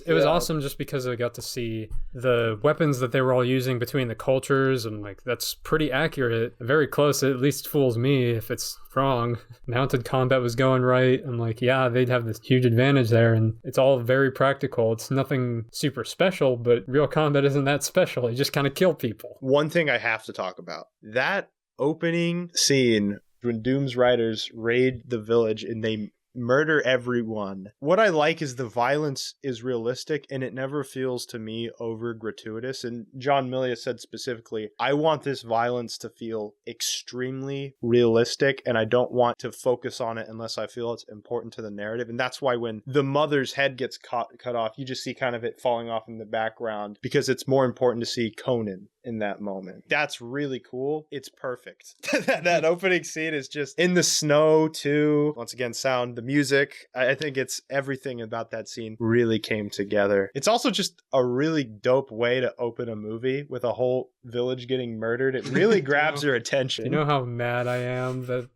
was awesome just because I got to see the weapons that they were all using between the cultures, and like that's pretty accurate, very close. It at least fools me if it's wrong. Mounted combat was going right. I'm like, yeah, they'd have this huge advantage there, and it's all very practical. It's nothing super special, but real combat isn't that special. You just kind of kill people. One thing I have to talk about, that opening scene when Doom's riders raid the village and they murder everyone. What I like is the violence is realistic and it never feels to me over gratuitous. And John Milius said specifically, I want this violence to feel extremely realistic, and I don't want to focus on it unless I feel it's important to the narrative. And that's why when the mother's head gets cut off, you just see kind of it falling off in the background, because it's more important to see Conan in that moment. That's really cool. It's perfect. That opening scene is just in the snow too. Once again, sound, the music. I think it's everything about that scene really came together. It's also just a really dope way to open a movie with a whole village getting murdered. It really grabs your attention. You know how mad I am that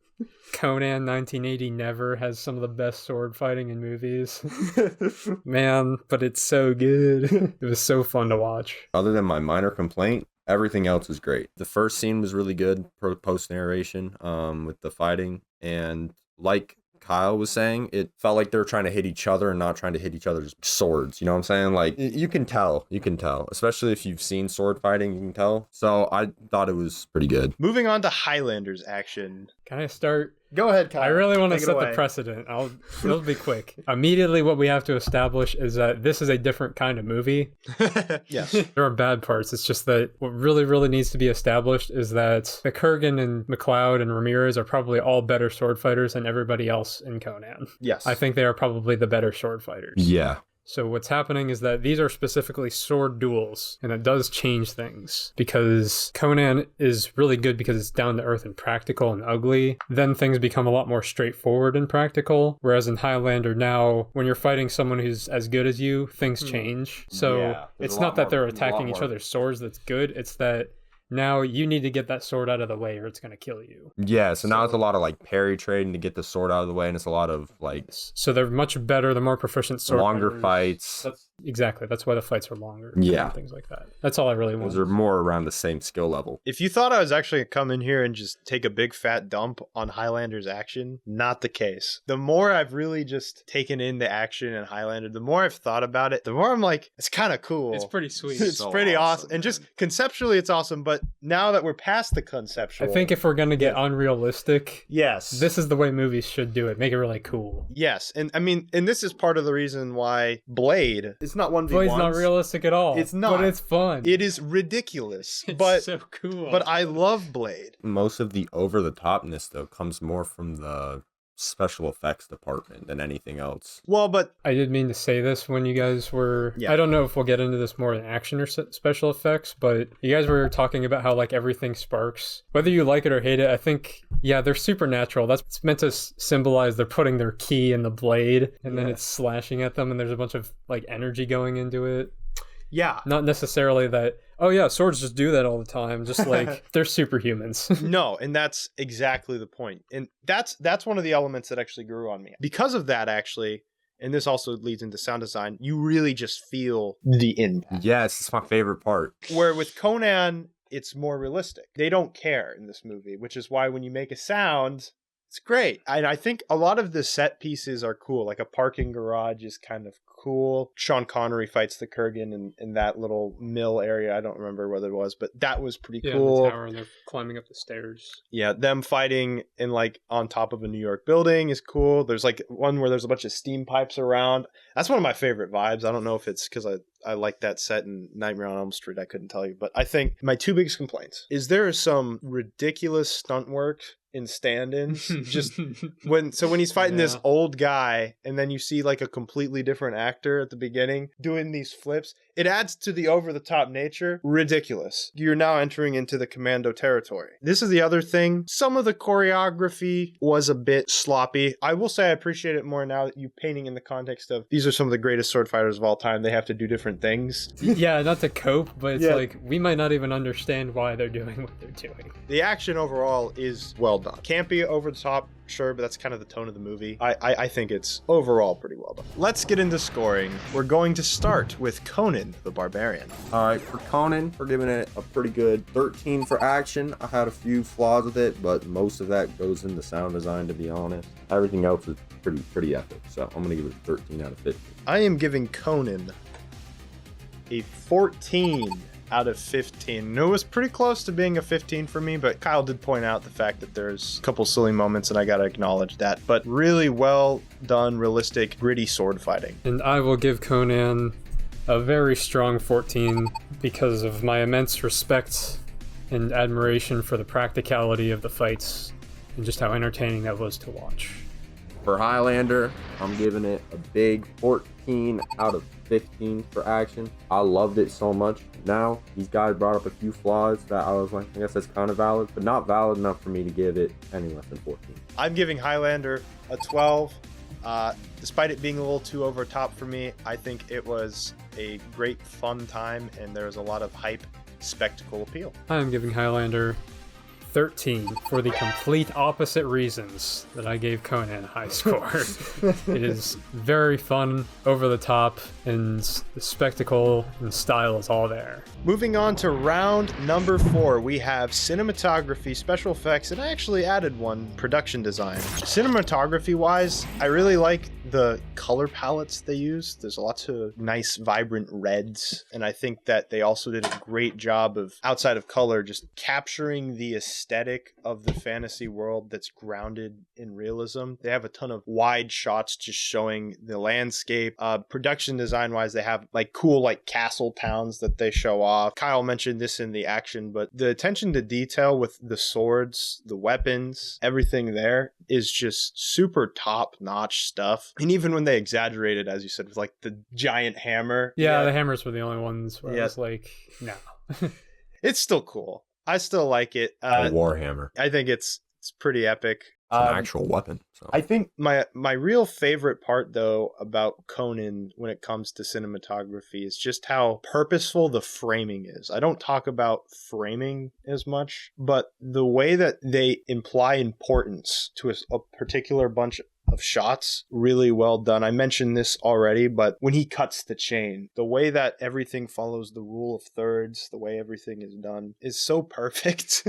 Conan 1980 never has some of the best sword fighting in movies? Man, but it's so good. It was so fun to watch. Other than my minor complaint, everything else was great. The first scene was really good, post narration, with the fighting, and like Kyle was saying, it felt like they were trying to hit each other and not trying to hit each other's swords. You know what I'm saying? Like, you can tell, especially if you've seen sword fighting, you can tell. So I thought it was pretty good. Moving on to Highlander's action. Can I start? Go ahead, Kyle. I really want to Take it set away. the precedent. It'll be quick. Immediately, what we have to establish is that this is a different kind of movie. Yes. There are bad parts. It's just that what really, really needs to be established is that McCurgan and McLeod and Ramirez are probably all better sword fighters than everybody else in Conan. Yes. I think they are probably the better sword fighters. Yeah. So what's happening is that these are specifically sword duels, and it does change things because Conan is really good because it's down to earth and practical and ugly. Then things become a lot more straightforward and practical, whereas in Highlander now, when you're fighting someone who's as good as you, things change. So Yeah, it's not that they're attacking each other's swords that's good, it's that now you need to get that sword out of the way or it's going to kill you. Yeah, so now it's a lot of like parry trading to get the sword out of the way, and it's a lot of like... So they're much better, the more proficient sword longer fighters. fights. That's why the fights are longer. Yeah. And things like that. That's all I really want. Those are more around the same skill level. If you thought I was actually going to come in here and just take a big fat dump on Highlander's action, not the case. The more I've really just taken in the action in Highlander, the more I've thought about it, the more I'm like, it's kind of cool. It's pretty sweet. It's so pretty awesome. man. And just conceptually, it's awesome. But now that we're past the conceptual... I think if we're going to get unrealistic, yes, this is the way movies should do it. Make it really cool. Yes. And I mean, and this is part of the reason why Blade... It's not 1v1. Blade's not realistic at all. It's not. But it's fun. It is ridiculous. It's but so cool. But I love Blade. Most of the over-the-topness, though, comes more from the special effects department than anything else. Well, but I did mean to say this when you guys were... Yeah. I don't know if we'll get into this more in action or special effects, but you guys were talking about how like everything sparks. Whether you like it or hate it, I think, yeah, they're supernatural. That's meant to symbolize they're putting their key in the blade and then it's slashing at them and there's a bunch of like energy going into it. Yeah. Not necessarily that, oh yeah, swords just do that all the time. Just like they're superhumans. No, and that's exactly the point. And that's one of the elements that actually grew on me. Because of that, actually, and this also leads into sound design, you really just feel the impact. Yes, it's my favorite part. Where with Conan, it's more realistic. They don't care in this movie, which is why when you make a sound, it's great. And I think a lot of the set pieces are cool. Like a parking garage is kind of cool. Sean Connery fights the Kurgan in that little mill area. I don't remember whether it was, but that was pretty cool. The tower and they're climbing up the stairs. Yeah, them fighting in like on top of a New York building is cool. There's like one where there's a bunch of steam pipes around. That's one of my favorite vibes. I don't know if it's because I like that set in Nightmare on Elm Street. I couldn't tell you, but I think my two biggest complaints is there is some ridiculous stunt work in stand-ins. Just when he's fighting this old guy and then you see like a completely different actor at the beginning doing these flips, it adds to the over-the-top nature. Ridiculous. You're now entering into the Commando territory. This is the other thing. Some of the choreography was a bit sloppy. I will say I appreciate it more now that you're painting in the context of these are some of the greatest sword fighters of all time. They have to do different things. Yeah, not to cope, but it's like we might not even understand why they're doing what they're doing. The action overall is well done. Can't be over the top, sure, but that's kind of the tone of the movie. I think it's overall pretty well done. Let's get into scoring. We're going to start with Conan the Barbarian. All right, for Conan, we're giving it a pretty good 13 for action. I had a few flaws with it, but most of that goes into sound design, to be honest. Everything else is pretty epic, so I'm going to give it 13 out of 15. I am giving Conan a 14 out of 15. It was pretty close to being a 15 for me, but Kyle did point out the fact that there's a couple silly moments, and I gotta acknowledge that. But really well done, realistic, gritty sword fighting. And I will give Conan a very strong 14 because of my immense respect and admiration for the practicality of the fights and just how entertaining that was to watch. For Highlander, I'm giving it a big 14 out of 15 for action. I loved it so much. Now, these guys brought up a few flaws that I was like, I guess that's kind of valid, but not valid enough for me to give it any less than 14. I'm giving Highlander a 12. Despite it being a little too over top for me, I think it was a great fun time, and there was a lot of hype, spectacle appeal. I'm giving Highlander 13 for the complete opposite reasons that I gave Conan a high score. It is very fun, over the top, and the spectacle and style is all there. Moving on to round number 4, we have cinematography, special effects, and I actually added one, production design. Cinematography wise, I really like the color palettes they use. There's lots of nice, vibrant reds, and I think that they also did a great job of, outside of color, just capturing the aesthetic of the fantasy world that's grounded in realism. They have a ton of wide shots just showing the landscape. Production design wise, they have like cool like castle towns that they show off. Kyle mentioned this in the action, but the attention to detail with the swords, the weapons, everything there is just super top-notch stuff. And even when they exaggerated, as you said, with like the giant hammer. Yeah, the hammers were the only ones where I was like, no. It's still cool. I still like it. A warhammer. I think it's pretty epic. It's an actual weapon. So. I think my real favorite part, though, about Conan when it comes to cinematography is just how purposeful the framing is. I don't talk about framing as much, but the way that they imply importance to a particular bunch of shots, really well done. I mentioned this already, but when he cuts the chain, the way that everything follows the rule of thirds, the way everything is done is so perfect.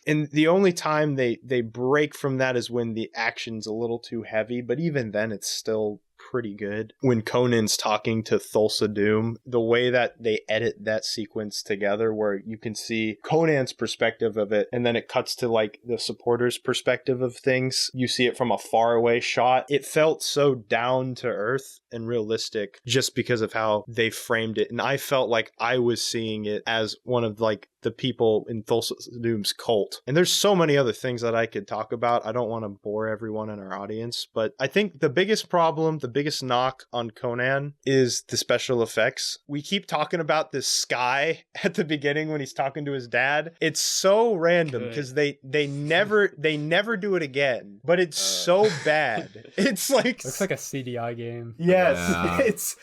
And the only time they break from that is when the action's a little too heavy, but even then it's still pretty good. When Conan's talking to Thulsa Doom, the way that they edit that sequence together where you can see Conan's perspective of it and then it cuts to like the supporter's perspective of things. You see it from a faraway shot. It felt so down to earth and realistic just because of how they framed it. And I felt like I was seeing it as one of like the people in Thulsa Doom's cult. And there's so many other things that I could talk about. I don't want to bore everyone in our audience, but I think the biggest problem, the biggest knock on Conan is the special effects. We keep talking about this sky at the beginning when he's talking to his dad. It's so random because they never do it again, but it's so bad. It's like looks like a CDI game. Yes, yeah. it's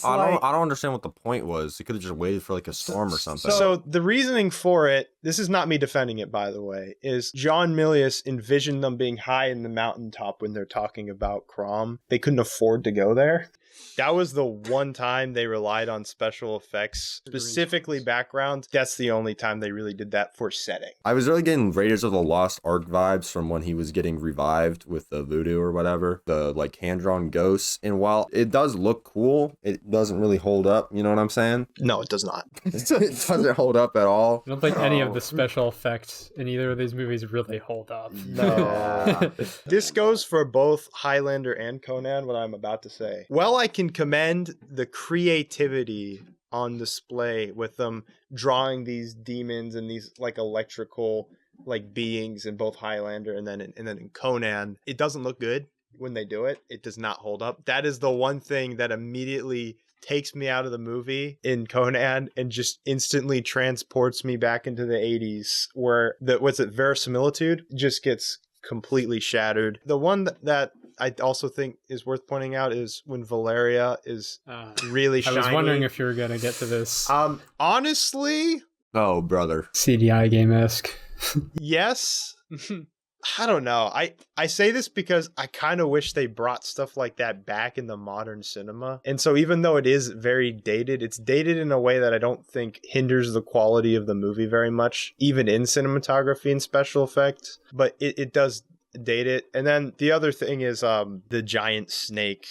I like don't understand what the point was. They could have just waited for like a storm or something. So the reasoning for it, this is not me defending it, by the way, is John Milius envisioned them being high in the mountaintop when they're talking about Crom. They couldn't afford to go there. That was the one time they relied on special effects, specifically background. That's the only time they really did that for setting. I was really getting Raiders of the Lost Ark vibes from when he was getting revived with the voodoo or whatever, the like hand-drawn ghosts. And while it does look cool, it doesn't really hold up. You know what I'm saying? No, it does not. It doesn't hold up at all. I don't think any of the special effects in either of these movies really hold up. No. This goes for both Highlander and Conan, what I'm about to say. Well, I can commend the creativity on display with them drawing these demons and these like electrical like beings in both Highlander and then in Conan. It doesn't look good when they do it. It does not hold up. That is the one thing that immediately takes me out of the movie in Conan and just instantly transports me back into the 80s where verisimilitude just gets completely shattered. The one that I also think is worth pointing out is when Valeria is really shiny. I was wondering if you were going to get to this. Honestly, oh, brother. CDI game-esque. Yes. I don't know. I say this because I kind of wish they brought stuff like that back in the modern cinema. And so even though it is very dated, it's dated in a way that I don't think hinders the quality of the movie very much, even in cinematography and special effects. But it does date it. And then the other thing is the giant snake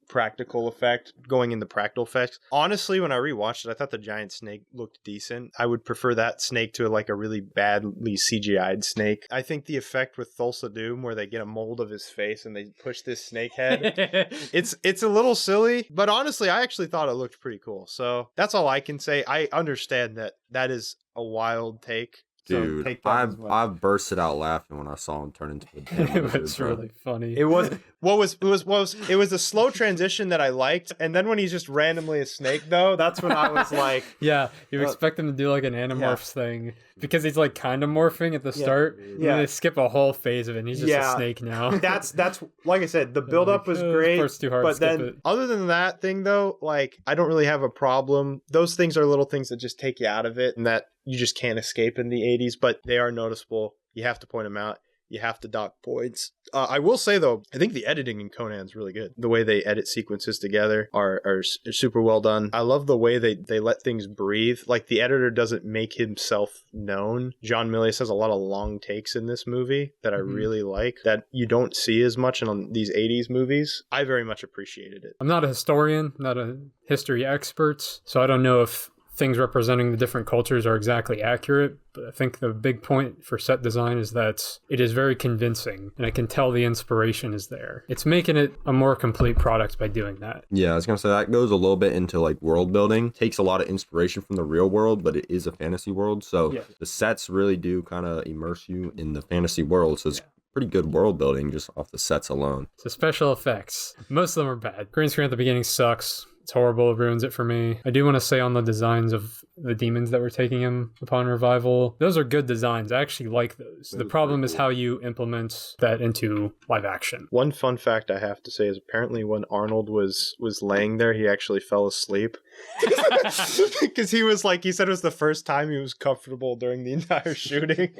practical effect, going into practical effects. Honestly, when I rewatched it, I thought the giant snake looked decent. I would prefer that snake to like a really badly CGI'd snake. I think the effect with Thulsa Doom where they get a mold of his face and they push this snake head, it's a little silly, but honestly, I actually thought it looked pretty cool. So that's all I can say. I understand that is a wild take. So Dude, take that as well. I bursted out laughing when I saw him turn into a damn lizard, It's bro. really funny. It was it was a slow transition that I liked, and then when he's just randomly a snake though, that's when I was like, yeah, you expect him to do like an Animorphs thing because he's like kind of morphing at the start. And then they skip a whole phase of it and he's just a snake now. That's like I said, the build up was great. Part's too hard to but skip then it. other than that thing though, like I don't really have a problem. Those things are little things that just take you out of it and that you just can't escape in the 80s, but they are noticeable. You have to point them out. You have to dock points. I will say though, I think the editing in Conan is really good. The way they edit sequences together are super well done. I love the way they let things breathe. Like the editor doesn't make himself known. John Milius has a lot of long takes in this movie that I really like that you don't see as much in these 80s movies. I very much appreciated it. I'm not a historian, not a history expert, so I don't know if things representing the different cultures are exactly accurate, but I think the big point for set design is that it is very convincing, and I can tell the inspiration is there. It's making it a more complete product by doing that. Yeah, I was gonna say that goes a little bit into like world building. Takes a lot of inspiration from the real world, but it is a fantasy world, so the sets really do kind of immerse you in the fantasy world. So it's pretty good world building just off the sets alone. So special effects, most of them are bad. Green screen at the beginning sucks. It's horrible. It ruins it for me. I do want to say on the designs of the demons that were taking him upon revival, those are good designs. I actually like those. The problem is how you implement that into live action. One fun fact I have to say is apparently when Arnold was laying there, he actually fell asleep. Because he said it was the first time he was comfortable during the entire shooting.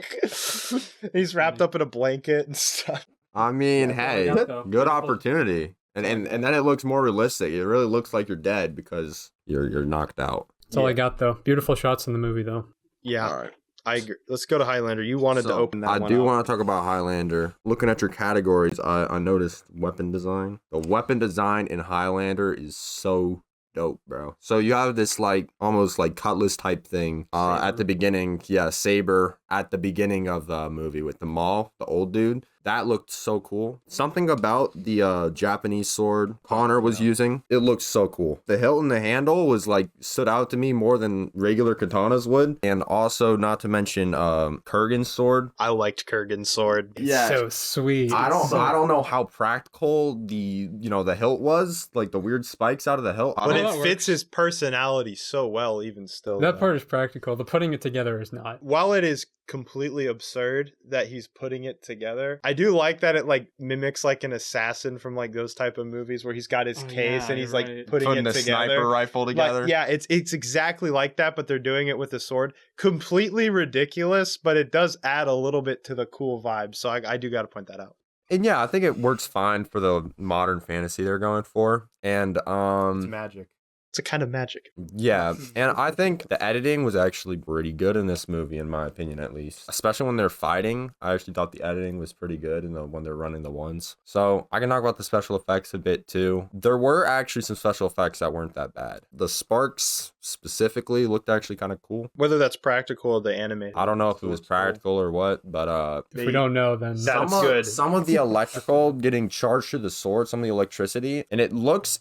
He's wrapped up in a blanket and stuff. I mean, hey, good opportunity. And then it looks more realistic. It really looks like you're dead because you're knocked out. That's all I got, though. Beautiful shots in the movie, though. Yeah. All right. I agree. Let's go to Highlander. You wanted to open that one I do want to talk about Highlander. Looking at your categories, I noticed weapon design. The weapon design in Highlander is so dope, bro. So you have this like almost like cutlass type thing at the beginning. Yeah, saber at the beginning of the movie with the Maul, the old dude. That looked so cool. Something about the Japanese sword Connor was using, it looked so cool. The hilt and the handle was like stood out to me more than regular katanas would. And also not to mention Kurgan's sword. I liked Kurgan's sword. It's so sweet. I don't know how practical the hilt was, like the weird spikes out of the hilt. But it fits his personality so well even still. That part is practical. The putting it together is not. While it is completely absurd that he's putting it together, I do like that it like mimics like an assassin from like those type of movies where he's got his case and he's like putting it the together. Sniper rifle together. Like, yeah, it's exactly like that, but they're doing it with a sword. Completely ridiculous, but it does add a little bit to the cool vibe. So I do got to point that out. And yeah, I think it works fine for the modern fantasy they're going for. And it's magic. It's a kind of magic. Yeah, and I think the editing was actually pretty good in this movie, in my opinion, at least. Especially when they're fighting, I actually thought the editing was pretty good when they're running the ones. So I can talk about the special effects a bit too. There were actually some special effects that weren't that bad. The sparks specifically looked actually kind of cool. Whether that's practical or the animated. I don't know if it was practical or what, but if we don't know, then that's good. Some of the electrical getting charged to the sword, some of the electricity, and it looks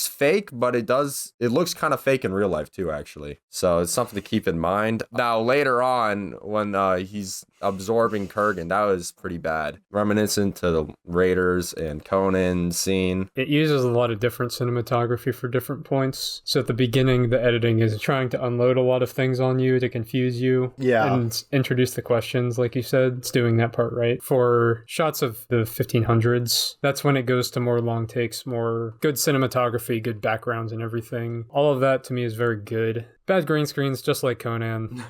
fake, but it looks kind of fake in real life too, actually. So it's something to keep in mind. Now later on, when he's absorbing Kurgan, that was pretty bad, reminiscent to the Raiders and Conan scene. It uses a lot of different cinematography for different points. So at the beginning, the editing is trying to unload a lot of things on you to confuse you, and introduce the questions, like you said. It's doing that part right. For shots of the 1500s, that's when it goes to more long takes, more good cinematography, good backgrounds and everything. All of that to me is very good. Bad green screens, just like Conan.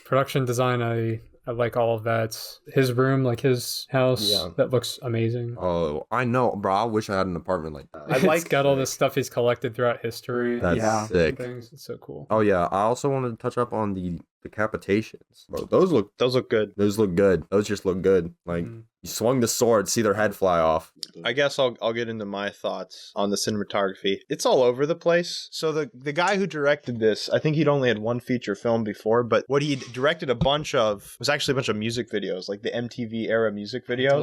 Production design, I like all of that. His room, like his house, that looks amazing. Oh, I know, bro. I wish I had an apartment like that. It's got all this stuff he's collected throughout history. That's sick. It's so cool. Oh yeah, I also wanted to touch up on the decapitations. Bro, those look good. Those look good. Those just look good. Like you swung the sword, see their head fly off. I guess I'll get into my thoughts on the cinematography. It's all over the place. So the guy who directed this, I think he'd only had one feature film before, but what he directed a bunch of was actually a bunch of music videos, like the MTV era music videos.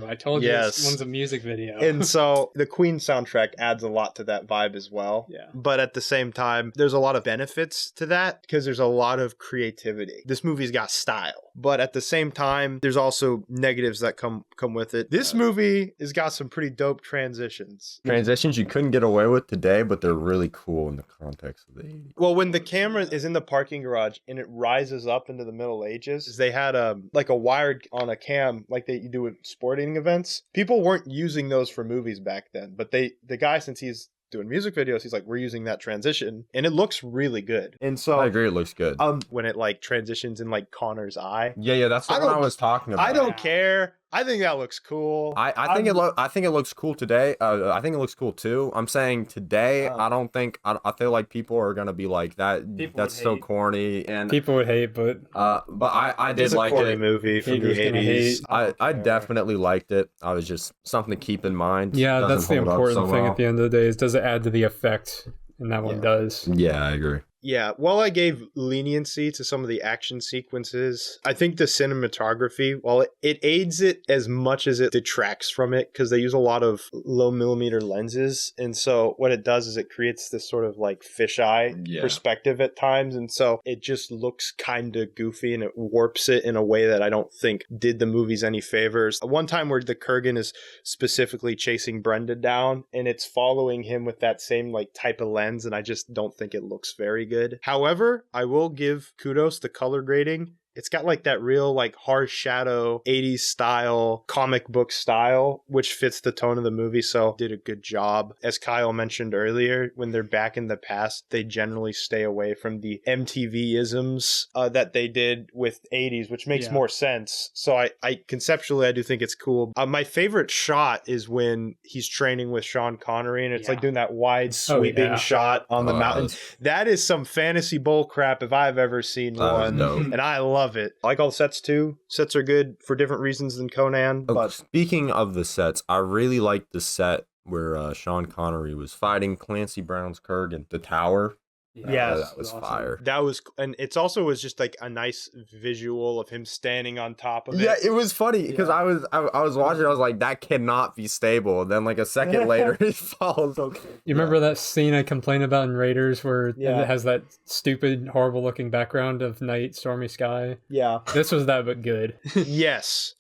I told you yes. This one's a music video. And so the Queen soundtrack adds a lot to that vibe as well. Yeah. But at the same time, there's a lot of benefits to that because there's a lot of creativity. This movie's got style, but at the same time, there's also negatives that come with it. This movie has got some pretty dope transitions. Transitions you couldn't get away with today, but they're really cool in the context of the 80s. Well, when the camera is in the parking garage and it rises up into the Middle Ages, they had a wired on a cam like you do at sporting events. People weren't using those for movies back then, but the guy, since he's doing music videos, he's like, we're using that transition and it looks really good. And so I agree, it looks good. When it like transitions in like Connor's eye. Yeah, that's what I was talking about. I don't care. I think that looks cool. I think it looks cool today. I think it looks cool too. I'm saying today, I feel like people are gonna be like that. That's so corny, and people would hate, but I did like it. It's a corny movie from the 80s. I definitely liked it. I was just something to keep in mind. Yeah, that's the important thing at the end of the day is, does it add to the effect? And that one does. Yeah, I agree. Yeah, while I gave leniency to some of the action sequences, I think the cinematography, while it aids it as much as it detracts from it, because they use a lot of low millimeter lenses. And so what it does is it creates this sort of like fisheye perspective at times. And so it just looks kind of goofy and it warps it in a way that I don't think did the movies any favors. One time where the Kurgan is specifically chasing Brenda down and it's following him with that same like type of lens. And I just don't think it looks very good. However, I will give kudos to color grading. It's got like that real like harsh shadow 80s style, comic book style, which fits the tone of the movie. So did a good job. As Kyle mentioned earlier, when they're back in the past, they generally stay away from the MTV-isms that they did with 80s, which makes more sense. So I conceptually, I do think it's cool. My favorite shot is when he's training with Sean Connery and it's like doing that wide sweeping shot on the mountain. That is some fantasy bull crap if I've ever seen one. And I love it. I like all the sets too. Sets are good for different reasons than Conan. But speaking of the sets, I really liked the set where Sean Connery was fighting Clancy Brown's Kurgan, the tower. Yes, that was awesome. Fire. That was, and it's also was just like a nice visual of him standing on top of it. Yeah, it was funny because I was watching. I was like, that cannot be stable. And then like a second later, he falls. You remember that scene I complained about in Raiders where it has that stupid, horrible looking background of night, stormy sky? Yeah, this was that, but good. Yes.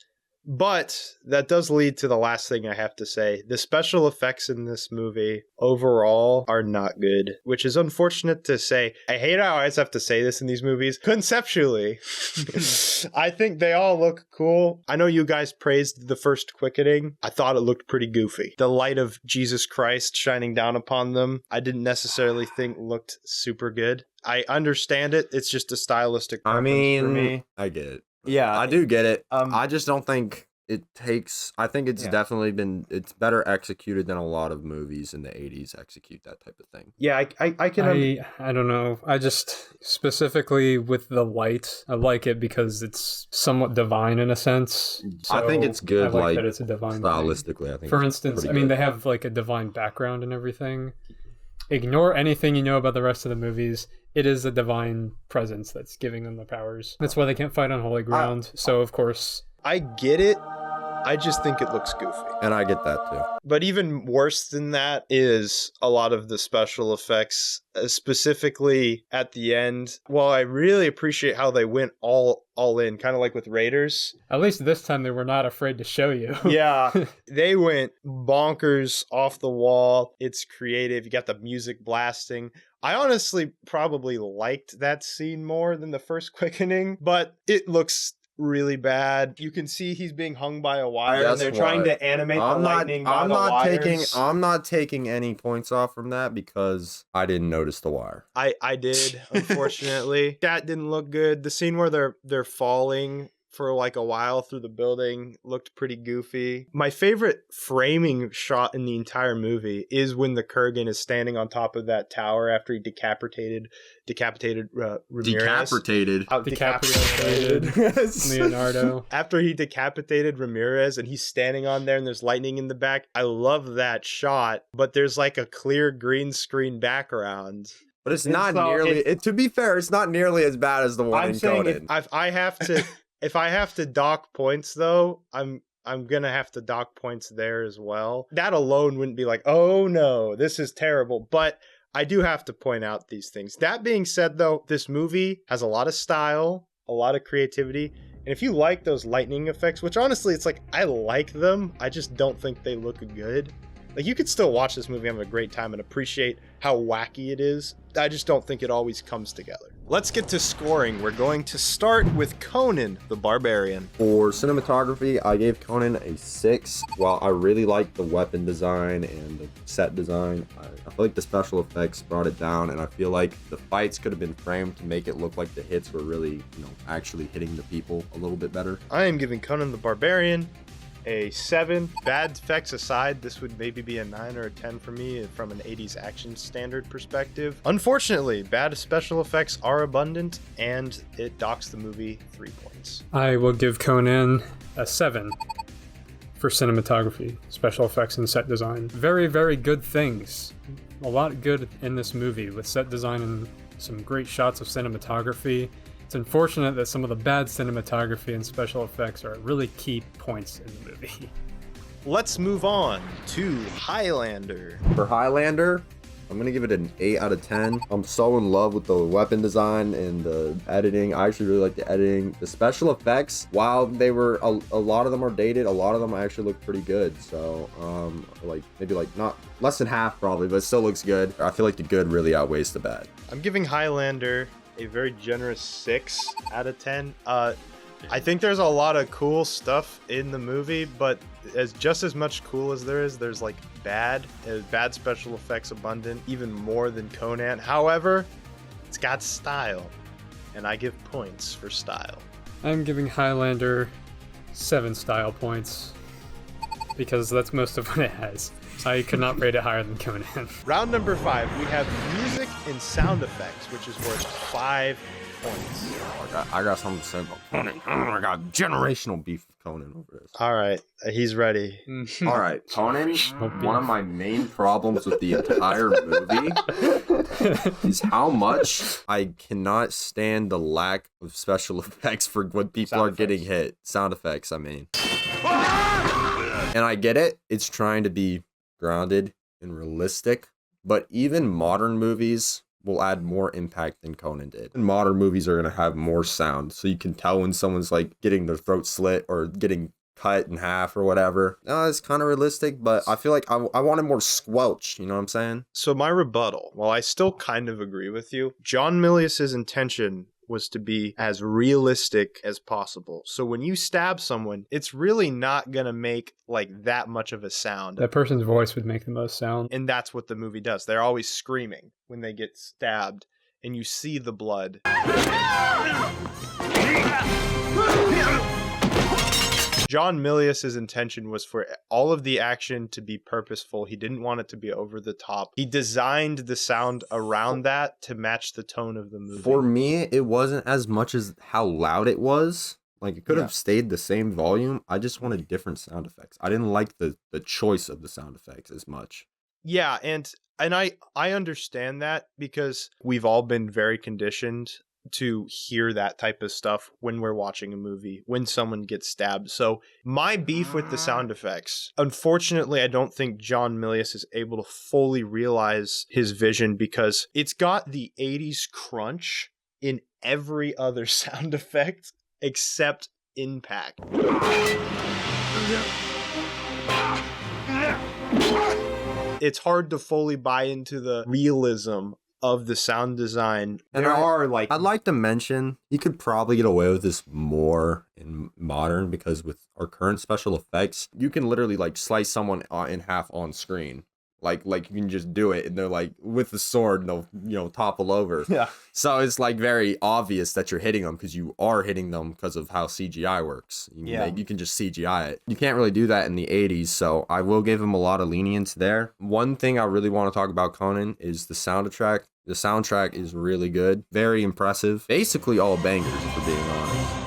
But that does lead to the last thing I have to say. The special effects in this movie overall are not good, which is unfortunate to say. I hate how I always have to say this in these movies. Conceptually, I think they all look cool. I know you guys praised the first quickening. I thought it looked pretty goofy. The light of Jesus Christ shining down upon them, I didn't necessarily think looked super good. I understand it. It's just a stylistic preference for me. I get it. Yeah, I do get it. I just don't think it takes. I think it's definitely it's better executed than a lot of movies in the 80s execute that type of thing. Yeah, I can. I don't know. I just specifically with the light, I like it because it's somewhat divine in a sense. So I think it's good. I like that it's a divine stylistically. thing. I think. For instance, I mean, they have like a divine background and everything. Ignore anything you know about the rest of the movies. It is a divine presence that's giving them the powers. That's why they can't fight on holy ground. So, of course... I get it. I just think it looks goofy. And I get that, too. But even worse than that is a lot of the special effects, specifically at the end. Well, I really appreciate how they went all in, kind of like with Raiders. At least this time they were not afraid to show you. Yeah, they went bonkers off the wall. It's creative. You got the music blasting. I honestly probably liked that scene more than the first quickening, but it looks really bad. You can see he's being hung by a wire, and they're trying to animate the lightning by the wires. I'm not taking any points off from that because I didn't notice the wire. I did, unfortunately. That didn't look good. The scene where they're falling for like a while through the building looked pretty goofy. My favorite framing shot in the entire movie is when the Kurgan is standing on top of that tower after he decapitated Ramirez. Decapitated Leonardo. After he decapitated Ramirez and he's standing on there and there's lightning in the back. I love that shot, but there's like a clear green screen background. But it's not to be fair, it's not nearly as bad as the one in Conan. If I have to dock points, though, I'm gonna have to dock points there as well. That alone wouldn't be like, oh no, this is terrible. But I do have to point out these things. That being said, though, this movie has a lot of style, a lot of creativity. And if you like those lightning effects, which honestly, it's like, I like them, I just don't think they look good. Like, you could still watch this movie and have a great time and appreciate how wacky it is. I just don't think it always comes together. Let's get to scoring. We're going to start with Conan the Barbarian. For cinematography, I gave Conan a 6. While I really like the weapon design and the set design, I feel like the special effects brought it down, and I feel like the fights could have been framed to make it look like the hits were really, actually hitting the people a little bit better. I am giving Conan the Barbarian a 7. Bad effects aside, this would maybe be a 9 or a 10 for me from an 80s action standard perspective. Unfortunately, bad special effects are abundant, and it docks the movie 3 points. I will give Conan a 7 for cinematography, special effects, and set design. Very, very good things. A lot good in this movie with set design and some great shots of cinematography. It's unfortunate that some of the bad cinematography and special effects are really key points in the movie. Let's move on to Highlander. For Highlander, I'm going to give it an 8 out of 10. I'm so in love with the weapon design and the editing. I actually really like the editing. The special effects, while they were, a lot of them are dated, a lot of them actually look pretty good. So, maybe not less than half probably, but it still looks good. I feel like the good really outweighs the bad. I'm giving Highlander a very generous 6 out of 10. I think there's a lot of cool stuff in the movie, but just as much cool as there's like bad special effects abundant, even more than Conan. However, it's got style, and I give points for style. I'm giving Highlander 7 style points because that's most of what it has. I could not rate it higher than Conan. Round number 5, we have music and sound effects, which is worth 5 points. I got something to say about Conan. I got generational beef with Conan over this. All right, he's ready. All right, Conan, one of my main problems with the entire movie is how much I cannot stand the lack of special effects for when people are getting hit. Sound effects, I mean. And I get it. It's trying to be grounded and realistic, but even modern movies will add more impact than Conan did. And modern movies are going to have more sound, so you can tell when someone's like getting their throat slit or getting cut in half or whatever. It's kind of realistic, but I feel like I wanted more squelch, you know what I'm saying? So my rebuttal, while I still kind of agree with you, John Milius's intention was to be as realistic as possible. So when you stab someone, it's really not gonna make like that much of a sound. That person's voice would make the most sound. And that's what the movie does. They're always screaming when they get stabbed, and you see the blood. John Milius's intention was for all of the action to be purposeful. He didn't want it to be over the top. He designed the sound around that to match the tone of the movie. For me, it wasn't as much as how loud it was. Like, it could have stayed the same volume. I just wanted different sound effects. I didn't like the choice of the sound effects as much. Yeah, and I understand that because we've all been very conditioned to hear that type of stuff when we're watching a movie, when someone gets stabbed. So my beef with the sound effects, unfortunately, I don't think John Milius is able to fully realize his vision because it's got the 80s crunch in every other sound effect except impact. It's hard to fully buy into the realism of the sound design. And I'd like to mention, you could probably get away with this more in modern because with our current special effects, you can literally like slice someone in half on screen. Like you can just do it, and they're like with the sword, and they'll topple over. Yeah. So it's like very obvious that you're hitting them because you are hitting them because of how CGI works. You can just CGI it. You can't really do that in the 80s, so I will give him a lot of lenience there. One thing I really want to talk about Conan is the soundtrack. The soundtrack is really good, very impressive. Basically all bangers, if we're being honest.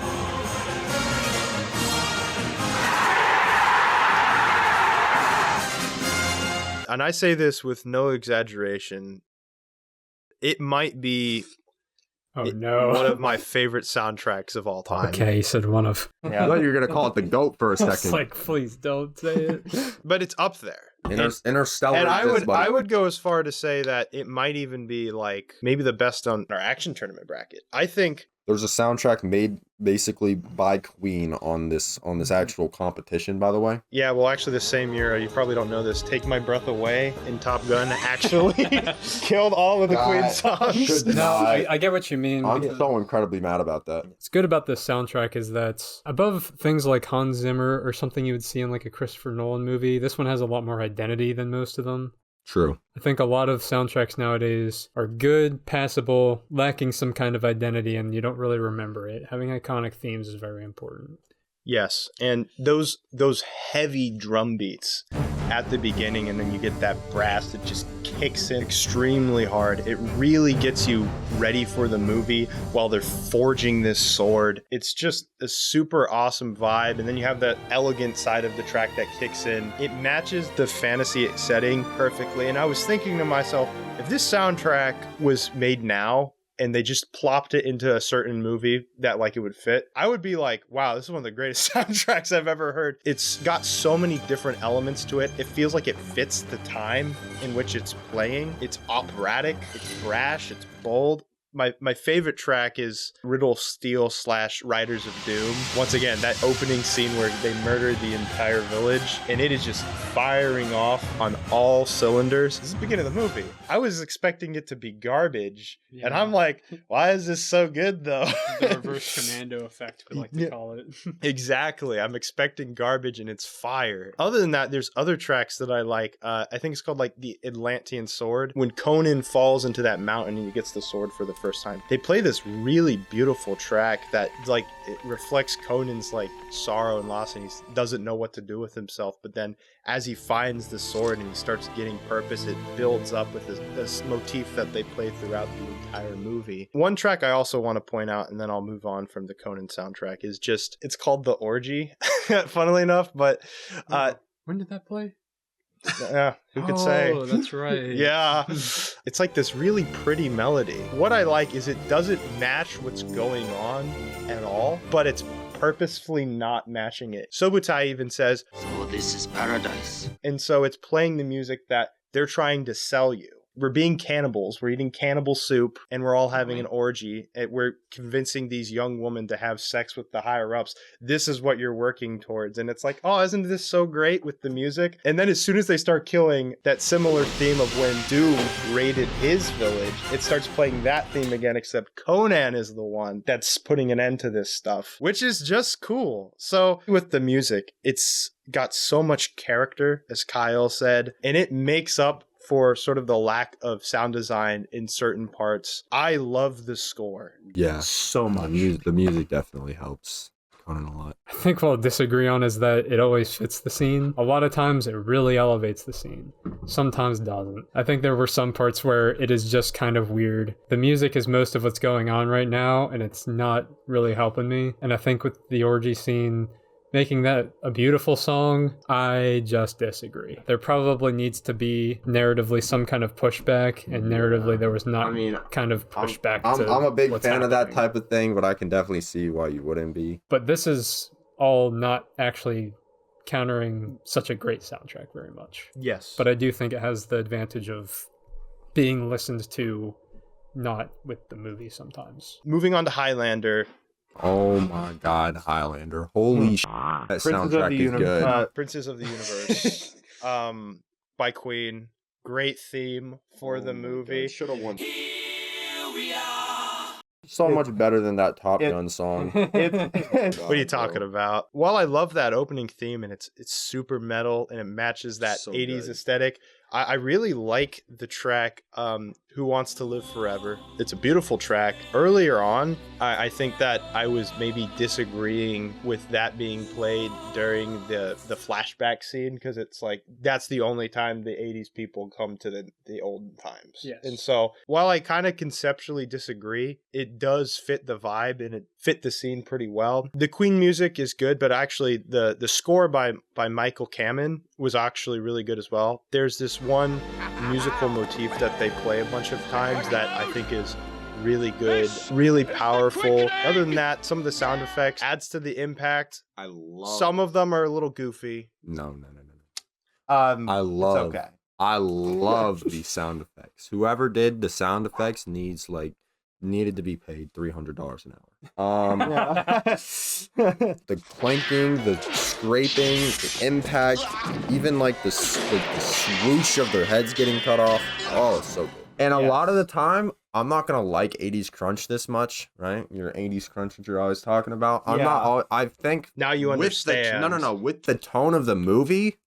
And I say this with no exaggeration. It might be one of my favorite soundtracks of all time. Okay, you said one of. Yeah, I thought you were going to call it the GOAT for a second. It's like, please don't say it. But it's up there. Interstellar. And exists, buddy. I would go as far to say that it might even be like maybe the best on our action tournament bracket. I think there's a soundtrack made basically by Queen on this actual competition, by the way. Yeah, well, actually, the same year, you probably don't know this, Take My Breath Away in Top Gun actually killed all of the Queen songs. No, I get what you mean. I'm so incredibly mad about that. What's good about this soundtrack is that above things like Hans Zimmer or something you would see in like a Christopher Nolan movie, this one has a lot more identity than most of them. True. I think a lot of soundtracks nowadays are good, passable, lacking some kind of identity, and you don't really remember it. Having iconic themes is very important. Yes, and those heavy drum beats at the beginning, and then you get that brass that just kicks in extremely hard. It really gets you ready for the movie while they're forging this sword. It's just a super awesome vibe, and then you have that elegant side of the track that kicks in. It matches the fantasy setting perfectly, and I was thinking to myself, if this soundtrack was made now, and they just plopped it into a certain movie that like it would fit, I would be like, wow, this is one of the greatest soundtracks I've ever heard. It's got so many different elements to it. It feels like it fits the time in which it's playing. It's operatic, it's brash, it's bold. My favorite track is Riddle Steel / Riders of Doom. Once again, that opening scene where they murdered the entire village, and it is just firing off on all cylinders. This is the beginning of the movie. I was expecting it to be garbage, and I'm like, why is this so good though? The reverse Commando effect, we like to call it. Exactly. I'm expecting garbage, and it's fire. Other than that, there's other tracks that I like. I think it's called like the Atlantean Sword. When Conan falls into that mountain and he gets the sword for the first time, they play this really beautiful track that like it reflects Conan's like sorrow and loss, and he doesn't know what to do with himself. But then as he finds the sword and he starts getting purpose, it builds up with this motif that they play throughout the entire movie. One track I also want to point out, and then I'll move on from the Conan soundtrack, is just, it's called The Orgy, funnily enough, but when did that play? Yeah, who could say? Oh, that's right. Yeah. It's like this really pretty melody. What I like is it doesn't match what's going on at all, but it's purposefully not matching it. Sobutai even says, "So this is paradise." And so it's playing the music that they're trying to sell you. We're being cannibals. We're eating cannibal soup, and we're all having an orgy. And we're convincing these young women to have sex with the higher ups. This is what you're working towards. And it's like, oh, isn't this so great with the music? And then as soon as they start killing, that similar theme of when Doom raided his village, it starts playing that theme again, except Conan is the one that's putting an end to this stuff, which is just cool. So with the music, it's got so much character, as Kyle said, and it makes up for sort of the lack of sound design in certain parts. I love the score. Yeah. So much. The music definitely helps Conan a lot. I think what I'll disagree on is that it always fits the scene. A lot of times it really elevates the scene. Sometimes doesn't. I think there were some parts where it is just kind of weird. The music is most of what's going on right now, and it's not really helping me. And I think with the orgy scene, making that a beautiful song, I just disagree. There probably needs to be narratively some kind of pushback, and narratively there was not kind of pushback. I'm a big fan of that type of thing, but I can definitely see why you wouldn't be. But this is all not actually countering such a great soundtrack very much. Yes. But I do think it has the advantage of being listened to not with the movie sometimes. Moving on to Highlander. Oh my God, Highlander! Holy shit, that soundtrack is good. Princes of the Universe, by Queen. Great theme for the movie. Should have won. So much better than that Top Gun song. What are you talking about? While I love that opening theme, and it's super metal and it matches that So 80s good. aesthetic, I really like the track Who Wants to Live Forever. It's a beautiful track. Earlier on, I think that I was maybe disagreeing with that being played during the flashback scene, because it's like that's the only time the 80s people come to the olden times. Yes. And so while I kind of conceptually disagree, it does fit the vibe and it fit the scene pretty well. The Queen music is good, but actually the score by Michael Kamen was actually really good as well. There's this one musical motif that they play a bunch of times that I think is really good, really powerful. Other than that, some of the sound effects adds to the impact. I love. Some of them are a little goofy. No. I love okay. I love these sound effects. Whoever did the sound effects needed to be paid $300 an hour. The clanking, the scraping, the impact, even like the swoosh of their heads getting cut off. Oh, it's so good. And a lot of the time, I'm not gonna like 80s crunch this much, right? Your 80s crunch that you're always talking about. I think now you understand. No. With the tone of the movie,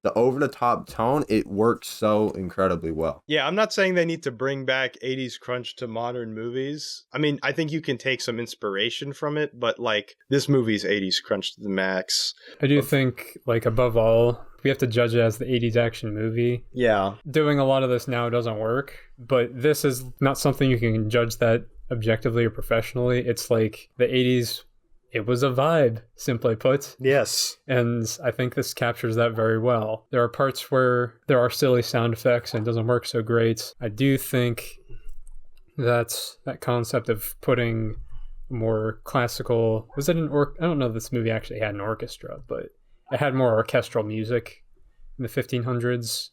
the over-the-top tone, it works so incredibly well. Yeah, I'm not saying they need to bring back 80s crunch to modern movies. I mean, I think you can take some inspiration from it, but like this movie's 80s crunch to the max. I do think, like, above all, we have to judge it as the 80s action movie. Yeah. Doing a lot of this now doesn't work, but this is not something you can judge that objectively or professionally. It's like the 80s, it was a vibe, simply put. Yes. And I think this captures that very well. There are parts where there are silly sound effects and it doesn't work so great. I do think that concept of putting more classical, I don't know if this movie actually had an orchestra, but it had more orchestral music in the 1500s.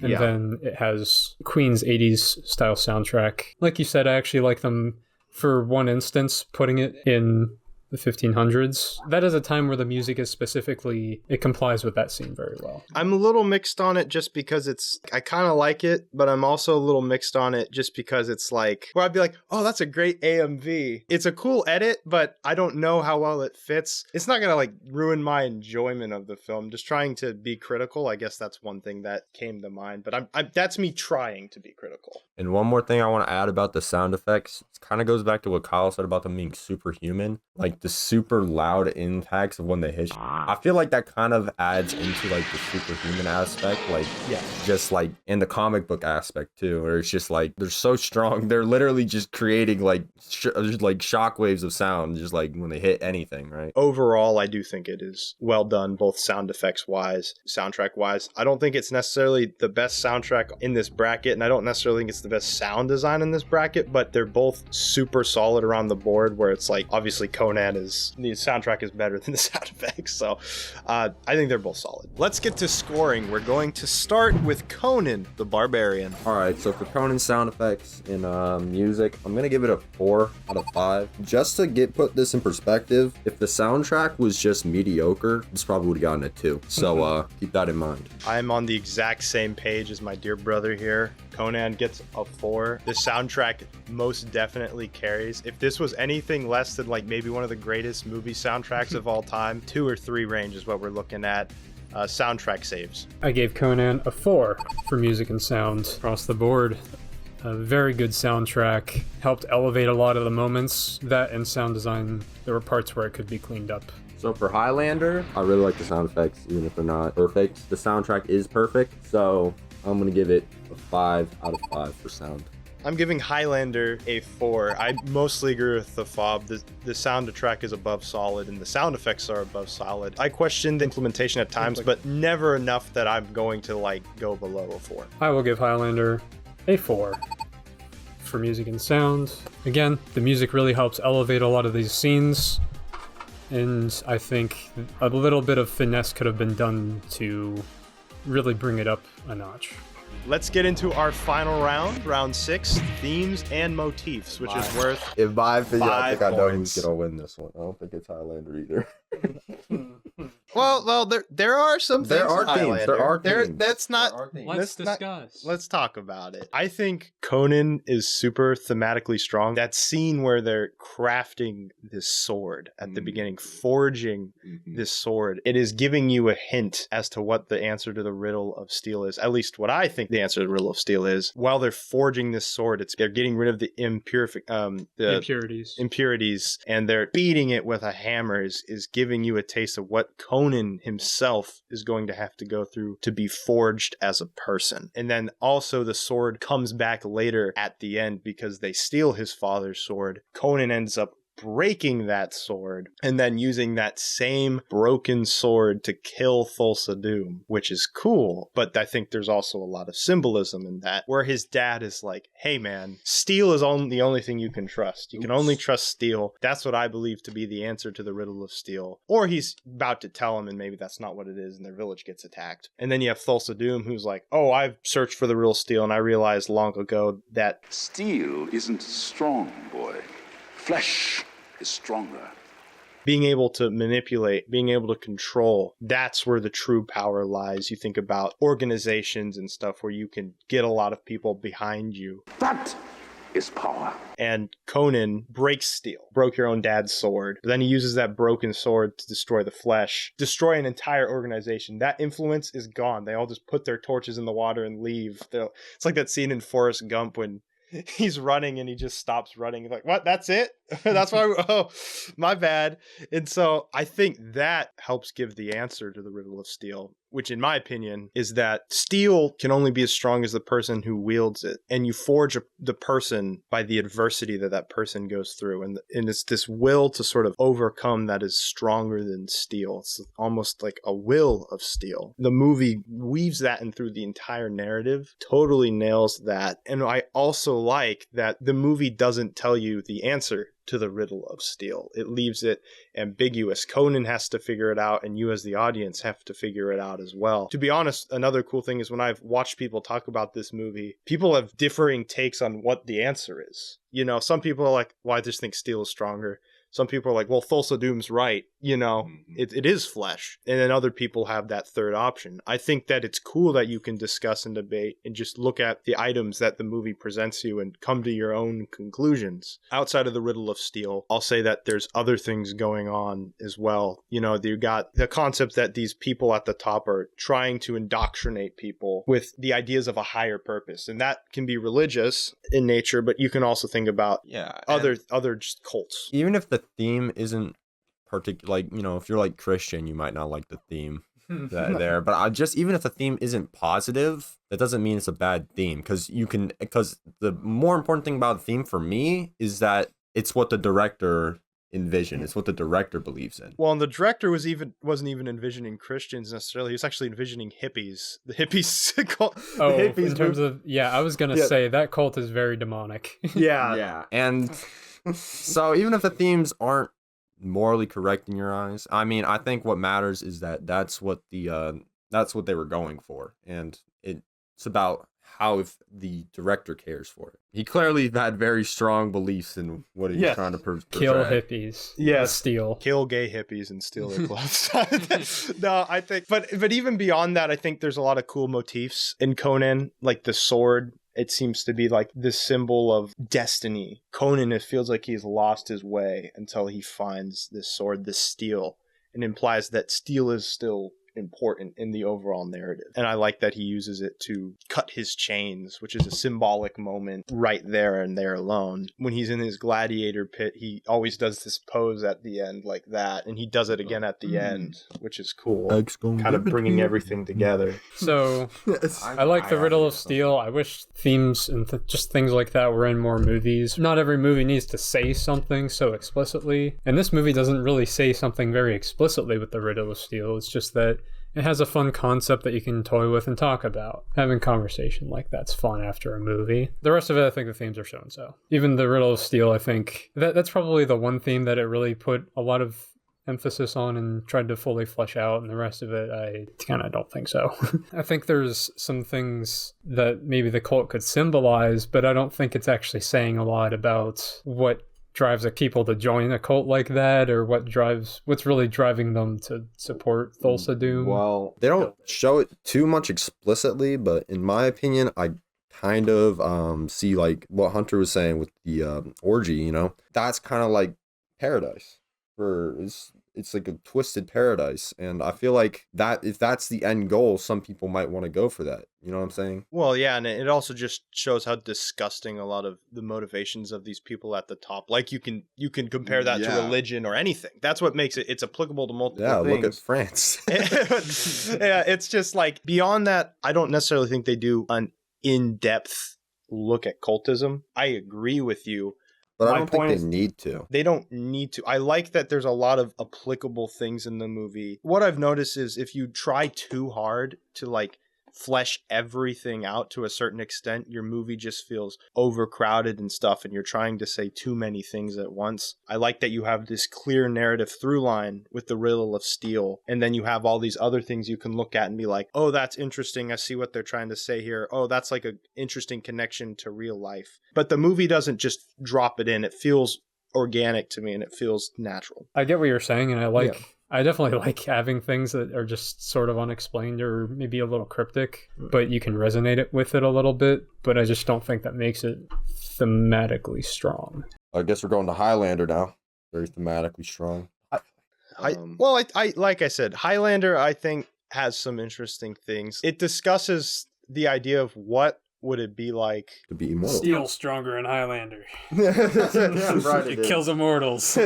And then it has Queen's 80s style soundtrack. Like you said, I actually like them, for one instance, putting it in the 1500s. That is a time where the music is it complies with that scene very well. I'm a little mixed on it just because I kind of like it, but I'm also a little mixed on it just because it's like, where I'd be like, oh, that's a great AMV. It's a cool edit, but I don't know how well it fits. It's not going to like ruin my enjoyment of the film. Just trying to be critical. I guess that's one thing that came to mind, but that's me trying to be critical. And one more thing I want to add about the sound effects, it kind of goes back to what Kyle said about them being superhuman. Like the super loud impacts of when they hit. I feel like that kind of adds into like the superhuman aspect, like just like in the comic book aspect too, where it's just like they're so strong, they're literally just creating like like shockwaves of sound, just like when they hit anything, right? Overall, I do think it is well done, both sound effects wise, soundtrack wise. I don't think it's necessarily the best soundtrack in this bracket, and I don't necessarily think it's the best sound design in this bracket, but they're both super solid around the board, where it's like obviously Conan the soundtrack is better than the sound effects, so I think they're both solid. Let's get to scoring. We're going to start with Conan the Barbarian. All right, so for Conan sound effects and music, I'm gonna give it a 4 out of 5. Just to put this in perspective, if the soundtrack was just mediocre, this probably would have gotten a 2. So keep that in mind. I'm on the exact same page as my dear brother here. Conan gets a 4. The soundtrack most definitely carries. If this was anything less than like maybe one of the greatest movie soundtracks of all time, 2 or 3 range is what we're looking at. Soundtrack saves. I gave Conan a 4 for music and sound across the board. A very good soundtrack, helped elevate a lot of the moments. That and sound design, there were parts where it could be cleaned up. So for Highlander, I really like the sound effects, even if they're not perfect. The soundtrack is perfect, so I'm gonna give it a 5 out of 5 for sound. I'm giving Highlander a 4. I mostly agree with the fob. The soundtrack is above solid and the sound effects are above solid. I question the implementation at times, but never enough that I'm going to like go below a 4. I will give Highlander a 4 for music and sound. Again, the music really helps elevate a lot of these scenes, and I think a little bit of finesse could have been done to really bring it up a notch. Let's get into our final round, round 6, themes and motifs, which is worth in my opinion, I think I know who's points. gonna win this one. I don't think it's Highlander either. Well, there are some things. There are in themes. Highlander. There are themes. That's not. Let's discuss. Let's talk about it. I think Conan is super thematically strong. That scene where they're crafting this sword at the beginning, forging this sword, it is giving you a hint as to what the answer to the riddle of steel is. At least what I think the answer to the riddle of steel is. While they're forging this sword, they're getting rid of the impurities, and they're beating it with a hammer. Is giving you a taste of what Conan himself is going to have to go through to be forged as a person. And then also the sword comes back later at the end because they steal his father's sword. Conan ends up breaking that sword and then using that same broken sword to kill Thulsa Doom, which is cool. But I think there's also a lot of symbolism in that, where his dad is like, hey man, steel is the only thing you can trust. You can only trust steel. That's what I believe to be the answer to the riddle of steel. Or he's about to tell him and maybe that's not what it is and their village gets attacked. And then you have Thulsa Doom who's like, oh, I've searched for the real steel and I realized long ago that Steel isn't strong, boy. Flesh is stronger. being able to manipulate, being able to control, that's where the true power lies. You think about organizations and stuff where you can get a lot of people behind you. That is power. And Conan breaks steel, broke your own dad's sword. But then he uses that broken sword to destroy the flesh, destroy an entire organization. That influence is gone. They all just put their torches in the water and leave. It's like that scene in Forrest Gump when he's running and he just stops running. He's like, what? That's it? That's why? Oh, my bad. And so I think that helps give the answer to the riddle of steel, which in my opinion is that steel can only be as strong as the person who wields it. And you forge the person by the adversity that person goes through. And it's this will to sort of overcome that is stronger than steel. It's almost like a will of steel. The movie weaves that in through the entire narrative, totally nails that. And I also like that the movie doesn't tell you the answer to the riddle of steel. It leaves it ambiguous. Conan has to figure it out, and you as the audience have to figure it out as well. To be honest, another cool thing is when I've watched people talk about this movie, people have differing takes on what the answer is. You know, some people are like, well, I just think steel is stronger. Some people are like, well, Thulsa Doom's right. You know, it is flesh. And then other people have that third option. I think that it's cool that you can discuss and debate and just look at the items that the movie presents you and come to your own conclusions. Outside of the riddle of steel, I'll say that there's other things going on as well. You know, you got the concept that these people at the top are trying to indoctrinate people with the ideas of a higher purpose. And that can be religious in nature, but you can also think about other just cults. Even if the theme isn't particular, like, you know, if you're like Christian, you might not like the theme there, but even if the theme isn't positive, that doesn't mean it's a bad theme, because the more important thing about the theme for me is that it's what the director envisioned. It's what the director believes in. Well, and the director wasn't even envisioning Christians necessarily. He was actually envisioning hippies. The hippies in terms of, I was gonna say that cult is very demonic. Yeah. And so even if the themes aren't morally correct in your eyes, I mean, I think what matters is that that's what they were going for, and it's about how if the director cares for it. He clearly had very strong beliefs in what he was trying to portray. Kill hippies. Steal. Kill gay hippies and steal their clothes. No, I think, but even beyond that, I think there's a lot of cool motifs in Conan, like the sword. It seems to be like this symbol of destiny. Conan, it feels like he's lost his way until he finds this sword, this steel, and implies that steel is still important in the overall narrative. And I like that he uses it to cut his chains, which is a symbolic moment right there and there alone. When he's in his gladiator pit, he always does this pose at the end like that, and he does it again at the end, which is cool. Kind of bringing everything together. So I like the riddle of steel. I wish themes and just things like that were in more movies. Not every movie needs to say something so explicitly, and this movie doesn't really say something very explicitly with the riddle of steel. It's just that it has a fun concept that you can toy with and talk about. Having conversation like that's fun after a movie. The rest of it, I think the themes are so-and-so. Even the riddle of steel, I think that's probably the one theme that it really put a lot of emphasis on and tried to fully flesh out, and the rest of it, I kind of don't think so. I think there's some things that maybe the cult could symbolize, but I don't think it's actually saying a lot about what drives people to join a cult like that, or what's really driving them to support Thulsa Doom. Well, they don't show it too much explicitly, but in my opinion, I kind of see like what Hunter was saying with the orgy, you know, that's kind of like paradise. It's like a twisted paradise, and I feel like that if that's the end goal, some people might want to go for that. You know what I'm saying? Well, yeah, and it also just shows how disgusting a lot of the motivations of these people at the top. Like you can compare that to religion or anything. That's what makes it's applicable to multiple things. Yeah, look at France. Yeah, it's just like beyond that, I don't necessarily think they do an in-depth look at cultism. I agree with you. But I My don't think point they is- need to. They don't need to. I like that there's a lot of applicable things in the movie. What I've noticed is if you try too hard to like flesh everything out to a certain extent, your movie just feels overcrowded and stuff, and you're trying to say too many things at once. I like that you have this clear narrative through line with the riddle of steel, and then you have all these other things you can look at and be like, oh, that's interesting. I see what they're trying to say here. Oh, that's like an interesting connection to real life. But the movie doesn't just drop it in. It feels organic to me and it feels natural. I get what you're saying, and I definitely like having things that are just sort of unexplained or maybe a little cryptic, but you can resonate with it a little bit. But I just don't think that makes it thematically strong. I guess we're going to Highlander now. Very thematically strong. I like I said, Highlander I think has some interesting things. It discusses the idea of what would it be like to be immortal. Steel's stronger in Highlander. Right, it kills immortals.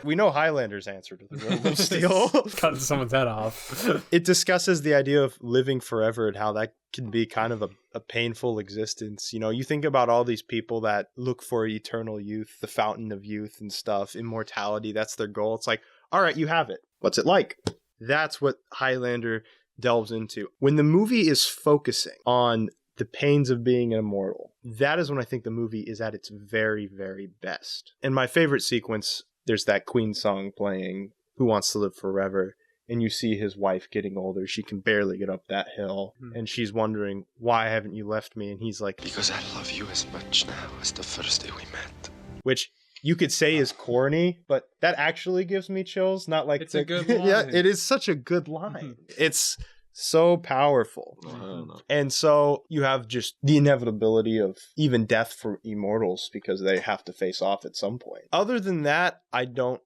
We know Highlander's answer to the riddle of steel. Cutting someone's head off. It discusses the idea of living forever and how that can be kind of a painful existence. You know, you think about all these people that look for eternal youth, the fountain of youth and stuff, immortality, that's their goal. It's like, all right, you have it. What's it like? That's what Highlander delves into. When the movie is focusing on the pains of being an immortal, that is when I think the movie is at its very, very best. In my favorite sequence, there's that Queen song playing, Who Wants to Live Forever, and you see his wife getting older. She can barely get up that hill, and she's wondering, why haven't you left me? And he's like, because I love you as much now as the first day we met. Which you could say is corny, but that actually gives me chills. Not like it's a good line. Yeah, it is such a good line. It's so powerful. And so you have just the inevitability of even death for immortals because they have to face off at some point. Other than that, I don't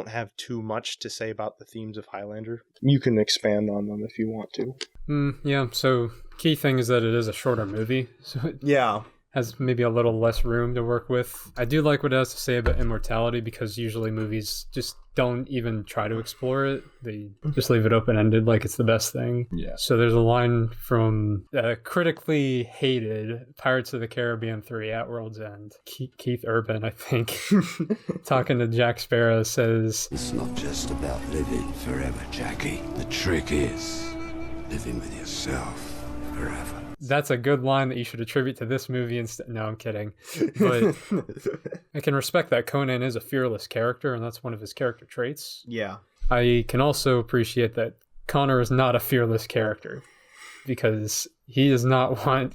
have too much to say about the themes of Highlander. You can expand on them if you want to. Yeah, so key thing is that it is a shorter movie. So it has maybe a little less room to work with. I do like what it has to say about immortality because usually movies just don't even try to explore it. They just leave it open-ended like it's the best thing. Yeah. So there's a line from critically hated Pirates of the Caribbean 3 At World's End. Keith Urban, I think, talking to Jack Sparrow says, It's not just about living forever, Jackie. The trick is living with yourself forever. That's a good line that you should attribute to this movie instead. No, I'm kidding. But I can respect that Conan is a fearless character, and that's one of his character traits. Yeah. I can also appreciate that Connor is not a fearless character because he does not want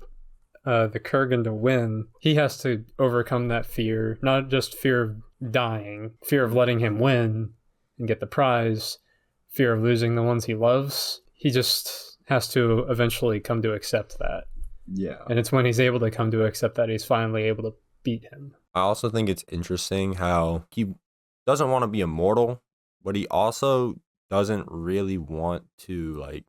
the Kurgan to win. He has to overcome that fear, not just fear of dying, fear of letting him win and get the prize, fear of losing the ones he loves. He just has to eventually come to accept that. Yeah. And it's when he's able to come to accept that he's finally able to beat him. I also think it's interesting how he doesn't want to be immortal, but he also doesn't really want to like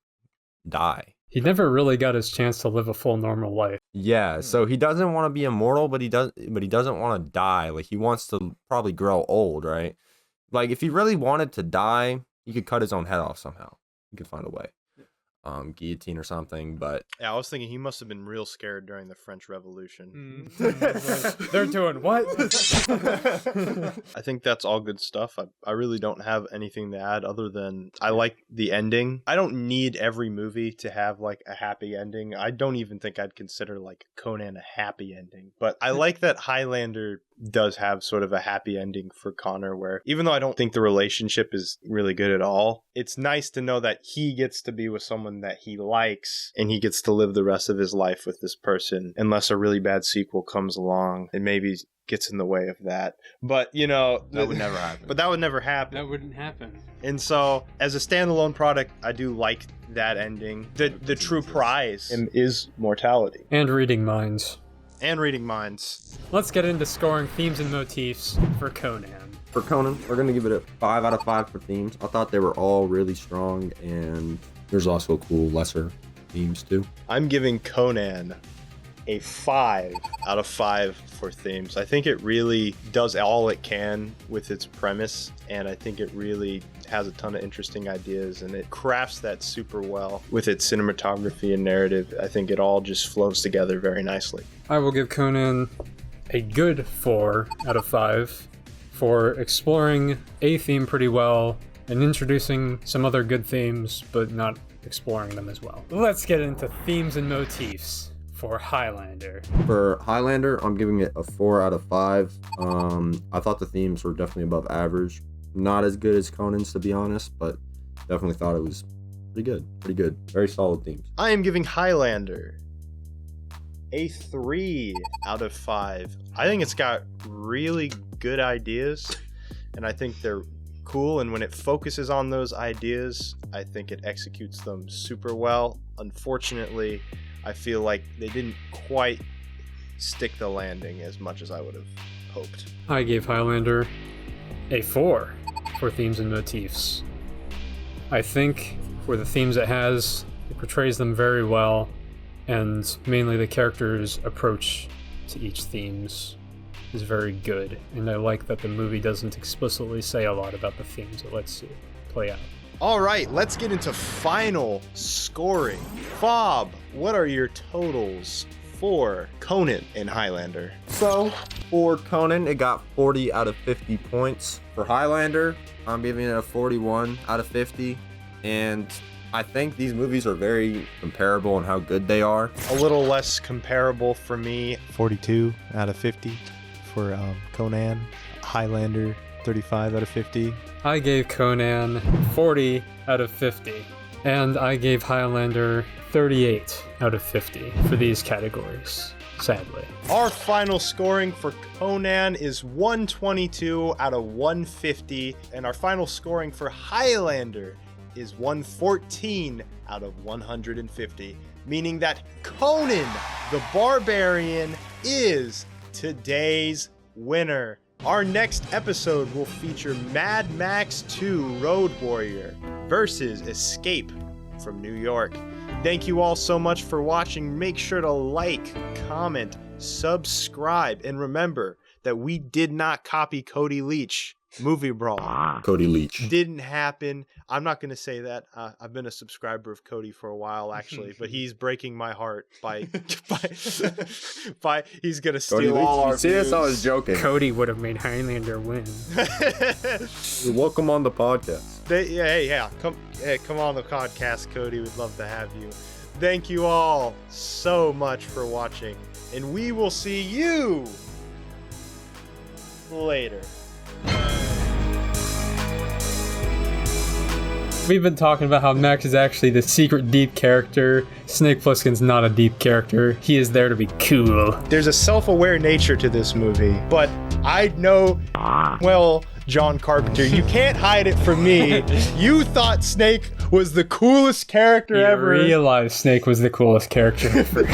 die. He never really got his chance to live a full normal life. Yeah, so he doesn't want to be immortal, but he doesn't want to die. Like he wants to probably grow old, right? Like if he really wanted to die, he could cut his own head off somehow. He could find a way. Guillotine or something, but yeah, I was thinking he must have been real scared during the French Revolution. They're doing what? I think that's all good stuff. I really don't have anything to add other than I like the ending. I don't need every movie to have like a happy ending. I don't even think I'd consider like Conan a happy ending, but I like that Highlander does have sort of a happy ending for Connor, where even though I don't think the relationship is really good at all, it's nice to know that he gets to be with someone that he likes and he gets to live the rest of his life with this person, unless a really bad sequel comes along and maybe gets in the way of that. But you know, that would never happen. But that would never happen. That wouldn't happen. And so as a standalone product, I do like that ending. The true prize is mortality. And reading minds. Let's get into scoring themes and motifs for Conan. For Conan, we're going to give it a 5 out of 5 for themes. I thought they were all really strong, and there's also cool lesser themes too. I'm giving Conan a 5 out of 5 for themes. I think it really does all it can with its premise, and I think it really has a ton of interesting ideas, and it crafts that super well with its cinematography and narrative. I think it all just flows together very nicely. I will give Conan a good 4 out of 5 for exploring a theme pretty well and introducing some other good themes, but not exploring them as well. Let's get into themes and motifs for Highlander. For Highlander, I'm giving it a 4 out of 5. I thought the themes were definitely above average. Not as good as Conan's, to be honest, but definitely thought it was pretty good. Very solid themes. I am giving Highlander a 3 out of 5. I think it's got really good ideas, and I think they're cool, and when it focuses on those ideas, I think it executes them super well. Unfortunately, I feel like they didn't quite stick the landing as much as I would have hoped. I gave Highlander a 4 for themes and motifs. I think for the themes it has, it portrays them very well, and mainly the character's approach to each themes is very good, and I like that the movie doesn't explicitly say a lot about the themes it lets you play out. All right, let's get into final scoring. Bob, what are your totals for Conan and Highlander? So, for Conan, it got 40 out of 50 points. For Highlander, I'm giving it a 41 out of 50. And I think these movies are very comparable in how good they are. A little less comparable for me. 42 out of 50 for Conan. Highlander, 35 out of 50. I gave Conan 40 out of 50, and I gave Highlander 38 out of 50 for these categories, sadly. Our final scoring for Conan is 122 out of 150, and our final scoring for Highlander is 114 out of 150, meaning that Conan the Barbarian is today's winner. Our next episode will feature Mad Max 2 Road Warrior versus Escape from New York. Thank you all so much for watching. Make sure to like, comment, subscribe, and remember that we did not copy Cody Leach. Movie Brawl. Cody Leach. Didn't happen. I'm not going to say that. I've been a subscriber of Cody for a while, actually, but he's breaking my heart by he's going to steal all our views. I was joking. Cody would have made Highlander win. You're welcome on the podcast. Come on the podcast, Cody. We'd love to have you. Thank you all so much for watching, and we will see you later. We've been talking about how Max is actually the secret deep character. Snake Plissken's not a deep character. He is there to be cool. There's a self-aware nature to this movie, but I know, well, John Carpenter, you can't hide it from me. You thought Snake was the coolest character ever. You realized Snake was the coolest character ever.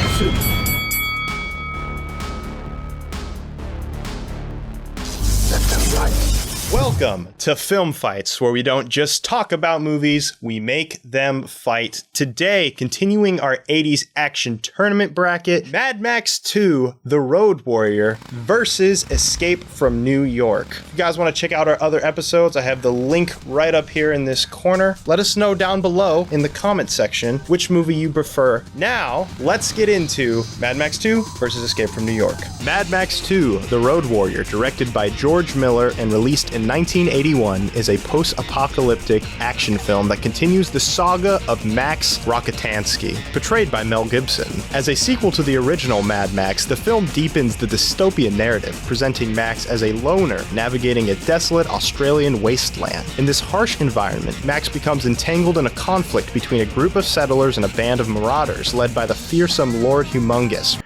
Welcome to Film Fights, where we don't just talk about movies, we make them fight. Today, continuing our 80s action tournament bracket, Mad Max 2, The Road Warrior versus Escape from New York. If you guys want to check out our other episodes, I have the link right up here in this corner. Let us know down below in the comment section which movie you prefer. Now, let's get into Mad Max 2 versus Escape from New York. Mad Max 2, The Road Warrior, directed by George Miller and released in 1981, is a post-apocalyptic action film that continues the saga of Max Rokitansky, portrayed by Mel Gibson. As a sequel to the original Mad Max, the film deepens the dystopian narrative, presenting Max as a loner navigating a desolate Australian wasteland. In this harsh environment, Max becomes entangled in a conflict between a group of settlers and a band of marauders led by the fearsome Lord Humongous.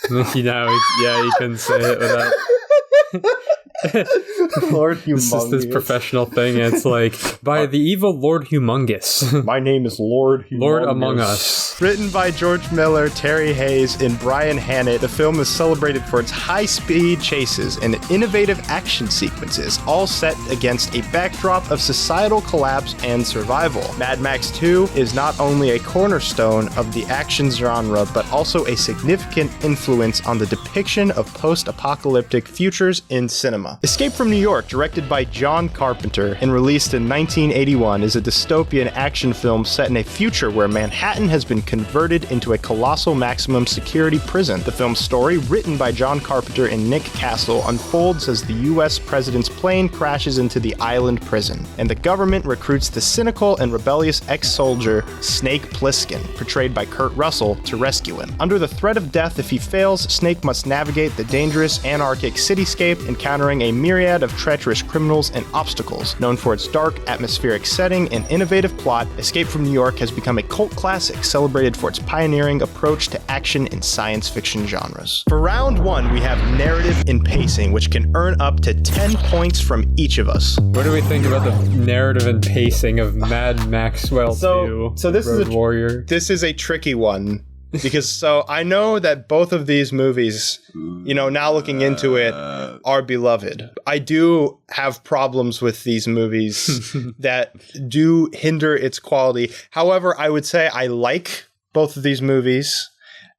You couldn't say it without... Lord Humongous. This is this professional thing. It's like, by the evil Lord Humongous. My name is Lord Humongous. Lord Among Us. Written by George Miller, Terry Hayes, and Brian Hannett, the film is celebrated for its high-speed chases and innovative action sequences, all set against a backdrop of societal collapse and survival. Mad Max 2 is not only a cornerstone of the action genre, but also a significant influence on the depiction of post-apocalyptic futures in cinema. Escape from New York, directed by John Carpenter and released in 1981, is a dystopian action film set in a future where Manhattan has been converted into a colossal maximum security prison. The film's story, written by John Carpenter and Nick Castle, unfolds as the U.S. president's plane crashes into the island prison, and the government recruits the cynical and rebellious ex-soldier Snake Plissken, portrayed by Kurt Russell, to rescue him. Under the threat of death if he fails, Snake must navigate the dangerous anarchic cityscape, encountering a myriad of treacherous criminals and obstacles. Known for its dark, atmospheric setting and innovative plot, Escape from New York has become a cult classic celebrated for its pioneering approach to action and science fiction genres. For round one, we have narrative and pacing, which can earn up to 10 points from each of us. What do we think about the narrative and pacing of Mad Maxwell 2, so this Road Warrior? This is a tricky one. Because I know that both of these movies, now looking into it, are beloved. I do have problems with these movies that do hinder its quality. However, I would say I like both of these movies,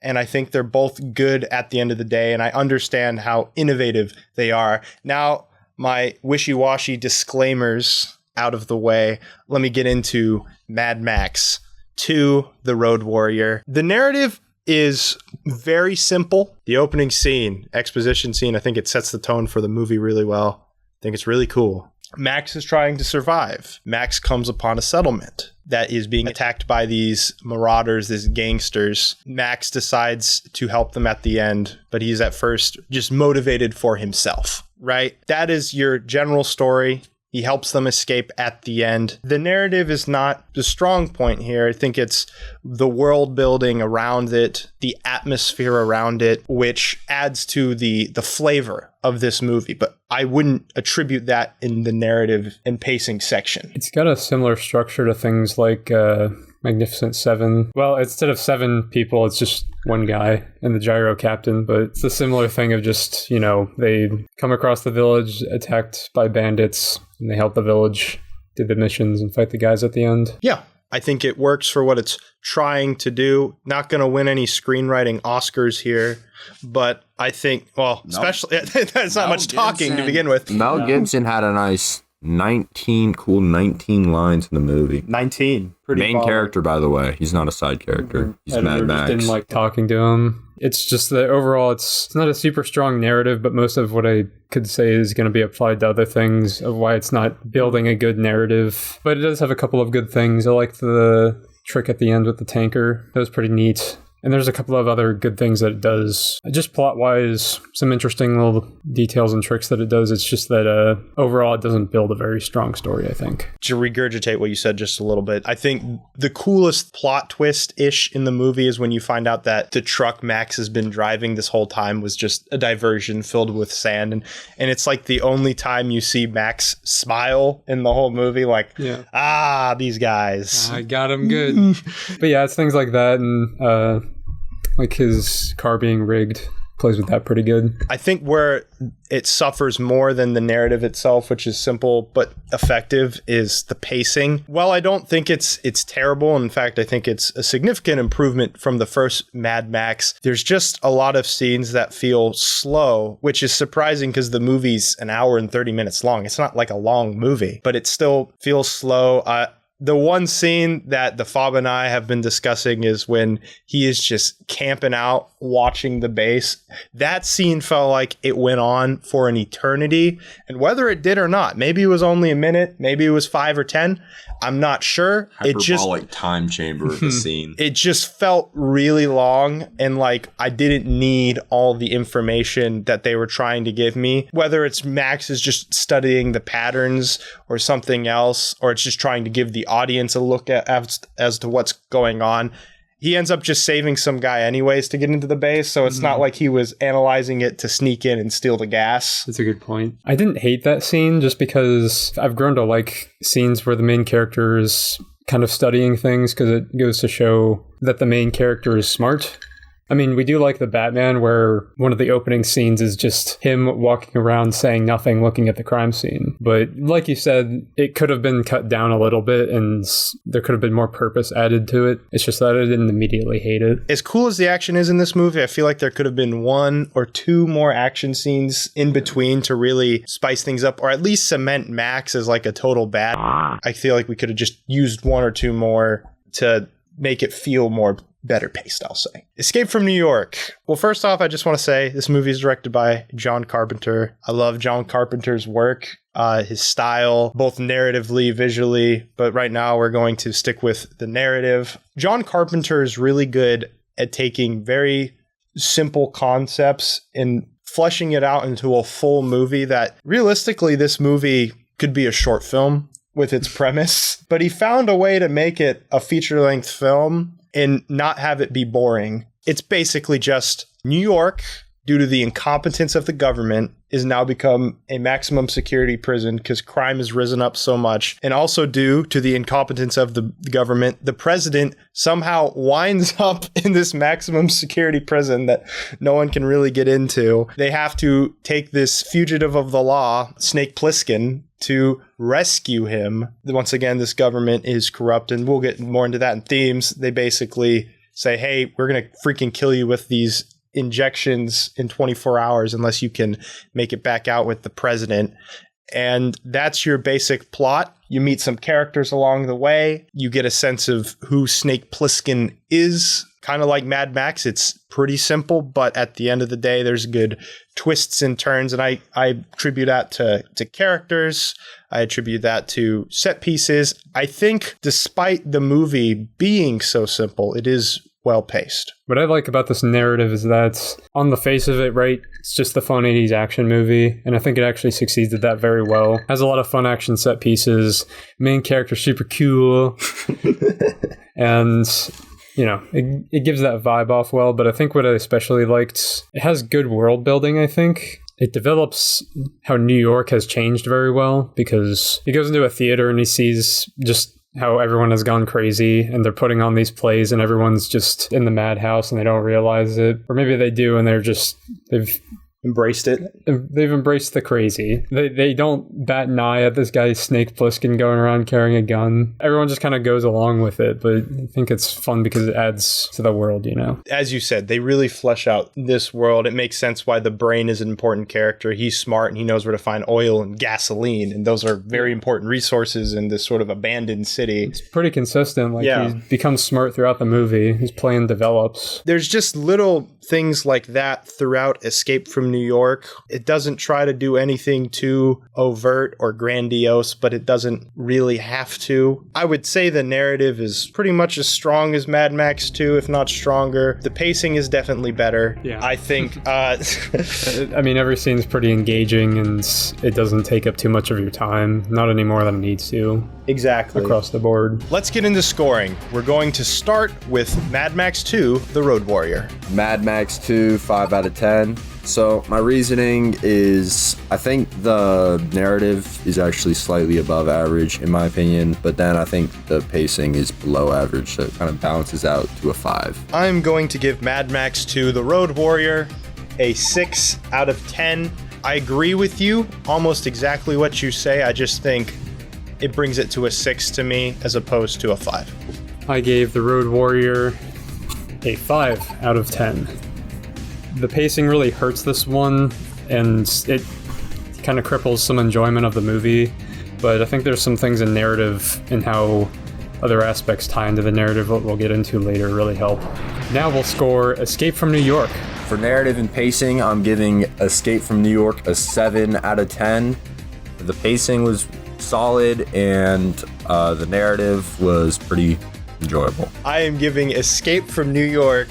and I think they're both good at the end of the day, and I understand how innovative they are. Now, my wishy-washy disclaimers out of the way, let me get into Mad Max 2, The Road Warrior. The narrative is very simple. The opening scene, exposition scene, I think it sets the tone for the movie really well. I think it's really cool. Max is trying to survive. Max comes upon a settlement that is being attacked by these marauders, these gangsters. Max decides to help them at the end, but he's at first just motivated for himself, right? That is your general story. He helps them escape at the end. The narrative is not the strong point here. I think it's the world building around it, the atmosphere around it, which adds to the flavor of this movie. But I wouldn't attribute that in the narrative and pacing section. It's got a similar structure to things like Magnificent Seven. Well, instead of 7 people, it's just one guy and the gyro captain, but it's a similar thing of just, they come across the village attacked by bandits and they help the village do the missions and fight the guys at the end. Yeah, I think it works for what it's trying to do. Not going to win any screenwriting Oscars here, but I think, especially, that's not much talking to begin with. Mel Gibson had a nice 19 lines in the movie. 19. Pretty Main baller. character, by the way. He's not a side character. He's Editor Mad Max. just didn't like talking to him. It's just that overall, it's not a super strong narrative, but most of what I could say is going to be applied to other things of why it's not building a good narrative. But it does have a couple of good things. I like the trick at the end with the tanker. That was pretty neat. And there's a couple of other good things that it does. Just plot-wise, some interesting little details and tricks that it does. It's just that overall, it doesn't build a very strong story, I think. To regurgitate what you said just a little bit, I think the coolest plot twist-ish in the movie is when you find out that the truck Max has been driving this whole time was just a diversion filled with sand. And it's like the only time you see Max smile in the whole movie, like, these guys. I got him good. But yeah, it's things like that, and like his car being rigged plays with that pretty good. I think where it suffers more than the narrative itself, which is simple but effective, is the pacing. Well, I don't think it's terrible. In fact, I think it's a significant improvement from the first Mad Max. There's just a lot of scenes that feel slow, which is surprising because the movie's an hour and 30 minutes long. It's not like a long movie, but it still feels slow. The one scene that the Fob and I have been discussing is when he is just camping out, watching the base. That scene felt like it went on for an eternity. And whether it did or not, maybe it was only a minute, maybe it was 5 or 10. I'm not sure. Hyperbolic time chamber of the scene. It just felt really long, and like I didn't need all the information that they were trying to give me. Whether it's Max is just studying the patterns or something else, or it's just trying to give the audience a look at as to what's going on. He ends up just saving some guy anyways to get into the base, so it's not like he was analyzing it to sneak in and steal the gas. That's a good point. I didn't hate that scene just because I've grown to like scenes where the main character is kind of studying things, because it goes to show that the main character is smart. I mean, we do like the Batman where one of the opening scenes is just him walking around saying nothing, looking at the crime scene. But like you said, it could have been cut down a little bit and there could have been more purpose added to it. It's just that I didn't immediately hate it. As cool as the action is in this movie, I feel like there could have been 1 or 2 more action scenes in between to really spice things up, or at least cement Max as like a total bad. I feel like we could have just used 1 or 2 more to make it feel more better paced, I'll say. Escape from New York. Well, first off, I just want to say this movie is directed by John Carpenter. I love John Carpenter's work, his style, both narratively, visually, but right now we're going to stick with the narrative. John Carpenter is really good at taking very simple concepts and fleshing it out into a full movie that realistically this movie could be a short film with its premise, but he found a way to make it a feature-length film and not have it be boring. It's basically just New York, due to the incompetence of the government, is now become a maximum security prison because crime has risen up so much. And also due to the incompetence of the government, the president somehow winds up in this maximum security prison that no one can really get into. They have to take this fugitive of the law, Snake Plissken, to rescue him. Once again, this government is corrupt, and we'll get more into that in themes. They basically say, hey, we're going to freaking kill you with these injections in 24 hours unless you can make it back out with the president. And that's your basic plot. You meet some characters along the way. You get a sense of who Snake Plissken is. Kind of like Mad Max, it's pretty simple, but at the end of the day, there's good twists and turns. And I attribute that to characters. I attribute that to set pieces. I think despite the movie being so simple, it is well paced. What I like about this narrative is that on the face of it, right, it's just the fun 80s action movie, and I think it actually succeeds at that very well. Has a lot of fun action set pieces, main character super cool, and you know, it gives that vibe off well. But I think what I especially liked, it has good world building, I think. It develops how New York has changed very well, because he goes into a theater and he sees just how everyone has gone crazy and they're putting on these plays and everyone's just in the madhouse and they don't realize it. Or maybe they do and they've embraced it. They've embraced the crazy. They don't bat an eye at this guy Snake Plissken going around carrying a gun. Everyone just kind of goes along with it, but I think it's fun because it adds to the world, you know? As you said, they really flesh out this world. It makes sense why the Brain is an important character. He's smart and he knows where to find oil and gasoline, and those are very important resources in this sort of abandoned city. It's pretty consistent. Like, he becomes smart throughout the movie. His plan develops. There's just little things like that throughout Escape from New York. It doesn't try to do anything too overt or grandiose, but it doesn't really have to. I would say the narrative is pretty much as strong as Mad Max 2, if not stronger. The pacing is definitely better. Yeah. I think I mean, every scene's pretty engaging and it doesn't take up too much of your time. Not any more than it needs to. Exactly. Across the board. Let's get into scoring. We're going to start with Mad Max 2, The Road Warrior. Mad Max 2, 5 out of 10. So my reasoning is, I think the narrative is actually slightly above average in my opinion, but then I think the pacing is below average, so it kind of balances out to a 5. I'm going to give Mad Max 2, The Road Warrior a 6 out of 10. I agree with you, almost exactly what you say. I just think it brings it to a 6 to me as opposed to a 5. I gave The Road Warrior a 5 out of 10. The pacing really hurts this one, and it kind of cripples some enjoyment of the movie, but I think there's some things in narrative and how other aspects tie into the narrative that we'll get into later really help. Now we'll score Escape from New York. For narrative and pacing, I'm giving Escape from New York a 7 out of 10. The pacing was solid, and the narrative was pretty enjoyable. I am giving Escape from New York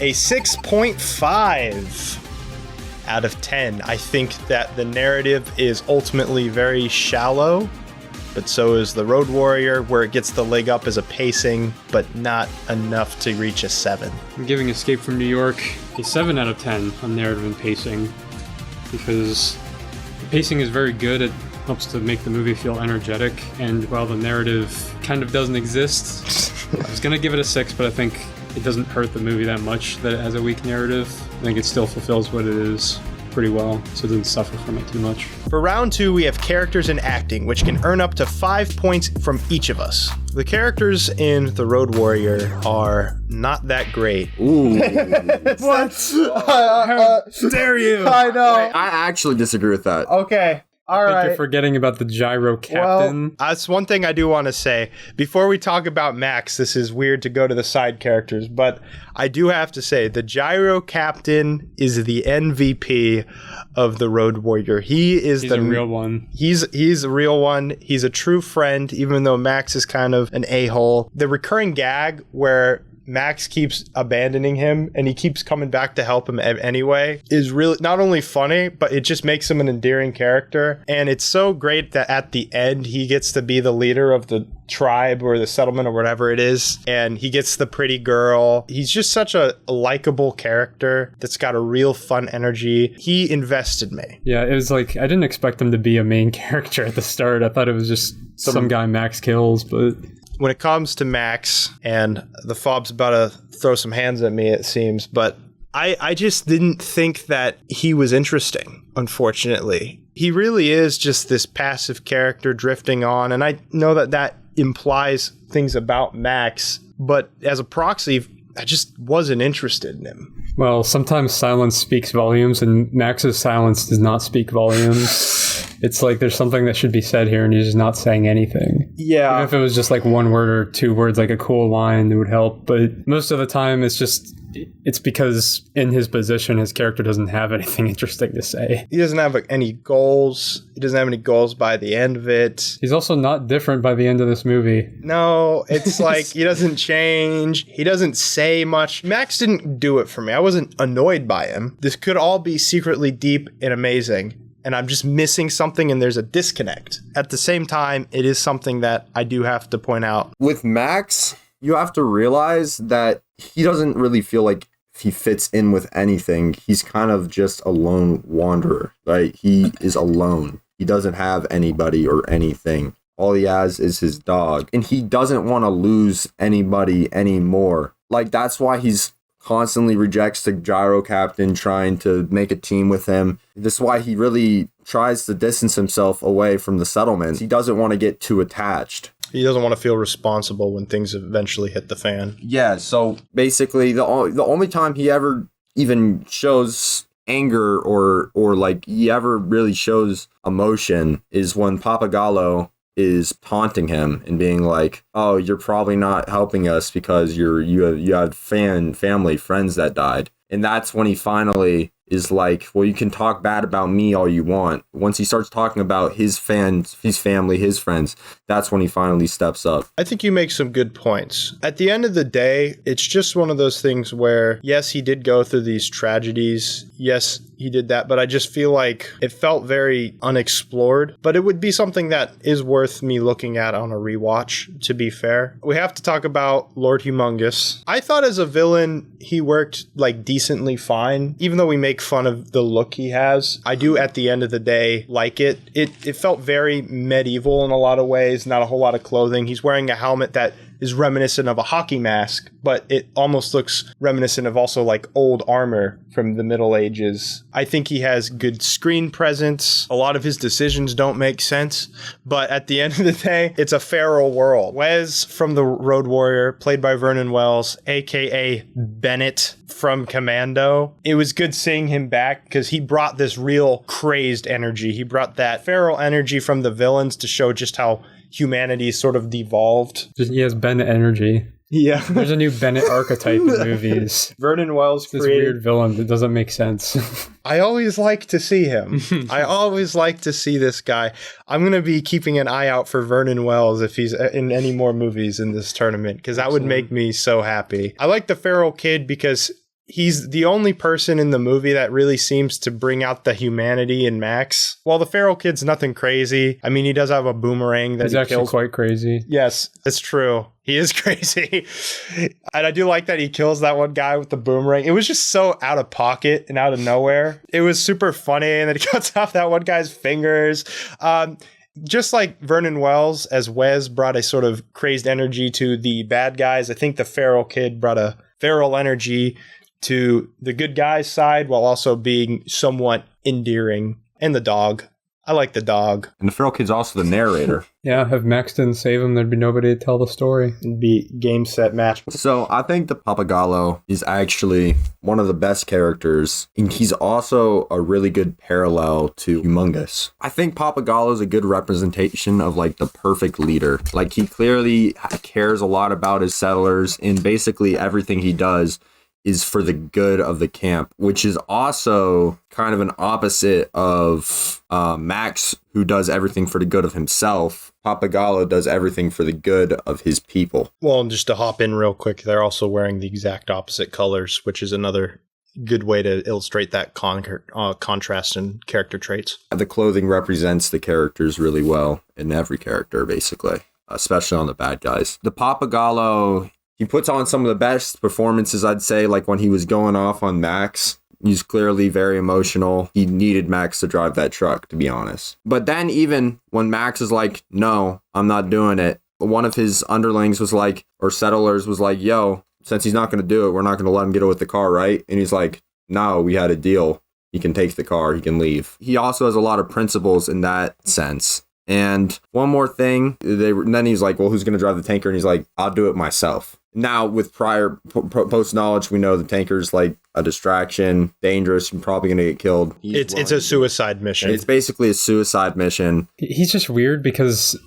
a 6.5 out of 10. I think that the narrative is ultimately very shallow, but so is The Road Warrior, where it gets the leg up as a pacing, but not enough to reach a 7. I'm giving Escape from New York a 7 out of 10 on narrative and pacing, because the pacing is very good. It helps to make the movie feel energetic, and while the narrative kind of doesn't exist, I was gonna give it a 6, but I think it doesn't hurt the movie that much that it has a weak narrative. I think it still fulfills what it is pretty well, so it doesn't suffer from it too much. For round 2, we have characters and acting, which can earn up to 5 points from each of us. The characters in The Road Warrior are not that great. Ooh. What? How dare you? I know. I actually disagree with that. Okay. All I think right. you're forgetting about the gyro captain. Well, that's one thing I do want to say. Before we talk about Max, this is weird to go to the side characters, but I do have to say the gyro captain is the MVP of the Road Warrior. He's a real one. He's a real one. He's a true friend, even though Max is kind of an a-hole. The recurring gag where Max keeps abandoning him and he keeps coming back to help him anyway is really not only funny, but it just makes him an endearing character. And it's so great that at the end he gets to be the leader of the tribe or the settlement or whatever it is, and he gets the pretty girl. He's just such a likable character that's got a real fun energy. He invested me. Yeah, it was like I didn't expect him to be a main character at the start. I thought it was just some guy Max kills, but when it comes to Max, and the fob's about to throw some hands at me, it seems, but I just didn't think that he was interesting, unfortunately. He really is just this passive character drifting on, and I know that that implies things about Max, but as a proxy, I just wasn't interested in him. Well, sometimes silence speaks volumes, and Max's silence does not speak volumes. It's like there's something that should be said here, and he's just not saying anything. Yeah. Even if it was just like one word or two words, like a cool line, it would help. But most of the time, it's because in his position, his character doesn't have anything interesting to say. He doesn't have any goals. He doesn't have any goals by the end of it. He's also not different by the end of this movie. No, it's like he doesn't change. He doesn't say much. Max didn't do it for me. I wasn't annoyed by him. This could all be secretly deep and amazing, and I'm just missing something, and there's a disconnect. At the same time, it is something that I do have to point out. With Max, you have to realize that he doesn't really feel like he fits in with anything. He's kind of just a lone wanderer, right? He is alone. He doesn't have anybody or anything. All he has is his dog, and he doesn't want to lose anybody anymore. Like, that's why he's constantly rejects the gyro captain trying to make a team with him. This is why he really tries to distance himself away from the settlement. He doesn't want to get too attached. He doesn't want to feel responsible when things eventually hit the fan. Yeah, so basically the only time he ever even shows anger or like he ever really shows emotion is when Papagallo is taunting him and being like, "Oh, you're probably not helping us because you have family friends that died." And that's when he finally is like, "Well, you can talk bad about me all you want." Once he starts talking about his fans, his family, his friends, that's when he finally steps up. I think you make some good points. At the end of the day, it's just one of those things where, yes, he did go through these tragedies. Yes, he did that, but I just feel like it felt very unexplored. But it would be something that is worth me looking at on a rewatch, to be fair. We have to talk about Lord Humongous. I thought as a villain, he worked like decently fine, even though we make fun of the look he has. I do, at the end of the day, like it. It felt very medieval in a lot of ways, not a whole lot of clothing. He's wearing a helmet that is reminiscent of a hockey mask, but it almost looks reminiscent of also like old armor from the Middle Ages. I think he has good screen presence. A lot of his decisions don't make sense, but at the end of the day, it's a feral world. Wes from the Road Warrior, played by Vernon Wells, aka Bennett from Commando. It was good seeing him back because he brought this real crazed energy. He brought that feral energy from the villains to show just how humanity sort of devolved. He has Bennett energy. Yeah. There's a new Bennett archetype in movies. Vernon Wells this created weird villain that doesn't make sense. I always like to see him. I always like to see this guy. I'm going to be keeping an eye out for Vernon Wells if he's in any more movies in this tournament, because that would make me so happy. I like the feral kid because he's the only person in the movie that really seems to bring out the humanity in Max. While the feral kid's nothing crazy. I mean, he does have a boomerang that he's actually kills. Quite crazy. Yes, it's true. He is crazy. And I do like that he kills that one guy with the boomerang. It was just so out of pocket and out of nowhere. It was super funny. And then he cuts off that one guy's fingers. Just like Vernon Wells as Wes brought a sort of crazed energy to the bad guys, I think the feral kid brought a feral energy to the good guys' side while also being somewhat endearing. And the dog. I like the dog. And the feral kid's also the narrator. Yeah, if Max didn't save him, there'd be nobody to tell the story. It'd be game, set, match. So I think the Papagallo is actually one of the best characters, and he's also a really good parallel to Humongous. I think Papagallo is a good representation of like the perfect leader. Like he clearly cares a lot about his settlers, and basically everything he does is for the good of the camp, which is also kind of an opposite of Max, who does everything for the good of himself. Papagallo does everything for the good of his people. Well, and just to hop in real quick, they're also wearing the exact opposite colors, which is another good way to illustrate that contrast in character traits. The clothing represents the characters really well in every character, basically, especially on the bad guys. The Papagallo, he puts on some of the best performances, I'd say, like when he was going off on Max. He's clearly very emotional. He needed Max to drive that truck, to be honest. But then even when Max is like, no, I'm not doing it, one of his underlings was like, or settlers was like, yo, since he's not going to do it, we're not going to let him get it with the car, right? And he's like, no, we had a deal. He can take the car. He can leave. He also has a lot of principles in that sense. And one more thing, then he's like, well, who's going to drive the tanker? And he's like, I'll do it myself. Now, with prior post knowledge, we know the tanker's like a distraction, dangerous, and probably going to get killed. It's a suicide mission. It's basically a suicide mission. He's just weird because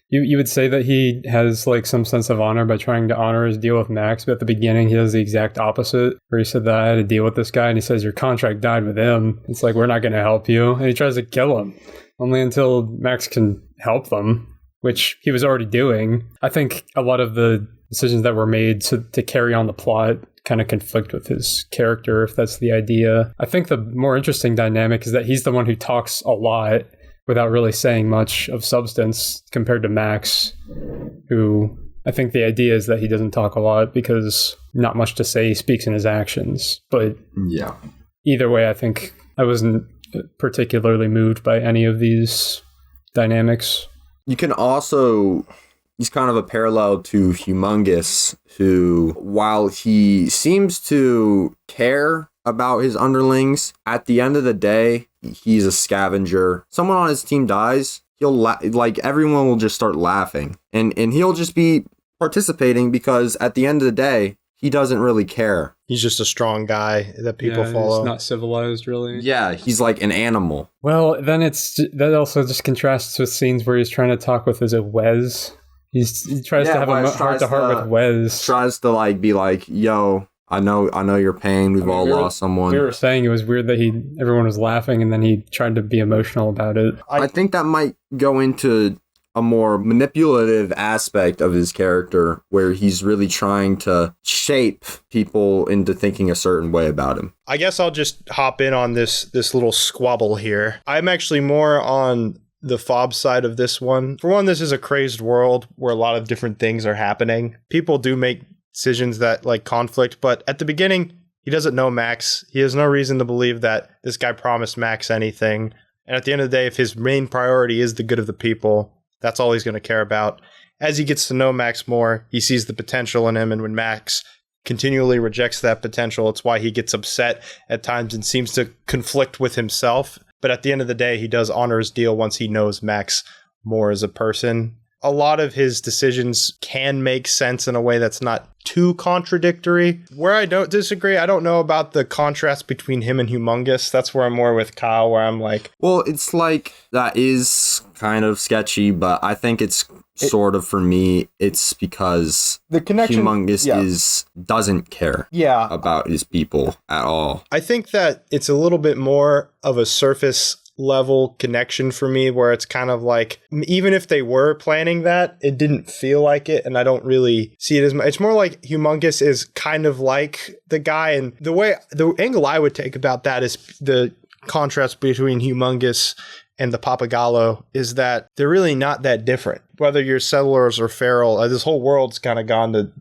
you would say that he has like some sense of honor by trying to honor his deal with Max, but at the beginning he does the exact opposite, where he said that I had to deal with this guy, and he says your contract died with him. It's like, we're not going to help you, and he tries to kill him, only until Max can help them, which he was already doing. I think a lot of the decisions that were made to carry on the plot kind of conflict with his character, if that's the idea. I think the more interesting dynamic is that he's the one who talks a lot without really saying much of substance compared to Max, who I think the idea is that he doesn't talk a lot because not much to say, he speaks in his actions. But yeah, either way, I think I wasn't particularly moved by any of these dynamics. You can also, he's kind of a parallel to Humongous, who, while he seems to care about his underlings, at the end of the day, he's a scavenger. Someone on his team dies, he'll like everyone will just start laughing, and he'll just be participating because at the end of the day, he doesn't really care. He's just a strong guy that people follow. He's not civilized, really. Yeah, he's like an animal. Well, then that also just contrasts with scenes where he's trying to talk with, is it Wes? He tries to have a heart-to-heart with Wes. Tries to like be like, yo, I know your pain. We've all lost someone. We were saying it was weird that everyone was laughing and then he tried to be emotional about it. I think that might go into a more manipulative aspect of his character, where he's really trying to shape people into thinking a certain way about him. I guess I'll just hop in on this little squabble here. I'm actually more on the fob side of this one. For one, this is a crazed world where a lot of different things are happening. People do make decisions that like conflict, but at the beginning, he doesn't know Max. He has no reason to believe that this guy promised Max anything. And at the end of the day, if his main priority is the good of the people, that's all he's going to care about. As he gets to know Max more, he sees the potential in him, and when Max continually rejects that potential, it's why he gets upset at times and seems to conflict with himself. But at the end of the day, he does honor his deal once he knows Max more as a person. A lot of his decisions can make sense in a way that's not too contradictory. Where I don't disagree, I don't know about the contrast between him and Humongous. That's where I'm more with Kyle, where I'm like... Well, it's like, that is kind of sketchy, but I think it's sort of, for me, it's because the connection, Humongous doesn't care about his people at all. I think that it's a little bit more of a surface level connection for me, where it's kind of like, even if they were planning that, it didn't feel like it, and I don't really see it as much. It's more like Humongous is kind of like the guy, and the angle I would take about that is the contrast between Humongous and the Papagallo is that they're really not that different. Whether you're settlers or feral, this whole world's kind of gone to...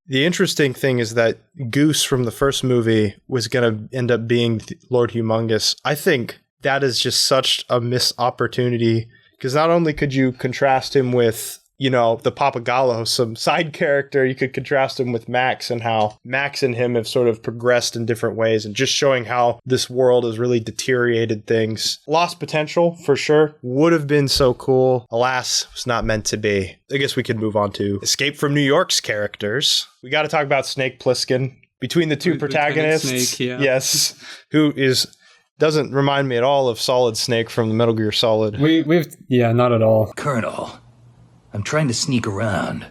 The interesting thing is that Goose from the first movie was going to end up being Lord Humongous. I think that is just such a missed opportunity, because not only could you contrast him with, the Papagallo, some side character. You could contrast him with Max and how Max and him have sort of progressed in different ways and just showing how this world has really deteriorated things. Lost potential, for sure. Would have been so cool. Alas, was not meant to be. I guess we could move on to Escape from New York's characters. We got to talk about Snake Plissken. Between the two protagonists, Snake, yeah. Yes, who doesn't remind me at all of Solid Snake from the Metal Gear Solid. We've not at all. Colonel, I'm trying to sneak around,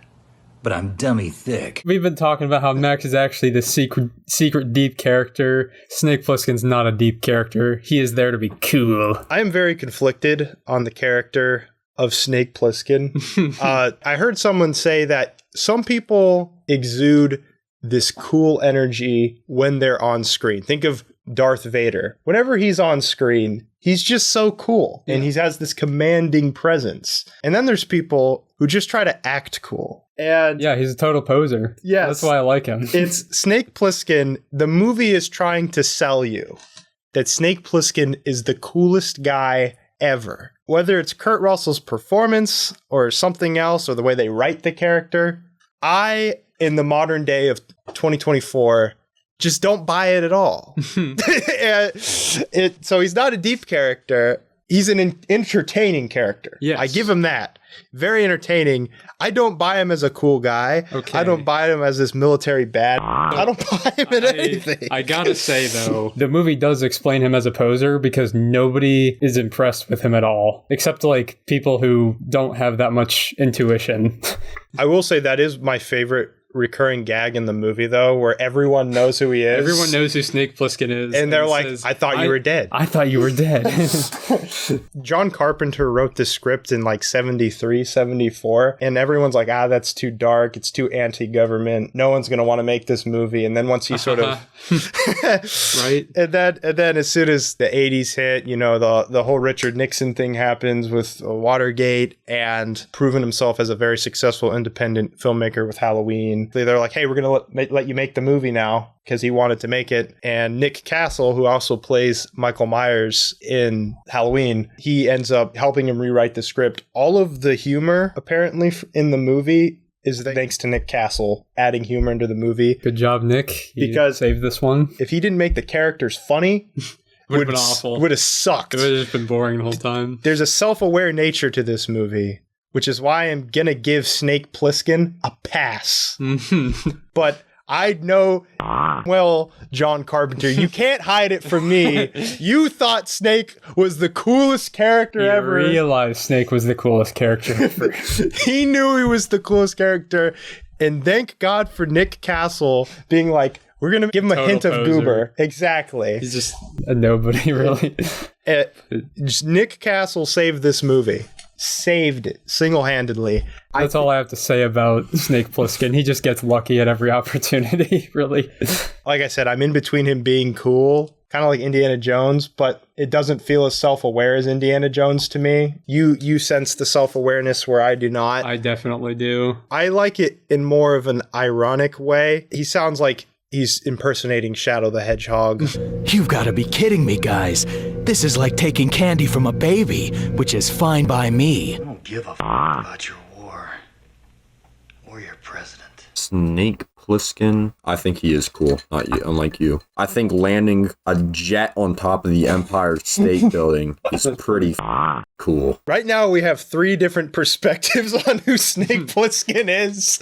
but I'm dummy thick. We've been talking about how Max is actually the secret deep character. Snake Plissken's not a deep character. He is there to be cool. I am very conflicted on the character of Snake Plissken. I heard someone say that some people exude this cool energy when they're on screen. Think of Darth Vader. Whenever he's on screen, he's just so cool and he has this commanding presence. And then there's people who just try to act cool. And yeah, he's a total poser. Yes. That's why I like him. It's Snake Plissken. The movie is trying to sell you that Snake Plissken is the coolest guy ever. Whether it's Kurt Russell's performance or something else or the way they write the character, I, in the modern day of 2024, just don't buy it at all. So he's not a deep character. He's an entertaining character. Yes. I give him that. Very entertaining. I don't buy him as a cool guy. Okay. I don't buy him as this military bad. I don't buy him in anything. I gotta say, though, the movie does explain him as a poser because nobody is impressed with him at all, except like people who don't have that much intuition. I will say that is my favorite recurring gag in the movie, though, where everyone knows who he is. Everyone knows who Snake Plissken is. And they're like, says, I thought you were dead. I thought you were dead. John Carpenter wrote this script in like 73, 74, and everyone's like, that's too dark. It's too anti-government. No one's going to want to make this movie. And then once he sort of... right? And then as soon as the 80s hit, the whole Richard Nixon thing happens with Watergate and proven himself as a very successful independent filmmaker with Halloween. They're like, hey, we're going to let you make the movie now because he wanted to make it. And Nick Castle, who also plays Michael Myers in Halloween, he ends up helping him rewrite the script. All of the humor, apparently, in the movie is thanks to Nick Castle adding humor into the movie. Good job, Nick. You because saved this one. If he didn't make the characters funny, would have been awful. Would have sucked. It would have just been boring the whole time. There's a self-aware nature to this movie, which is why I'm gonna give Snake Plissken a pass. But I know well, John Carpenter, you can't hide it from me. You thought Snake was the coolest character ever. You realized Snake was the coolest character ever. He knew he was the coolest character, and thank God for Nick Castle being like, we're going to give him a hint of goober. Exactly. He's just a nobody, really. Nick Castle saved this movie. Saved it single-handedly. That's all I have to say about Snake Plissken. He just gets lucky at every opportunity, really. Like I said, I'm in between him being cool, kind of like Indiana Jones, but it doesn't feel as self-aware as Indiana Jones to me. You sense the self-awareness where I do not. I definitely do. I like it in more of an ironic way. He sounds like he's impersonating Shadow the Hedgehog. You've got to be kidding me, guys. This is like taking candy from a baby, which is fine by me. I don't give a about your war or your president. Snake Plissken, I think he is cool, not you, unlike you. I think landing a jet on top of the Empire State Building is pretty cool. Right now we have 3 different perspectives on who Snake Plissken is.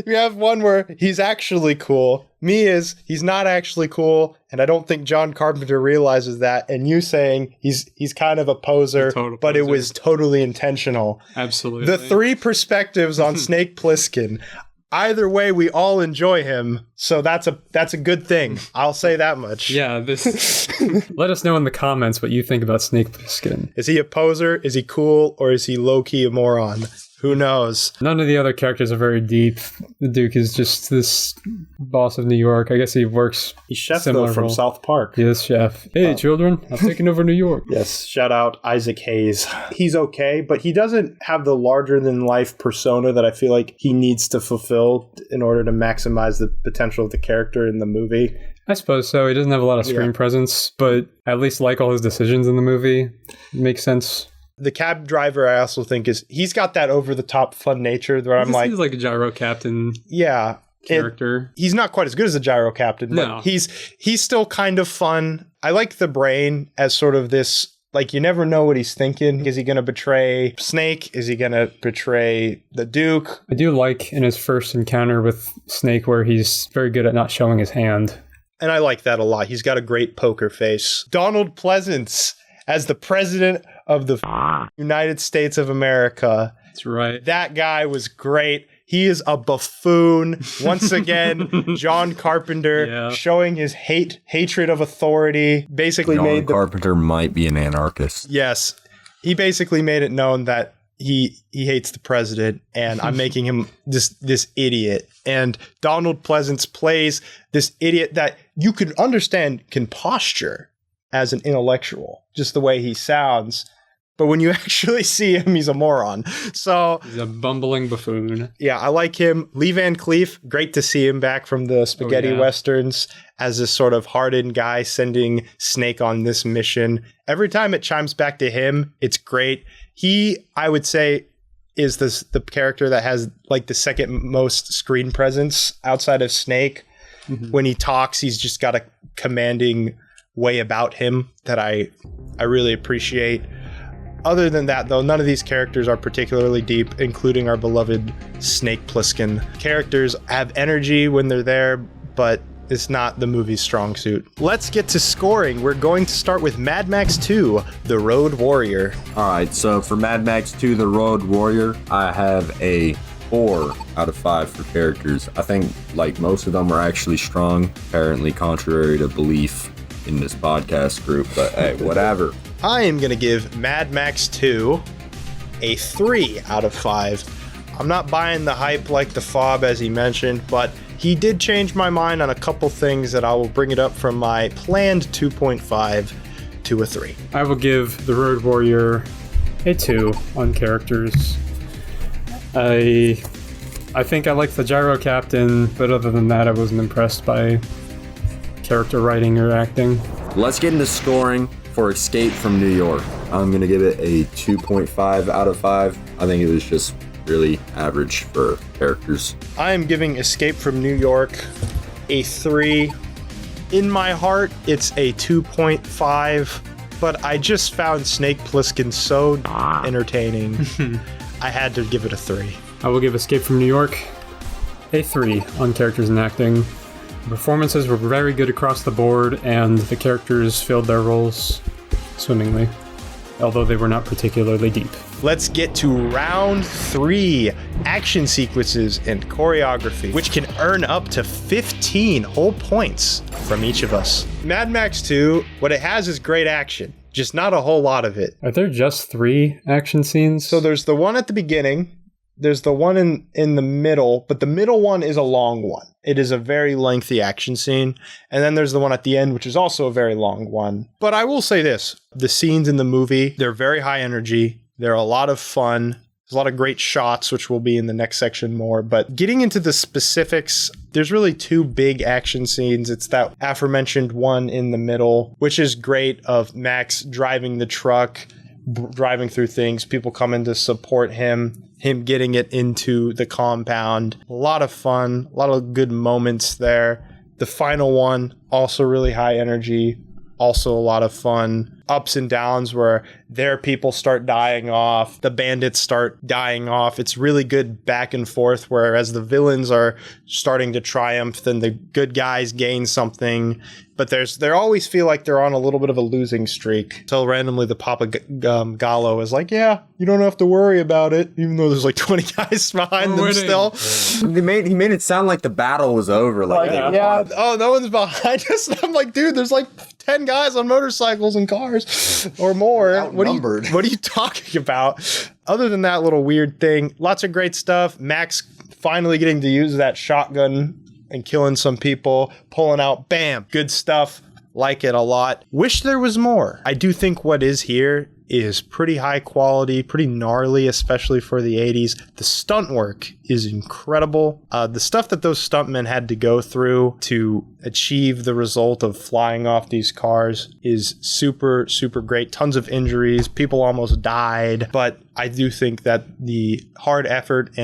We have one where he's actually cool. Me is he's not actually cool, and I don't think John Carpenter realizes that. And you saying he's kind of a poser, but it was totally intentional. Absolutely. The 3 perspectives on Snake Plissken. Either way, we all enjoy him, so that's a good thing. I'll say that much. Yeah, let us know in the comments what you think about Snake Plissken. Is he a poser? Is he cool? Or is he low-key a moron? Who knows? None of the other characters are very deep. The Duke is just this boss of New York. I guess he works. He's Chef though, from South Park. Yes, Chef. Hey, children, I'm taking over New York. Yes, shout out Isaac Hayes. He's okay, but he doesn't have the larger-than-life persona that I feel like he needs to fulfill in order to maximize the potential of the character in the movie. I suppose so. He doesn't have a lot of screen presence, but I at least like all his decisions in the movie. It makes sense. The cab driver, I also think he's got that over the top fun nature where I'm like, he's like a gyro captain. Yeah. Character. He's not quite as good as a gyro captain, but No. he's still kind of fun. I like the brain as sort of this, like, you never know what he's thinking. Is he going to betray Snake? Is he going to betray the Duke? I do like in his first encounter with Snake where he's very good at not showing his hand. And I like that a lot. He's got a great poker face. Donald Pleasance as the president of the United States of America. That's right. That guy was great. He is a buffoon. Once again, John Carpenter showing his hatred of authority. Basically John Carpenter might be an anarchist. Yes. He basically made it known that he hates the president, and I'm making him this idiot. And Donald Pleasance plays this idiot that you could understand can posture as an intellectual, just the way he sounds. But when you actually see him, he's a moron. So he's a bumbling buffoon. Yeah, I like him. Lee Van Cleef, great to see him back from the spaghetti westerns as this sort of hardened guy sending Snake on this mission. Every time it chimes back to him, it's great. He, I would say, is the character that has like the second most screen presence outside of Snake. Mm-hmm. When he talks, he's just got a commanding way about him that I really appreciate. Other than that, though, none of these characters are particularly deep, including our beloved Snake Plissken. Characters have energy when they're there, but it's not the movie's strong suit. Let's get to scoring. We're going to start with Mad Max 2, The Road Warrior. All right, so for Mad Max 2, The Road Warrior, I have a 4 out of 5 for characters. I think, like, most of them are actually strong, apparently contrary to belief in this podcast group, but hey, whatever. I am going to give Mad Max 2 a 3 out of 5. I'm not buying the hype like the fob, as he mentioned, but he did change my mind on a couple things that I will bring it up from my planned 2.5 to a 3. I will give The Road Warrior a 2 on characters. I think I like the gyro captain, but other than that, I wasn't impressed by character writing or acting. Let's get into scoring. For Escape from New York, I'm going to give it a 2.5 out of 5. I think it was just really average for characters. I am giving Escape from New York a 3. In my heart, it's a 2.5, but I just found Snake Plissken so entertaining. I had to give it a 3. I will give Escape from New York a 3 on characters and acting. The performances were very good across the board, and the characters filled their roles swimmingly, although they were not particularly deep. Let's get to round 3, action sequences and choreography, which can earn up to 15 whole points from each of us. Mad Max 2, what it has is great action, just not a whole lot of it. Are there just 3 action scenes? So there's the one at the beginning, there's the one in the middle, but the middle one is a long one. It is a very lengthy action scene. And then there's the one at the end, which is also a very long one. But I will say this, the scenes in the movie, they're very high energy. They're a lot of fun. There's a lot of great shots, which will be in the next section more. But getting into the specifics, there's really 2 big action scenes. It's that aforementioned one in the middle, which is great, of Max driving the truck, driving through things, people coming to support him getting it into the compound. A lot of fun, a lot of good moments there. The final one, also really high energy, also a lot of fun. Ups and downs where their people start dying off, the bandits start dying off. It's really good back and forth, whereas the villains are starting to triumph, then the good guys gain something. But they always feel like they're on a little bit of a losing streak. So randomly the Papa Gallo is like, yeah, you don't have to worry about it, even though there's like 20 guys behind them still. He made it sound like the battle was over. Oh, no one's behind us. I'm like, dude, there's like 10 guys on motorcycles and cars or more. What are you talking about? Other than that little weird thing, lots of great stuff. Max finally getting to use that shotgun and killing some people, pulling out, bam, good stuff. like it a lot. Wish there was more. I do think what is here is pretty high quality, pretty gnarly, especially for the 80s. The stunt work is incredible. The stuff that those stuntmen had to go through to achieve the result of flying off these cars is super, super great. Tons of injuries. People almost died. But I do think that the hard effort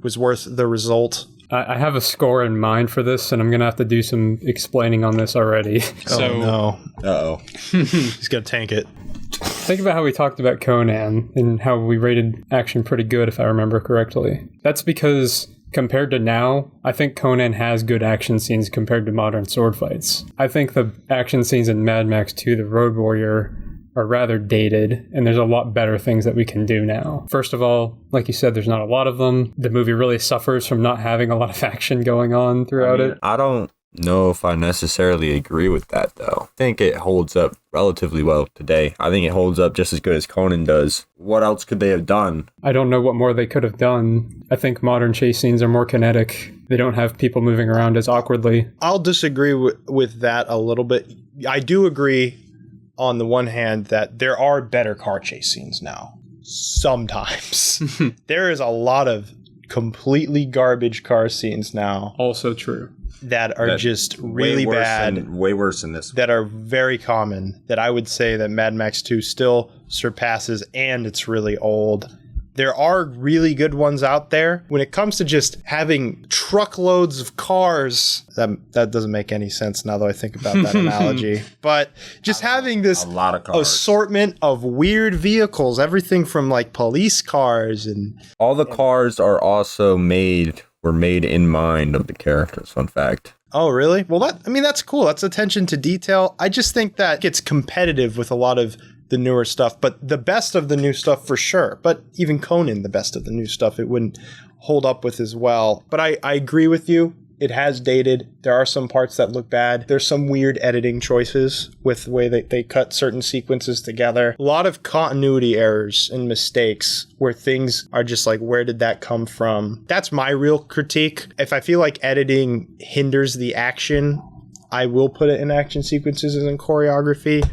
was worth the result. I have a score in mind for this, and I'm going to have to do some explaining on this already. Oh, no. Uh-oh. He's going to tank it. Think about how we talked about Conan and how we rated action pretty good, if I remember correctly. That's because compared to now, I think Conan has good action scenes compared to modern sword fights. I think the action scenes in Mad Max 2, The Road Warrior, are rather dated, and there's a lot better things that we can do now. First of all, like you said, there's not a lot of them. The movie really suffers from not having a lot of action going on throughout it. I don't know if I necessarily agree with that, though. I think it holds up relatively well today. I think it holds up just as good as Conan does. What else could they have done? I don't know what more they could have done. I think modern chase scenes are more kinetic. They don't have people moving around as awkwardly. I'll disagree with that a little bit. I do agree on the one hand that there are better car chase scenes now. Sometimes. There is a lot of completely garbage car scenes now. Also true. That are just really bad. Way worse than this one. That are very common. That I would say that Mad Max 2 still surpasses, and it's really old. There are really good ones out there. When it comes to just having truckloads of cars, that doesn't make any sense now that I think about that analogy. But just having this a lot of cars. Assortment of weird vehicles, everything from like police cars and all the cars are also were made in mind of the characters. Fun fact. Oh, really? Well, that's cool. That's attention to detail. I just think that gets competitive with a lot of the newer stuff, but the best of the new stuff for sure. But even Conan, the best of the new stuff, it wouldn't hold up with as well. But I agree with you. It has dated. There are some parts that look bad. There's some weird editing choices with the way that they cut certain sequences together. A lot of continuity errors and mistakes where things are just like, where did that come from? That's my real critique. If I feel like editing hinders the action, I will put it in action sequences and in choreography.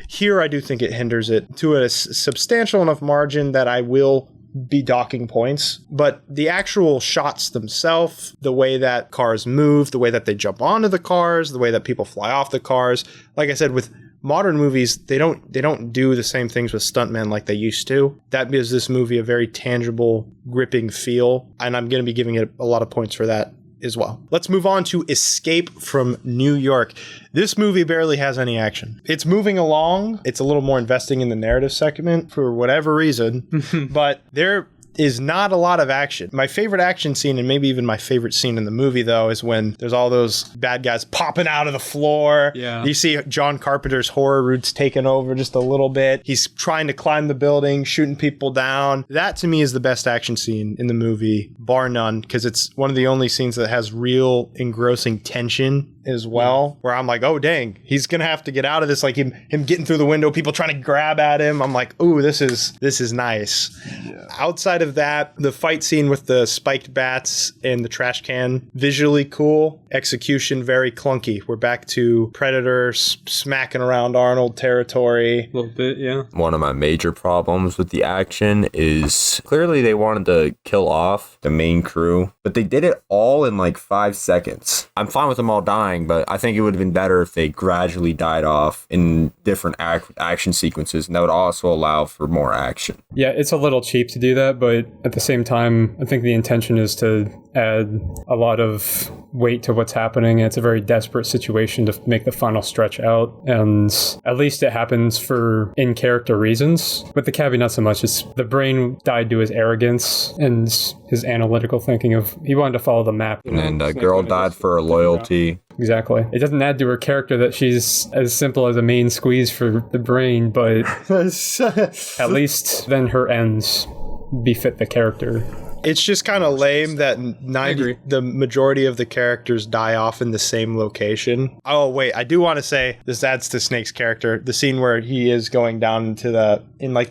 Here, I do think it hinders it to a substantial enough margin that I will be docking points. But the actual shots themselves, the way that cars move, the way that they jump onto the cars, the way that people fly off the cars, like I said, with modern movies, they don't do the same things with stuntmen like they used to. That gives this movie a very tangible, gripping feel, and I'm going to be giving it a lot of points for that as well. Let's move on to Escape from New York. This movie barely has any action. It's moving along. It's a little more investing in the narrative segment for whatever reason, but there is not a lot of action. My favorite action scene, and maybe even my favorite scene in the movie, though, is when there's all those bad guys popping out of the floor. Yeah. You see John Carpenter's horror roots taking over just a little bit. He's trying to climb the building, shooting people down. That, to me, is the best action scene in the movie, bar none, because it's one of the only scenes that has real engrossing tension as well, where I'm like, oh dang, he's gonna have to get out of this, like him getting through the window, people trying to grab at him. I'm like, ooh, this is nice. Yeah. Outside of that, the fight scene with the spiked bats and the trash can, visually cool, execution very clunky. We're back to Predator smacking around Arnold territory. A little bit, yeah. One of my major problems with the action is clearly they wanted to kill off the main crew, but they did it all in like 5 seconds. I'm fine with them all dying, but I think it would have been better if they gradually died off in different action sequences, and that would also allow for more action. Yeah, it's a little cheap to do that, but at the same time, I think the intention is to add a lot of weight to what's happening. It's a very desperate situation to make the final stretch out, and at least it happens for in-character reasons. With the caveat, not so much. It's the brain died to his arrogance and his analytical thinking of he wanted to follow the map. And a girl died for her loyalty. Exactly. It doesn't add to her character that she's as simple as a main squeeze for the brain, but at least then her ends befit the character. It's just kind of lame that the majority of the characters die off in the same location. Oh wait, I do want to say this adds to Snake's character. The scene where he is going down into the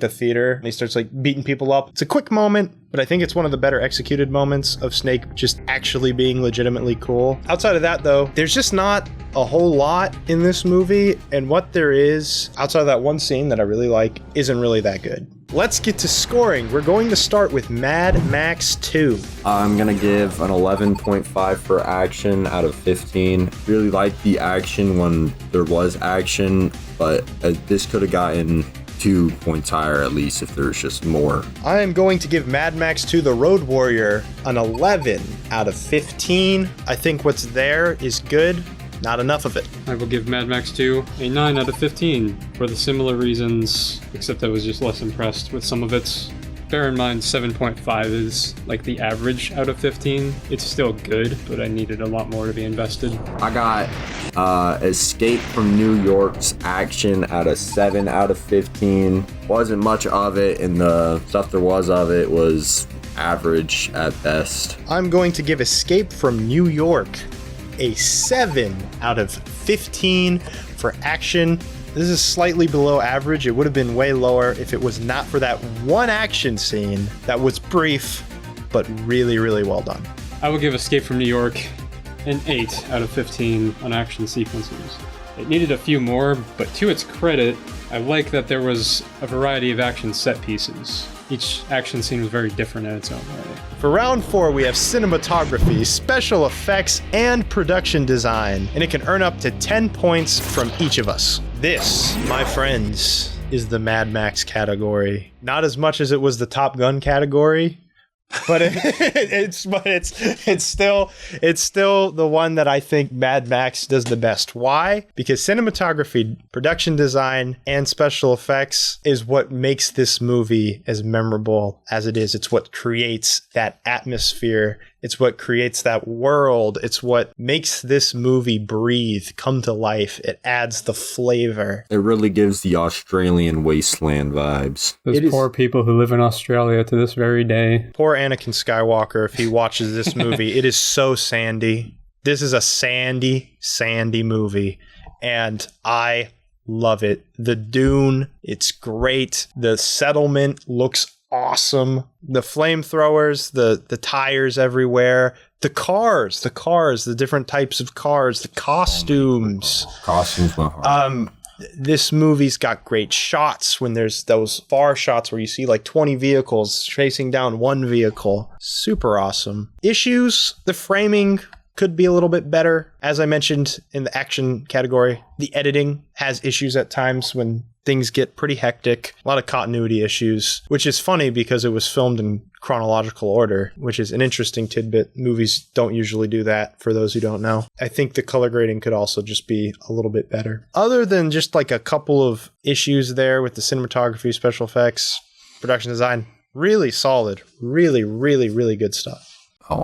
theater and he starts like beating people up. It's a quick moment, but I think it's one of the better executed moments of Snake just actually being legitimately cool. Outside of that though, there's just not a whole lot in this movie, and what there is, outside of that one scene that I really like, isn't really that good. Let's get to scoring. We're going to start with Mad Max 2. I'm going to give an 11.5 for action out of 15. Really liked the action when there was action, but this could have gotten 2 points higher at least if there's just more. I am going to give Mad Max 2 The Road Warrior an 11 out of 15. I think what's there is good. Not enough of it. I will give Mad Max 2 a 9 out of 15 for the similar reasons, except I was just less impressed with some of it. Bear in mind, 7.5 is like the average out of 15. It's still good, but I needed a lot more to be invested. I got Escape from New York's action at a 7 out of 15. Wasn't much of it, and the stuff there was of it was average at best. I'm going to give Escape from New York a 7 out of 15 for action. This is slightly below average. It would have been way lower if it was not for that one action scene that was brief, but really, really well done. I will give Escape from New York an 8 out of 15 on action sequences. It needed a few more, but to its credit, I like that there was a variety of action set pieces. Each action scene was very different in its own way. For round 4, we have cinematography, special effects, and production design, and it can earn up to 10 points from each of us. This, my friends, is the Mad Max category. Not as much as it was the Top Gun category, but it's still the one that I think Mad Max does the best. Why? Because cinematography, production design, and special effects is what makes this movie as memorable as it is. It's what creates that atmosphere. It's what creates that world. It's what makes this movie breathe, come to life. It adds the flavor. It really gives the Australian wasteland vibes. Those poor people who live in Australia to this very day. Poor Anakin Skywalker, if he watches this movie. It is so sandy. This is a sandy movie, and I love it. The dune, it's great. The settlement looks awesome. The flamethrowers, the tires everywhere, the cars, the different types of cars, the costumes. Costumes went hard. This movie's got great shots when there's those far shots where you see like 20 vehicles chasing down one vehicle. Super awesome. Issues, the framing could be a little bit better. As I mentioned in the action category, the editing has issues at times when things get pretty hectic. A lot of continuity issues, which is funny because it was filmed in chronological order, which is an interesting tidbit. Movies don't usually do that, for those who don't know. I think the color grading could also just be a little bit better. Other than just like a couple of issues there with the cinematography, special effects, production design, really solid, really, really, really good stuff. Oh,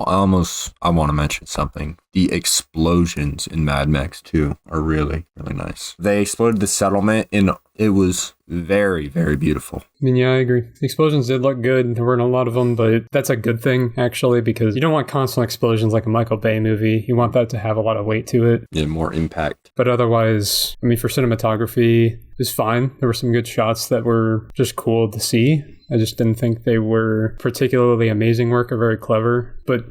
I want to mention something. The explosions in Mad Max 2 are really, really nice. They exploded the settlement and it was very, very beautiful. I mean, yeah, I agree. The explosions did look good. There weren't a lot of them, but that's a good thing, actually, because you don't want constant explosions like a Michael Bay movie. You want that to have a lot of weight to it. Yeah, more impact. But otherwise, I mean, for cinematography, it was fine. There were some good shots that were just cool to see. I just didn't think they were particularly amazing work or very clever, but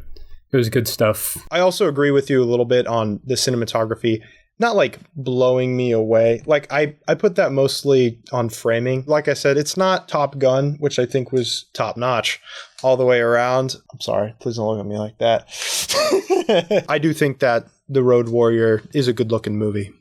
it was good stuff. I also agree with you a little bit on the cinematography. Not like blowing me away. Like I put that mostly on framing. Like I said, it's not Top Gun, which I think was top notch all the way around. I'm sorry, please don't look at me like that. I do think that The Road Warrior is a good looking movie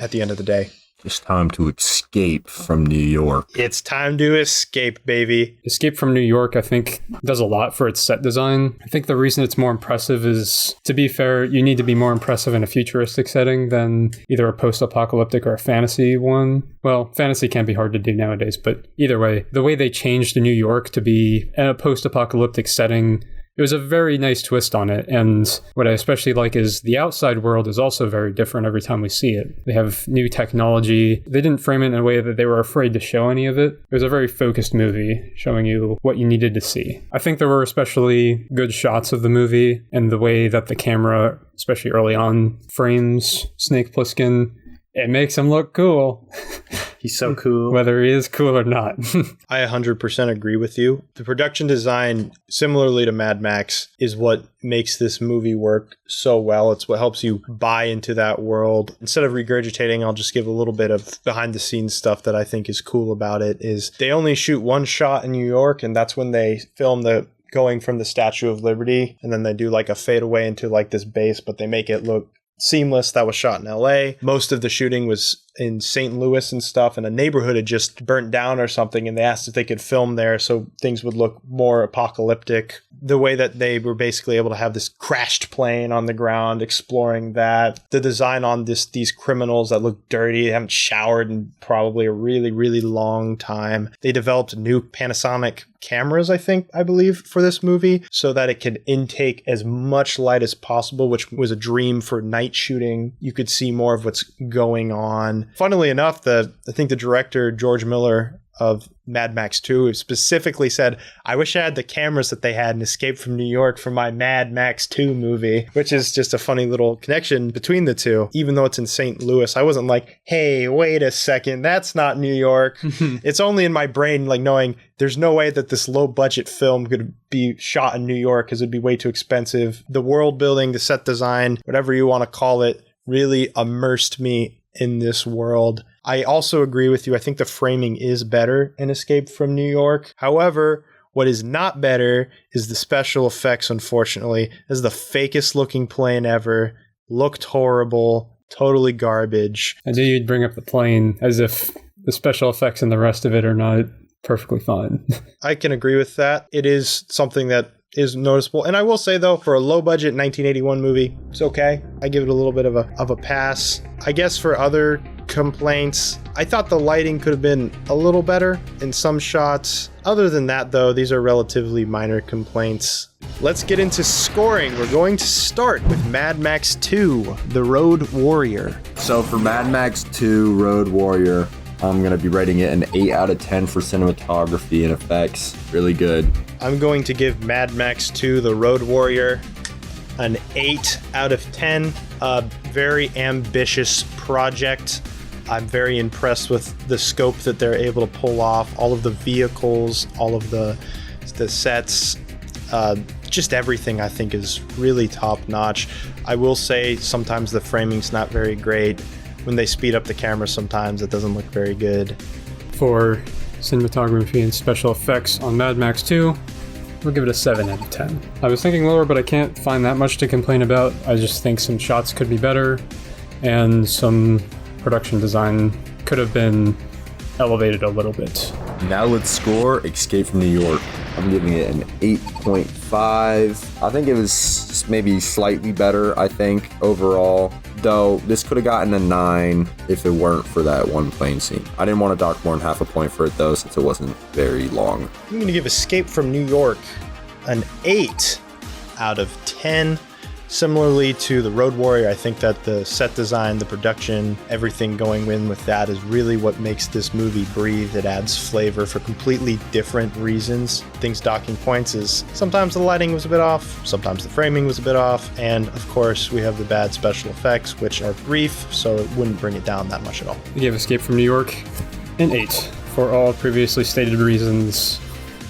at the end of the day. It's time to escape from New York. It's time to escape, baby. Escape from New York, I think, does a lot for its set design. I think the reason it's more impressive is, to be fair, you need to be more impressive in a futuristic setting than either a post-apocalyptic or a fantasy one. Well, fantasy can be hard to do nowadays, but either way, the way they changed New York to be a post-apocalyptic setting it was a very nice twist on it. And what I especially like is the outside world is also very different every time we see it. They have new technology. They didn't frame it in a way that they were afraid to show any of it. It was a very focused movie showing you what you needed to see. I think there were especially good shots of the movie and the way that the camera, especially early on, frames Snake Plissken. It makes him look cool. He's so cool. Whether he is cool or not. I 100% agree with you. The production design, similarly to Mad Max, is what makes this movie work so well. It's what helps you buy into that world. Instead of regurgitating, I'll just give a little bit of behind the scenes stuff that I think is cool about it. Is they only shoot one shot in New York, and that's when they film the going from the Statue of Liberty, and then they do like a fade away into like this base, but they make it look seamless. That was shot in LA. Most of the shooting was in St. Louis and stuff, and a neighborhood had just burnt down or something, and they asked if they could film there so things would look more apocalyptic. The way that they were basically able to have this crashed plane on the ground, exploring that. The design on these criminals that look dirty, they haven't showered in probably a really, really long time. They developed new Panasonic cameras, I believe, for this movie, so that it could intake as much light as possible, which was a dream for night shooting. You could see more of what's going on. Funnily enough, I think the director, George Miller of Mad Max 2, specifically said, I wish I had the cameras that they had in Escape from New York for my Mad Max 2 movie, which is just a funny little connection between the two. Even though it's in St. Louis, I wasn't like, hey, wait a second, that's not New York. It's only in my brain, like knowing there's no way that this low budget film could be shot in New York because it'd be way too expensive. The world building, the set design, whatever you want to call it, really immersed me in this world. I also agree with you. I think the framing is better in Escape from New York. However, what is not better is the special effects, unfortunately. This is the fakest looking plane ever. Looked horrible. Totally garbage. I knew you'd bring up the plane as if the special effects and the rest of it are not perfectly fine. I can agree with that. It is something that is noticeable. And I will say, though, for a low-budget 1981 movie, it's okay. I give it a little bit of a pass. I guess for other complaints, I thought the lighting could have been a little better in some shots. Other than that, though, these are relatively minor complaints. Let's get into scoring. We're going to start with Mad Max 2, The Road Warrior. So for Mad Max 2, Road Warrior, I'm going to be rating it an 8 out of 10 for cinematography and effects. Really good. I'm going to give Mad Max 2, The Road Warrior, an 8 out of 10. A very ambitious project. I'm very impressed with the scope that they're able to pull off. All of the vehicles, all of the sets, just everything I think is really top notch. I will say sometimes the framing's not very great. When they speed up the camera, sometimes it doesn't look very good. For cinematography and special effects on Mad Max 2, we'll give it a 7 out of 10. I was thinking lower, but I can't find that much to complain about. I just think some shots could be better, and some production design could have been elevated a little bit. Now let's score Escape from New York. I'm giving it an 8.5. I think it was maybe slightly better, overall. Though this could have gotten a 9 if it weren't for that one plane scene. I didn't want to dock more than half a point for it, though, since it wasn't very long. I'm going to give Escape from New York an 8 out of 10. Similarly to The Road Warrior, I think that the set design, the production, everything going in with that is really what makes this movie breathe. It adds flavor for completely different reasons. Things docking points is sometimes the lighting was a bit off, sometimes the framing was a bit off, and of course we have the bad special effects, which are brief, so it wouldn't bring it down that much at all. I gave Escape from New York an 8 for all previously stated reasons.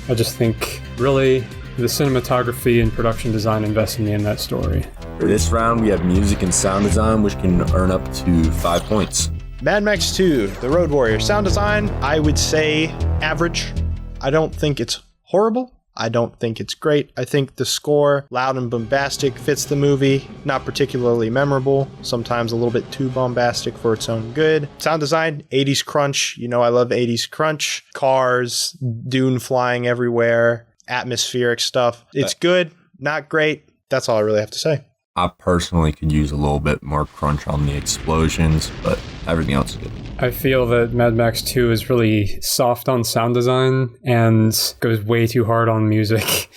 I just think really the cinematography and production design invested me in that story. For this round, we have music and sound design, which can earn up to 5 points. Mad Max 2, The Road Warrior. Sound design, I would say average. I don't think it's horrible. I don't think it's great. I think the score, loud and bombastic, fits the movie. Not particularly memorable. Sometimes a little bit too bombastic for its own good. Sound design, 80s crunch. You know I love 80s crunch. Cars, dune flying everywhere. Atmospheric stuff. It's good, not great. That's all I really have to say. I personally could use a little bit more crunch on the explosions, but everything else is good. I feel that Mad Max 2 is really soft on sound design and goes way too hard on music.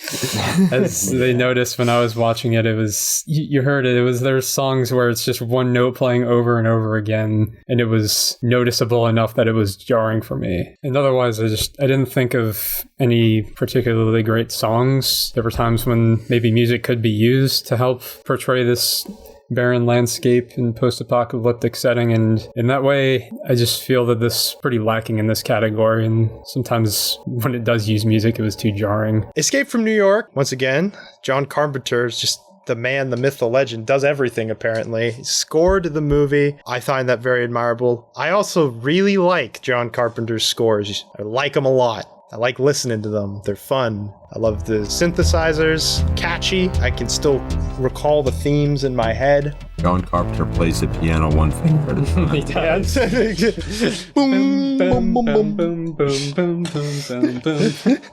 As they noticed when I was watching it, it was, you heard it, there's songs where it's just one note playing over and over again, and it was noticeable enough that it was jarring for me. And otherwise, I didn't think of any particularly great songs. There were times when maybe music could be used to help portray this barren landscape and post-apocalyptic setting, and in that way I just feel that this is pretty lacking in this category, and sometimes when it does use music it was too jarring. Escape from New York, once again, John Carpenter is just the man, the myth, the legend, does everything apparently. He scored the movie. I find that very admirable. I also really like John Carpenter's scores. I like them a lot. I like listening to them. They're fun. I love the synthesizers, catchy. I can still recall the themes in my head. John Carpenter plays the piano one finger at a time. He does. Boom, boom, boom, boom, boom, boom, boom, boom, boom.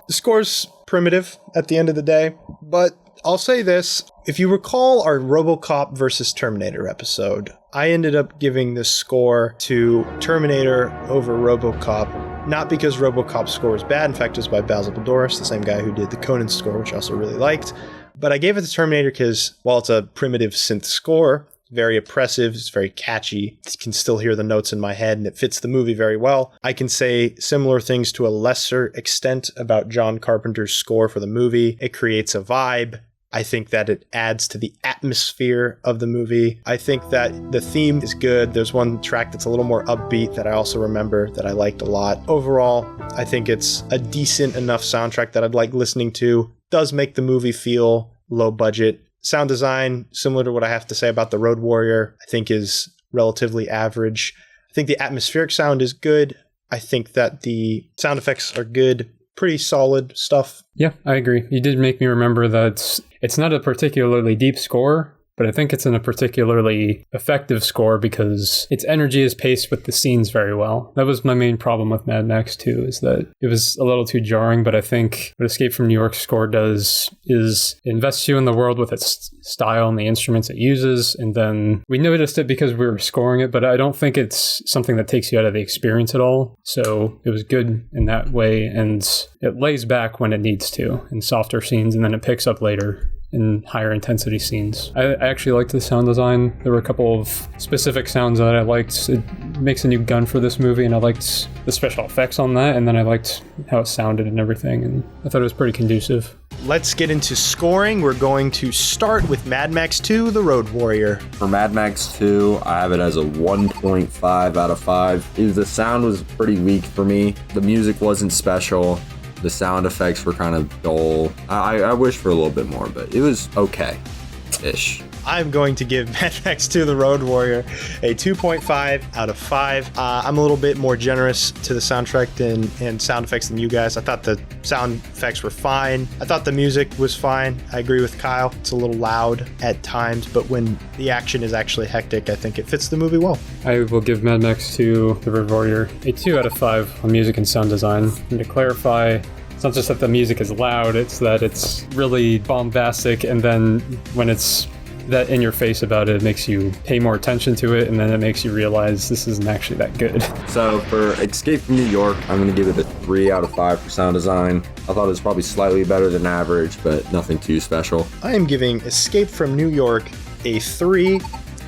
The score's primitive at the end of the day, but I'll say this. If you recall our RoboCop versus Terminator episode, I ended up giving this score to Terminator over RoboCop, not because RoboCop's score was bad. In fact, it was by Basil Podoros, the same guy who did the Conan score, which I also really liked. But I gave it to Terminator because, while it's a primitive synth score, very oppressive, it's very catchy, you can still hear the notes in my head, and it fits the movie very well. I can say similar things to a lesser extent about John Carpenter's score for the movie. It creates a vibe. I think that it adds to the atmosphere of the movie. I think that the theme is good. There's one track that's a little more upbeat that I also remember that I liked a lot. Overall, I think it's a decent enough soundtrack that I'd like listening to. Does make the movie feel low budget. Sound design, similar to what I have to say about The Road Warrior, I think is relatively average. I think the atmospheric sound is good. I think that the sound effects are good. Pretty solid stuff. Yeah, I agree. You did make me remember that it's not a particularly deep score, but I think it's in a particularly effective score because its energy is paced with the scenes very well. That was my main problem with Mad Max 2, is that it was a little too jarring, but I think what Escape from New York score does is invests you in the world with its style and the instruments it uses, and then we noticed it because we were scoring it, but I don't think it's something that takes you out of the experience at all. So it was good in that way, and it lays back when it needs to in softer scenes, and then it picks up later in higher intensity scenes. I actually liked the sound design. There were a couple of specific sounds that I liked. It makes a new gun for this movie, and I liked the special effects on that, and then I liked how it sounded and everything, and I thought it was pretty conducive. Let's get into scoring. We're going to start with Mad Max 2, The Road Warrior. For Mad Max 2, I have it as a 1.5 out of 5. The sound was pretty weak for me. The music wasn't special. The sound effects were kind of dull. I wish for a little bit more, but it was okay-ish. I'm going to give Mad Max 2 The Road Warrior a 2.5 out of 5. I'm a little bit more generous to the soundtrack and sound effects than you guys. I thought the sound effects were fine. I thought the music was fine. I agree with Kyle. It's a little loud at times, but when the action is actually hectic, I think it fits the movie well. I will give Mad Max 2 The Road Warrior a 2 out of 5 on music and sound design. And to clarify, it's not just that the music is loud, it's that it's really bombastic, and then when it's that in your face about it, it makes you pay more attention to it, and then it makes you realize this isn't actually that good. So for Escape from New York, I'm going to give it a 3 out of 5 for sound design. I thought it was probably slightly better than average, but nothing too special. I am giving Escape from New York a 3.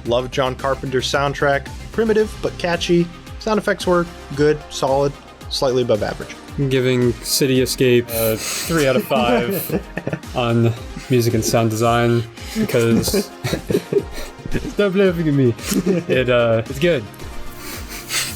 Love John Carpenter's soundtrack. Primitive, but catchy. Sound effects were good, solid, slightly above average. I'm giving City Escape a 3 out of 5 on music and sound design because stop laughing at me. It's good.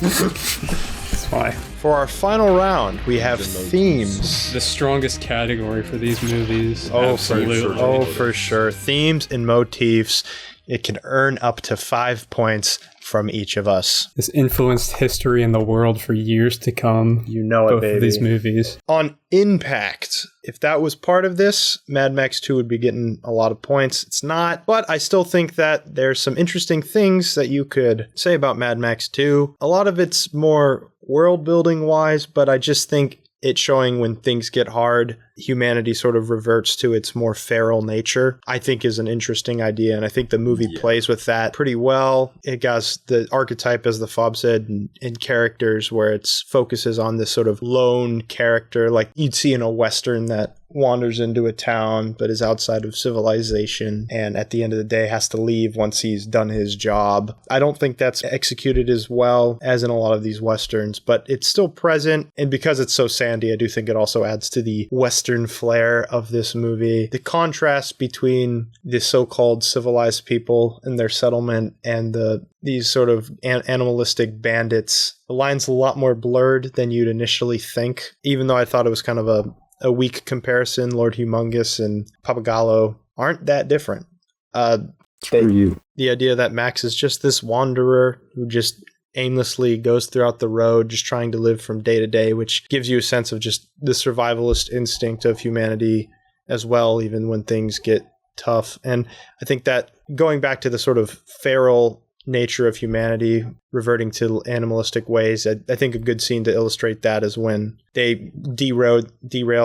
That's why. For our final round, we have themes. The strongest category for these movies. Oh, absolutely. For sure. Themes and motifs. It can earn up to 5 points from each of us. This influenced history in the world for years to come. You know it, both baby. Of these movies. On impact, if that was part of this, Mad Max 2 would be getting a lot of points. It's not, but I still think that there's some interesting things that you could say about Mad Max 2. A lot of it's more world building wise, but I just think it showing when things get hard, humanity sort of reverts to its more feral nature, I think is an interesting idea. And I think the movie plays with that pretty well. It has the archetype, as the Fob said, in characters where it focuses on this sort of lone character like you'd see in a Western that wanders into a town but is outside of civilization and at the end of the day has to leave once he's done his job. I don't think that's executed as well as in a lot of these Westerns, but it's still present, and because it's so sandy, I do think it also adds to the Western flair of this movie. The contrast between the so-called civilized people and their settlement and these sort of animalistic bandits, the line's a lot more blurred than you'd initially think, even though I thought it was kind of a weak comparison. Lord Humongous and Papagallo aren't that different. The idea that Max is just this wanderer who just aimlessly goes throughout the road just trying to live from day to day, which gives you a sense of just the survivalist instinct of humanity as well, even when things get tough. And I think that going back to the sort of feral nature of humanity reverting to animalistic ways, I think a good scene to illustrate that is when they derail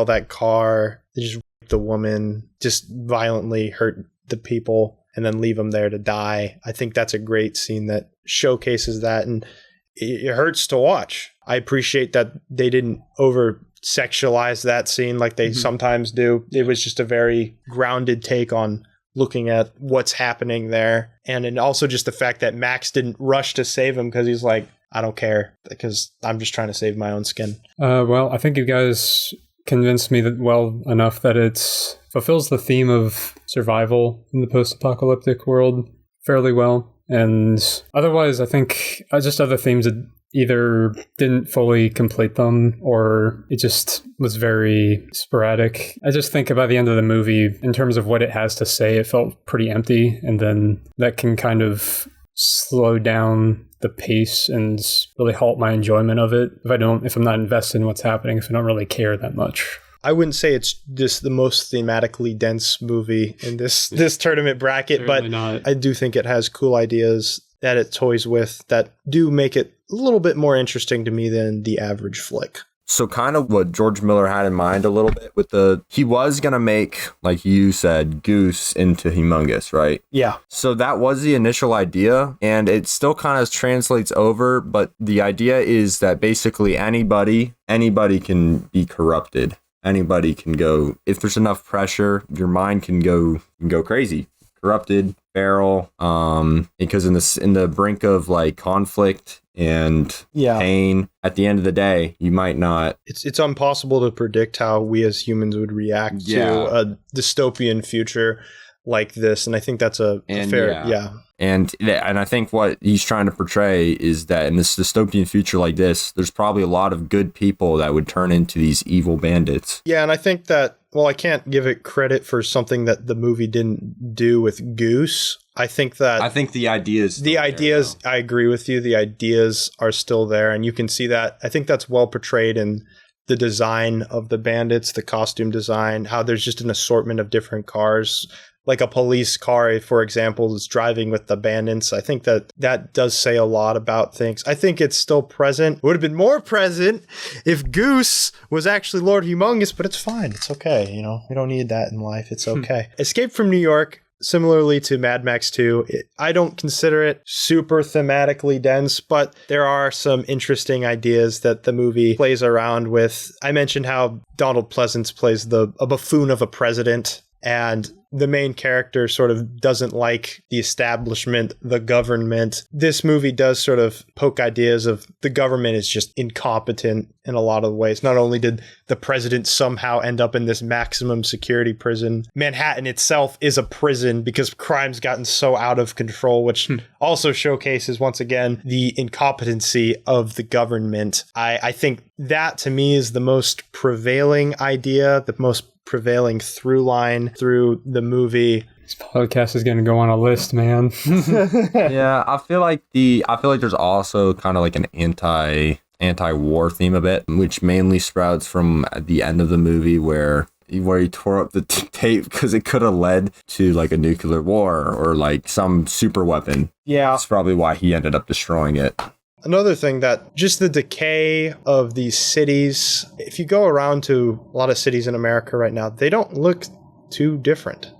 that car, they just rape the woman, just violently hurt the people and then leave them there to die. I think that's a great scene that showcases that, and it hurts to watch. I appreciate that they didn't over sexualize that scene like they sometimes do. It was just a very grounded take on looking at what's happening there. And also just the fact that Max didn't rush to save him because he's like, I don't care, because I'm just trying to save my own skin. Well, I think you guys convinced me that well enough that it fulfills the theme of survival in the post-apocalyptic world fairly well. And otherwise, I think just other themes that either didn't fully complete them or it just was very sporadic. I just think by the end of the movie, in terms of what it has to say, it felt pretty empty. And then that can kind of slow down the pace and really halt my enjoyment of it if I'm not invested in what's happening, if I don't really care that much. I wouldn't say it's just the most thematically dense movie in this tournament bracket, Certainly but not. I do think it has cool ideas that it toys with that do make it a little bit more interesting to me than the average flick. So kind of what George Miller had in mind a little bit with he was going to make, like you said, Goose into Humongous, right? Yeah. So that was the initial idea, and it still kind of translates over, but the idea is that basically anybody can be corrupted. Anybody can go, if there's enough pressure, your mind can go crazy. Corrupted, feral, because in the brink of like conflict and pain, at the end of the day, you might not. It's impossible to predict how we as humans would react to a dystopian future like this, and I think that's a fair. And I think what he's trying to portray is that in this dystopian future like this, there's probably a lot of good people that would turn into these evil bandits. Yeah, and I think that, well, I can't give it credit for something that the movie didn't do with Goose. I think the ideas. I agree with you. The ideas are still there, and you can see that. I think that's well portrayed in the design of the bandits, the costume design, how there's just an assortment of different cars. Like a police car, for example, is driving with the bandits. I think that does say a lot about things. I think it's still present. It would have been more present if Goose was actually Lord Humongous, but it's fine. It's okay. You know, we don't need that in life. It's okay. Escape from New York, similarly to Mad Max 2, I don't consider it super thematically dense, but there are some interesting ideas that the movie plays around with. I mentioned how Donald Pleasance plays a buffoon of a president, and the main character sort of doesn't like the establishment, the government. This movie does sort of poke ideas of the government is just incompetent in a lot of ways. Not only did the president somehow end up in this maximum security prison, Manhattan itself is a prison because crime's gotten so out of control, which also showcases, once again, the incompetency of the government. I think that, to me, is the most prevailing idea, the most prevailing through line through the movie. This podcast is going to go on a list, man. Yeah, I feel like there's also kind of like an anti-war theme a bit, which mainly sprouts from the end of the movie where he tore up the tape because it could have led to like a nuclear war or like some super weapon. Yeah, that's probably why he ended up destroying it. Another thing that just the decay of these cities, if you go around to a lot of cities in America right now, they don't look too different.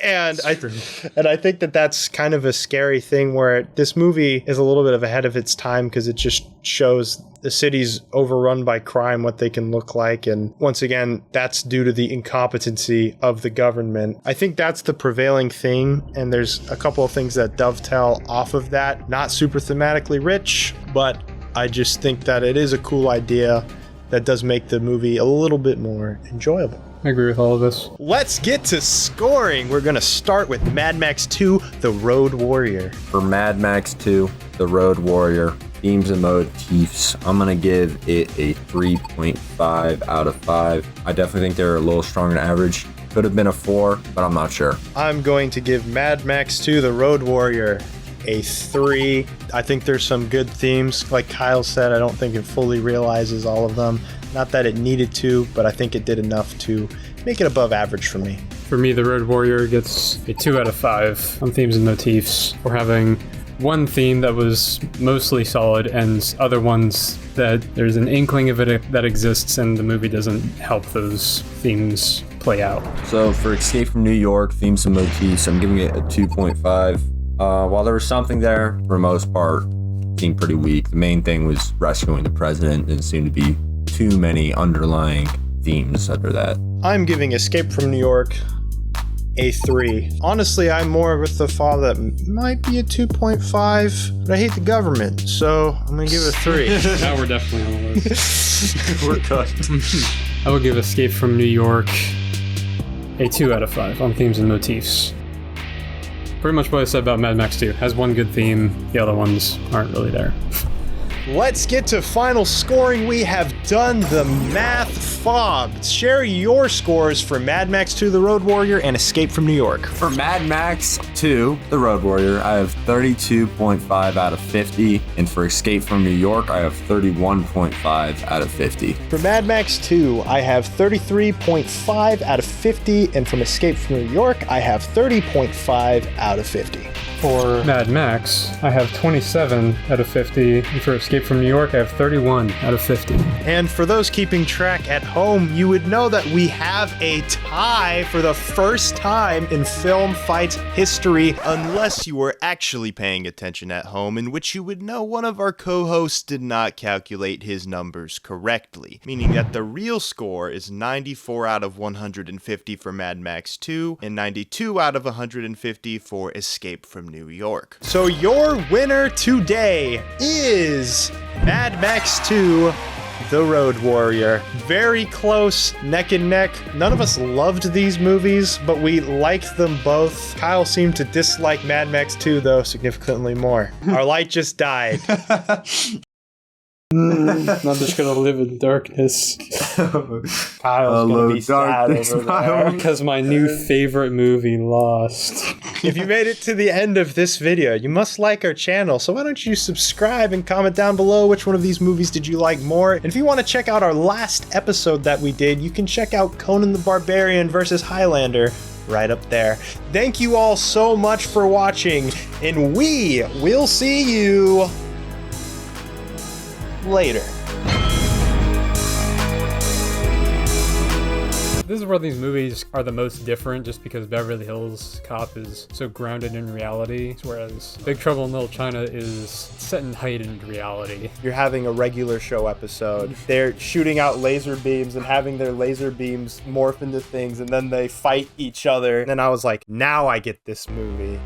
and I think that that's kind of a scary thing where this movie is a little bit of ahead of its time because it just shows the cities overrun by crime, what they can look like. And once again, that's due to the incompetency of the government. I think that's the prevailing thing. And there's a couple of things that dovetail off of that. Not super thematically rich, but I just think that it is a cool idea that does make the movie a little bit more enjoyable. I agree with all of this. Let's get to scoring. We're going to start with Mad Max 2, The Road Warrior. For Mad Max 2, The Road Warrior, themes and motifs, I'm going to give it a 3.5 out of 5. I definitely think they're a little stronger than average. Could have been a 4, but I'm not sure. I'm going to give Mad Max 2, The Road Warrior a 3. I think there's some good themes. Like Kyle said, I don't think it fully realizes all of them. Not that it needed to, but I think it did enough to make it above average for me. For me, The Road Warrior gets a 2 out of 5 on themes and motifs. We're having one theme that was mostly solid and other ones that there's an inkling of it that exists and the movie doesn't help those themes play out. So for Escape from New York, themes and motifs, I'm giving it a 2.5. While there was something there, for the most part, it seemed pretty weak. The main thing was rescuing the president, and it seemed to be too many underlying themes under that. I'm giving Escape from New York a 3. Honestly, I'm more with the thought that might be a 2.5, but I hate the government, so I'm gonna give it a 3. Now we're definitely on the list. We're cooked. I will give Escape from New York a 2 out of 5 on themes and motifs. Pretty much what I said about Mad Max 2. Has one good theme, the other ones aren't really there. Let's get to final scoring. We have done the math fob. Share your scores for Mad Max 2, The Road Warrior, and Escape from New York. For Mad Max 2, The Road Warrior, I have 32.5 out of 50. And for Escape from New York, I have 31.5 out of 50. For Mad Max 2, I have 33.5 out of 50. And from Escape from New York, I have 30.5 out of 50. For Mad Max, I have 27 out of 50. And for Escape from New York, I have 31 out of 50. And for those keeping track at home, you would know that we have a tie for the first time in Film Fights history, unless you were actually paying attention at home, in which you would know one of our co-hosts did not calculate his numbers correctly, meaning that the real score is 94 out of 150 for Mad Max 2 and 92 out of 150 for Escape from New York. So your winner today is Mad Max 2, The Road Warrior. Very close, neck and neck. None of us loved these movies, but we liked them both. Kyle seemed to dislike Mad Max 2, though, significantly more. Our light just died. I'm just gonna live in darkness. Kyle's gonna be sad over there because my new favorite movie, Lost. If you made it to the end of this video, you must like our channel, so why don't you subscribe and comment down below which one of these movies did you like more. And if you want to check out our last episode that we did, you can check out Conan the Barbarian versus Highlander right up there. Thank you all so much for watching, and we will see you later. This is where these movies are the most different, just because Beverly Hills Cop is so grounded in reality, whereas Big Trouble in Little China is set in heightened reality. You're having a regular show episode. They're shooting out laser beams and having their laser beams morph into things, and then they fight each other. And then I was like, now I get this movie.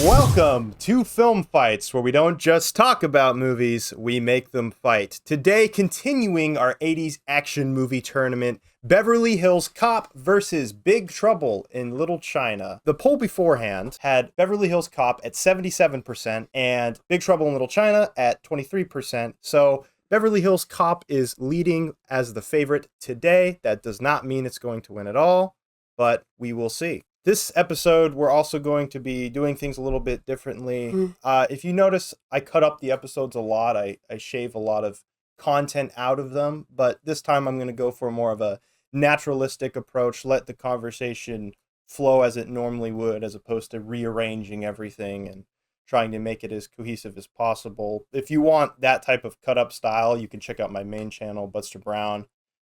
Welcome to Film Fights, where we don't just talk about movies, we make them fight. Today, continuing our 80s action movie tournament, Beverly Hills Cop versus Big Trouble in Little China. The poll beforehand had Beverly Hills Cop at 77% and Big Trouble in Little China at 23%. So Beverly Hills Cop is leading as the favorite today. That does not mean it's going to win at all, but we will see. This episode, we're also going to be doing things a little bit differently. If you notice, I cut up the episodes a lot. I shave a lot of content out of them, but this time I'm going to go for more of a naturalistic approach, let the conversation flow as it normally would, as opposed to rearranging everything and trying to make it as cohesive as possible. If you want that type of cut up style, you can check out my main channel, Buster Brown.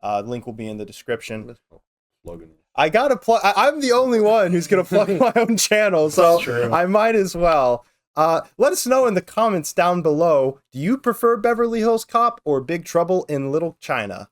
Link will be in the description. I gotta plug. I'm the only one who's gonna plug my own channel, so I might as well. Let us know in the comments down below. Do you prefer Beverly Hills Cop or Big Trouble in Little China?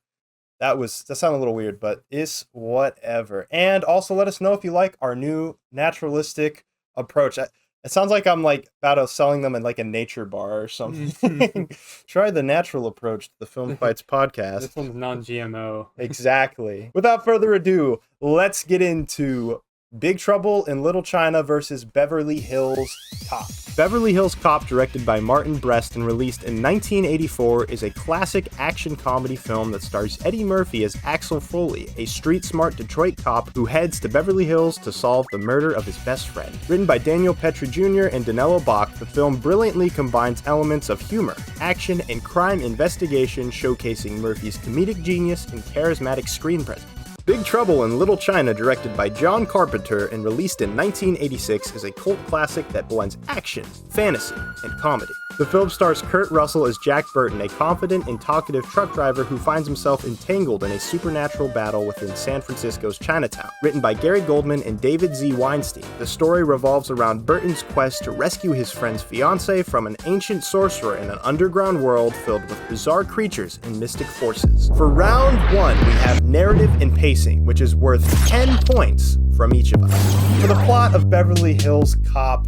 That sounded a little weird, but it's whatever. And also let us know if you like our new naturalistic approach. It sounds like I'm like about selling them in like a nature bar or something. Try the natural approach to the Film Fights podcast. This one's non-GMO. Exactly. Without further ado, let's get into Big Trouble in Little China versus Beverly Hills Cop. Beverly Hills Cop, directed by Martin Brest and released in 1984, is a classic action comedy film that stars Eddie Murphy as Axel Foley, a street-smart Detroit cop who heads to Beverly Hills to solve the murder of his best friend. Written by Daniel Petrie Jr. and Danilo Bach, the film brilliantly combines elements of humor, action, and crime investigation, showcasing Murphy's comedic genius and charismatic screen presence. Big Trouble in Little China, directed by John Carpenter and released in 1986, is a cult classic that blends action, fantasy, and comedy. The film stars Kurt Russell as Jack Burton, a confident and talkative truck driver who finds himself entangled in a supernatural battle within San Francisco's Chinatown. Written by Gary Goldman and David Z. Weinstein, the story revolves around Burton's quest to rescue his friend's fiancée from an ancient sorcerer in an underground world filled with bizarre creatures and mystic forces. For round one, we have narrative and pacing, which is worth 10 points from each of us. For the plot of Beverly Hills Cop,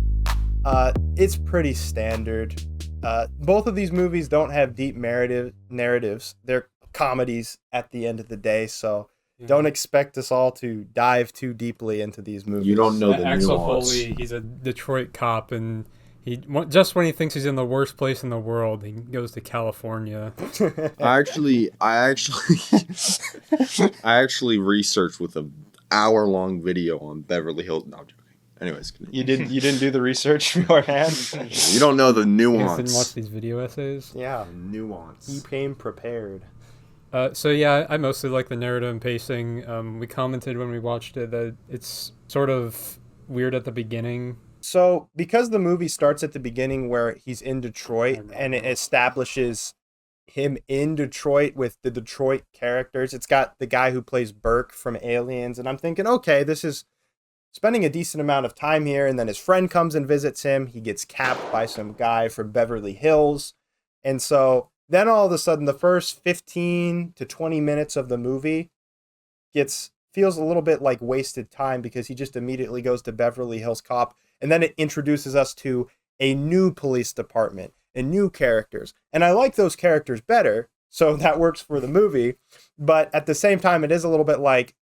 it's pretty standard. Both of these movies don't have deep narratives. They're comedies at the end of the day, so don't expect us all to dive too deeply into these movies. You don't know the Axel nuance. Foley, he's a Detroit cop, and just when he thinks he's in the worst place in the world, he goes to California. I actually researched with an hour-long video on Beverly Hills. No, I'm joking. Anyways, you didn't do the research beforehand. You don't know the You nuance. didn't watch these video essays. Yeah, nuance. He came prepared. So yeah, I mostly like the narrative and pacing. We commented when we watched it that it's sort of weird at the beginning. So because the movie starts at the beginning where he's in Detroit and it establishes him in Detroit with the Detroit characters, it's got the guy who plays Burke from Aliens, and I'm thinking, okay, this is spending a decent amount of time here, and then his friend comes and visits him. He gets capped by some guy from Beverly Hills. And so then all of a sudden, the first 15 to 20 minutes of the movie feels a little bit like wasted time because he just immediately goes to Beverly Hills Cop. And then it introduces us to a new police department and new characters. And I like those characters better, so that works for the movie. But at the same time, it is a little bit like,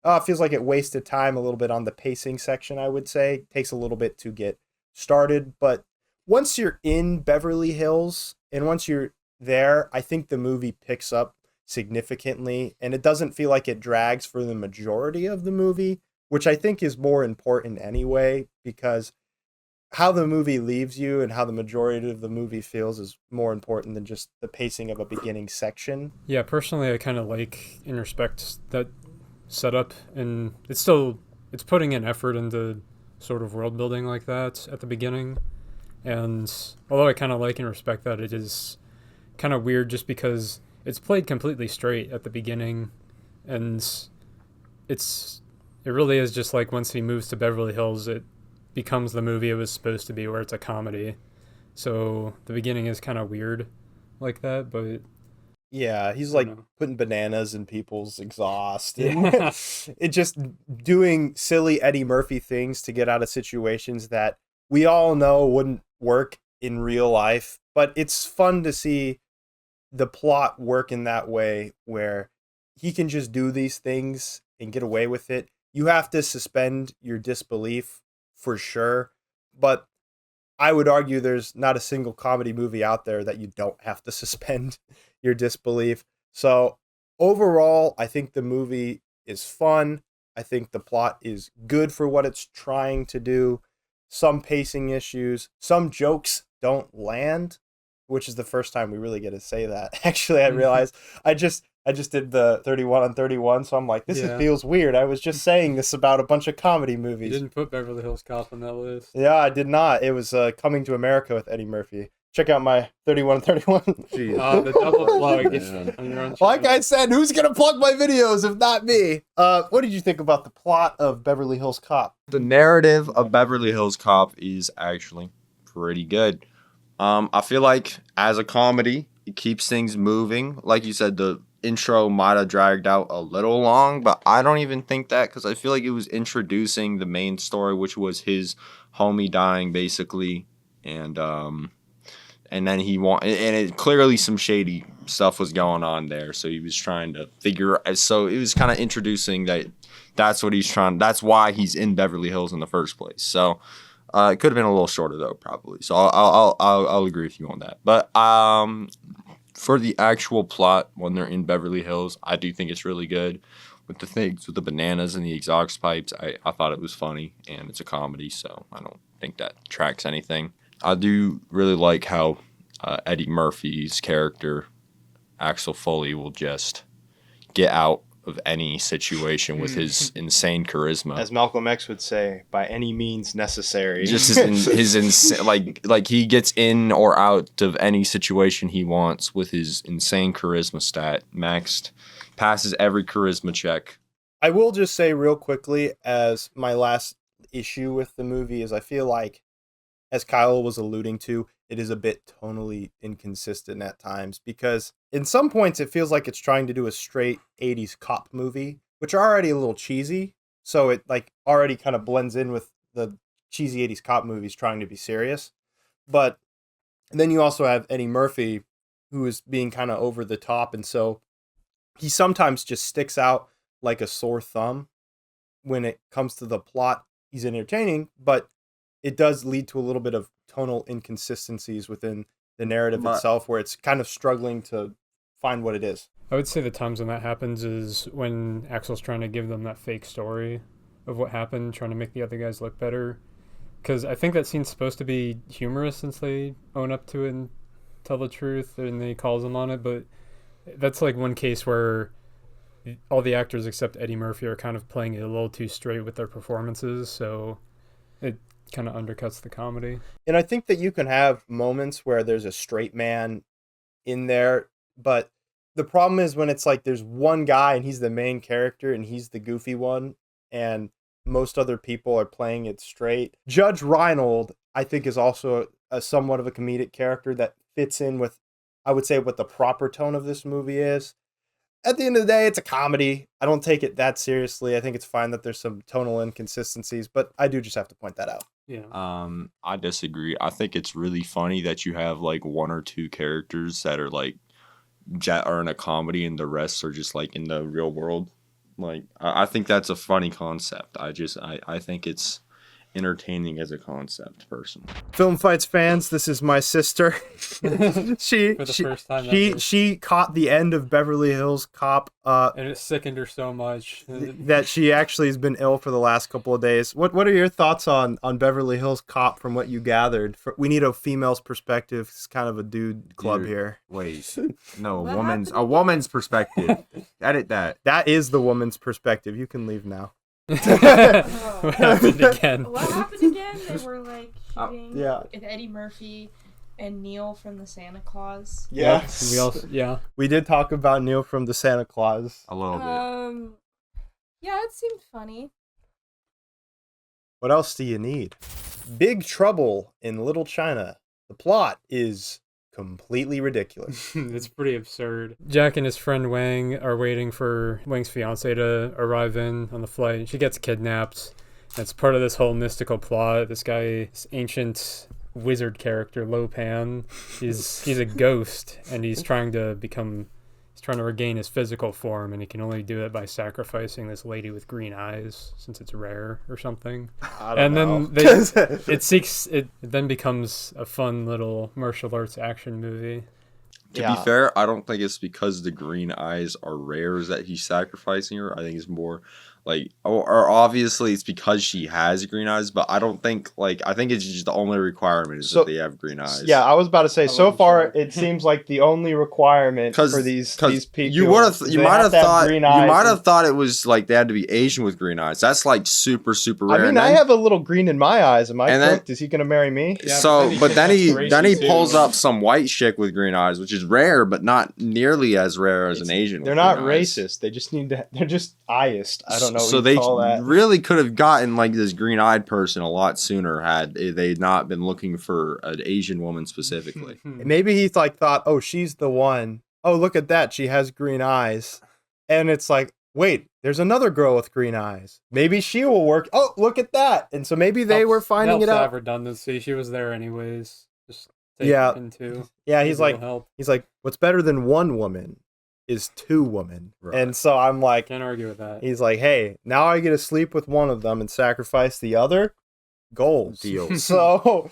it feels like it wasted time a little bit on the pacing section, I would say. It takes a little bit to get started. But once you're in Beverly Hills and once you're there, I think the movie picks up significantly. And it doesn't feel like it drags for the majority of the movie, which I think is more important anyway, because how the movie leaves you and how the majority of the movie feels is more important than just the pacing of a beginning section. Yeah, personally, I kind of like, in respect, that setup, and it's putting an effort into sort of world building like that at the beginning. And although I kind of like and respect that, it is kind of weird just because it's played completely straight at the beginning, and it really is just like once he moves to Beverly Hills, it becomes the movie it was supposed to be, where it's a comedy. So the beginning is kind of weird like that, but yeah, he's like putting bananas in people's exhaust. And it just doing silly Eddie Murphy things to get out of situations that we all know wouldn't work in real life. But it's fun to see the plot work in that way where he can just do these things and get away with it. You have to suspend your disbelief for sure. But I would argue there's not a single comedy movie out there that you don't have to suspend your disbelief. So overall, I think the movie is fun. I think the plot is good for what it's trying to do. Some pacing issues, some jokes don't land, which is the first time we really get to say that. Actually, I realized I I just did the 31 on 31, so I'm like, this feels weird. I was just saying this about a bunch of comedy movies. You didn't put Beverly Hills Cop on that list. Yeah, I did not. It was Coming to America with Eddie Murphy. Check out my 31 on 31. The double plug. Like I said, who's going to plug my videos if not me? What did you think about the plot of Beverly Hills Cop? The narrative of Beverly Hills Cop is actually pretty good. I feel like as a comedy, it keeps things moving. Like you said, the intro might have dragged out a little long, but I don't even think that, because I feel like it was introducing the main story, which was his homie dying basically, and then clearly some shady stuff was going on there, so he was trying to so it was kind of introducing that's what he's trying, that's why he's in Beverly Hills in the first place. So it could have been a little shorter though, probably. So I'll agree with you on that. But for the actual plot, when they're in Beverly Hills, I do think it's really good. With the things with the bananas and the exhaust pipes, I thought it was funny, and it's a comedy, so I don't think that tracks anything. I do really like how Eddie Murphy's character, Axel Foley, will just get out of any situation with his insane charisma. As Malcolm X would say, by any means necessary. Just like he gets in or out of any situation he wants with his insane charisma stat. Maxed, passes every charisma check. I will just say real quickly, as my last issue with the movie, is I feel like, as Kyle was alluding to, it is a bit tonally inconsistent at times, because in some points it feels like it's trying to do a straight 80s cop movie, which are already a little cheesy, so it like already kind of blends in with the cheesy 80s cop movies trying to be serious. But then you also have Eddie Murphy, who is being kind of over the top, and so he sometimes just sticks out like a sore thumb. When it comes to the plot, he's entertaining, but it does lead to a little bit of tonal inconsistencies within the narrative itself, where it's kind of struggling to find what it is. I would say the times when that happens is when Axel's trying to give them that fake story of what happened, trying to make the other guys look better. Because I think that scene's supposed to be humorous since they own up to it and tell the truth, and then he calls them on it. But that's like one case where all the actors except Eddie Murphy are kind of playing it a little too straight with their performances, so it kind of undercuts the comedy. And I think that you can have moments where there's a straight man in there, but the problem is when it's like there's one guy and he's the main character and he's the goofy one, and most other people are playing it straight. Judge Reinhold, I think, is also a somewhat of a comedic character that fits in with, I would say, what the proper tone of this movie is. At the end of the day, it's a comedy. I don't take it that seriously. I think it's fine that there's some tonal inconsistencies, but I do just have to point that out. Yeah. I disagree. I think it's really funny that you have like one or two characters that are like are in a comedy and the rest are just like in the real world. Like I think that's a funny concept. I think it's entertaining as a concept, personally. Film Fights fans, this is my sister. She caught the end of Beverly Hills Cop, and it sickened her so much that she actually has been ill for the last couple of days. What are your thoughts on Beverly Hills Cop from what you gathered? We need a female's perspective. It's kind of a dude club here. Wait, no, a woman's perspective. Edit that. That is the woman's perspective. You can leave now. What happened again? What happened again? They were like shooting with Eddie Murphy and Neil from the Santa Claus. Yes. We did talk about Neil from the Santa Claus a little bit. Yeah, it seemed funny. What else do you need? Big Trouble in Little China. The plot is completely ridiculous. It's pretty absurd. Jack and his friend Wang are waiting for Wang's fiance to arrive in on the flight. She gets kidnapped. That's part of this whole mystical plot. This guy, this ancient wizard character, Lo Pan, he's a ghost, and he's trying to regain his physical form, and he can only do it by sacrificing this lady with green eyes, since it's rare or something. Then it then becomes a fun little martial arts action movie. To be fair, I don't think it's because the green eyes are rare that he's sacrificing her. I think it's more Like, or obviously it's because she has green eyes, but I don't think, like, I think it's just the only requirement is that they have green eyes. Yeah, I was about to say. So far, it seems like the only requirement for these people. You might have thought it was like they had to be Asian with green eyes. That's like super rare. I mean, I have a little green in my eyes. Am I cooked? Is he gonna marry me? Yeah, then he pulls up some white chick with green eyes, which is rare, but not nearly as rare as an Asian. They're not racist. They just need to. They're just eyist. I don't know. So they really could have gotten like this green-eyed person a lot sooner had they not been looking for an Asian woman specifically. Maybe he thought, oh, she's the one. Oh, look at that. She has green eyes. And it's like, wait, there's another girl with green eyes. Maybe she will work. Oh, look at that. And so maybe they were finding it out. Redundancy. She was there anyways. Just yeah. Into yeah, he's like, what's better than one woman is two women. Right. And so I'm like, can't argue with that. He's like, hey, now I get to sleep with one of them and sacrifice the other. Goals. Deal. So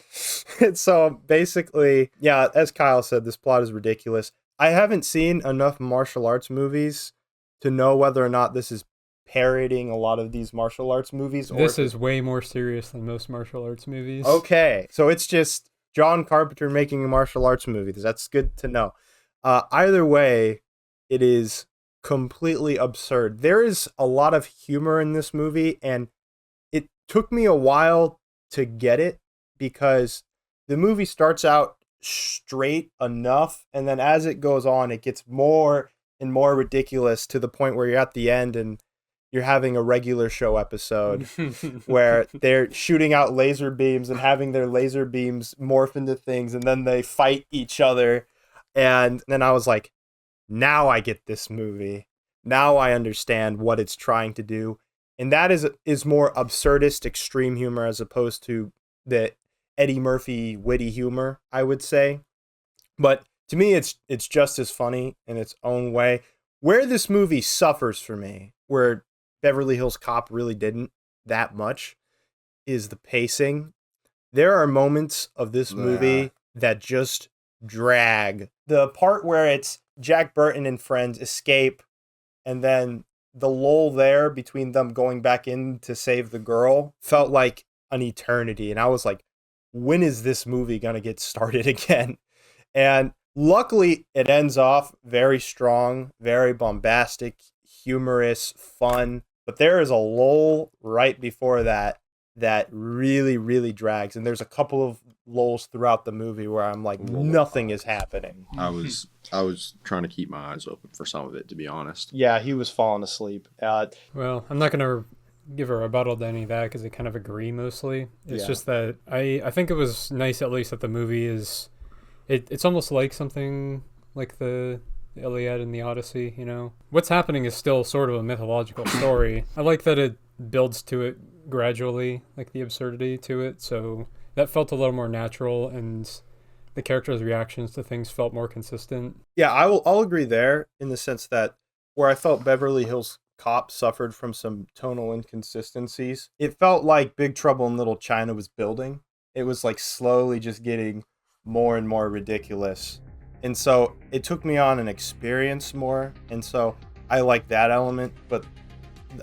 basically, yeah, as Kyle said, this plot is ridiculous. I haven't seen enough martial arts movies to know whether or not this is parodying a lot of these martial arts movies. This is way more serious than most martial arts movies. Okay, so it's just John Carpenter making a martial arts movie. That's good to know. Either way, it is completely absurd. There is a lot of humor in this movie, and it took me a while to get it because the movie starts out straight enough, and then as it goes on, it gets more and more ridiculous to the point where you're at the end and you're having a regular show episode where they're shooting out laser beams and having their laser beams morph into things, and then they fight each other. And then I was like, now I get this movie. Now I understand what it's trying to do. And that is more absurdist extreme humor as opposed to the Eddie Murphy witty humor, I would say. But to me, it's just as funny in its own way. Where this movie suffers for me, where Beverly Hills Cop really didn't that much, is the pacing. There are moments of this movie that just drag. The part where it's Jack Burton and friends escape, and then the lull there between them going back in to save the girl felt like an eternity. And I was like, when is this movie going to get started again? And luckily, it ends off very strong, very bombastic, humorous, fun. But there is a lull right before that really, really drags. And there's a couple of lulls throughout the movie where I'm like, nothing is happening. I was trying to keep my eyes open for some of it, to be honest. Yeah, he was falling asleep. Well, I'm not going to give a rebuttal to any of that because I kind of agree mostly. It's just that I think it was nice at least that the movie is... It's almost like something like the Iliad and the Odyssey, you know? What's happening is still sort of a mythological story. I like that it builds to it gradually, like the absurdity to it, so that felt a little more natural, and the characters' reactions to things felt more consistent. Yeah, I'll agree there in the sense that where I felt Beverly Hills Cop suffered from some tonal inconsistencies, it felt like Big Trouble in Little China was building. It was like slowly just getting more and more ridiculous. And so it took me on an experience more. And so I like that element, but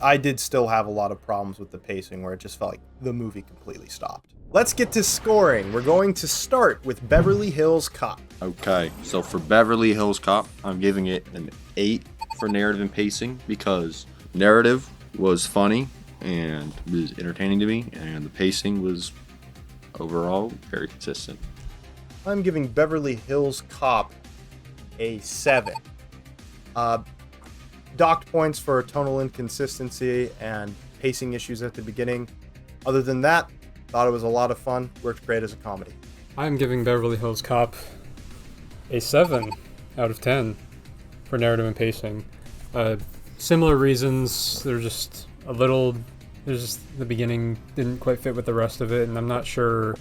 I did still have a lot of problems with the pacing where it just felt like the movie completely stopped. Let's get to scoring. We're going to start with Beverly Hills Cop. Okay, so for Beverly Hills Cop, I'm giving it an 8 for narrative and pacing because narrative was funny and was entertaining to me, and the pacing was overall very consistent. I'm giving Beverly Hills Cop a 7. Docked points for tonal inconsistency and pacing issues at the beginning. Other than that, thought it was a lot of fun. Worked great as a comedy. I'm giving Beverly Hills Cop a 7 out of 10 for narrative and pacing. Similar reasons. They're just a little... There's just the beginning didn't quite fit with the rest of it, and I'm not sure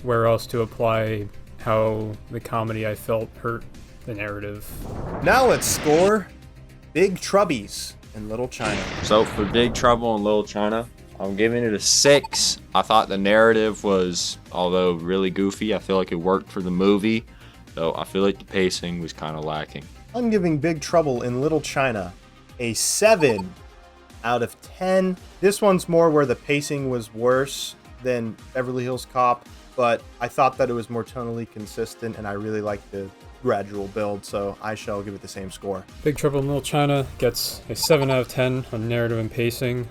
where else to apply how the comedy I felt hurt the narrative. Now let's score Big Troubies in Little China. So for Big Trouble in Little China, I'm giving it a 6. I thought the narrative was, although really goofy, I feel like it worked for the movie, though I feel like the pacing was kind of lacking. I'm giving Big Trouble in Little China a 7 out of 10. This one's more where the pacing was worse than Beverly Hills Cop, but I thought that it was more tonally consistent, and I really liked the gradual build, so I shall give it the same score. Big Trouble in Little China gets a 7 out of 10 on narrative and pacing.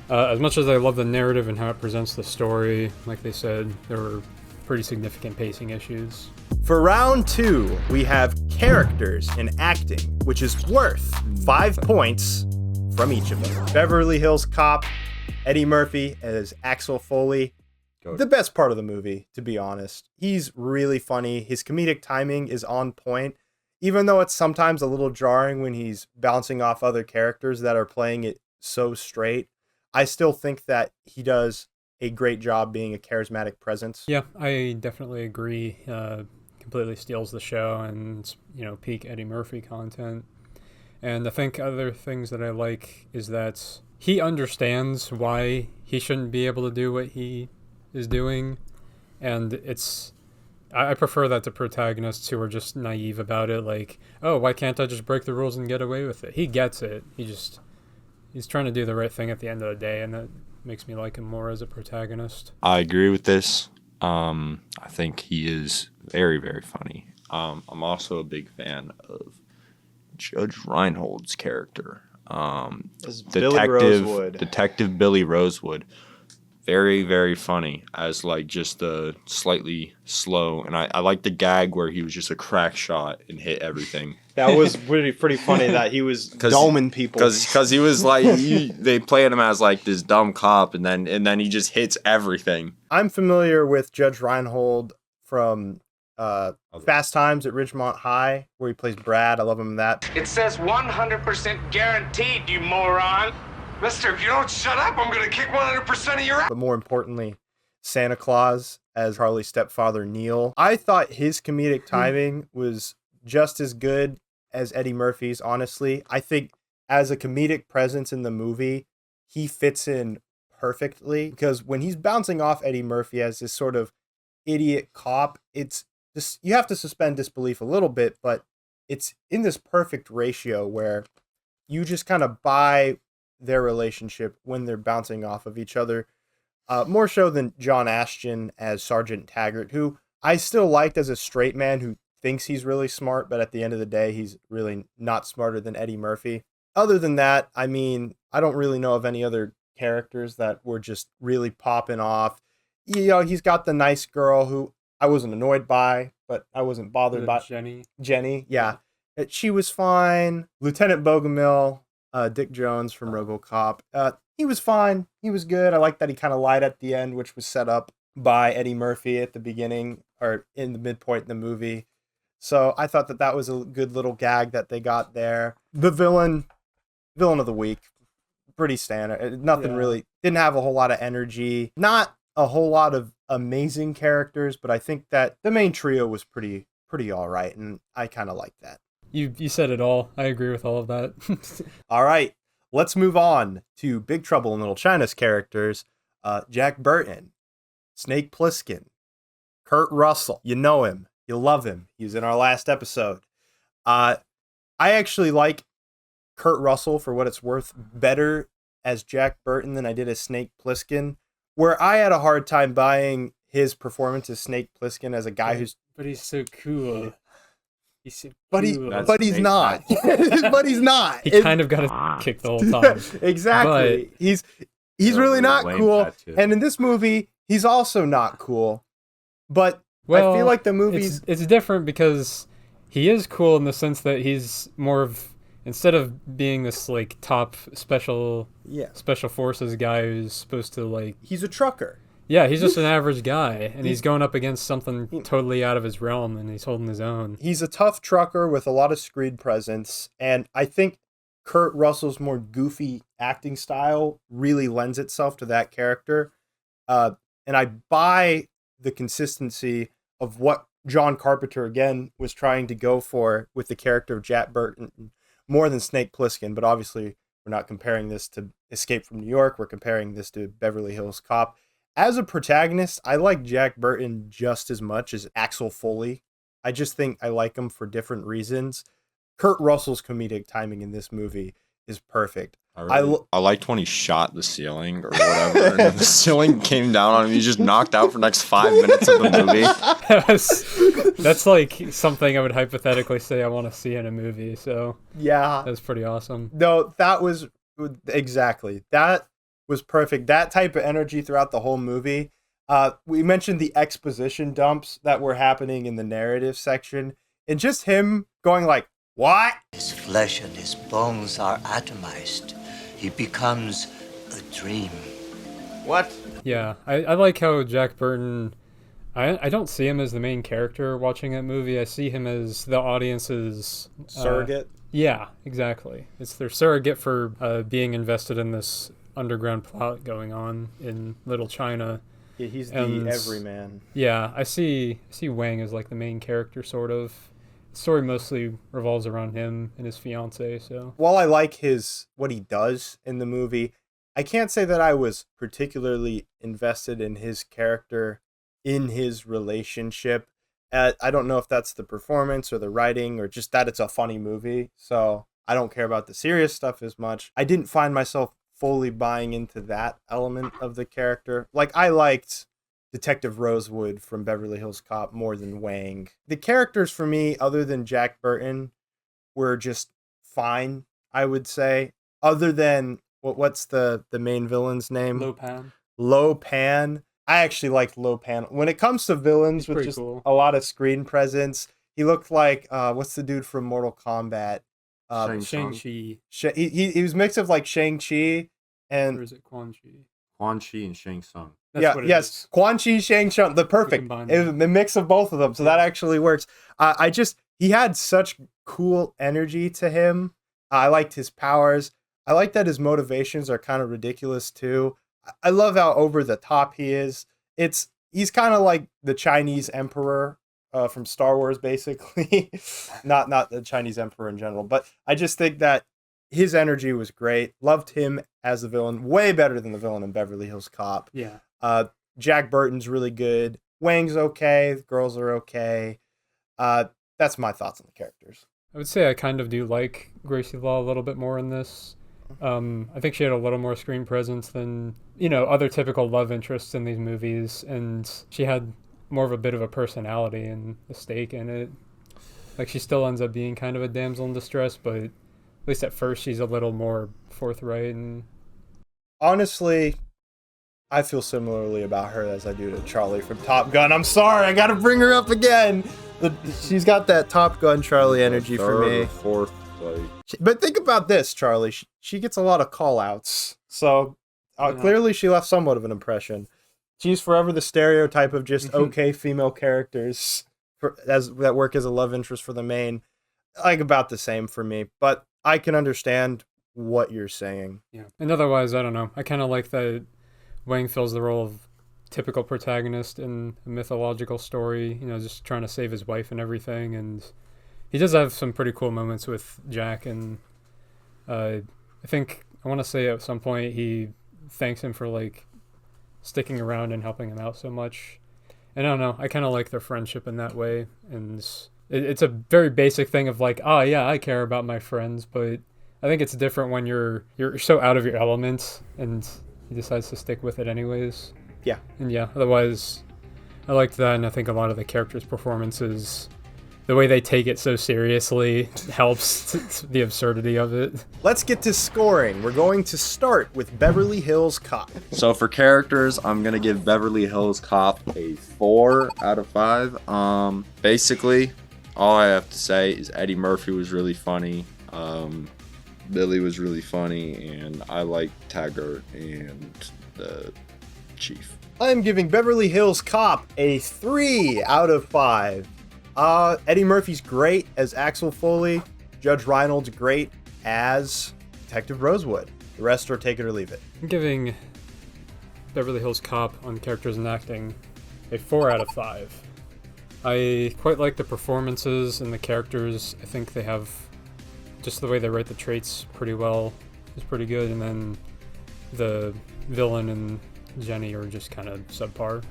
As much as I love the narrative and how it presents the story, like they said, there were pretty significant pacing issues. For round 2, we have characters and acting, which is worth 5 points from each of them. Beverly Hills Cop, Eddie Murphy as Axel Foley. The best part of the movie, to be honest. He's really funny. His comedic timing is on point, even though it's sometimes a little jarring when he's bouncing off other characters that are playing it so straight. I still think that he does a great job being a charismatic presence. Yeah, I definitely agree. Completely steals the show and, peak Eddie Murphy content. And I think other things that I like is that he understands why he shouldn't be able to do what he is doing. And I prefer that to protagonists who are just naive about it. Like, oh, why can't I just break the rules and get away with it? He gets it. He's trying to do the right thing at the end of the day, and that makes me like him more as a protagonist. I agree with this. I think he is very, very funny. I'm also a big fan of Judge Reinhold's character. Detective Billy Rosewood. Very, very funny as like just the slightly slow. And I like the gag where he was just a crack shot and hit everything. That was pretty funny that he was doming people. Because he was like, they played him as like this dumb cop and then he just hits everything. I'm familiar with Judge Reinhold from Fast Times at Ridgemont High, where he plays Brad. I love him in that. It says 100% guaranteed, you moron. Mister, if you don't shut up, I'm gonna kick 100% of your ass. But more importantly, Santa Claus as Harley's stepfather, Neil. I thought his comedic timing was just as good as Eddie Murphy's, honestly. I think as a comedic presence in the movie, he fits in perfectly, because when he's bouncing off Eddie Murphy as this sort of idiot cop, it's just, you have to suspend disbelief a little bit, but it's in this perfect ratio where you just kind of buy their relationship when they're bouncing off of each other, more so than John Ashton as Sergeant Taggart, who I still liked as a straight man who thinks he's really smart, but at the end of the day, he's really not smarter than Eddie Murphy. Other than that, I mean, I don't really know of any other characters that were just really popping off. He's got the nice girl who I wasn't annoyed by, but I wasn't bothered by. Jenny, yeah. She was fine. Lieutenant Bogomil, Dick Jones from RoboCop. He was fine. He was good. I like that he kind of lied at the end, which was set up by Eddie Murphy at the beginning or in the midpoint in the movie. So I thought that was a good little gag that they got there. The villain of the week, pretty standard. Nothing really, didn't have a whole lot of energy. Not a whole lot of amazing characters, but I think that the main trio was pretty all right, and I kind of like that. You said it all. I agree with all of that. All right, let's move on to Big Trouble in Little China's characters. Jack Burton, Snake Plissken, Kurt Russell. You know him. You love him. He was in our last episode. I actually like Kurt Russell, for what it's worth, better as Jack Burton than I did as Snake Plissken, where I had a hard time buying his performance as Snake Plissken as a guy who's... But he's so cool. But he's not. But he's not. He kind of got his kicked the whole time. Exactly. But he's really not cool. And in this movie, he's also not cool. But I feel like the movie's... It's different because he is cool in the sense that he's more of... Instead of being this like top special forces guy who's supposed to like... He's a trucker. Yeah, he's just an average guy, and he's going up against something totally out of his realm, and he's holding his own. He's a tough trucker with a lot of screen presence, and I think Kurt Russell's more goofy acting style really lends itself to that character. And I buy the consistency of what John Carpenter, again, was trying to go for with the character of Jack Burton, more than Snake Plissken, but obviously we're not comparing this to Escape from New York, we're comparing this to Beverly Hills Cop. As a protagonist, I like Jack Burton just as much as Axel Foley. I just think I like him for different reasons. Kurt Russell's comedic timing in this movie is perfect. I liked when he shot the ceiling or whatever, and then the ceiling came down on him. He just knocked out for the next 5 minutes of the movie. That's like something I would hypothetically say I want to see in a movie. So yeah, that's pretty awesome. No, that was exactly that was perfect. That type of energy throughout the whole movie. We mentioned the exposition dumps that were happening in the narrative section, and just him going like, "What?" His flesh and his bones are atomized. He becomes a dream. What? Yeah, I like how Jack Burton. I don't see him as the main character watching that movie. I see him as the audience's surrogate. Yeah, exactly. It's their surrogate for being invested in this underground plot going on in Little China. Yeah, he's the everyman. Yeah, I see Wang as like the main character, sort of. The story mostly revolves around him and his fiance. So while I like what he does in the movie, I can't say that I was particularly invested in his character, in his relationship. I don't know if that's the performance or the writing or just that it's a funny movie. So I don't care about the serious stuff as much. I didn't find myself fully buying into that element of the character. Like, I liked Detective Rosewood from Beverly Hills Cop more than Wang. The characters for me, other than Jack Burton, were just fine, I would say. Other than, what's the main villain's name? Lo Pan. I actually liked Lo Pan. When it comes to villains with just a lot of screen presence, he looked like, what's the dude from Mortal Kombat? Shang-Chi. He was mixed of like Shang-Chi and... Or is it Quan Chi? Quan Chi and Shang Tsung. Yes. Quan Chi, Shang Tsung, the perfect. It was a mix of both of them, so that actually works. He had such cool energy to him. I liked his powers. I like that his motivations are kind of ridiculous too. I love how over the top he is. He's kind of like the Chinese emperor from Star Wars, basically. not the Chinese emperor in general, but I just think that his energy was great. Loved him as the villain, way better than the villain in Beverly Hills Cop. Yeah. Jack Burton's really good. Wang's okay. The girls are okay. That's my thoughts on the characters. I would say I kind of do like Gracie Law a little bit more in this. I think she had a little more screen presence than, other typical love interests in these movies, and she had more of a bit of a personality and a stake in it. Like, she still ends up being kind of a damsel in distress, but at least at first she's a little more forthright. And honestly, I feel similarly about her as I do to Charlie from Top Gun. I'm sorry, I gotta bring her up again. She's got that Top Gun Charlie energy for me. Fourth. But think about this, Charlie. She gets a lot of call-outs. So clearly she left somewhat of an impression. She's forever the stereotype of just okay female characters that work as a love interest for the main. Like, about the same for me. But I can understand what you're saying. Yeah. And otherwise, I don't know. I kind of like that Wang fills the role of typical protagonist in a mythological story, just trying to save his wife and everything. And he does have some pretty cool moments with Jack, and I want to say at some point he thanks him for like sticking around and helping him out so much. And I don't know, I kind of like their friendship in that way, and it's a very basic thing of like, oh yeah, I care about my friends, but I think it's different when you're so out of your element and he decides to stick with it anyways. Yeah. And yeah, otherwise I liked that, and I think a lot of the characters' performances, the way they take it so seriously, helps the absurdity of it. Let's get to scoring. We're going to start with Beverly Hills Cop. So for characters, I'm going to give Beverly Hills Cop a 4 out of 5. Basically, all I have to say is Eddie Murphy was really funny. Billy was really funny, and I like Taggart and the Chief. I'm giving Beverly Hills Cop a 3 out of 5. Eddie Murphy's great as Axel Foley. Judge Reinhold's great as Detective Rosewood. The rest are take it or leave it. I'm giving Beverly Hills Cop on characters and acting a 4 out of 5. I quite like the performances and the characters. I think they have just the way they write the traits pretty well is pretty good, and then the villain and Jenny are just kind of subpar.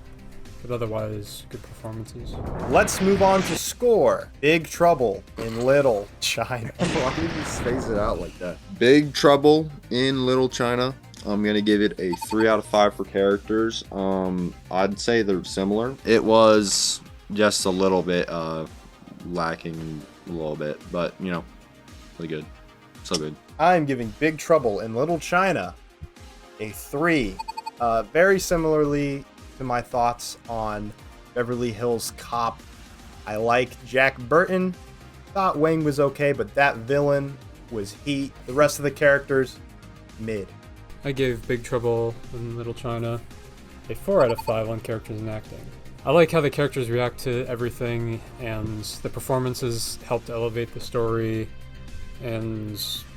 but otherwise, good performances. Let's move on to score. Big Trouble in Little China. Why did you space it out like that? Big Trouble in Little China. I'm gonna give it a 3 out of 5 for characters. I'd say they're similar. It was just a little bit lacking a little bit, but you know, really good. So good. I'm giving Big Trouble in Little China a 3. Very similarly to my thoughts on Beverly Hills Cop. I liked Jack Burton. Thought Wayne was okay, but that villain was heat. The rest of the characters, mid. I gave Big Trouble in Little China a 4 out of 5 on characters and acting. I like how the characters react to everything, and the performances helped elevate the story, and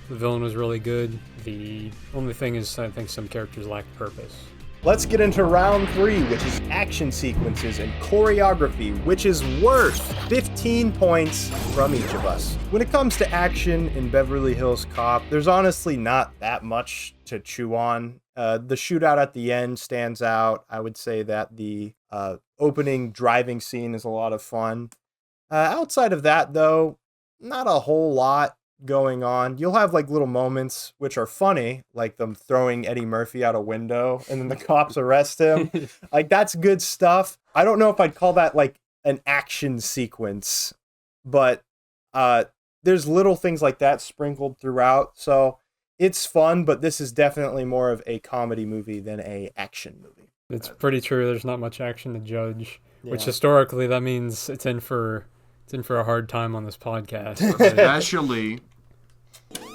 the villain was really good. The only thing is I think some characters lack purpose. Let's get into round 3, which is action sequences and choreography, which is worth 15 points from each of us. When it comes to action in Beverly Hills Cop, there's honestly not that much to chew on. The shootout at the end stands out. I would say that the opening driving scene is a lot of fun. Outside of that, though, not a whole lot going on. You'll have like little moments which are funny, like them throwing Eddie Murphy out a window and then the cops arrest him. Like, that's good stuff. I don't know if I'd call that like an action sequence, but there's little things like that sprinkled throughout. So it's fun, but this is definitely more of a comedy movie than a action movie. It's pretty true. There's not much action to judge, which Yeah. historically that means it's in for a hard time on this podcast. Especially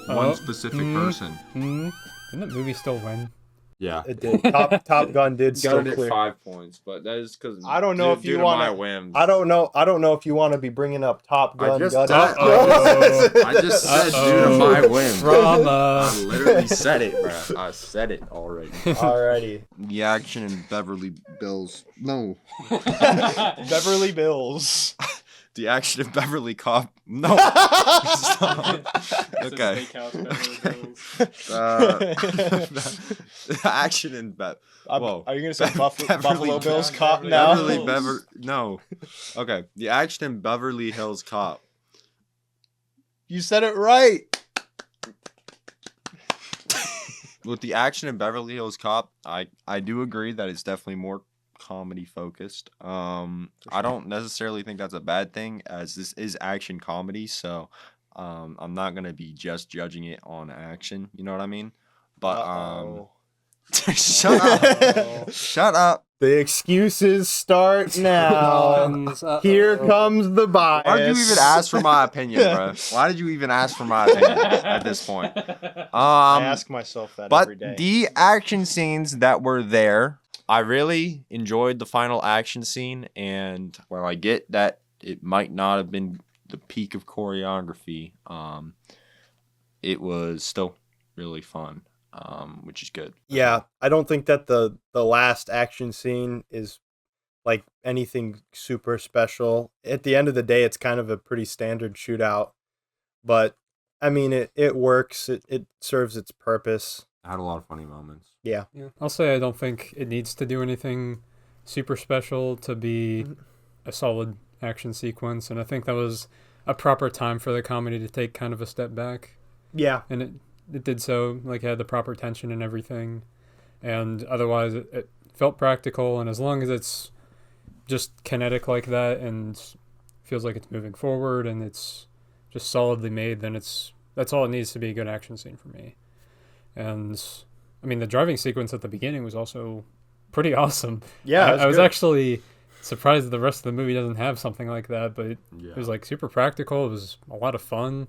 one specific person. Didn't that movie still win? Yeah, it did. Top Gun did still got it clear. 5 points, but that is because I don't know if you want want to. I don't know if you want to be bringing up Top Gun. I just Gun. said due to my whims. Drama. I literally said it, bro. I said it already. Alrighty. The action in Beverly Bills. No. Beverly Bills. The action in Beverly Cop. No. Stop. Okay. The action in Whoa. Are you gonna say Buffalo Bills Cop now? No. Okay. The action in Beverly Hills Cop. You said it right. With the action in Beverly Hills Cop, I do agree that it's definitely more comedy focused. I don't necessarily think that's a bad thing, as this is action comedy, so I'm not gonna be just judging it on action, you know what I mean? But shut up. Shut up. The excuses start now. Here comes the bias. Why did you even ask for my opinion, bro? Why did you even ask for my opinion at this point? I ask myself that every day. But the action scenes that were there, I really enjoyed the final action scene, and while I get that it might not have been the peak of choreography, it was still really fun, which is good. Yeah, I don't think that the last action scene is like anything super special. At the end of the day, it's kind of a pretty standard shootout, but I mean, it works. It serves its purpose. I had a lot of funny moments. Yeah. I'll say I don't think it needs to do anything super special to be a solid action sequence, and I think that was a proper time for the comedy to take kind of a step back. Yeah. And it did so, like, it had the proper tension and everything, and otherwise it felt practical, and as long as it's just kinetic like that and feels like it's moving forward and it's just solidly made, then that's all it needs to be a good action scene for me. And I mean, the driving sequence at the beginning was also pretty awesome. Yeah, I was actually surprised that the rest of the movie doesn't have something like that, but it was like super practical. It was a lot of fun.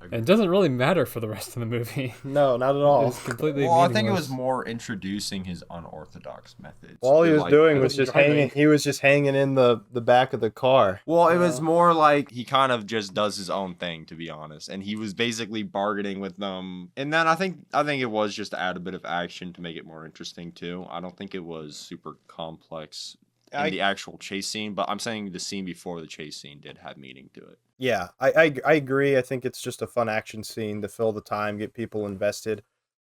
And it doesn't really matter for the rest of the movie. No, not at all. It's completely Well, I think it meaningless. was more introducing his unorthodox methods. All he was Like, doing was just hanging. He was just hanging in the back of the car. Well, it was more like he kind of just does his own thing, to be honest, and he was basically bargaining with them. And then I think it was just to add a bit of action to make it more interesting too. I don't think it was super complex in the actual chase scene, but I'm saying the scene before the chase scene did have meaning to it. Yeah, I agree. I think it's just a fun action scene to fill the time, get people invested.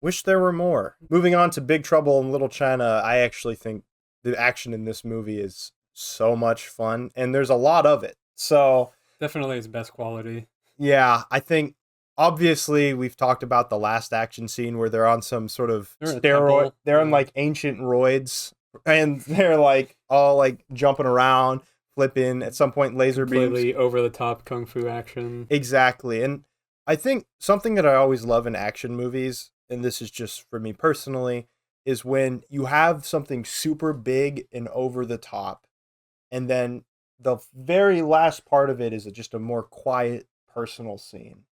Wish there were more. Moving on to Big Trouble in Little China, I actually think the action in this movie is so much fun, and there's a lot of it. So Definitely its best quality. yeah, I think obviously we've talked about the last action scene where they're on some sort of They're in a steroid. temple. They're on like ancient roids, and they're like all like jumping around, flipping. At some point, laser beams. Completely over the top kung fu action. Exactly. And I think something that I always love in action movies, and this is just for me personally, is when you have something super big and over the top, and then the very last part of it is just a more quiet, personal scene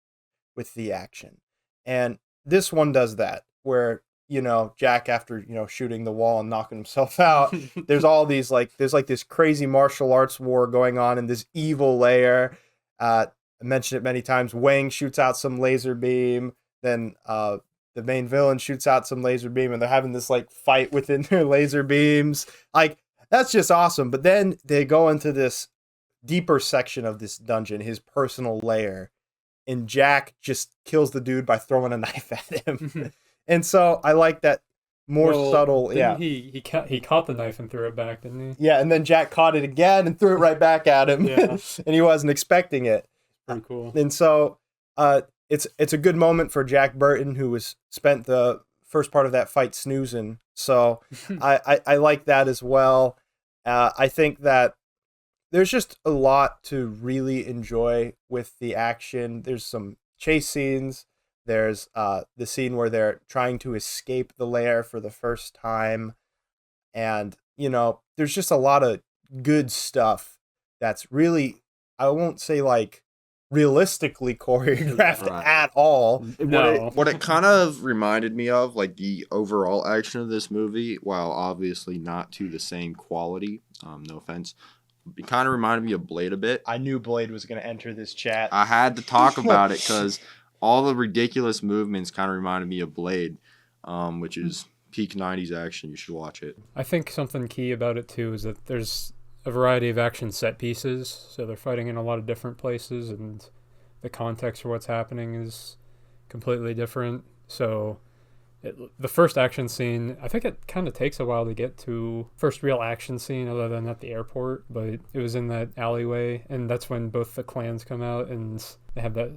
with the action. And this one does that, where, you know, Jack, after, you know, shooting the wall and knocking himself out, there's all these like, there's like this crazy martial arts war going on in this evil lair. I mentioned it many times. Wang shoots out some laser beam, then the main villain shoots out some laser beam, and they're having this like fight within their laser beams. Like, that's just awesome. But then they go into this deeper section of this dungeon, his personal lair, and Jack just kills the dude by throwing a knife at him. And so I like that more subtle. Didn't Yeah. he caught the knife and threw it back, didn't he? Yeah, and then Jack caught it again and threw it right back at him. Yeah. And he wasn't expecting it. Pretty cool. And so it's a good moment for Jack Burton, who was spent the first part of that fight snoozing. So I like that as well. I think that there's just a lot to really enjoy with the action. There's some chase scenes. There's the scene where they're trying to escape the lair for the first time. And, you know, there's just a lot of good stuff that's really, I won't say like realistically choreographed at all. What it kind of reminded me of, like the overall action of this movie, while obviously not to the same quality, no offense, it kind of reminded me of Blade a bit. I knew Blade was going to enter this chat. I had to talk about it because all the ridiculous movements kind of reminded me of Blade, which is peak 90s action. You should watch it. I think something key about it too is that there's a variety of action set pieces, so they're fighting in a lot of different places, and the context for what's happening is completely different. So the first action scene, I think it kind of takes a while to get to first real action scene other than at the airport, but it was in that alleyway, and that's when both the clans come out and they have that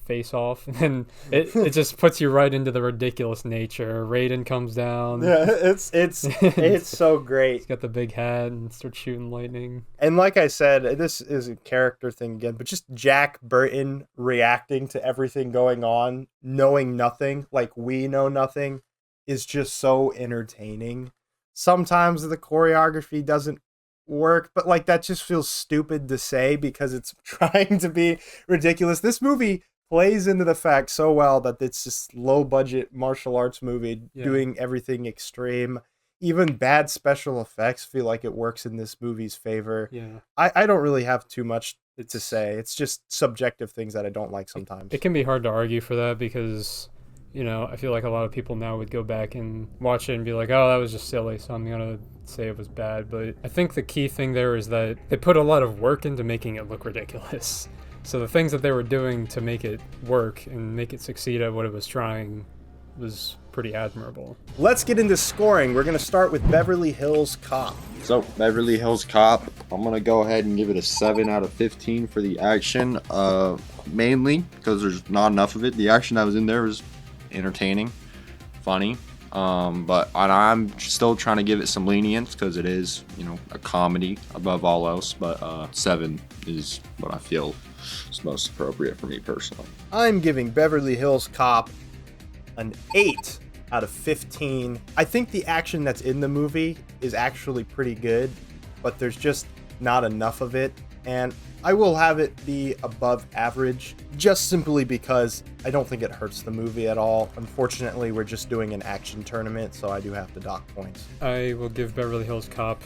face off, and it just puts you right into the ridiculous nature. Raiden comes down. Yeah, it's so great. He's got the big hat and starts shooting lightning. And like I said, this is a character thing again, but just Jack Burton reacting to everything going on, knowing nothing, like we know nothing, is just so entertaining. Sometimes the choreography doesn't work, but like that just feels stupid to say because it's trying to be ridiculous. This movie plays into the fact so well that it's just low budget martial arts movie doing everything extreme. Even bad special effects feel like it works in this movie's favor. Yeah. I don't really have too much to say. It's just subjective things that I don't like sometimes. It can be hard to argue for that because, you know, I feel like a lot of people now would go back and watch it and be like, oh, that was just silly, so I'm going to say it was bad. But I think the key thing there is that they put a lot of work into making it look ridiculous. So the things that they were doing to make it work and make it succeed at what it was trying was pretty admirable. Let's get into scoring. We're going to start with Beverly Hills Cop. So, Beverly Hills Cop, I'm going to go ahead and give it a 7 out of 15 for the action, mainly because there's not enough of it. The action that was in there was entertaining, funny, but I'm still trying to give it some lenience because it is, you know, a comedy above all else, but 7 is what I feel is most appropriate for me personally. I'm giving Beverly Hills Cop an 8 out of 15. I think the action that's in the movie is actually pretty good, but there's just not enough of it, and I will have it be above average just simply because I don't think it hurts the movie at all. Unfortunately, we're just doing an action tournament, so I do have to dock points. I will give Beverly Hills Cop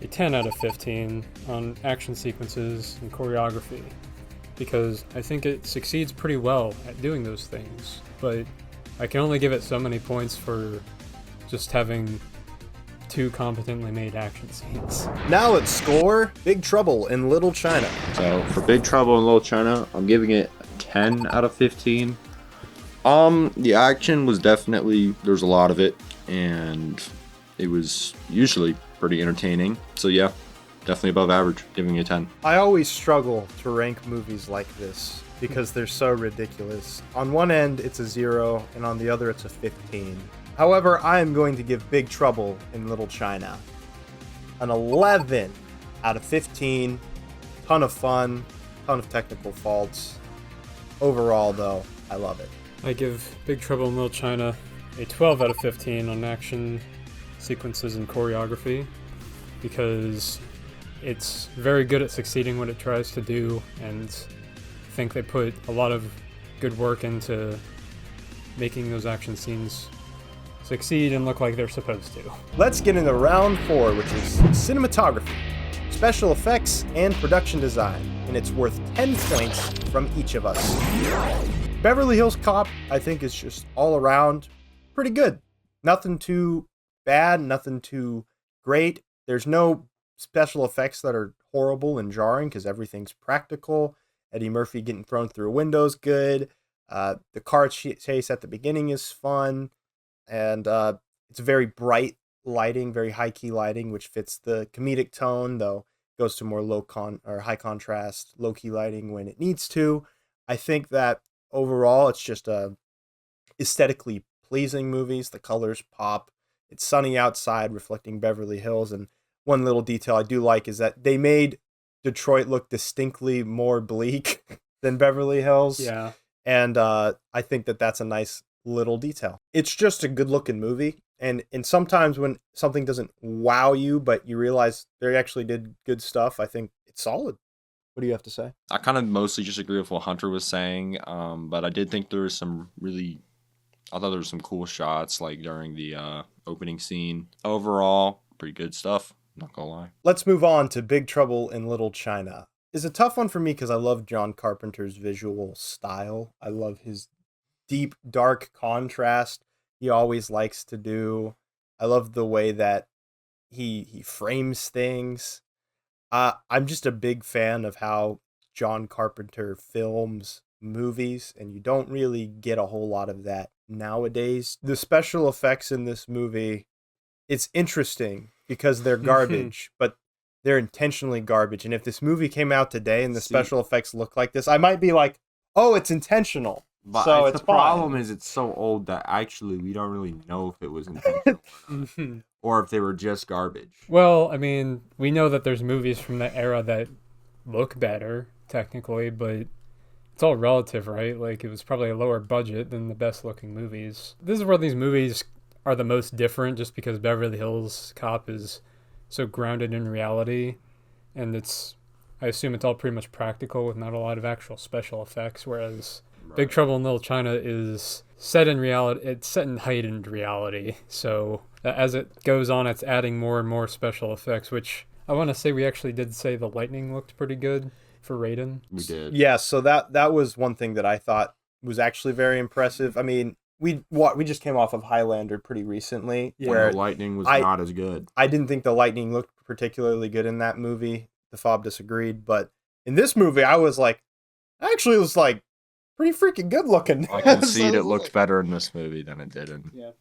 a 10 out of 15 on action sequences and choreography because I think it succeeds pretty well at doing those things, but I can only give it so many points for just having 2 competently made action scenes. Now let's score Big Trouble in Little China. So for Big Trouble in Little China, I'm giving it a 10 out of 15. The action was definitely, there's a lot of it, and it was usually pretty entertaining. So yeah, definitely above average, giving it a 10. I always struggle to rank movies like this because they're so ridiculous. On one end, it's a 0, and on the other, it's a 15. However, I am going to give Big Trouble in Little China an 11 out of 15. Ton of fun, ton of technical faults. Overall, though, I love it. I give Big Trouble in Little China a 12 out of 15 on action sequences and choreography, because it's very good at succeeding what it tries to do, and I think they put a lot of good work into making those action scenes succeed and look like they're supposed to. Let's get into round 4, which is cinematography, special effects, and production design, and it's worth 10 points from each of us. Beverly Hills Cop, I think, is just all around pretty good. Nothing too bad, nothing too great. There's no special effects that are horrible and jarring because everything's practical. Eddie Murphy getting thrown through a window is good. The car chase at the beginning is fun. And it's very bright lighting, very high-key lighting, which fits the comedic tone, though goes to more high contrast, low-key lighting when it needs to. I think that overall, it's just a aesthetically pleasing movies. The colors pop. It's sunny outside, reflecting Beverly Hills. And one little detail I do like is that they made Detroit look distinctly more bleak than Beverly Hills. Yeah. And I think that that's a nice little detail. It's just a good looking movie. And sometimes when something doesn't wow you, but you realize they actually did good stuff, I think it's solid. What do you have to say? I kind of mostly just agree with what Hunter was saying, but I did think there was I thought there were some cool shots, like during the opening scene. Overall, pretty good stuff, not gonna lie. Let's move on to Big Trouble in Little China. It's a tough one for me because I love John Carpenter's visual style. I love his deep, dark contrast he always likes to do. I love the way that he frames things. I'm just a big fan of how John Carpenter films movies, and you don't really get a whole lot of that nowadays. The special effects in this movie, it's interesting because they're garbage, but they're intentionally garbage. And if this movie came out today and the special effects look like this, I might be like, oh, it's intentional. But So it's the fine. problem is it's so old that actually we don't really know if it was intentional or if they were just garbage. Well, I mean, we know that there's movies from that era that look better, technically, but it's all relative, right? Like, it was probably a lower budget than the best looking movies. This is where these movies are the most different, just because Beverly Hills Cop is so grounded in reality, and I assume it's all pretty much practical with not a lot of actual special effects, whereas Big Trouble in Little China is set in reality. It's set in heightened reality. So as it goes on, it's adding more and more special effects, which I want to say we actually did say the lightning looked pretty good for Raiden. We did. Yeah, so that was one thing that I thought was actually very impressive. I mean, we just came off of Highlander pretty recently, where the lightning was not as good. I didn't think the lightning looked particularly good in that movie. The Fob disagreed, but in this movie, I was like, actually, it was like pretty freaking good looking. I concede it looked better in this movie than it did in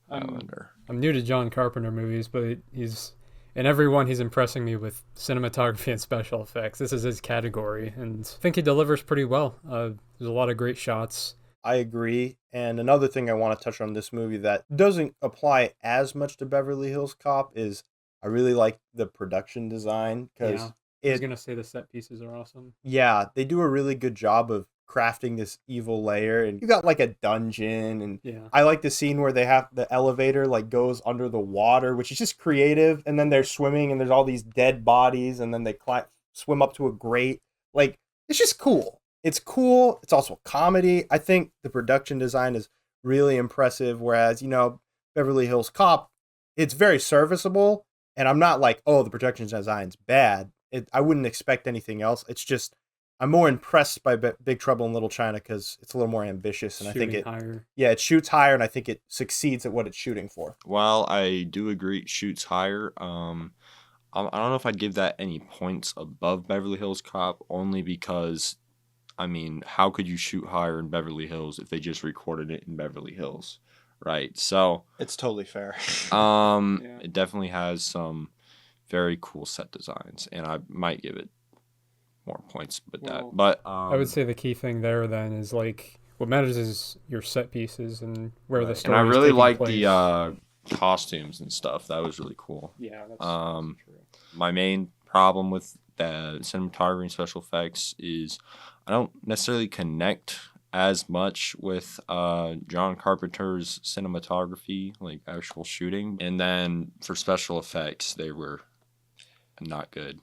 Highlander. I'm new to John Carpenter movies, but in every one he's impressing me with cinematography and special effects. This is his category, and I think he delivers pretty well. There's a lot of great shots. I agree. And another thing I want to touch on this movie that doesn't apply as much to Beverly Hills Cop is I really like the production design, because I was going to say the set pieces are awesome. Yeah, they do a really good job of crafting this evil layer, and you got like a dungeon, and I like the scene where they have the elevator like goes under the water, which is just creative, and then they're swimming and there's all these dead bodies, and then they swim up to a grate. Like, it's just cool. It's cool. It's also a comedy. I think the production design is really impressive, whereas, Beverly Hills Cop, it's very serviceable, and I'm not like, oh, the production design's bad. I wouldn't expect anything else. It's just I'm more impressed by Big Trouble in Little China because it's a little more ambitious, and I think it shoots higher, and I think it succeeds at what it's shooting for. While I do agree it shoots higher, I don't know if I'd give that any points above Beverly Hills Cop, only because, I mean, how could you shoot higher in Beverly Hills if they just recorded it in Beverly Hills, right? So it's totally fair. It definitely has some very cool set designs, and I might give it more points with that. Well, But I would say the key thing there then is like what matters is your set pieces and where the and story I is really taking like place. the costumes and stuff. That was really cool. Yeah, that's true. My main problem with the cinematography and special effects is I don't necessarily connect as much with John Carpenter's cinematography, like actual shooting. And then for special effects, they were not good.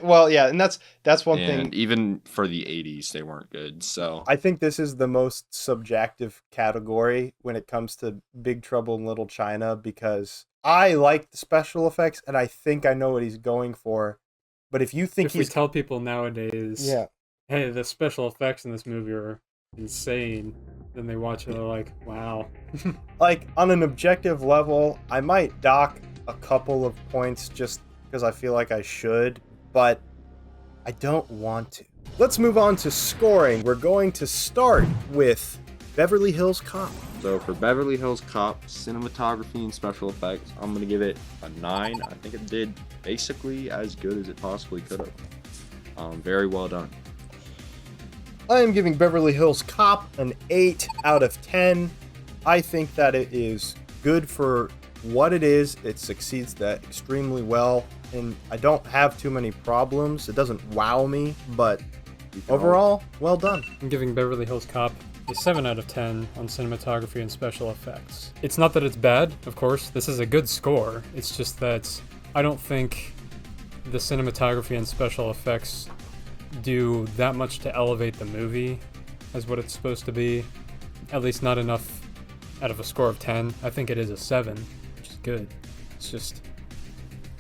Well, yeah, and that's one And thing. even for the 80s, they weren't good. So I think this is the most subjective category when it comes to Big Trouble in Little China, because I like the special effects and I think I know what he's going for. But if you think If we tell people nowadays, Yeah. hey, the special effects in this movie are insane, then they watch it and they're like, wow. like on an objective level, I might dock a couple of points just because I feel like I should, but I don't want to. Let's move on to scoring. We're going to start with Beverly Hills Cop. So for Beverly Hills Cop, cinematography and special effects, I'm going to give it a 9. I think it did basically as good as it possibly could have. Very well done. I am giving Beverly Hills Cop an 8 out of 10. I think that it is good for what it is. It succeeds that extremely well, and I don't have too many problems. It doesn't wow me, but overall, well done. I'm giving Beverly Hills Cop a 7 out of 10 on cinematography and special effects. It's not that it's bad, of course. This is a good score. It's just that I don't think the cinematography and special effects do that much to elevate the movie as what it's supposed to be. At least not enough out of a score of 10. I think it is a 7, which is good. It's just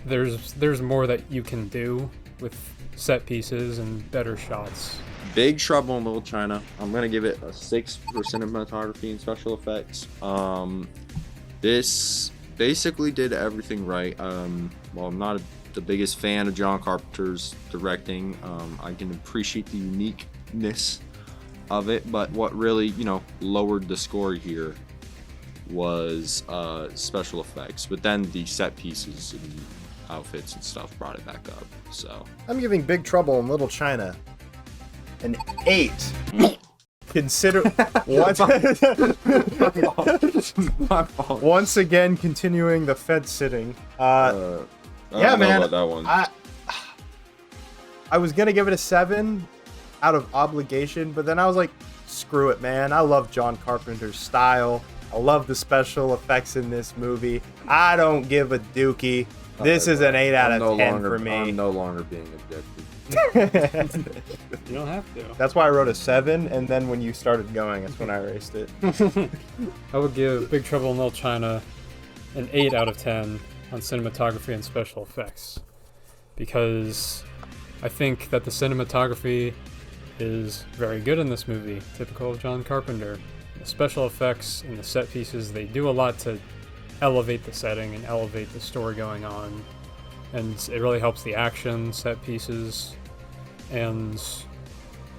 there's more that you can do with set pieces and better shots. Big Trouble in Little China, I'm going to give it a 6 for cinematography and special effects. This basically did everything right. Well, I'm not the biggest fan of John Carpenter's directing. I can appreciate the uniqueness of it, but what really, lowered the score here was special effects. But then the set pieces and outfits and stuff brought it back up. So I'm giving Big Trouble in Little China an 8. Consider once again continuing the Fed sitting. Yeah, man. About that one. I was gonna give it a 7 out of obligation, but then I was like, screw it, man. I love John Carpenter's style. I love the special effects in this movie. I don't give a dookie. This is an 8 out of 10 for me. I'm no longer being objective. You don't have to. That's why I wrote a 7, and then when you started going, that's when I erased it. I would give Big Trouble in Little China an 8 out of 10 on cinematography and special effects, because I think that the cinematography is very good in this movie, typical of John Carpenter. The special effects and the set pieces, they do a lot to elevate the setting and elevate the story going on, and it really helps the action set pieces. And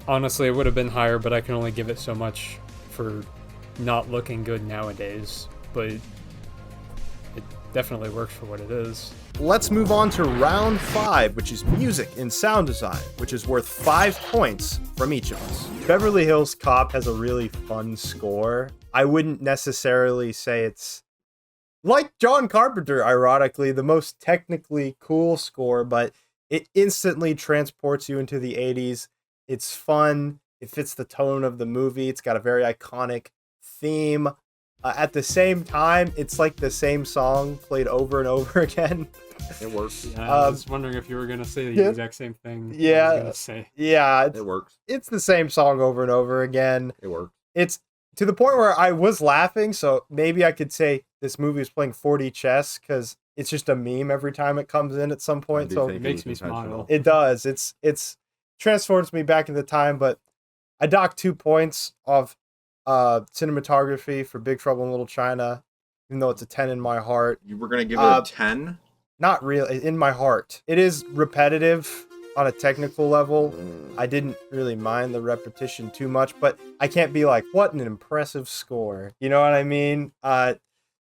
honestly, it would have been higher, but I can only give it so much for not looking good nowadays, but it definitely works for what it is. Let's move on to round 5, which is music and sound design, which is worth 5 points from each of us. Beverly Hills Cop has a really fun score. I wouldn't necessarily say it's, like John Carpenter, ironically, the most technically cool score, but it instantly transports you into the 80s. It's fun. It fits the tone of the movie. It's got a very iconic theme. At the same time, it's like the same song played over and over again. It works. Yeah, I was wondering if you were going to say the exact same thing. Yeah. I was gonna say. Yeah. It works. It's the same song over and over again. It works. It's to the point where I was laughing, so maybe I could say this movie is playing 4D chess, because it's just a meme every time it comes in at some point. So it makes me smile. It does. It's transports me back in the time, but I docked 2 points of cinematography for Big Trouble in Little China, even though it's a 10 in my heart. You were gonna give it a 10? Not really, in my heart. It is repetitive on a technical level. I didn't really mind the repetition too much, but I can't be like, what an impressive score. You know what I mean?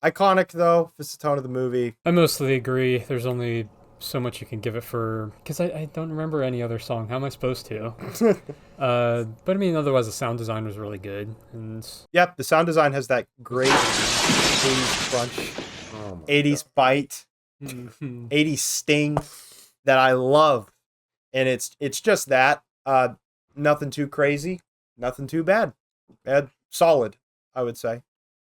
Iconic though, fits the tone of the movie. I mostly agree. There's only so much you can give it for, because I don't remember any other song. How am I supposed to? But I mean, otherwise the sound design was really good. And Yep, the sound design has that great 80s crunch, 80s bite, 80s sting that I love. And it's just that. Nothing too crazy, nothing too bad. Solid, I would say.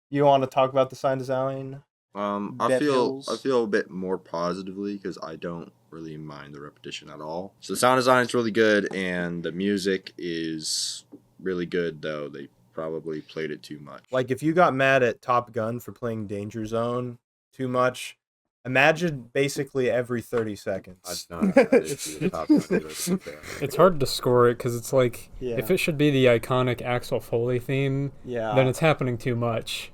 You want to talk about the sound design? I feel a bit more positively because I don't really mind the repetition at all. So the sound design is really good, and the music is really good. Though they probably played it too much. Like if you got mad at Top Gun for playing Danger Zone too much, imagine basically every 30 seconds. It's hard to score it because it's like if it should be the iconic Axel Foley theme, then it's happening too much.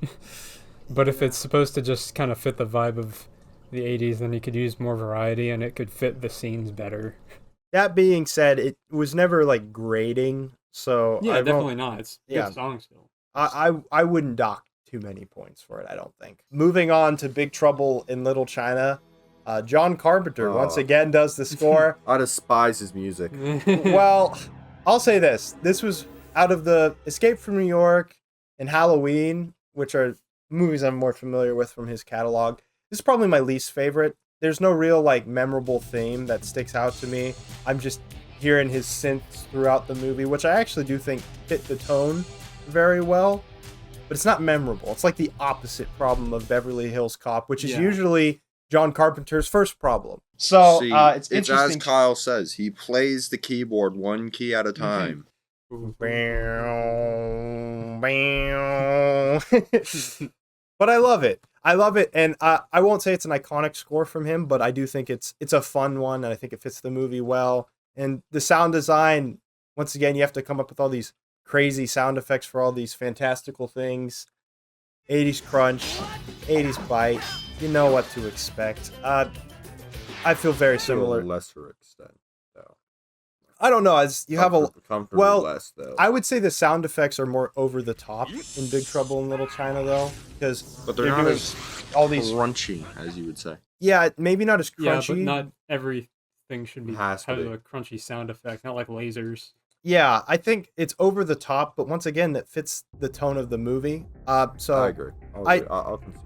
But if it's supposed to just kind of fit the vibe of the 80s, then you could use more variety and it could fit the scenes better. That being said, it was never like grading, so yeah, definitely not. It's a good song still. I wouldn't dock too many points for it, I don't think. Moving on to Big Trouble in Little China, John Carpenter once again does the score. I despise his music. Well, I'll say this. This was out of the Escape from New York and Halloween, which are movies I'm more familiar with from his catalog. This is probably my least favorite. There's no real like memorable theme that sticks out to me. I'm just hearing his synths throughout the movie, which I actually do think fit the tone very well. But it's not memorable. It's like the opposite problem of Beverly Hills Cop, which is usually John Carpenter's first problem. So it's interesting. As Kyle says, he plays the keyboard one key at a time. But I love it. And I won't say it's an iconic score from him, but I do think it's a fun one, and I think it fits the movie well. And the sound design, once again, you have to come up with all these crazy sound effects for all these fantastical things. 80s crunch, 80s bite. You know what to expect. I feel very similar. To a lesser extent, though. I don't know. As you have a less, though. I would say the sound effects are more over the top in Big Trouble in Little China, though, because they're not doing as all these crunchy, as you would say. Yeah, maybe not as crunchy. Yeah, but not everything should have a crunchy sound effect, not like lasers. Yeah, I think it's over the top, but once again, that fits the tone of the movie. So I agree. I'll concede.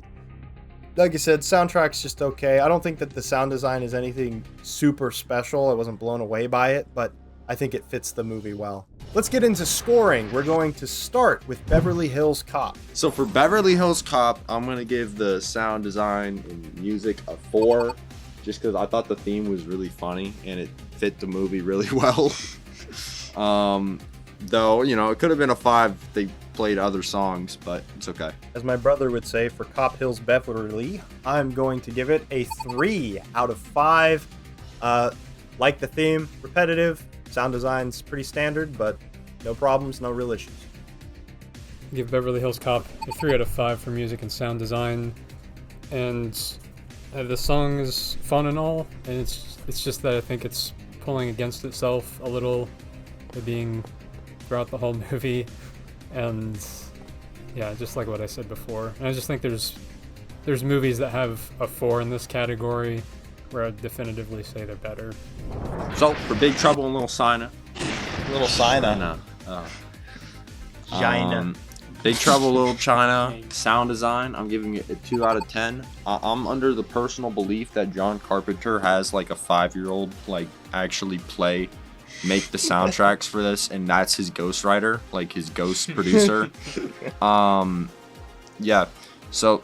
Like I said, soundtrack's just okay. I don't think that the sound design is anything super special. I wasn't blown away by it, but I think it fits the movie well. Let's get into scoring. We're going to start with Beverly Hills Cop. So for Beverly Hills Cop, I'm going to give the sound design and music a 4, just because I thought the theme was really funny and it fit the movie really well. Though, it could have been a 5 if they played other songs, but it's okay. As my brother would say, for Cop Hills Beverly, I'm going to give it a 3 out of 5. Like the theme, repetitive. Sound design's pretty standard, but no problems, no real issues. Give Beverly Hills Cop a 3 out of 5 for music and sound design. And the song is fun and all, and it's just that I think it's pulling against itself a little, being throughout the whole movie. And yeah, just like what I said before. And I just think there's movies that have a 4 in this category where I'd definitively say they're better. So for Big Trouble in Little China. Big Trouble Little China, sound design, I'm giving it a 2 out of 10. I'm under the personal belief that John Carpenter has like a 5-year-old actually make the soundtracks for this, and that's his ghostwriter, like his ghost producer. Yeah, so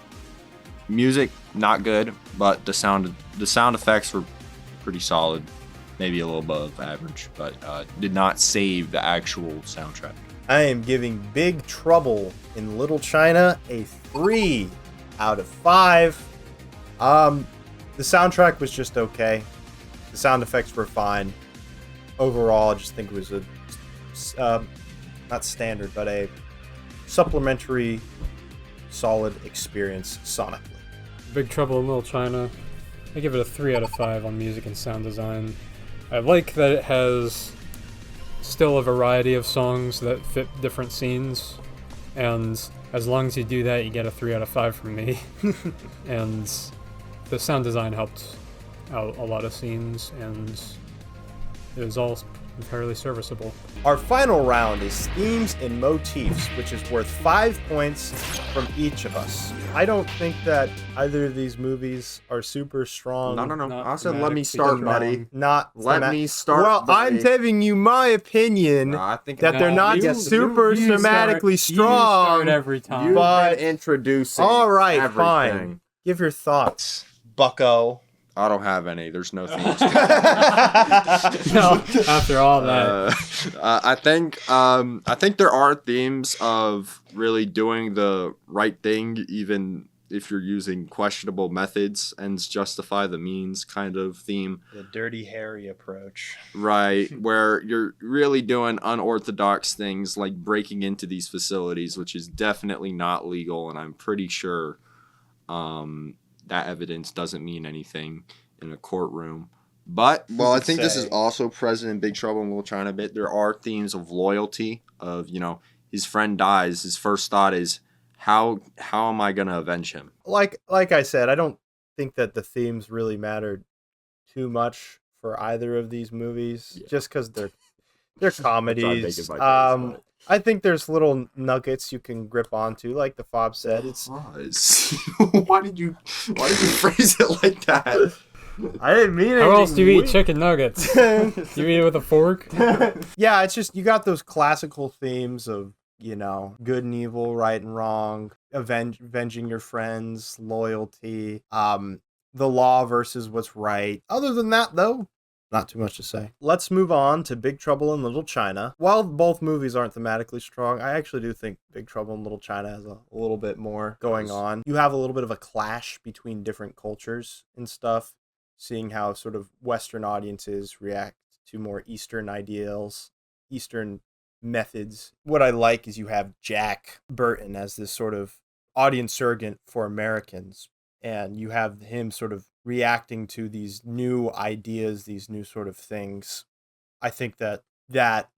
music not good, but the sound effects were pretty solid, maybe a little above average, but did not save the actual soundtrack. I am giving Big Trouble in Little China a 3 out of 5. The soundtrack was just okay. The sound effects were fine. Overall, I just think it was a not standard, but a supplementary, solid experience sonically. Big Trouble in Little China, I give it a 3 out of 5 on music and sound design. I like that it has still a variety of songs that fit different scenes, and as long as you do that, you get a 3 out of 5 from me. And the sound design helped out a lot of scenes, and it was all entirely serviceable. Our final round is themes and motifs, which is worth 5 points from each of us. I don't think that either of these movies are super strong. No. I said let me start, buddy. Let me start. Well, buddy. I'm telling you my opinion I think that they're not super thematically strong. You start every time. You've but been introducing all right, everything. fine. Give your thoughts, Bucko. I don't have any. There's no themes. No, after all that. I think there are themes of really doing the right thing, even if you're using questionable methods, ends justify the means kind of theme. The Dirty Harry approach. Right, where you're really doing unorthodox things like breaking into these facilities, which is definitely not legal, and I'm pretty sure that evidence doesn't mean anything in a courtroom. But, well, I think this is also present in Big Trouble in Little China a bit. There are themes of loyalty, of, his friend dies. His first thought is, how am I going to avenge him? Like I said, I don't think that the themes really mattered too much for either of these movies, just because they're comedies. I think there's little nuggets you can grip onto, like the Fob said. It's why did you phrase it like that? I didn't mean it. How else do you eat chicken nuggets? You eat it with a fork? Yeah, it's just you got those classical themes of, good and evil, right and wrong, avenging your friends, loyalty, the law versus what's right. Other than that, though, not too much to say. Let's move on to Big Trouble in Little China. While both movies aren't thematically strong, I actually do think Big Trouble in Little China has a little bit more going on. You have a little bit of a clash between different cultures and stuff, seeing how sort of Western audiences react to more Eastern ideals, Eastern methods. What I like is you have Jack Burton as this sort of audience surrogate for Americans, and you have him sort of reacting to these new ideas, these new sort of things. I think that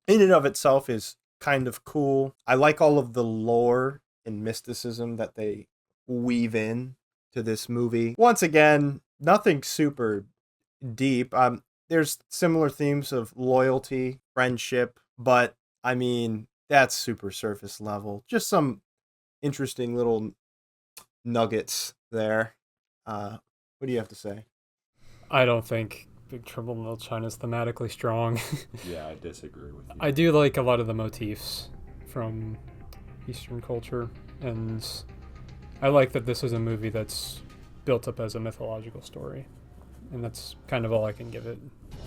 in and of itself is kind of cool. I like all of the lore and mysticism that they weave in to this movie. Once again, nothing super deep. There's similar themes of loyalty, friendship, but I mean, that's super surface level. Just some interesting little nuggets there. What do you have to say? I don't think Big Trouble in Little China is thematically strong. Yeah, I disagree with you. I do like a lot of the motifs from Eastern culture, and I like that this is a movie that's built up as a mythological story, and that's kind of all I can give it.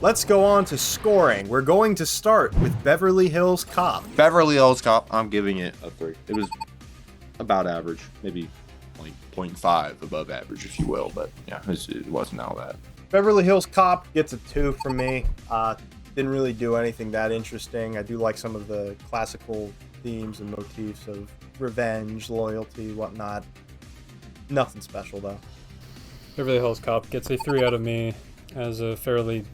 Let's go on to scoring. We're going to start with Beverly Hills Cop. Beverly Hills Cop, I'm giving it a 3. It was about average, maybe like 0.5 above average, if you will, but yeah, it wasn't all that. Beverly Hills Cop gets a 2 from me. Didn't really do anything that interesting. I do like some of the classical themes and motifs of revenge, loyalty, whatnot. Nothing special, though. Beverly Hills Cop gets a 3 out of me as a fairly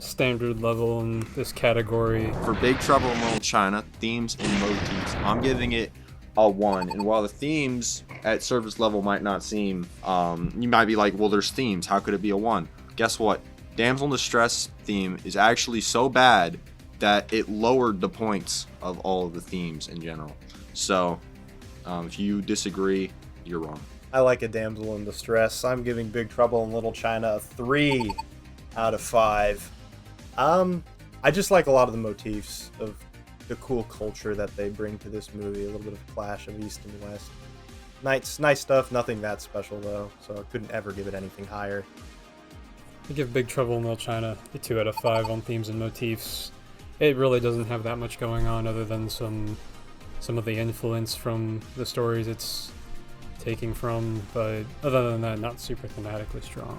standard level in this category. For Big Trouble in Little China, themes and motifs, I'm giving it a 1. And while the themes at surface level might not seem, you might be like, well, there's themes. How could it be a 1? Guess what? Damsel in Distress theme is actually so bad that it lowered the points of all of the themes in general. So, if you disagree, you're wrong. I like a damsel in distress. I'm giving Big Trouble in Little China a 3 out of 5. I just like a lot of the motifs of the cool culture that they bring to this movie. A little bit of a clash of East and West. Nice stuff. Nothing that special though, so I couldn't ever give it anything higher. I give Big Trouble in Little China a 2 out of 5 on themes and motifs. It really doesn't have that much going on other than some of the influence from the stories it's taking from, but other than that, not super thematically strong.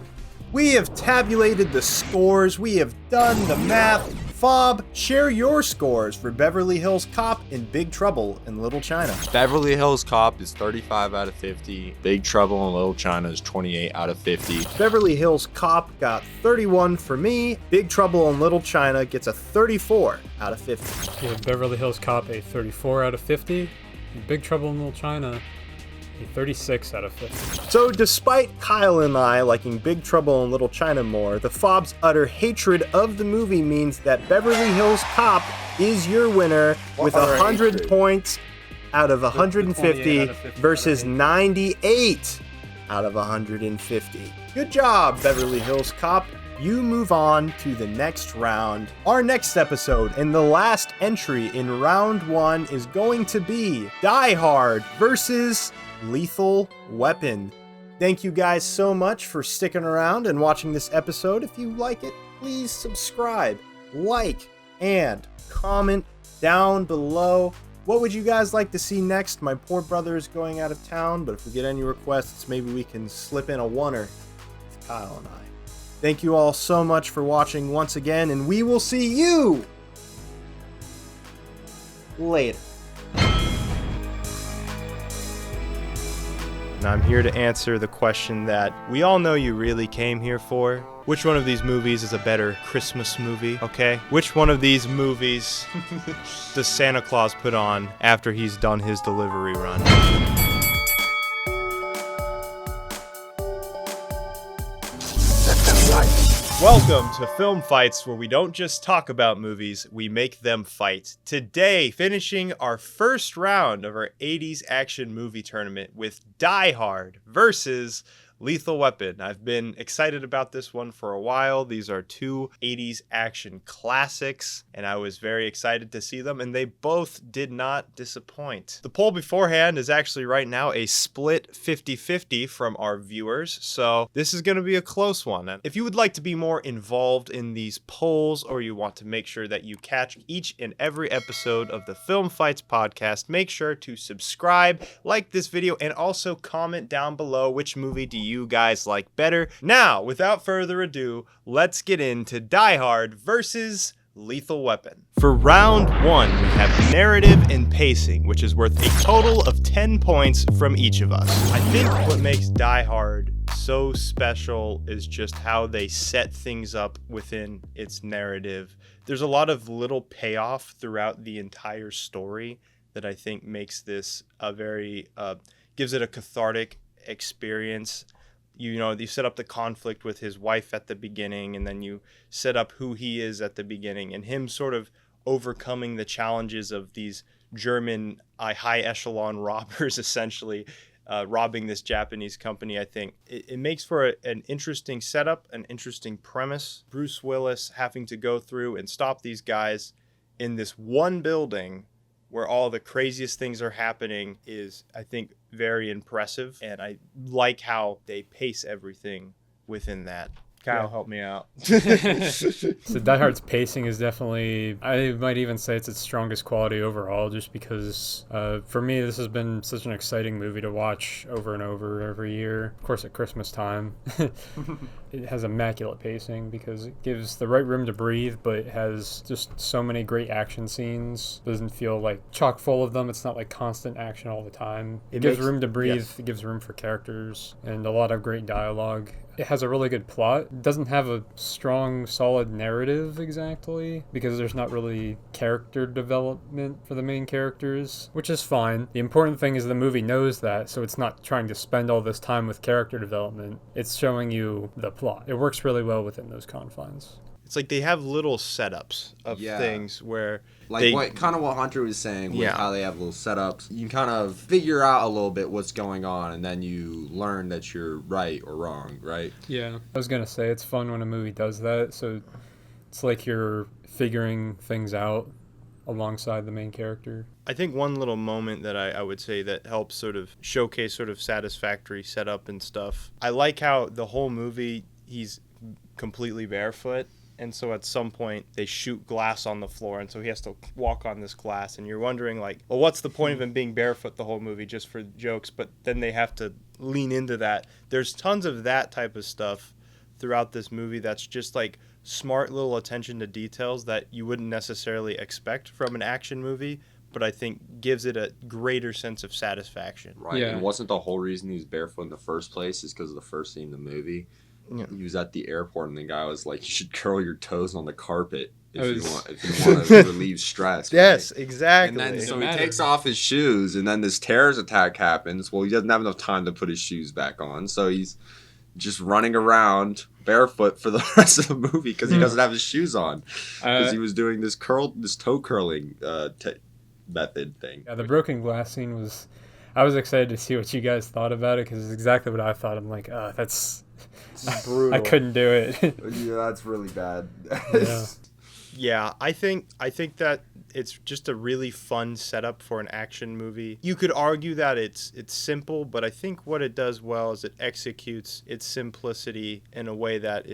We have tabulated the scores. We have done the math. Fob, share your scores for Beverly Hills Cop and Big Trouble in Little China. Beverly Hills Cop is 35 out of 50. Big Trouble in Little China is 28 out of 50. Beverly Hills Cop got 31 for me. Big Trouble in Little China gets a 34 out of 50. Give Beverly Hills Cop a 34 out of 50. And Big Trouble in Little China A 36 out of 50. So despite Kyle and I liking Big Trouble in Little China more, the Fob's utter hatred of the movie means that Beverly Hills Cop is your winner with 100 points out of 150 versus 98 out of 150. Good job, Beverly Hills Cop. You move on to the next round. Our next episode and the last entry in round 1 is going to be Die Hard versus Lethal Weapon. Thank you guys so much for sticking around and watching this episode. If you like it, please subscribe, like, and comment down below. What would you guys like to see next? My poor brother is going out of town, but if we get any requests, maybe we can slip in a oneer with Kyle and I. Thank you all so much for watching once again, and we will see you later. And I'm here to answer the question that we all know you really came here for. Which one of these movies is a better Christmas movie, okay? Which one of these movies does Santa Claus put on after he's done his delivery run? Welcome to Film Fights, where we don't just talk about movies, we make them fight. Today, finishing our first round of our 80s action movie tournament with Die Hard versus Lethal Weapon. I've been excited about this one for a while. These are two 80s action classics, and I was very excited to see them, and they both did not disappoint. The poll beforehand is actually right now a split 50-50 from our viewers, so this is going to be a close one. And if you would like to be more involved in these polls, or you want to make sure that you catch each and every episode of the Film Fights podcast, make sure to subscribe, like this video, and also comment down below which movie do you guys like better. Now, without further ado, let's get into Die Hard versus Lethal Weapon. For round 1, we have narrative and pacing, which is worth a total of 10 points from each of us. I think what makes Die Hard so special is just how they set things up within its narrative. There's a lot of little payoff throughout the entire story that I think makes this a very, gives it a cathartic experience. You know, you set up the conflict with his wife at the beginning, and then you set up who he is at the beginning, and him sort of overcoming the challenges of these German high echelon robbers, essentially robbing this Japanese company. I think it makes for an interesting setup, an interesting premise. Bruce Willis having to go through and stop these guys in this one building where all the craziest things are happening is, I think, very impressive. And I like how they pace everything within that. Kyle, help me out. So Die Hard's pacing is definitely, I might even say it's its strongest quality overall, just because for me this has been such an exciting movie to watch over and over every year. Of course at Christmas time. It has immaculate pacing because it gives the right room to breathe, but it has just so many great action scenes. It doesn't feel like chock full of them. It's not like constant action all the time. It gives room to breathe. Yes. It gives room for characters and a lot of great dialogue. It has a really good plot. It doesn't have a strong, solid narrative exactly because there's not really character development for the main characters, which is fine. The important thing is the movie knows that, so it's not trying to spend all this time with character development. It's showing you the plot. It works really well within those confines. It's like they have little setups of things where like what Hunter was saying with how they have little setups. You can kind of figure out a little bit what's going on, and then you learn that you're right or wrong, right? Yeah. I was going to say it's fun when a movie does that, so it's like you're figuring things out alongside the main character. I think one little moment that I would say that helps sort of showcase sort of satisfactory setup and stuff. I like how the whole movie he's completely barefoot. And so at some point they shoot glass on the floor, and so he has to walk on this glass, and you're wondering like, well, what's the point of him being barefoot the whole movie just for jokes? But then they have to lean into that. There's tons of that type of stuff throughout this movie that's just like smart little attention to details that you wouldn't necessarily expect from an action movie, but I think gives it a greater sense of satisfaction. Right, and wasn't the whole reason he was barefoot in the first place is because of the first scene in the movie? Yeah. He was at the airport, and the guy was like, you should curl your toes on the carpet. if you want to relieve stress. Yes, right? exactly. And then so he takes off his shoes, and then this terrorist attack happens. Well, he doesn't have enough time to put his shoes back on, so he's just running around barefoot for the rest of the movie because he doesn't have his shoes on because he was doing this toe curling method thing. Yeah, the broken glass scene was. I was excited to see what you guys thought about it because it's exactly what I thought. I'm like, oh, that's brutal. I couldn't do it. Yeah, that's really bad. Yeah. Yeah, I think that it's just a really fun setup for an action movie. You could argue that it's simple, but I think what it does well is it executes its simplicity in a way that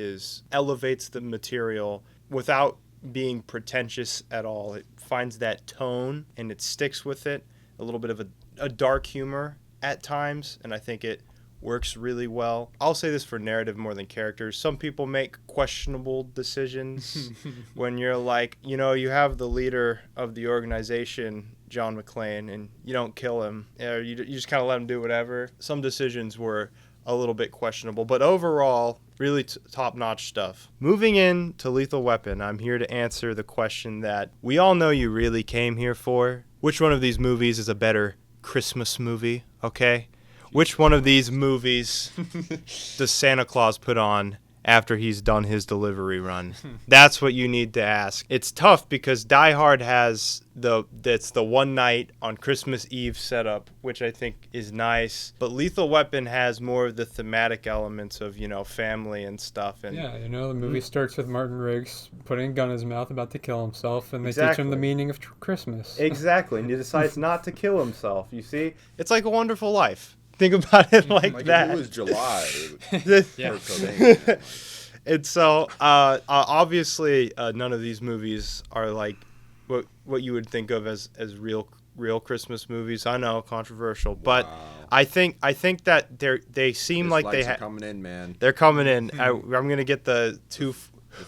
elevates the material without being pretentious at all. It finds that tone and it sticks with it. A little bit of a dark humor at times, and I think it works really well. I'll say this for narrative more than characters. Some people make questionable decisions when you're like, you have the leader of the organization, John McClane, and you don't kill him. Or you just kind of let him do whatever. Some decisions were a little bit questionable, but overall, really top-notch stuff. Moving in to Lethal Weapon, I'm here to answer the question that we all know you really came here for. Which one of these movies is a better Christmas movie, okay? Which one of these movies does Santa Claus put on after he's done his delivery run? That's what you need to ask. It's tough because Die Hard has that's the one night on Christmas Eve setup, which I think is nice. But Lethal Weapon has more of the thematic elements of, family and stuff. And yeah, the movie starts with Martin Riggs putting a gun in his mouth about to kill himself, and they teach him the Exactly. meaness of Christmas. Exactly, and he decides not to kill himself, you see? It's like A Wonderful Life. Think about it like that. If it was July. Yeah. And so, obviously, none of these movies are like what you would think of as real Christmas movies. I know, controversial, but I think that they seem like they are coming in, man. They're coming in. I'm gonna get the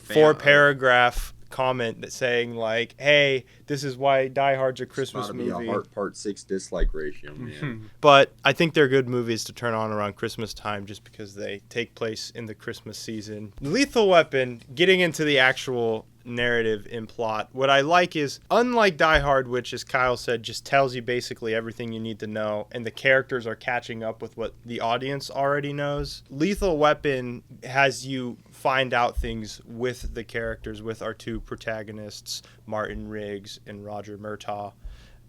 4-paragraph comment that saying like, "Hey, this is why Die Hard's a Christmas movie." Be a heart part 6 dislike ratio, man. But I think they're good movies to turn on around Christmas time just because they take place in the Christmas season. Lethal Weapon, getting into the actual narrative and plot, what I like is, unlike Die Hard, which, as Kyle said, just tells you basically everything you need to know, and the characters are catching up with what the audience already knows, Lethal Weapon has you find out things with the characters, with our two protagonists, Martin Riggs and Roger Murtaugh.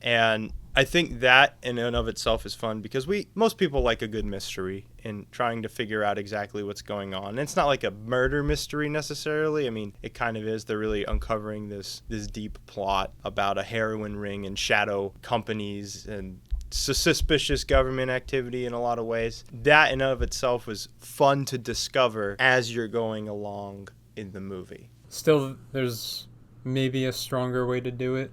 And I think that in and of itself is fun because most people like a good mystery and trying to figure out exactly what's going on. And it's not like a murder mystery necessarily. I mean, it kind of is. They're really uncovering this deep plot about a heroin ring and shadow companies and suspicious government activity in a lot of ways. That in and of itself was fun to discover as you're going along in the movie. Still, there's maybe a stronger way to do it.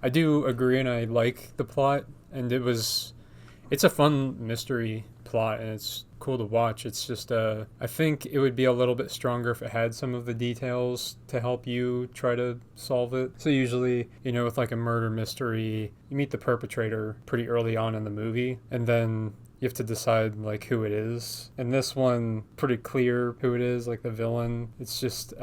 I do agree, and I like the plot, and it's a fun mystery plot, and it's cool to watch. It's just, I think it would be a little bit stronger if it had some of the details to help you try to solve it. So usually, with like a murder mystery, you meet the perpetrator pretty early on in the movie, and then you have to decide like who it is. And this one, pretty clear who it is, like the villain. It's just,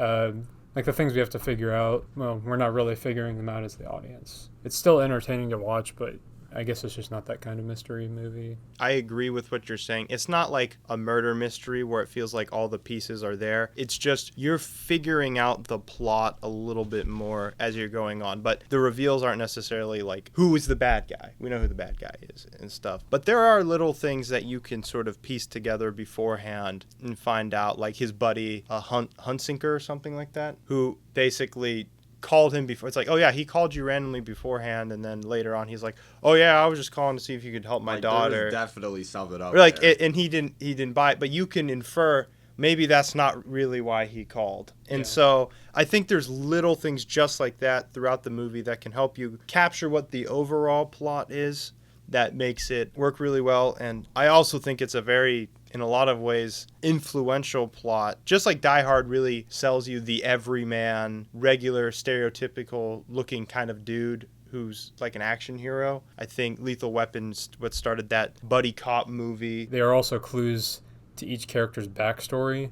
like the things we have to figure out, well, we're not really figuring them out as the audience. It's still entertaining to watch, but I guess it's just not that kind of mystery movie. I agree with what you're saying. It's not like a murder mystery where it feels like all the pieces are there. It's just you're figuring out the plot a little bit more as you're going on. But the reveals aren't necessarily like, who is the bad guy? We know who the bad guy is and stuff. But there are little things that you can sort of piece together beforehand and find out, like his buddy, Hunsinger or something like that, who basically called him before. It's like, oh yeah, he called you randomly beforehand, and then later on he's like, oh yeah, I was just calling to see if you could help my daughter. There was definitely something up like there. And he didn't buy it, but you can infer maybe that's not really why he called. And so I think there's little things just like that throughout the movie that can help you capture what the overall plot is that makes it work really well. And I also think it's a very, in a lot of ways, influential plot. Just like Die Hard really sells you the everyman, regular, stereotypical looking kind of dude who's like an action hero. I think Lethal Weapon's what started that buddy cop movie. There are also clues to each character's backstory.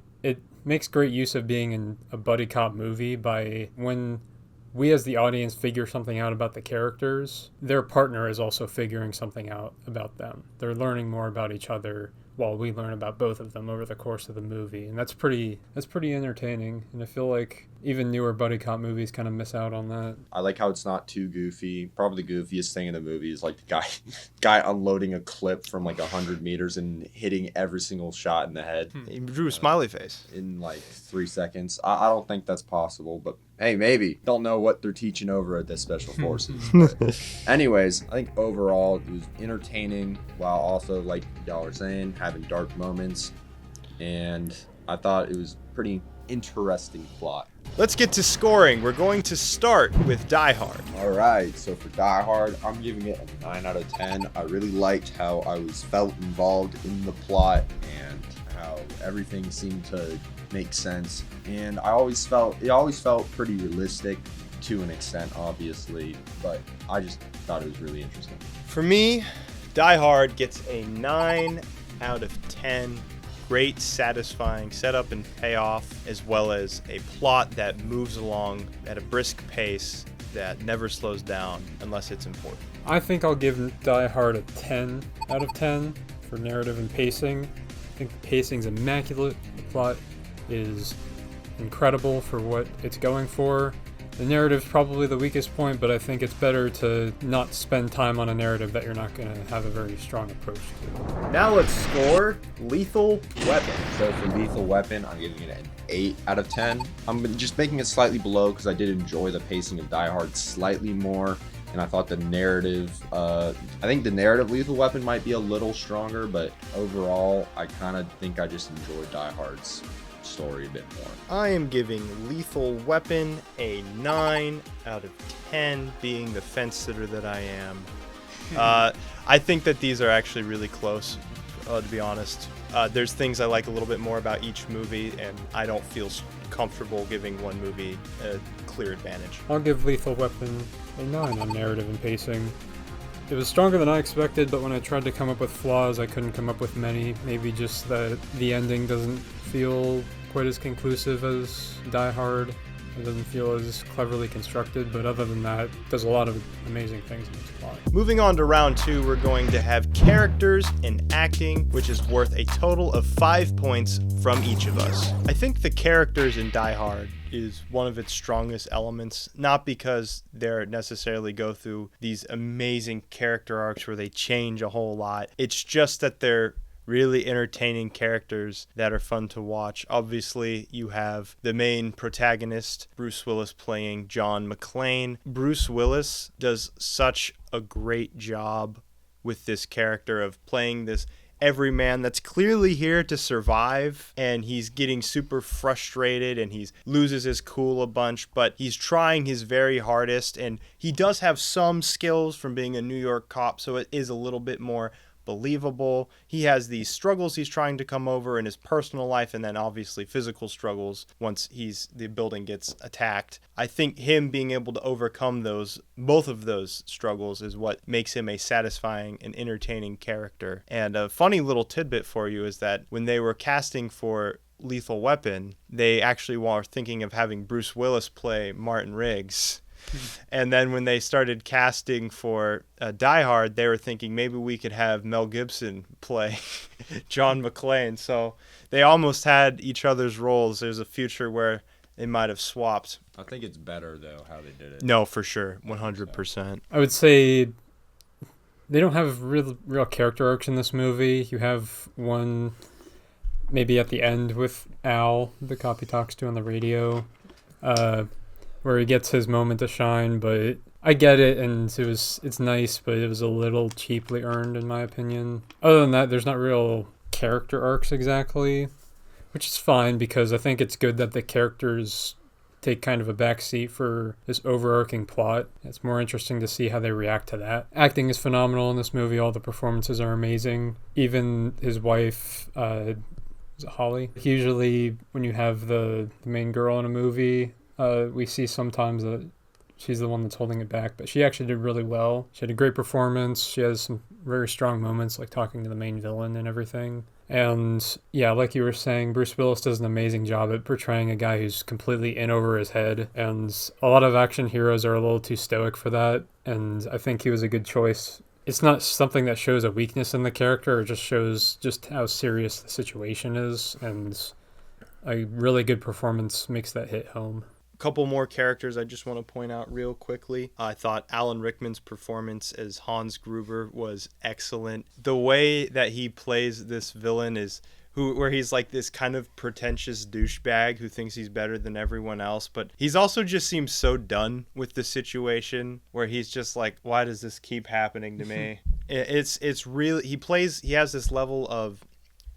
makes great use of being in a buddy cop movie by when we as the audience figure something out about the characters, their partner is also figuring something out about them. They're learning more about each other while we learn about both of them over the course of the movie. And that's pretty entertaining. And I feel like even newer buddy cop movies kind of miss out on that. I like how it's not too goofy. Probably the goofiest thing in the movie is like the guy unloading a clip from like 100 meters and hitting every single shot in the head. He drew a smiley face in like 3 seconds. I don't think that's possible, but hey, maybe. Don't know what they're teaching over at the Special Forces. Anyways, I think overall it was entertaining while also, like y'all were saying, having dark moments. And I thought it was pretty interesting plot. Let's get to scoring. We're going to start with Die Hard. All right, so for Die Hard, I'm giving it a 9 out of 10. I really liked how I felt involved in the plot and how everything seemed to make sense. And it always felt pretty realistic to an extent, obviously, but I just thought it was really interesting. For me, Die Hard gets a 9 out of 10. Great, satisfying setup and payoff, as well as a plot that moves along at a brisk pace that never slows down unless it's important. I think I'll give Die Hard a 10 out of 10 for narrative and pacing. I think the pacing's immaculate. The plot is incredible for what it's going for. The narrative's probably the weakest point, but I think it's better to not spend time on a narrative that you're not going to have a very strong approach to. Now let's score Lethal Weapon. So for Lethal Weapon, I'm giving it an 8 out of 10. I'm just making it slightly below because I did enjoy the pacing of Die Hard slightly more. And I thought the narrative, I think the narrative Lethal Weapon might be a little stronger, but overall, I kind of think I just enjoyed Die Hard's story a bit more. I am giving Lethal Weapon a 9 out of 10, being the fence sitter that I am. I think that these are actually really close, to be honest. There's things I like a little bit more about each movie, and I don't feel comfortable giving one movie a clear advantage. I'll give Lethal Weapon a 9 on narrative and pacing. It was stronger than I expected, but when I tried to come up with flaws, I couldn't come up with many. Maybe just that the ending doesn't feel quite as conclusive as Die Hard. It doesn't feel as cleverly constructed, but other than that, there's a lot of amazing things in this plot. Moving on to round 2, we're going to have characters and acting, which is worth a total of 5 points from each of us. I think the characters in Die Hard is one of its strongest elements, not because they necessarily go through these amazing character arcs where they change a whole lot. It's just that they're really entertaining characters that are fun to watch. Obviously, you have the main protagonist, Bruce Willis, playing John McClane. Bruce Willis does such a great job with this character of playing this everyman that's clearly here to survive, and he's getting super frustrated and he loses his cool a bunch, but he's trying his very hardest, and he does have some skills from being a New York cop, so it is a little bit more believable. He has these struggles he's trying to come over in his personal life, and then obviously physical struggles once the building gets attacked. I think him being able to overcome both of those struggles is what makes him a satisfying and entertaining character. And a funny little tidbit for you is that when they were casting for Lethal Weapon, they actually were thinking of having Bruce Willis play Martin Riggs. And then when they started casting for Die Hard, they were thinking maybe we could have Mel Gibson play John McClane. So they almost had each other's roles. There's a future where they might have swapped. I think it's better, though, how they did it. No, for sure. 100%. I would say they don't have real character arcs in this movie. You have one maybe at the end with Al, the cop he talks to on the radio, where he gets his moment to shine, but I get it, and it's nice, but it was a little cheaply earned in my opinion. Other than that, there's not real character arcs exactly, which is fine because I think it's good that the characters take kind of a backseat for this overarching plot. It's more interesting to see how they react to that. Acting is phenomenal in this movie. All the performances are amazing. Even his wife, is it Holly? Usually when you have the main girl in a movie, we see sometimes that she's the one that's holding it back, but she actually did really well. She had a great performance. She has some very strong moments, like talking to the main villain and everything. And yeah, like you were saying, Bruce Willis does an amazing job at portraying a guy who's completely in over his head. And a lot of action heroes are a little too stoic for that. And I think he was a good choice. It's not something that shows a weakness in the character. It just shows just how serious the situation is. And a really good performance makes that hit home. Couple more characters I just want to point out real quickly. I thought Alan Rickman's performance as Hans Gruber was excellent. The way that he plays this villain is where he's like this kind of pretentious douchebag who thinks he's better than everyone else, but he's also just seems so done with the situation where he's just like, why does this keep happening to me? It's really, he has this level of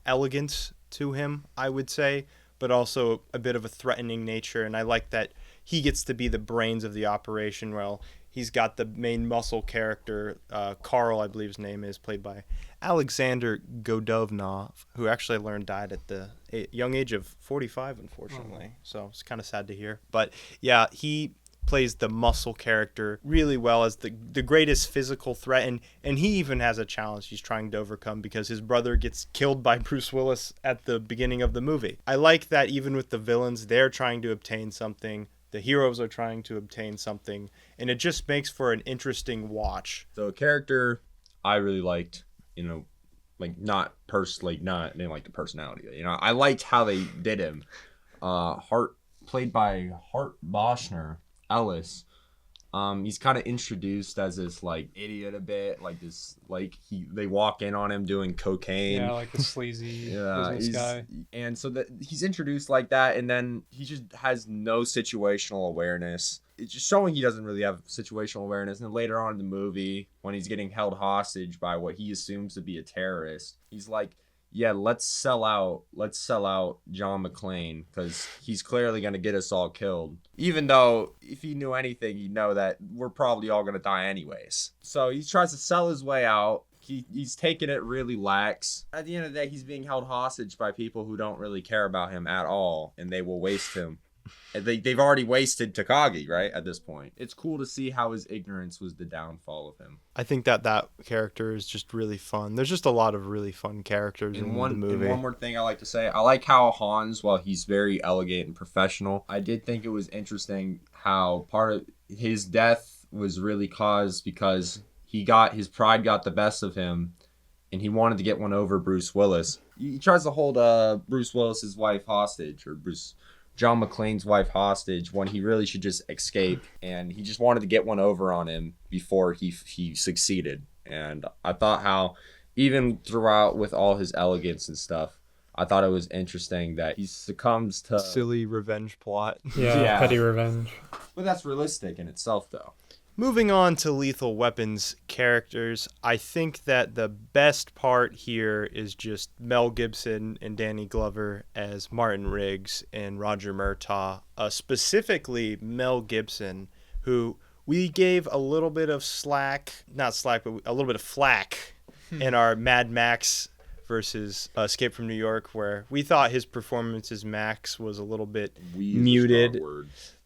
elegance to him, I would say, but also a bit of a threatening nature. And I like that he gets to be the brains of the operation. Well, he's got the main muscle character, Carl, I believe his name is, played by Alexander Godovnov, who actually I learned died at the young age of 45, unfortunately. So it's kind of sad to hear. But yeah, he plays the muscle character really well as the greatest physical threat, and he even has a challenge he's trying to overcome because his brother gets killed by Bruce Willis at the beginning of the movie. I like that even with the villains, they're trying to obtain something, the heroes are trying to obtain something, and it just makes for an interesting watch. So a character I really liked, like not didn't like the personality, I liked how they did him. Played by Hart Boschner Ellis. He's kind of introduced as this like idiot a bit, like this, like they walk in on him doing cocaine. Yeah, like the sleazy business guy. And so that he's introduced like that, and then he just has no situational awareness. It's just showing he doesn't really have situational awareness. And then later on in the movie, when he's getting held hostage by what he assumes to be a terrorist, he's like, yeah, let's sell out John McClane because he's clearly going to get us all killed. Even though if he knew anything, he'd know that we're probably all going to die anyways. So he tries to sell his way out. He's taking it really lax. At the end of the day, he's being held hostage by people who don't really care about him at all, and they will waste him. They've already wasted Takagi, right, at this point. It's cool to see how his ignorance was the downfall of him. I think that character is just really fun. There's just a lot of really fun characters in the movie. And one more thing I like to say, I like how Hans, while he's very elegant and professional, I did think it was interesting how part of his death was really caused because his pride got the best of him, and he wanted to get one over Bruce Willis. He tries to hold Bruce Willis's wife hostage, or John McClane's wife hostage, when he really should just escape, and he just wanted to get one over on him before he succeeded. And I thought how even throughout with all his elegance and stuff, I thought it was interesting that he succumbs to silly revenge plot. Yeah, petty revenge. But that's realistic in itself, though. Moving on to Lethal Weapon's characters, I think that the best part here is just Mel Gibson and Danny Glover as Martin Riggs and Roger Murtaugh. Specifically, Mel Gibson, who we gave a little bit of flack in our Mad Max versus Escape from New York, where we thought his performance as Max was a little bit muted.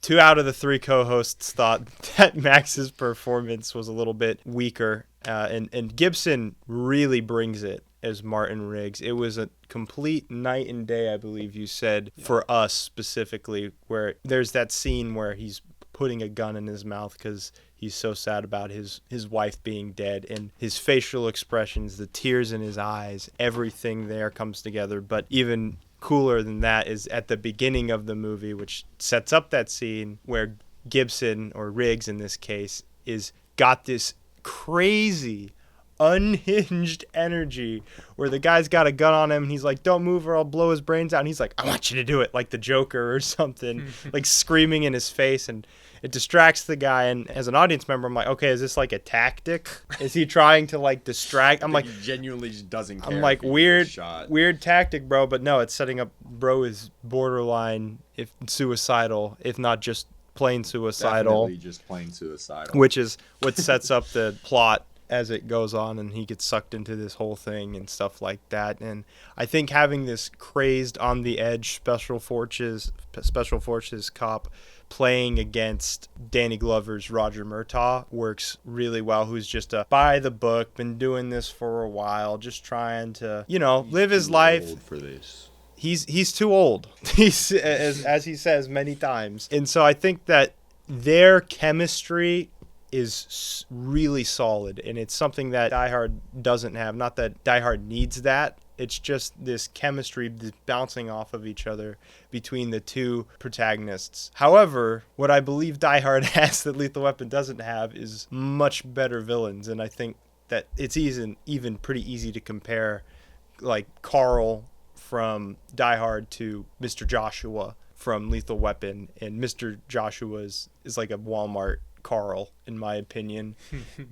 2 out of the 3 co-hosts thought that Max's performance was a little bit weaker, and Gibson really brings it as Martin Riggs. It was a complete night and day, I believe you said, for us specifically, where there's that scene where he's putting a gun in his mouth because he's so sad about his wife being dead, and his facial expressions, the tears in his eyes, everything there comes together. But even cooler than that is at the beginning of the movie, which sets up that scene where Gibson, or Riggs in this case, is got this crazy unhinged energy where the guy's got a gun on him and he's like, don't move or I'll blow his brains out, and he's like, I want you to do it, like the Joker or something, like screaming in his face, and it distracts the guy. And as an audience member, I'm like, okay, is this like a tactic? Is he trying to like distract? I'm like, he genuinely just doesn't care. I'm like, weird tactic, bro. But no, it's setting up bro is borderline if suicidal, if not just plain suicidal. Definitely just plain suicidal. Which is what sets up the plot as it goes on and he gets sucked into this whole thing and stuff like that. And I think having this crazed, on the edge special forces cop playing against Danny Glover's Roger Murtaugh works really well, who's just a by the book, been doing this for a while, just trying to, live his life. Old for this. He's too old. He's as he says many times. And so I think that their chemistry is really solid, and it's something that Die Hard doesn't have. Not that Die Hard needs that. It's just this chemistry bouncing off of each other between the two protagonists. However, what I believe Die Hard has that Lethal Weapon doesn't have is much better villains, and I think that it's even pretty easy to compare, like Carl from Die Hard to Mr. Joshua from Lethal Weapon, and Mr. Joshua is like a Walmart Carl, in my opinion.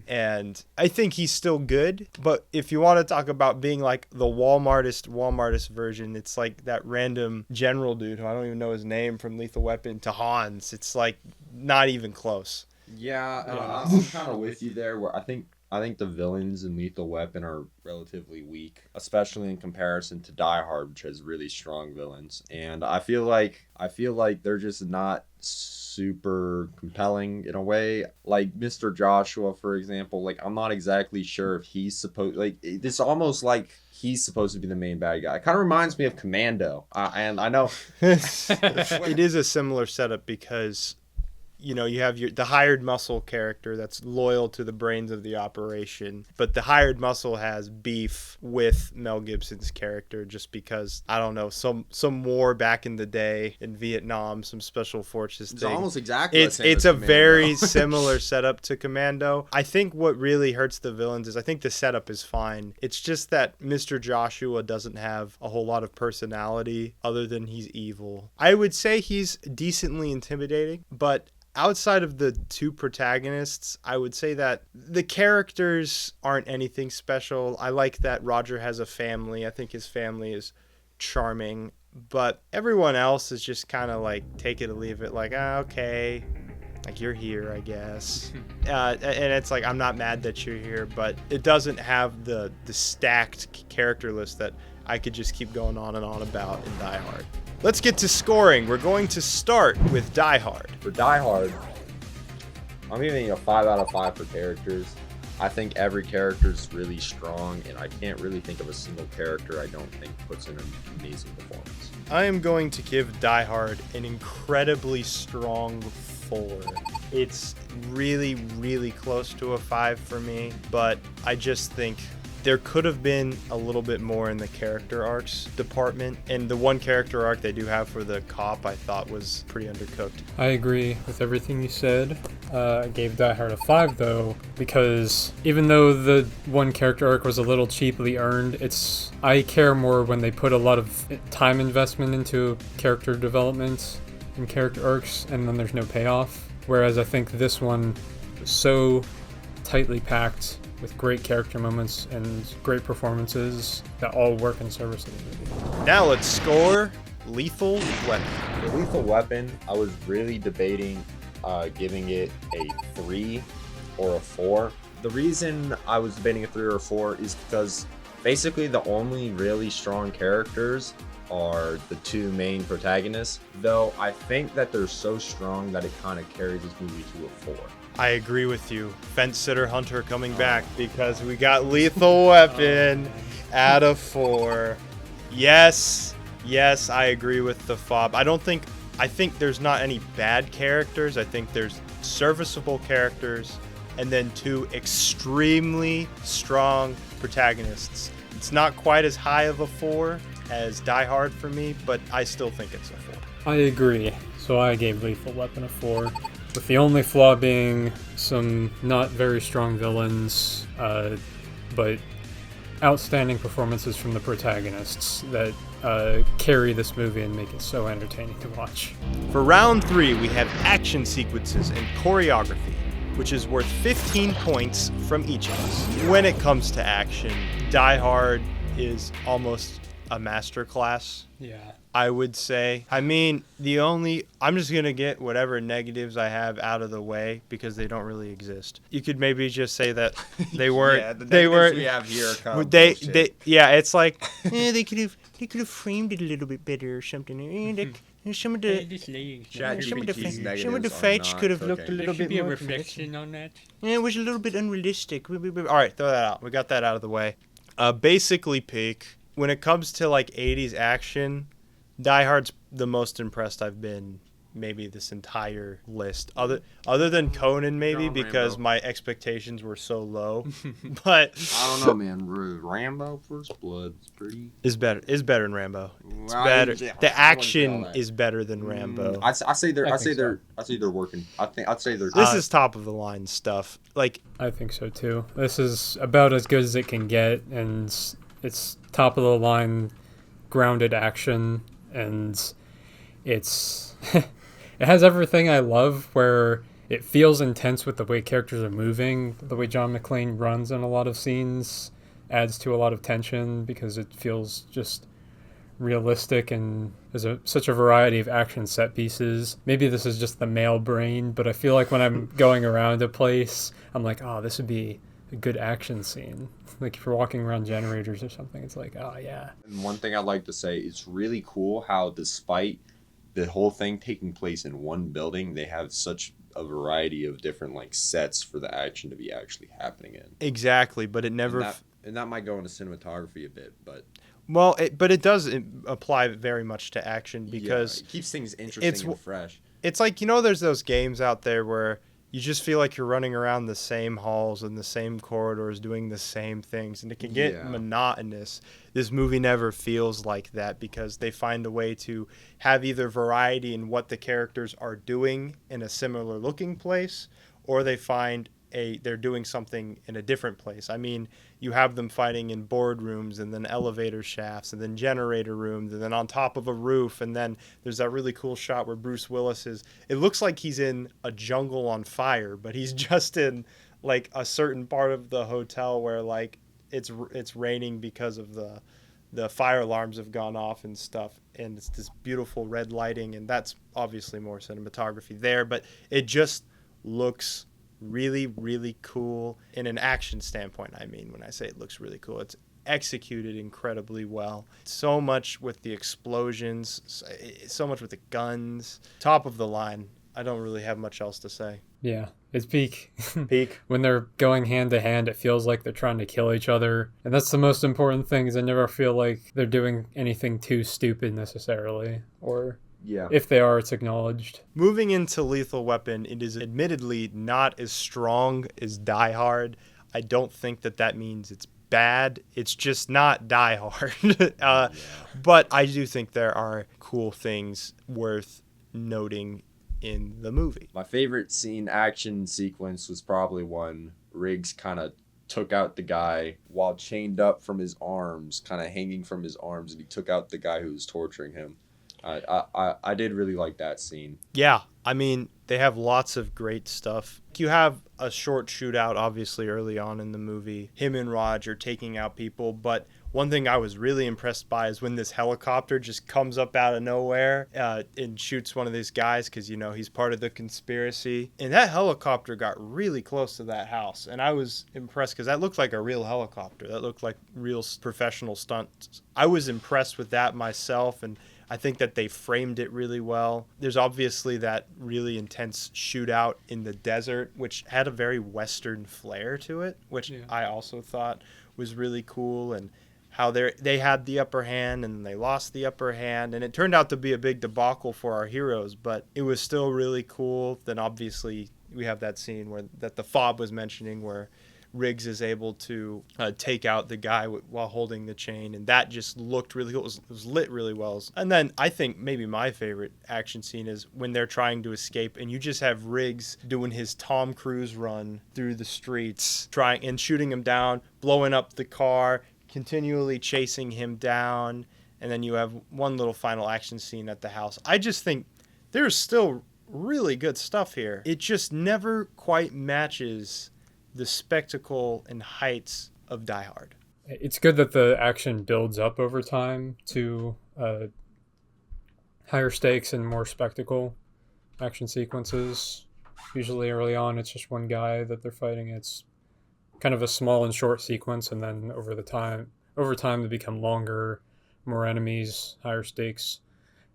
And I think he's still good, but if you want to talk about being like the Walmartist version, it's like that random general dude who I don't even know his name from Lethal Weapon to Hans. It's like not even close. Yeah. I'm kind of with you there, where I think the villains in Lethal Weapon are relatively weak, especially in comparison to Die Hard, which has really strong villains. And I feel like they're just not super compelling in a way. Like Mr. Joshua, for example, like I'm not exactly sure if he's supposed, like it's almost like he's supposed to be the main bad guy. It kind of reminds me of Commando. And I know it is a similar setup because you have the hired muscle character that's loyal to the brains of the operation, but the hired muscle has beef with Mel Gibson's character just because, I don't know, some war back in the day in Vietnam, some special forces It's thing. almost exactly the same It's as a Commando. very similar setup to Commando. I think what really hurts the villains is I think the setup is fine. It's just that Mr. Joshua doesn't have a whole lot of personality other than he's evil. I would say he's decently intimidating, but outside of the two protagonists, I would say that the characters aren't anything special. I like that Roger has a family. I think his family is charming, but everyone else is just kind of like take it or leave it, like, okay, like you're here, I guess. And it's like, I'm not mad that you're here, but it doesn't have the stacked character list that I could just keep going on and on about in Die Hard. Let's get to scoring. We're going to start with Die Hard. For Die Hard, I'm giving it a 5 out of 5 for characters. I think every character is really strong, and I can't really think of a single character I don't think puts in an amazing performance. I am going to give Die Hard an incredibly strong 4. It's really, really close to a 5 for me, but I just think there could have been a little bit more in the character arcs department, and the one character arc they do have for the cop I thought was pretty undercooked. I agree with everything you said. I gave Die Hard a 5 though, because even though the one character arc was a little cheaply earned, I care more when they put a lot of time investment into character development and character arcs, and then there's no payoff. Whereas I think this one was so tightly packed with great character moments and great performances that all work in service of the movie. Now let's score Lethal Weapon. For Lethal Weapon, I was really debating giving it a 3 or a 4. The reason I was debating a 3 or a 4 is because basically the only really strong characters are the two main protagonists, though I think that they're so strong that it kind of carries this movie to a 4. I agree with you. Fence Sitter Hunter coming back because we got Lethal Weapon out of 4. Yes, I agree with the fob. I think there's not any bad characters. I think there's serviceable characters and then two extremely strong protagonists. It's not quite as high of a 4 as Die Hard for me, but I still think it's a 4. I agree. So I gave Lethal Weapon a 4. With the only flaw being some not very strong villains, but outstanding performances from the protagonists that carry this movie and make it so entertaining to watch. For round 3, we have action sequences and choreography, which is worth 15 points from each of us. When it comes to action, Die Hard is almost a masterclass. Yeah. I would say. I mean, I'm just going to get whatever negatives I have out of the way because they don't really exist. You could maybe just say that they weren't. Yeah, the they negatives weren't. we have here are kind of they, bullshit. yeah, it's like they could have framed it a little bit better or something. Some of the fights could have looked a little bit more reflection on that. Yeah, it was a little bit unrealistic. All right, throw that out. We got that out of the way. Basically, peak. When it comes to like 80s action, Die Hard's the most impressed I've been maybe this entire list. Other than Conan maybe because Rambo. my expectations were so low. But I don't know, man. Rambo First Blood is better than Rambo. It's Well, better. yeah, The I wouldn't action call that. is better than Rambo. I'd say they're working. I'd say they're. This is top of the line stuff. Like I think so too. This is about as good as it can get, and it's top of the line, grounded action, and it's it has everything I love. Where it feels intense with the way characters are moving, the way John McClane runs in a lot of scenes adds to a lot of tension because it feels just realistic, and there's such a variety of action set pieces. Maybe this is just the male brain, but I feel like when I'm going around a place, I'm like, oh, this would be a good action scene. Like if you're walking around generators or something, it's like, oh yeah. And one thing I'd like to say, it's really cool how despite the whole thing taking place in one building, they have such a variety of different like sets for the action to be actually happening in. Exactly, but it never. And that might go into cinematography a bit, but. Well, it does apply very much to action because it keeps things interesting and fresh. It's like, there's those games out there where you just feel like you're running around the same halls and the same corridors doing the same things, and it can get monotonous. This movie never feels like that because they find a way to have either variety in what the characters are doing in a similar looking place, or they find they're doing something in a different place. I mean, you have them fighting in boardrooms and then elevator shafts and then generator rooms and then on top of a roof, and then there's that really cool shot where Bruce Willis it looks like he's in a jungle on fire, but he's just in like a certain part of the hotel where like it's raining because of the fire alarms have gone off and stuff, and it's this beautiful red lighting, and that's obviously more cinematography there, but it just looks really, really cool in an action standpoint. I mean, when I say it looks really cool, it's executed incredibly well. So much with the explosions, so much with the guns. Top of the line. I don't really have much else to say. Yeah, it's peak. Peak. When they're going hand to hand, it feels like they're trying to kill each other. And that's the most important thing, is I never feel like they're doing anything too stupid necessarily. Or if they are, it's acknowledged. Moving into Lethal Weapon, it is admittedly not as strong as Die Hard. I don't think that means it's bad. It's just not Die Hard. But I do think there are cool things worth noting in the movie. My favorite action sequence was probably when Riggs kind of took out the guy while chained up from his arms, kind of hanging from his arms, and he took out the guy who was torturing him. I did really like that scene. Yeah, I mean, they have lots of great stuff. You have a short shootout, obviously, early on in the movie. Him and Roger taking out people, but one thing I was really impressed by is when this helicopter just comes up out of nowhere and shoots one of these guys because, he's part of the conspiracy. And that helicopter got really close to that house. And I was impressed because that looked like a real helicopter. That looked like real professional stunts. I was impressed with that myself, and I think that they framed it really well. There's obviously that really intense shootout in the desert, which had a very Western flair to it, which I also thought was really cool, and how they had the upper hand and they lost the upper hand, and it turned out to be a big debacle for our heroes, but it was still really cool. Then obviously we have that scene that the fob was mentioning where Riggs is able to take out the guy while holding the chain, and that just looked really cool. It was lit really well. And then I think maybe my favorite action scene is when they're trying to escape, and you just have Riggs doing his Tom Cruise run through the streets, trying and shooting him down, blowing up the car, continually chasing him down, and then you have one little final action scene at the house. I just think there's still really good stuff here. It just never quite matches the spectacle and heights of Die Hard. It's good that the action builds up over time to higher stakes and more spectacle action sequences. Usually early on, it's just one guy that they're fighting. It's kind of a small and short sequence, and then over time they become longer, more enemies, higher stakes.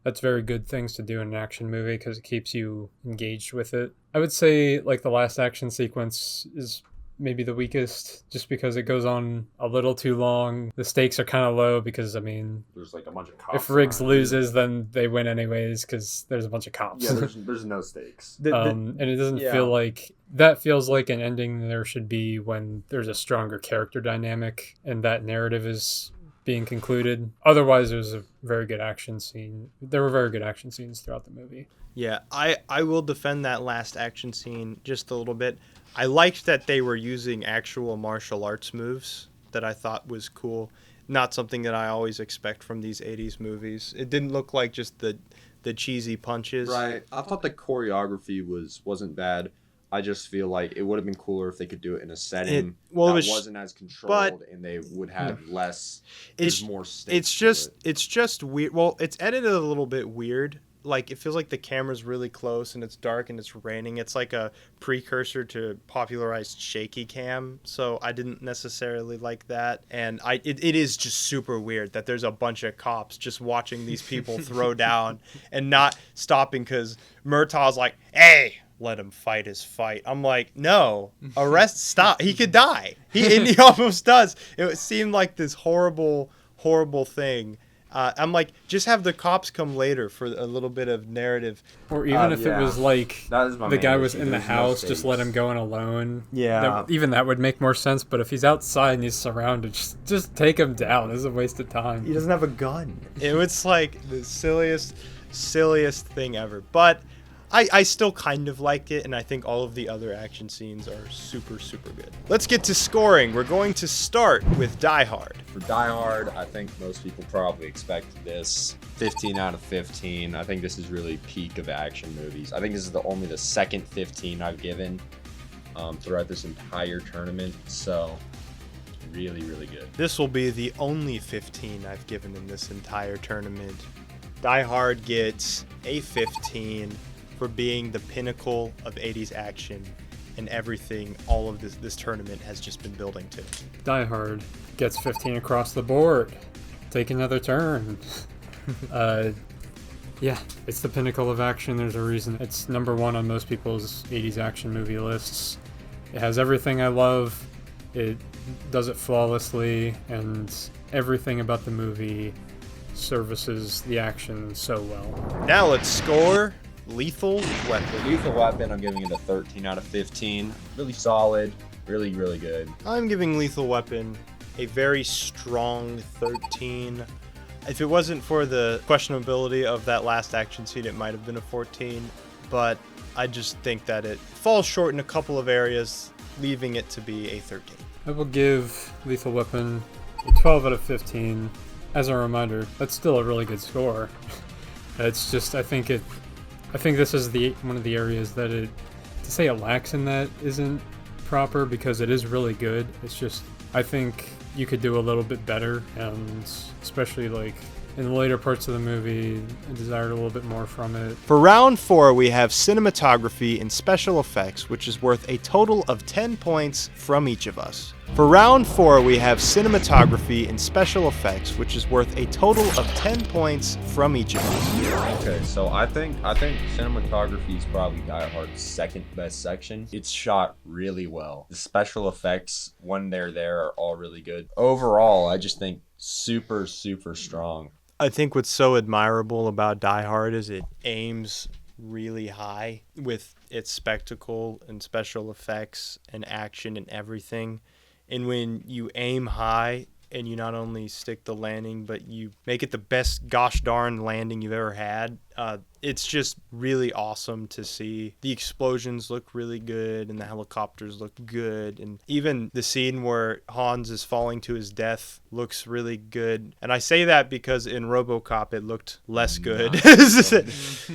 That's very good things to do in an action movie because it keeps you engaged with it. I would say like the last action sequence is maybe the weakest, just because it goes on a little too long. The stakes are kind of low because, I mean, There's like a bunch of cops. if Riggs around. loses, then they win anyways because there's a bunch of cops. Yeah, there's no stakes. And it doesn't feel like that. Feels like an ending there should be when there's a stronger character dynamic and that narrative is being concluded. Otherwise, there's a very good action scene. There were very good action scenes throughout the movie. Yeah, I will defend that last action scene just a little bit. I liked that they were using actual martial arts moves that I thought was cool. Not something that I always expect from these 80s movies. It didn't look like just the cheesy punches. Right. I thought the choreography wasn't bad. I just feel like it would have been cooler if they could do it in a setting that wasn't as controlled, and they would have less. There's more stakes. It's just weird. Well, it's edited a little bit weird. Like, it feels like the camera's really close and it's dark and it's raining. It's like a precursor to popularized shaky cam. So I didn't necessarily like that. And it is just super weird that there's a bunch of cops just watching these people throw down and not stopping because Murtaugh's like, hey, let him fight his fight. I'm like, no, stop. He could die. He almost does. It seemed like this horrible thing. I'm like, just have the cops come later for a little bit of narrative. Or even if it was like the guy was in the house, just let him go in alone. Yeah. Even that would make more sense. But if he's outside and he's surrounded, just take him down. It's a waste of time. He doesn't have a gun. It was like the silliest thing ever. But I still kind of liked it, and I think all of the other action scenes are super, super good. Let's get to scoring. We're going to start with Die Hard. For Die Hard, I think most people probably expect this 15 out of 15. I think this is really peak of action movies. I think this is only the second 15 I've given throughout this entire tournament. So really, really good. This will be the only 15 I've given in this entire tournament. Die Hard gets a 15 for being the pinnacle of 80s action and everything all of this tournament has just been building to. Die Hard gets 15 across the board. Take another turn. Yeah, it's the pinnacle of action. There's a reason it's number one on most people's 80s action movie lists. It has everything I love. It does it flawlessly, and everything about the movie services the action so well. Now let's score Lethal Weapon. Lethal Weapon, I'm giving it a 13 out of 15. Really solid. Really, really good. I'm giving Lethal Weapon a very strong 13. If it wasn't for the questionability of that last action scene, it might have been a 14. But I just think that it falls short in a couple of areas, leaving it to be a 13. I will give Lethal Weapon a 12 out of 15. As a reminder, that's still a really good score. It's just, I think this is one of the areas that to say it lacks in that isn't proper, because it is really good. It's just, I think you could do a little bit better, and especially like in the later parts of the movie, I desired a little bit more from it. For round 4, we have cinematography and special effects, which is worth a total of 10 points from each of us. For round 4, we have cinematography and special effects, which is worth a total of 10 points from each of us. Okay, so I think cinematography is probably Die Hard's second best section. It's shot really well. The special effects, when they're there, are all really good. Overall, I just think super, super strong. I think what's so admirable about Die Hard is it aims really high with its spectacle and special effects and action and everything. And when you aim high and you not only stick the landing, but you make it the best gosh darn landing you've ever had, it's just really awesome to see. The explosions look really good and the helicopters look good. And even the scene where Hans is falling to his death looks really good. And I say that because in RoboCop it looked less good.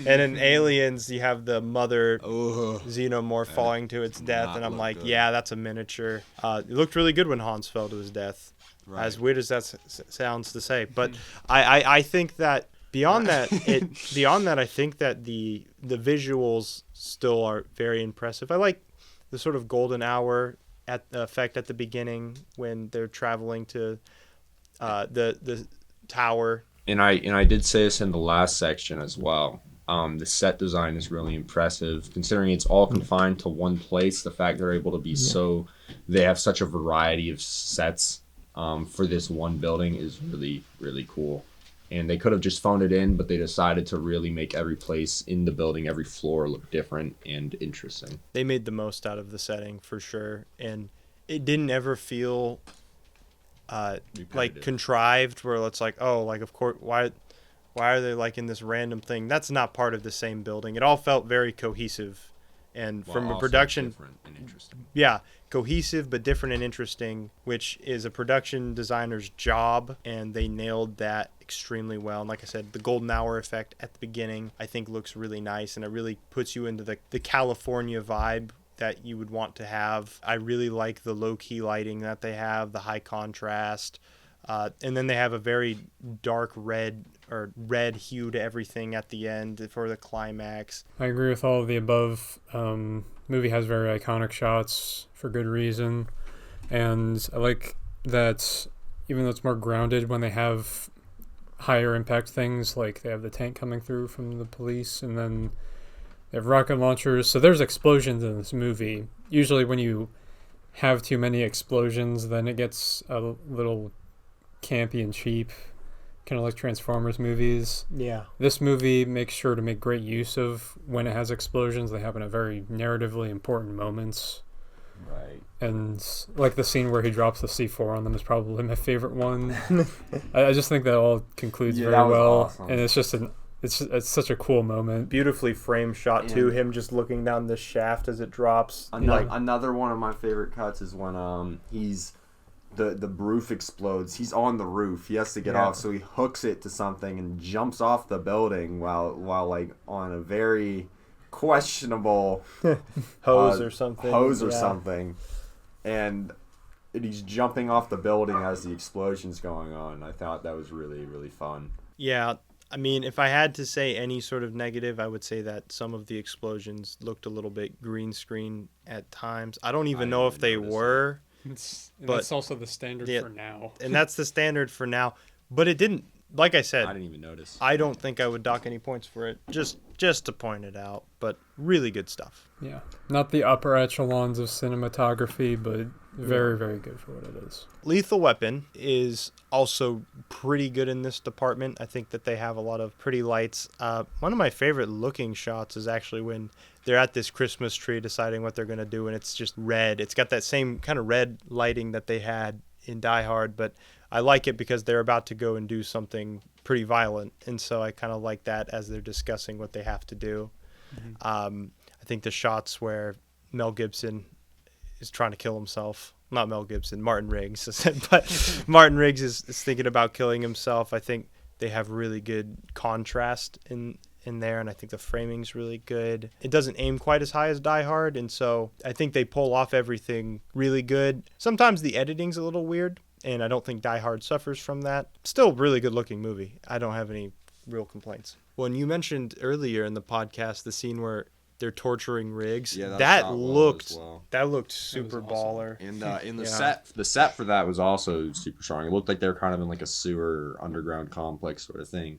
And in Aliens you have the mother xenomorph falling to its death, and I'm like, yeah, that's a miniature. It looked really good when Hans fell to his death. Right. As weird as that sounds to say. But I think that Beyond that, I think that the visuals still are very impressive. I like the sort of golden hour effect at the beginning when they're traveling to the tower. And I did say this in the last section as well. The set design is really impressive, considering it's all confined to one place. The fact they're able to be they have such a variety of sets for this one building is really, really cool. And they could have just phoned it in, but they decided to really make every place in the building, every floor look different and interesting. They made the most out of the setting for sure. And it didn't ever feel like contrived where it's like, oh, like, of course, why are they like in this random thing? That's not part of the same building. It all felt very cohesive. And from a production, different and interesting. Yeah, cohesive but different and interesting, which is a production designer's job, and they nailed that extremely well. And like I said, the golden hour effect at the beginning I think looks really nice, and it really puts you into the California vibe that you would want to have. I really like the low-key lighting that they have, the high contrast, and then they have a very dark red hue to everything at the end for the climax. I agree with all of the above. Movie has very iconic shots for good reason, and I like that even though it's more grounded when they have higher impact things, like they have the tank coming through from the police, and then they have rocket launchers. So there's explosions in this movie. Usually when you have too many explosions, then it gets a little campy and cheap, kind of like Transformers movies. Yeah. This movie makes sure to make great use of when it has explosions. They happen at very narratively important moments. Right. And like the scene where he drops the C4 on them is probably my favorite one. I just think that all concludes very well. Awesome. And it's just it's such a cool moment. Beautifully framed shot too, him just looking down the shaft as it drops. Another one of my favorite cuts is when he's the roof explodes. He's on the roof. He has to get off, so he hooks it to something and jumps off the building while like on a very questionable hose or something. And he's jumping off the building as the explosion's going on. I thought that was really, really fun. Yeah. I mean, if I had to say any sort of negative, I would say that some of the explosions looked a little bit green screen at times. I don't even know if they were. But that's also the standard for now. And that's the standard for now. But it didn't, like I said, I didn't even notice. I don't think I would dock any points for it, just to point it out. But really good stuff. Yeah. Not the upper echelons of cinematography, but very, very good for what it is. Lethal Weapon is also pretty good in this department. I think that they have a lot of pretty lights. One of my favorite looking shots is actually when they're at this Christmas tree deciding what they're going to do, and it's just red. It's got that same kind of red lighting that they had in Die Hard, but I like it because they're about to go and do something pretty violent, and so I kind of like that as they're discussing what they have to do. Mm-hmm. I think the shots where Mel Gibson is trying to kill himself, not Mel Gibson, Martin Riggs, but Martin Riggs is thinking about killing himself. I think they have really good contrast in there, and I think the framing's really good. It doesn't aim quite as high as Die Hard, and so I think they pull off everything really good. Sometimes the editing's a little weird, and I don't think Die Hard suffers from that. Still really good looking movie. I don't have any real complaints. When you mentioned earlier in the podcast the scene where they're torturing Riggs, that looked super baller. And in the set for that was also super strong. It looked like they were kind of in like a sewer underground complex sort of thing.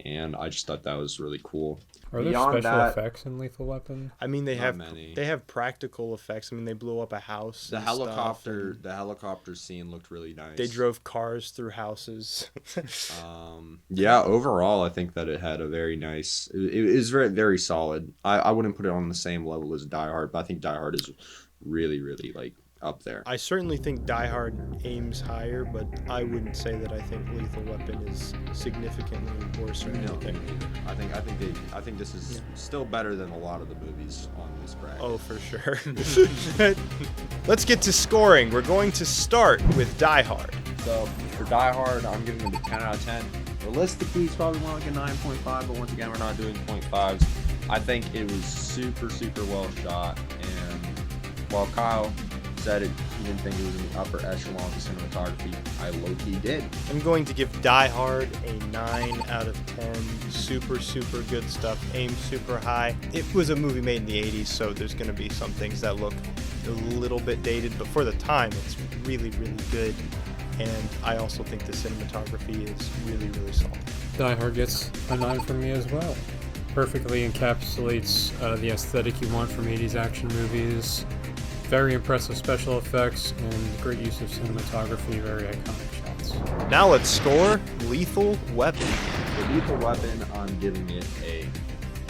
And I just thought that was really cool. Are there special effects in Lethal Weapon? I mean, they have practical effects. I mean, they blew up a house. The helicopter scene looked really nice. They drove cars through houses. Yeah, overall, I think that it had a very nice. It is very, very solid. I wouldn't put it on the same level as Die Hard, but I think Die Hard is really, really like up there. I certainly think Die Hard aims higher, but I wouldn't say that I think Lethal Weapon is significantly worse or anything. I think this is still better than a lot of the movies on this bracket. Oh, for sure. Let's get to scoring. We're going to start with Die Hard. So for Die Hard, I'm giving it a 10 out of 10. Realistically, it's probably more like a 9.5, but once again, we're not doing 0.5s. I think it was super, super well shot, and while Kyle said it, he didn't think it was in the upper echelon of cinematography. I low-key did. I'm going to give Die Hard a 9 out of 10. Super, super good stuff. Aimed super high. It was a movie made in the 80s, so there's going to be some things that look a little bit dated, but for the time, it's really, really good. And I also think the cinematography is really, really solid. Die Hard gets a 9 from me as well. Perfectly encapsulates the aesthetic you want from 80s action movies. Very impressive special effects and great use of cinematography, very iconic shots. Now let's score Lethal Weapon. For Lethal Weapon, I'm giving it a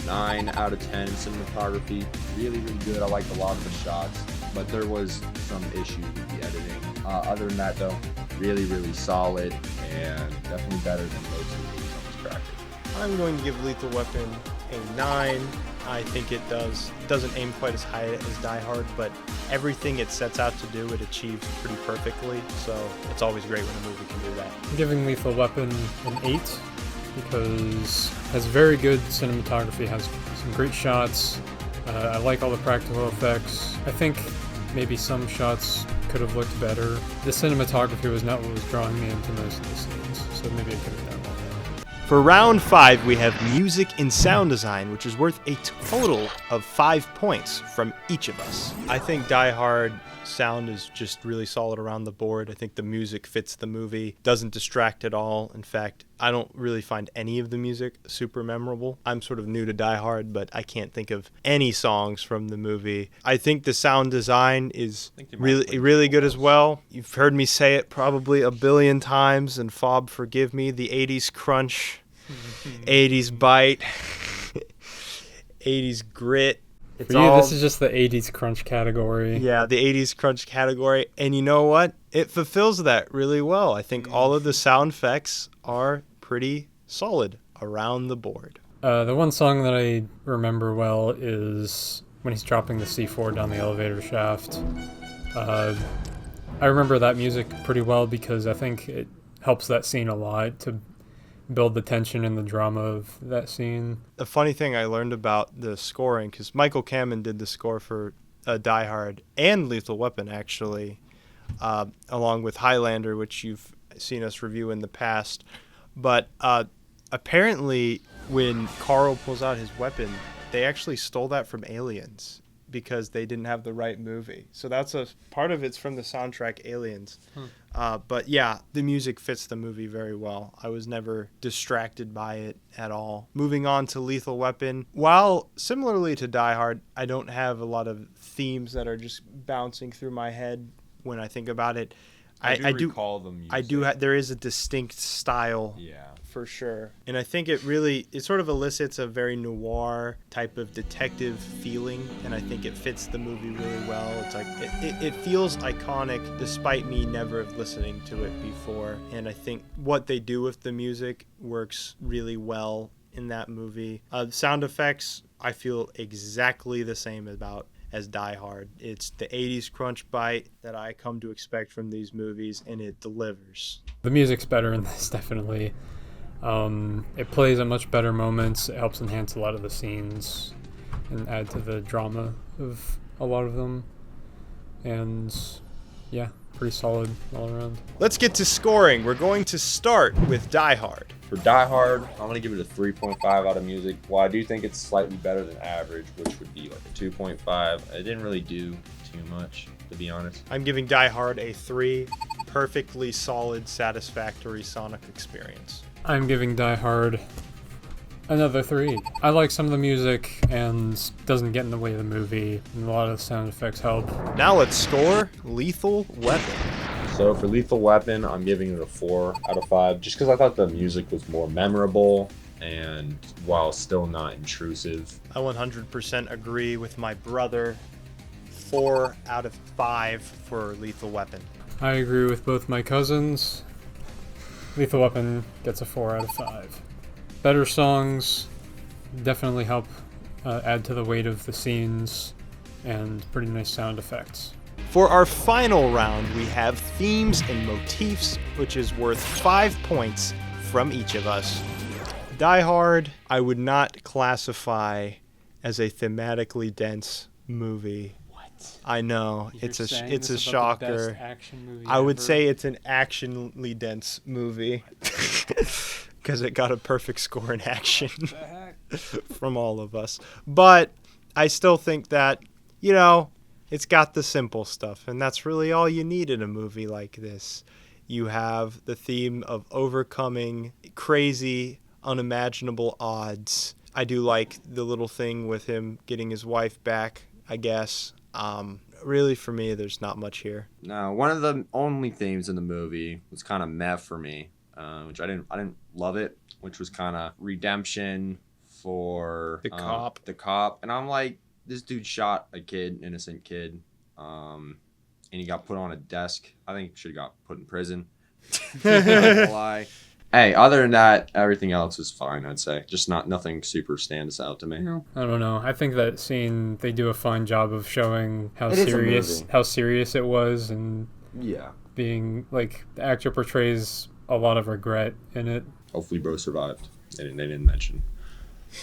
9 out of 10 cinematography. Really, really good. I liked a lot of the shots, but there was some issues with the editing. Other than that, though, really, really solid and definitely better than most of the movies on this bracket. I'm going to give Lethal Weapon a 9. I think it doesn't aim quite as high as Die Hard, but everything it sets out to do, it achieves pretty perfectly. So it's always great when a movie can do that. I'm giving Lethal Weapon an 8 because it has very good cinematography, has some great shots. I like all the practical effects. I think maybe some shots could have looked better. The cinematography was not what was drawing me into most of the scenes, so maybe I could have done more. For round 5, we have music and sound design, which is worth a total of 5 points from each of us. I think Die Hard sound is just really solid around the board. I think the music fits the movie, doesn't distract at all. In fact, I don't really find any of the music super memorable. I'm sort of new to Die Hard, but I can't think of any songs from the movie. I think the sound design is really good as well. You've heard me say it probably a billion times, and Fob, forgive me, the 80s crunch, 80s bite, 80s grit. For you, this is just the 80s crunch category. Yeah, the 80s crunch category. And you know what? It fulfills that really well. I think all of the sound effects are pretty solid around the board. The one song that I remember well is when he's dropping the C4 down the elevator shaft. I remember that music pretty well because I think it helps that scene a lot to build the tension and the drama of that scene. The funny thing I learned about the scoring, because Michael Kamen did the score for Die Hard and Lethal Weapon, actually, along with Highlander, which you've seen us review in the past. But apparently, when Carl pulls out his weapon, they actually stole that from Aliens because they didn't have the right movie. So that's a part of it's from the soundtrack Aliens. But yeah, the music fits the movie very well. I was never distracted by it at all. Moving on to Lethal Weapon. While similarly to Die Hard, I don't have a lot of themes that are just bouncing through my head when I think about it. I do recall the music. There is a distinct style. Yeah. For sure. And I think it sort of elicits a very noir type of detective feeling, and I think it fits the movie really well. It's like it feels iconic despite me never listening to it before, and I think what they do with the music works really well in that movie. Sound effects, I feel exactly the same about as Die Hard. It's the 80s crunch bite that I come to expect from these movies, and it delivers. The music's better in this, definitely. It plays at much better moments. It helps enhance a lot of the scenes and add to the drama of a lot of them. And yeah, pretty solid all around. Let's get to scoring. We're going to start with Die Hard. For Die Hard, I'm going to give it a 3.5 out of music. While I do think it's slightly better than average, which would be like a 2.5, it didn't really do too much, to be honest. I'm giving Die Hard a 3. Perfectly solid, satisfactory sonic experience. I'm giving Die Hard another 3. I like some of the music and doesn't get in the way of the movie, and a lot of the sound effects help. Now let's score Lethal Weapon. So for Lethal Weapon, I'm giving it a 4 out of 5, just because I thought the music was more memorable and while still not intrusive. I 100% agree with my brother. 4 out of 5 for Lethal Weapon. I agree with both my cousins. Lethal Weapon gets a 4 out of 5. Better songs definitely help add to the weight of the scenes, and pretty nice sound effects. For our final round, we have themes and motifs, which is worth 5 points from each of us. Die Hard, I would not classify as a thematically dense movie. What? I know. You're It's a saying it's a this about the best shocker. action movie I would ever? say it's an actionly dense movie because it got a perfect score in action from all of us. But I still think that, you know, it's got the simple stuff, and that's really all you need in a movie like this. You have the theme of overcoming crazy, unimaginable odds. I do like the little thing with him getting his wife back, I guess. Really, for me, there's not much here. No, one of the only themes in the movie was kind of meh for me, which I didn't love it, which was kind of redemption for The cop. The cop, and I'm like, this dude shot a kid, innocent kid, and he got put on a desk. I think he should have got put in prison. Not gonna lie. Hey, other than that, everything else is fine, I'd say. Just nothing super stands out to me. I don't know. I think that scene, they do a fine job of showing how It is a serious it was, and Yeah. being like, the actor portrays a lot of regret in it. Hopefully both survived. They didn't mention.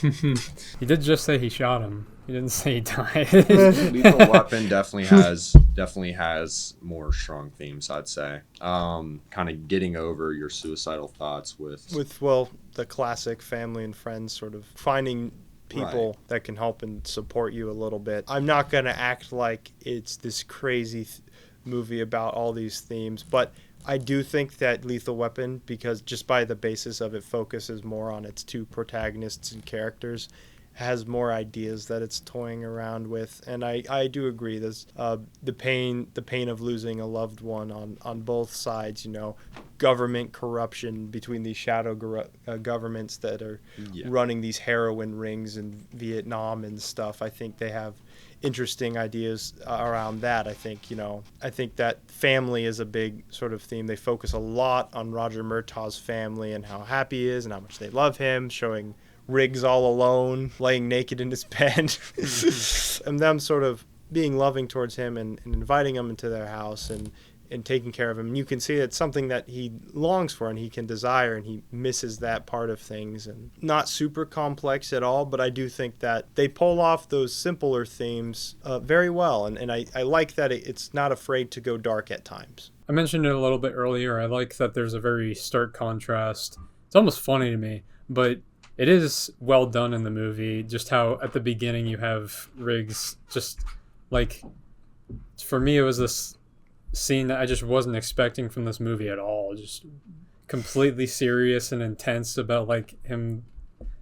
He did just say he shot him. He didn't say he died. Lethal Weapon definitely has more strong themes, I'd say. Kind of getting over your suicidal thoughts with The classic family and friends, sort of finding people that can help and support you a little bit. I'm not going to act like it's this crazy movie about all these themes, but I do think that Lethal Weapon, because just by the basis of it, focuses more on its two protagonists and characters, has more ideas that it's toying around with. And I do agree, there's the pain of losing a loved one on both sides, you know, government corruption between these shadow governments that are running these heroin rings in Vietnam and stuff. I think they have interesting ideas around that. I think that family is a big sort of theme. They focus a lot on Roger Murtaugh's family and how happy he is and how much they love him, showing Riggs all alone, laying naked in his bed, and them sort of being loving towards him and inviting him into their house and taking care of him. And you can see it's something that he longs for and he can desire, and he misses that part of things. And not super complex at all, but I do think that they pull off those simpler themes very well. And I like that it's not afraid to go dark at times. I mentioned it a little bit earlier. I like that there's a very stark contrast. It's almost funny to me, but it is well done in the movie. Just how at the beginning you have Riggs, just like, for me it was this scene that I just wasn't expecting from this movie at all. Just completely serious and intense about like him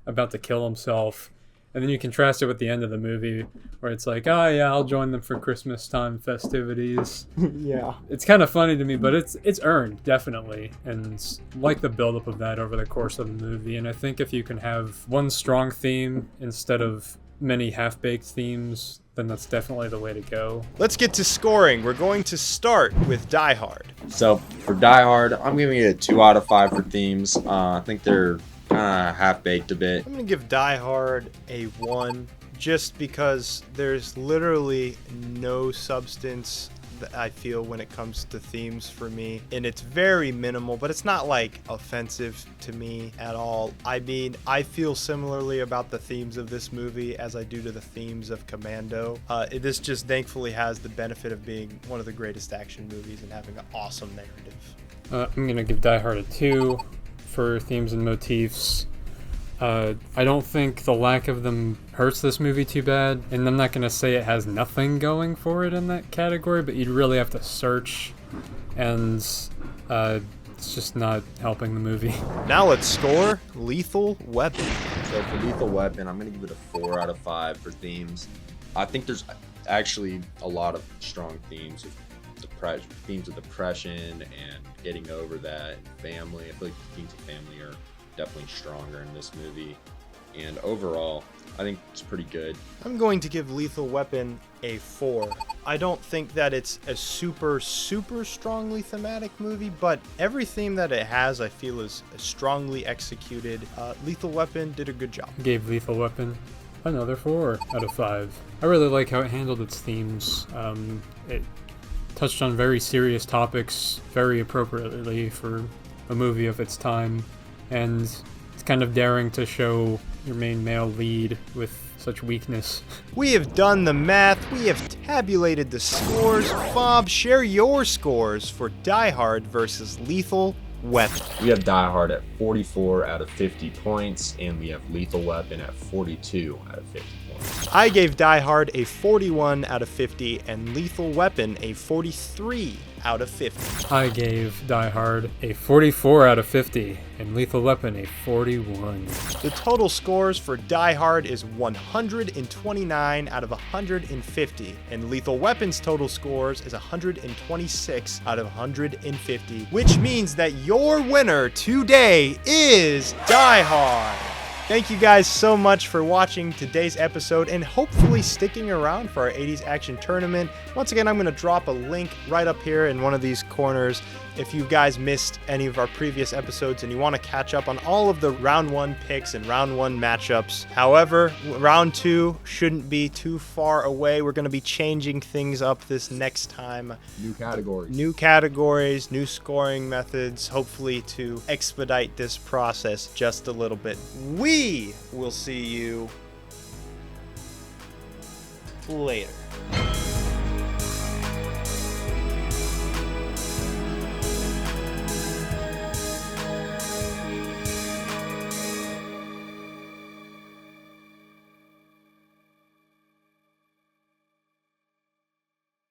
about to kill himself. And then you contrast it with the end of the movie where it's like, oh yeah, I'll join them for Christmas time festivities. Yeah. It's kind of funny to me, but it's earned, definitely. And like the buildup of that over the course of the movie. And I think if you can have one strong theme instead of many half-baked themes, then that's definitely the way to go. Let's get to scoring. We're going to start with Die Hard. So for Die Hard, I'm giving it a 2 out of 5 for themes. I think they're kind of half-baked a bit. I'm going to give Die Hard a 1 just because there's literally no substance that I feel when it comes to themes for me, and it's very minimal, but it's not like offensive to me at all. I mean, I feel similarly about the themes of this movie as I do to the themes of Commando. This just thankfully has the benefit of being one of the greatest action movies and having an awesome narrative. I'm gonna give Die Hard a 2 for themes and motifs. I don't think the lack of them hurts this movie too bad, and I'm not gonna say it has nothing going for it in that category, but you'd really have to search, and it's just not helping the movie. Now let's score Lethal Weapon. So for Lethal Weapon, I'm gonna give it a 4 out of 5 for themes. I think there's actually a lot of strong themes of themes of depression and getting over that, family. I feel like the themes of family are definitely stronger in this movie, and overall I think it's pretty good. I'm going to give Lethal Weapon a 4. I don't think that it's a super strongly thematic movie, but every theme that it has I feel is strongly executed. Lethal Weapon did a good job. Gave Lethal Weapon another 4 out of 5. I really like how it handled its themes. It touched on very serious topics very appropriately for a movie of its time. And it's kind of daring to show your main male lead with such weakness. We have done the math. We have tabulated the scores. Bob, share your scores for Die Hard versus Lethal Weapon. We have Die Hard at 44 out of 50 points, and we have Lethal Weapon at 42 out of 50 points. I gave Die Hard a 41 out of 50 and Lethal Weapon a 43 out of 50. I gave Die Hard a 44 out of 50 and Lethal Weapon a 41. The total scores for Die Hard is 129 out of 150, and Lethal Weapon's total scores is 126 out of 150, which means that your winner today is Die Hard. Thank you guys so much for watching today's episode and hopefully sticking around for our 80s action tournament. Once again, I'm going to drop a link right up here in one of these corners if you guys missed any of our previous episodes and you want to catch up on all of the round 1 picks and round 1 matchups. However, round 2 shouldn't be too far away. We're going to be changing things up this next time. New categories, new scoring methods, hopefully to expedite this process just a little bit. We will see you later.